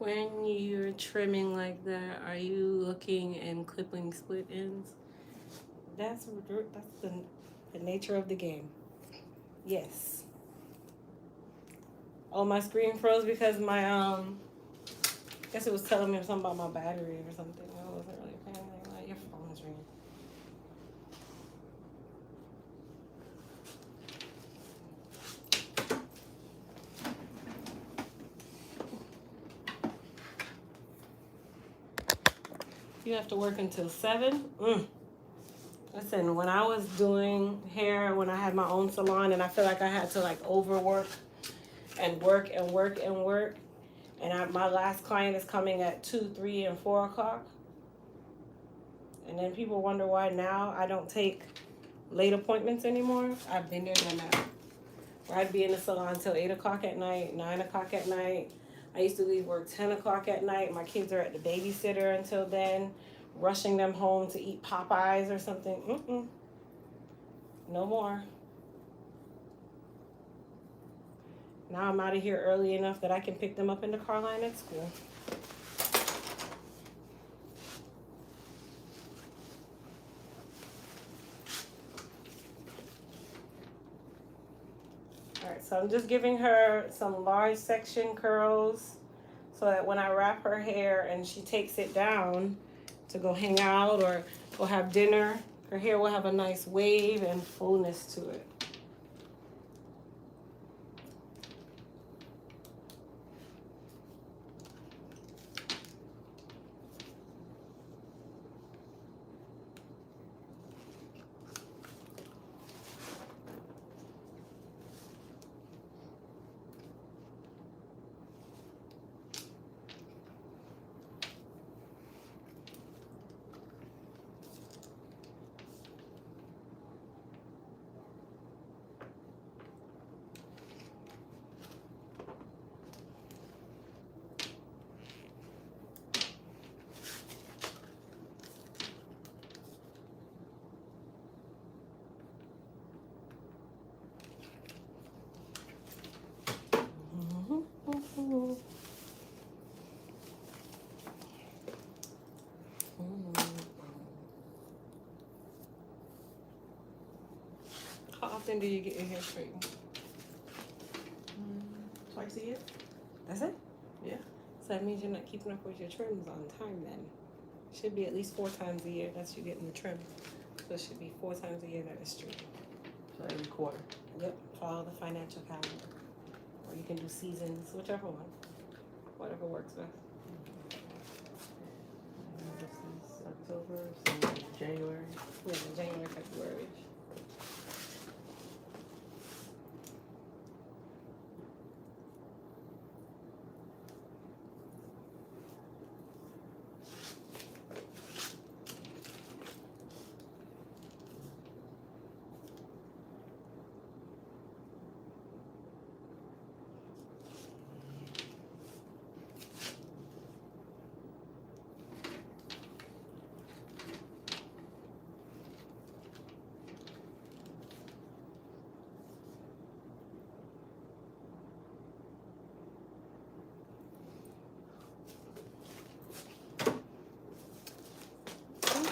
When you're trimming like that, are you looking and clipping split ends? That's the nature of the game. Yes. Oh, my screen froze because my I guess it was telling me something about my battery or something. I wasn't really paying attention. Like, your phone is ringing. You have to work until 7? Listen, when I was doing hair, when I had my own salon, and I feel like I had to like overwork and work and work and work, and my last client is coming at 2, 3, and 4 o'clock, and then people wonder why now I don't take late appointments anymore. I've been there, done that. Where I'd be in the salon till 8 o'clock at night, 9 o'clock at night. I used to leave work 10 o'clock at night. My kids are at the babysitter until then, rushing them home to eat Popeyes or something. No more. Now I'm out of here early enough that I can pick them up in the car line at school. All right, so I'm just giving her some large section curls so that when I wrap her hair and she takes it down to go hang out or go have dinner, her hair will have a nice wave and fullness to it. How often do you get your hair straightened? Twice a year. That's it? Yeah. So that means you're not keeping up with your trims on time then. Should be at least 4 times a year that's you getting the trim. So it should be 4 times a year that is straight. So every quarter. Yep, follow the financial calendar. Or you can do seasons, whichever one. Whatever works best. This is October, so January. Yeah, January, February.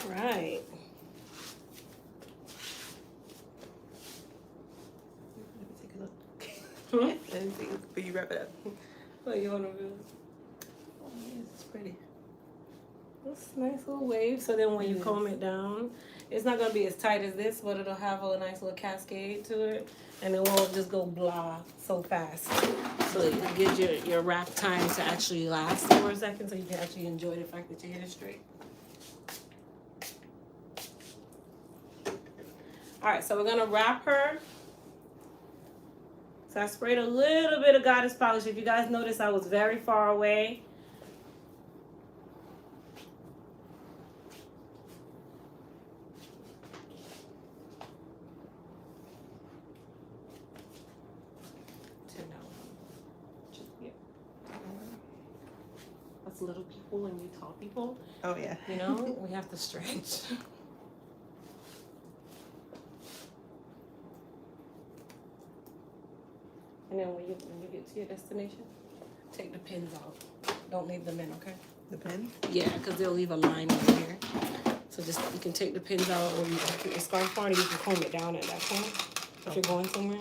Right. Take a look. And see, but you wrap it up. What you want to do? Oh, yes, it's pretty. This nice little wave. So then when you comb it down, it's not going to be as tight as this, but it'll have a nice little cascade to it. And it won't just go blah so fast. So it gives your wrap time to actually last for a second so you can actually enjoy the fact that your hair is straight. All right, so we're going to wrap her. So I sprayed a little bit of Goddess polish. If you guys notice, I was very far away. Us little people and we tall people. Oh, yeah. You know, we have to stretch. And then when you get to your destination, take the pins out. Don't leave them in, okay? The pins? Yeah, because they'll leave a line over here. So just, you can take the pins out, or you can put your scarf on, or you can comb it down at that point if you're going somewhere.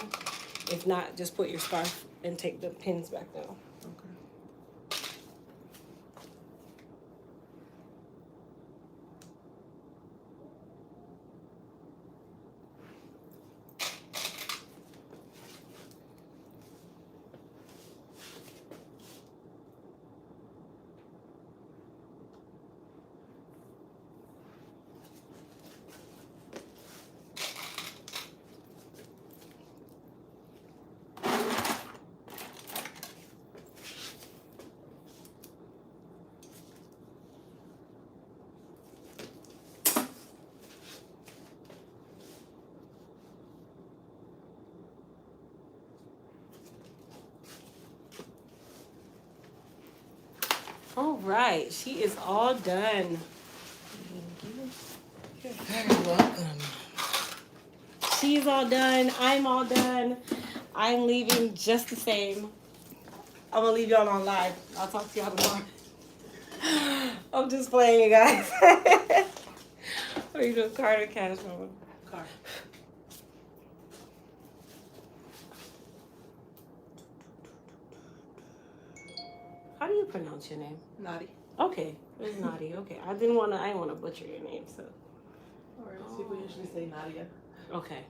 If not, just put your scarf and take the pins back down. Okay. All right, she is all done. You're very welcome. She's all done. I'm all done. I'm leaving just the same. I'm gonna leave y'all on live. I'll talk to y'all tomorrow. I'm just playing, you guys. What are you doing, Carter Cash? Car. How do you pronounce your name? Naughty. Okay, it's Nadia. Okay, I didn't want to butcher your name, so. Alright, people usually say Nadia. Okay.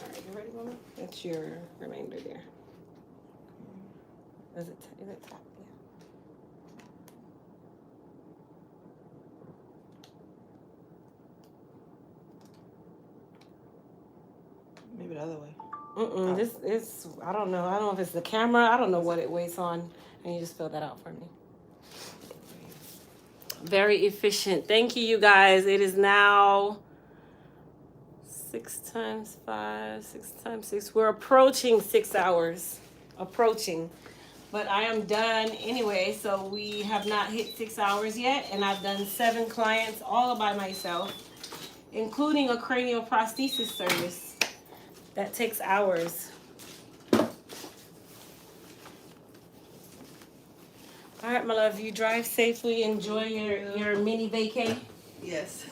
All right, you ready, Mama? That's your remainder there. Is it top? Yeah. Maybe the other way. This is, I don't know. I don't know if it's the camera. I don't know what it weighs on. And you just fill that out for me. Very efficient. Thank you, you guys. It is now 6 times 5, 6 times 6. We're approaching 6 hours. Approaching. But I am done anyway, so we have not hit 6 hours yet. And I've done 7 clients all by myself, including a cranial prosthesis service. That takes hours. All right, my love, you drive safely. Enjoy your mini vacay. Yes.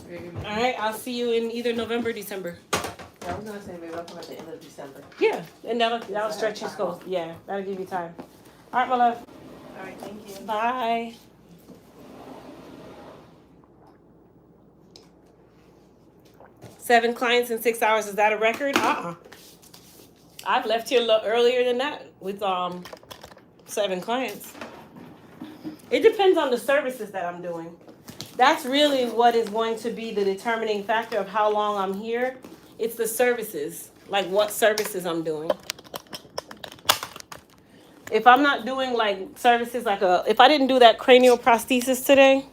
All right, I'll see you in either November or December. I was gonna say maybe I'll come at the end of December. Yeah, and that'll stretch your scope. Yeah, that'll give you time. All right, my love. All right, thank you. Bye. Seven clients in 6 hours. Is that a record? I've left here earlier than that with 7 clients. It depends on the services that I'm doing. That's really what is going to be the determining factor of how long I'm here. It's the services, like what services I'm doing. If I'm not doing like services if I didn't do that cranial prosthesis today,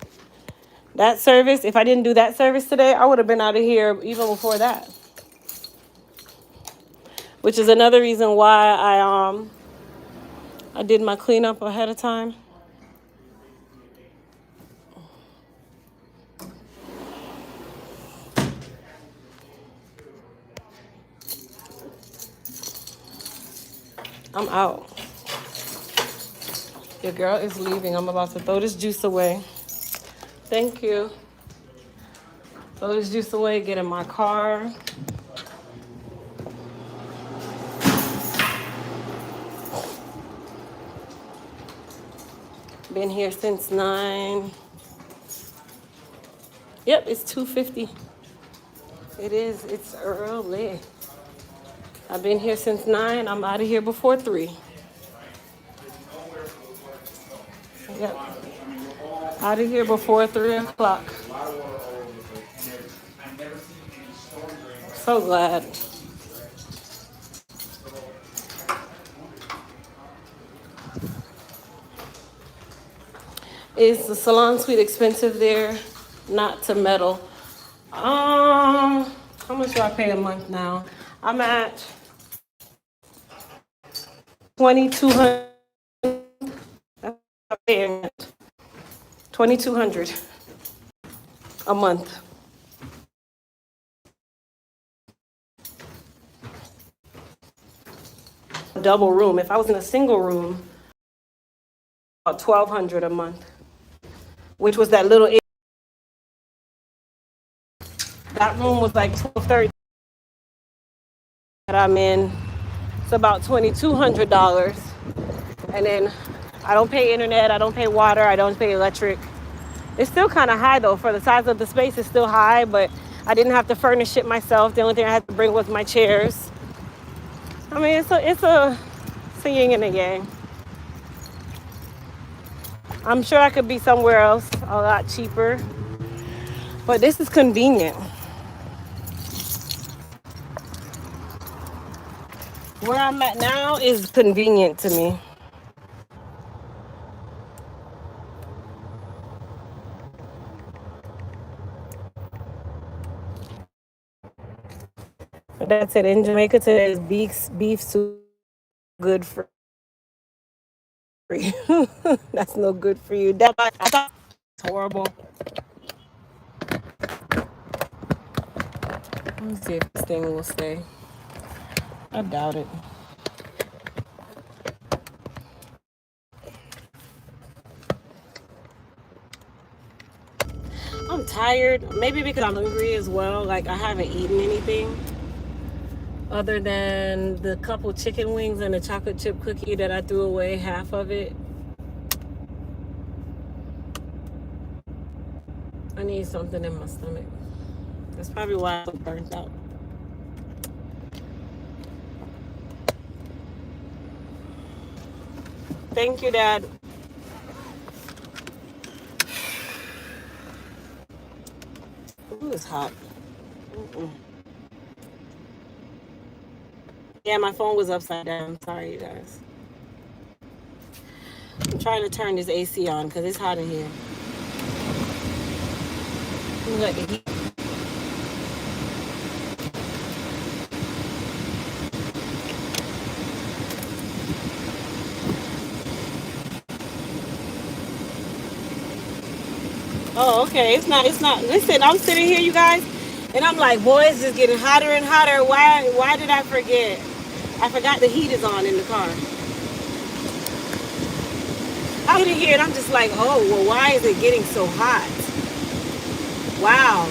that service, if I didn't do that service today, I would have been out of here even before that. Which is another reason why I did my cleanup ahead of time. I'm out. Your girl is leaving. I'm about to throw this juice away. Thank you. Throw this juice away, get in my car. Been here since 9. Yep, it's 2:50. It is. It's early. I've been here since 9. I'm out of here before 3. Yep. Out of here before 3 o'clock. So glad. Is the salon suite expensive there? Not to meddle. How much do I pay a month now? I'm at $2,200. $2,200 a month. Double room. If I was in a single room, about $1,200 a month, which was that little. That room was like $1,230 that I'm in. It's about $2,200, and then I don't pay internet, I don't pay water, I don't pay electric. It's still kind of high though for the size of the space. It's still high, but I didn't have to furnish it myself. The only thing I had to bring was my chairs. I mean, it's a yin and a yang. I'm sure I could be somewhere else a lot cheaper, but this is convenient. Where I'm at now is convenient to me. But that's it. In Jamaica today is beef soup. Good for you. That's no good for you. That I thought it's horrible. Let me see if this thing will stay. I doubt it. I'm tired. Maybe because I'm hungry as well. Like I haven't eaten anything other than the couple chicken wings and a chocolate chip cookie that I threw away half of it. I need something in my stomach. That's probably why I'm burnt out. Thank you, Dad. Ooh, it's hot. Mm-mm. Yeah, my phone was upside down. Sorry, you guys. I'm trying to turn this AC on because it's hot in here. Let the heat. Oh, okay. It's not. Listen, I'm sitting here, you guys, and I'm like, boy, it's just getting hotter and hotter. Why did I forget? I forgot the heat is on in the car. I'm sitting here and I'm just like, oh, well, why is it getting so hot? Wow.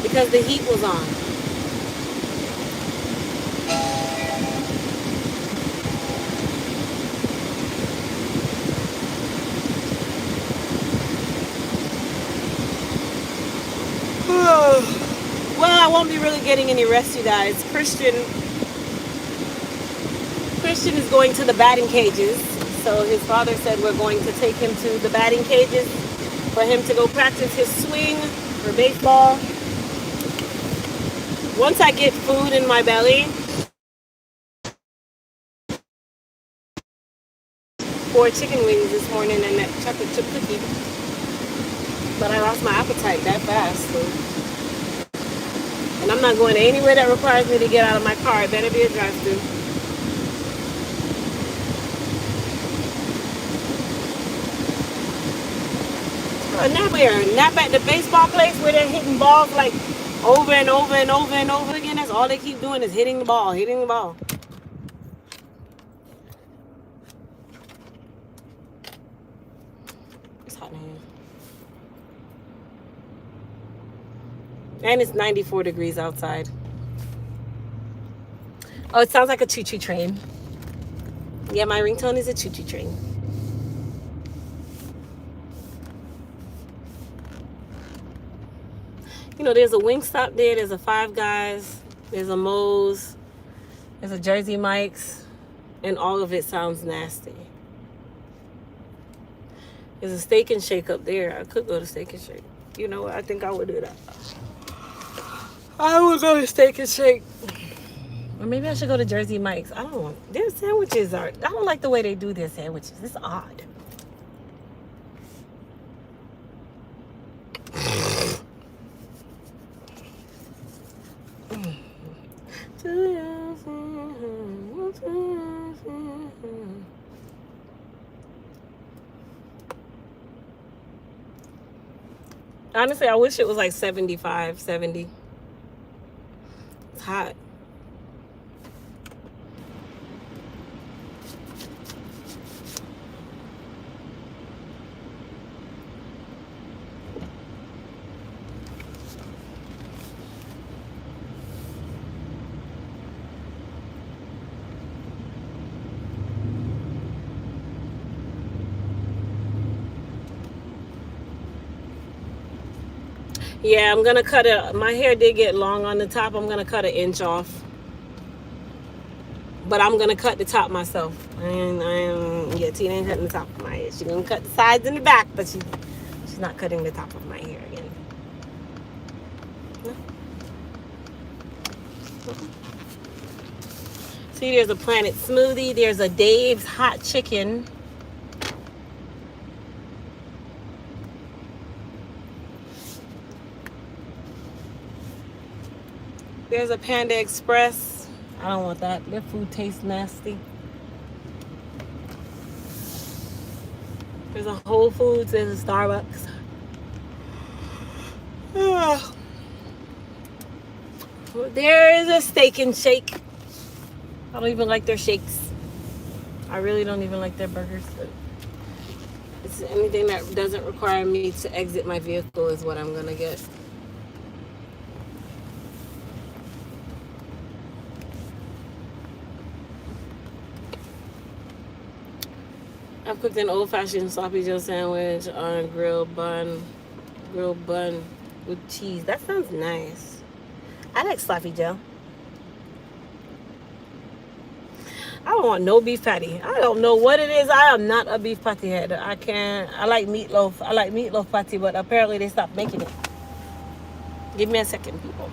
Because the heat was on. Well, I won't be really getting any rest, you guys. Christian is going to the batting cages. So his father said we're going to take him to the batting cages for him to go practice his swing for baseball. Once I get food in my belly, four chicken wings this morning and that chocolate chip cookie. But I lost my appetite that fast. So. And I'm not going anywhere that requires me to get out of my car. It better be a drive-thru. Not at the baseball place where they're hitting balls like over and over and over and over again. That's all they keep doing is hitting the ball, hitting the ball. It's hot in here. And it's 94 degrees outside. Oh, it sounds like a choo-choo train. Yeah, my ringtone is a choo-choo train. You know, there's a Wingstop there, there's a Five Guys, there's a Moe's, there's a Jersey Mike's, and all of it sounds nasty. There's a Steak and Shake up there. I could go to Steak and Shake. You know what? I think I would do that. I would go to Steak and Shake. Or maybe I should go to Jersey Mike's. I don't know. Their sandwiches are... I don't like the way they do their sandwiches. It's odd. Honestly, I wish it was like 75, 70. It's hot. Yeah, I'm gonna cut it. My hair did get long on the top. I'm gonna cut an inch off. But I'm gonna cut the top myself. Yeah, Tina ain't cutting the top of my hair. She's gonna cut the sides and the back, but she's not cutting the top of my hair again. No. See, there's a Planet Smoothie. There's a Dave's Hot Chicken. There's a Panda Express. I don't want that. Their food tastes nasty. There's a Whole Foods. There's a Starbucks. There is a Steak and Shake. I don't even like their shakes. I really don't even like their burgers. But it's anything that doesn't require me to exit my vehicle is what I'm gonna get. I've cooked an old-fashioned sloppy Joe sandwich on a grilled bun with cheese. That sounds nice. I like sloppy Joe. I don't want no beef patty. I don't know what it is. I am not a beef patty head. I like meatloaf. I like meatloaf patty, but apparently they stopped making it. Give me a second, people.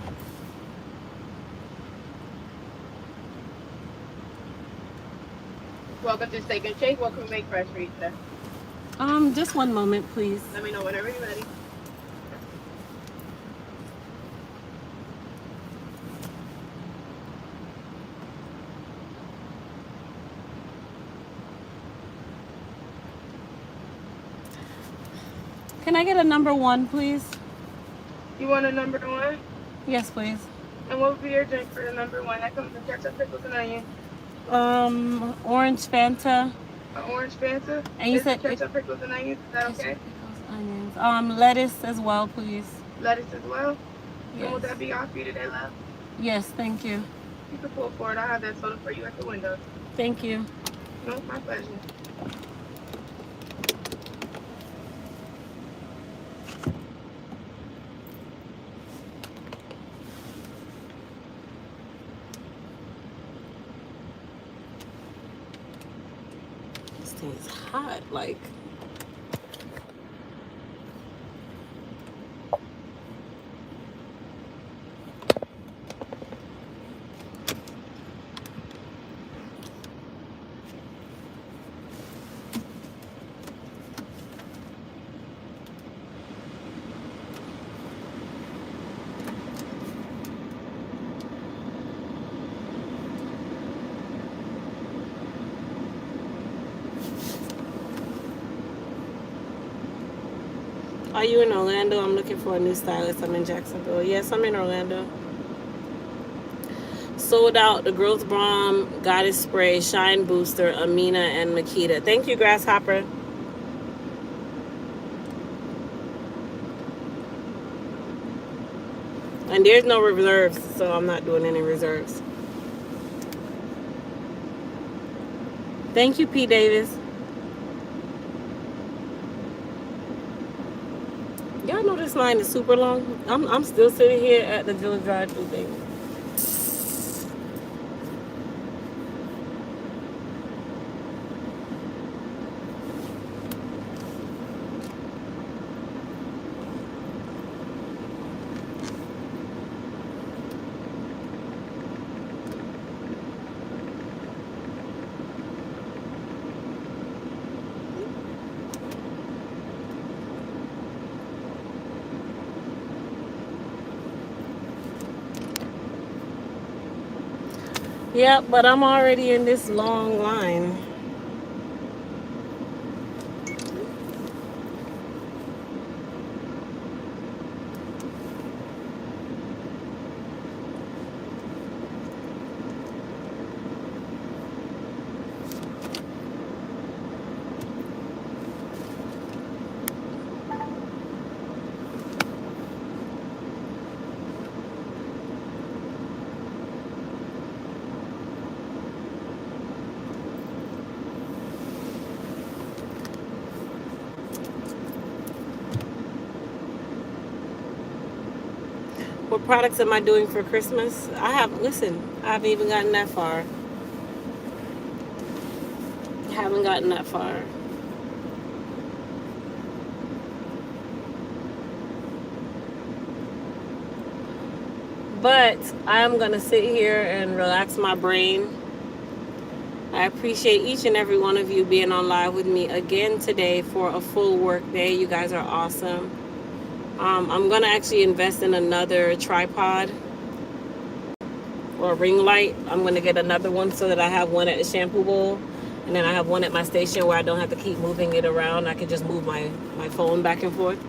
Welcome to Steak and Shake. What can we make fresh for you today? Just one moment, please. Let me know whenever you're ready. Can I get a number 1, please? You want a number 1? Yes, please. And what would be your drink for the number 1? That comes with ketchup, pickles, and onion. Orange Fanta. An orange Fanta? And you said ketchup, pickles, and onions. Is that okay? Onions. Lettuce as well, please. Lettuce as well? Yes. And would that be all for you today, love? Yes, thank you. You can pull forward. I'll have that soda for you at the window. Thank you. No, my pleasure. This thing is hot, like. Are you in Orlando? I'm looking for a new stylist. I'm in Jacksonville. Yes, I'm in Orlando. Sold out the Growth Balm, Goddess Spray, Shine Booster, Amina, and Makita. Thank you, Grasshopper. And there's no reserves, so I'm not doing any reserves. Thank you, P. Davis. Y'all know this line is super long. I'm still sitting here at the Village drive-thru thing. Yep, but I'm already in this long line. What products am I doing for Christmas? I haven't even gotten that far. Haven't gotten that far. But I'm gonna sit here and relax my brain. I appreciate each and every one of you being on live with me again today for a full work day. You guys are awesome. I'm gonna actually invest in another tripod or ring light. I'm gonna get another one so that I have one at the shampoo bowl, and then I have one at my station where I don't have to keep moving it around. I can just move my phone back and forth.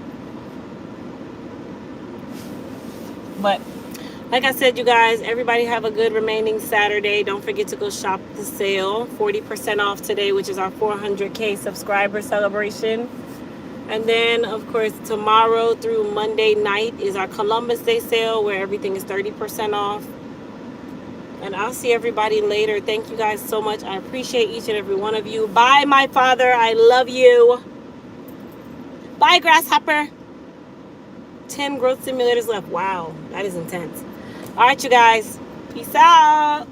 But like I said, you guys, everybody have a good remaining Saturday. Don't forget to go shop the sale. 40% off today, which is our 400K subscriber celebration. And then, of course, tomorrow through Monday night is our Columbus Day sale where everything is 30% off. And I'll see everybody later. Thank you guys so much. I appreciate each and every one of you. Bye, my father. I love you. Bye, grasshopper. 10 growth simulators left. Wow, that is intense. All right, you guys. Peace out.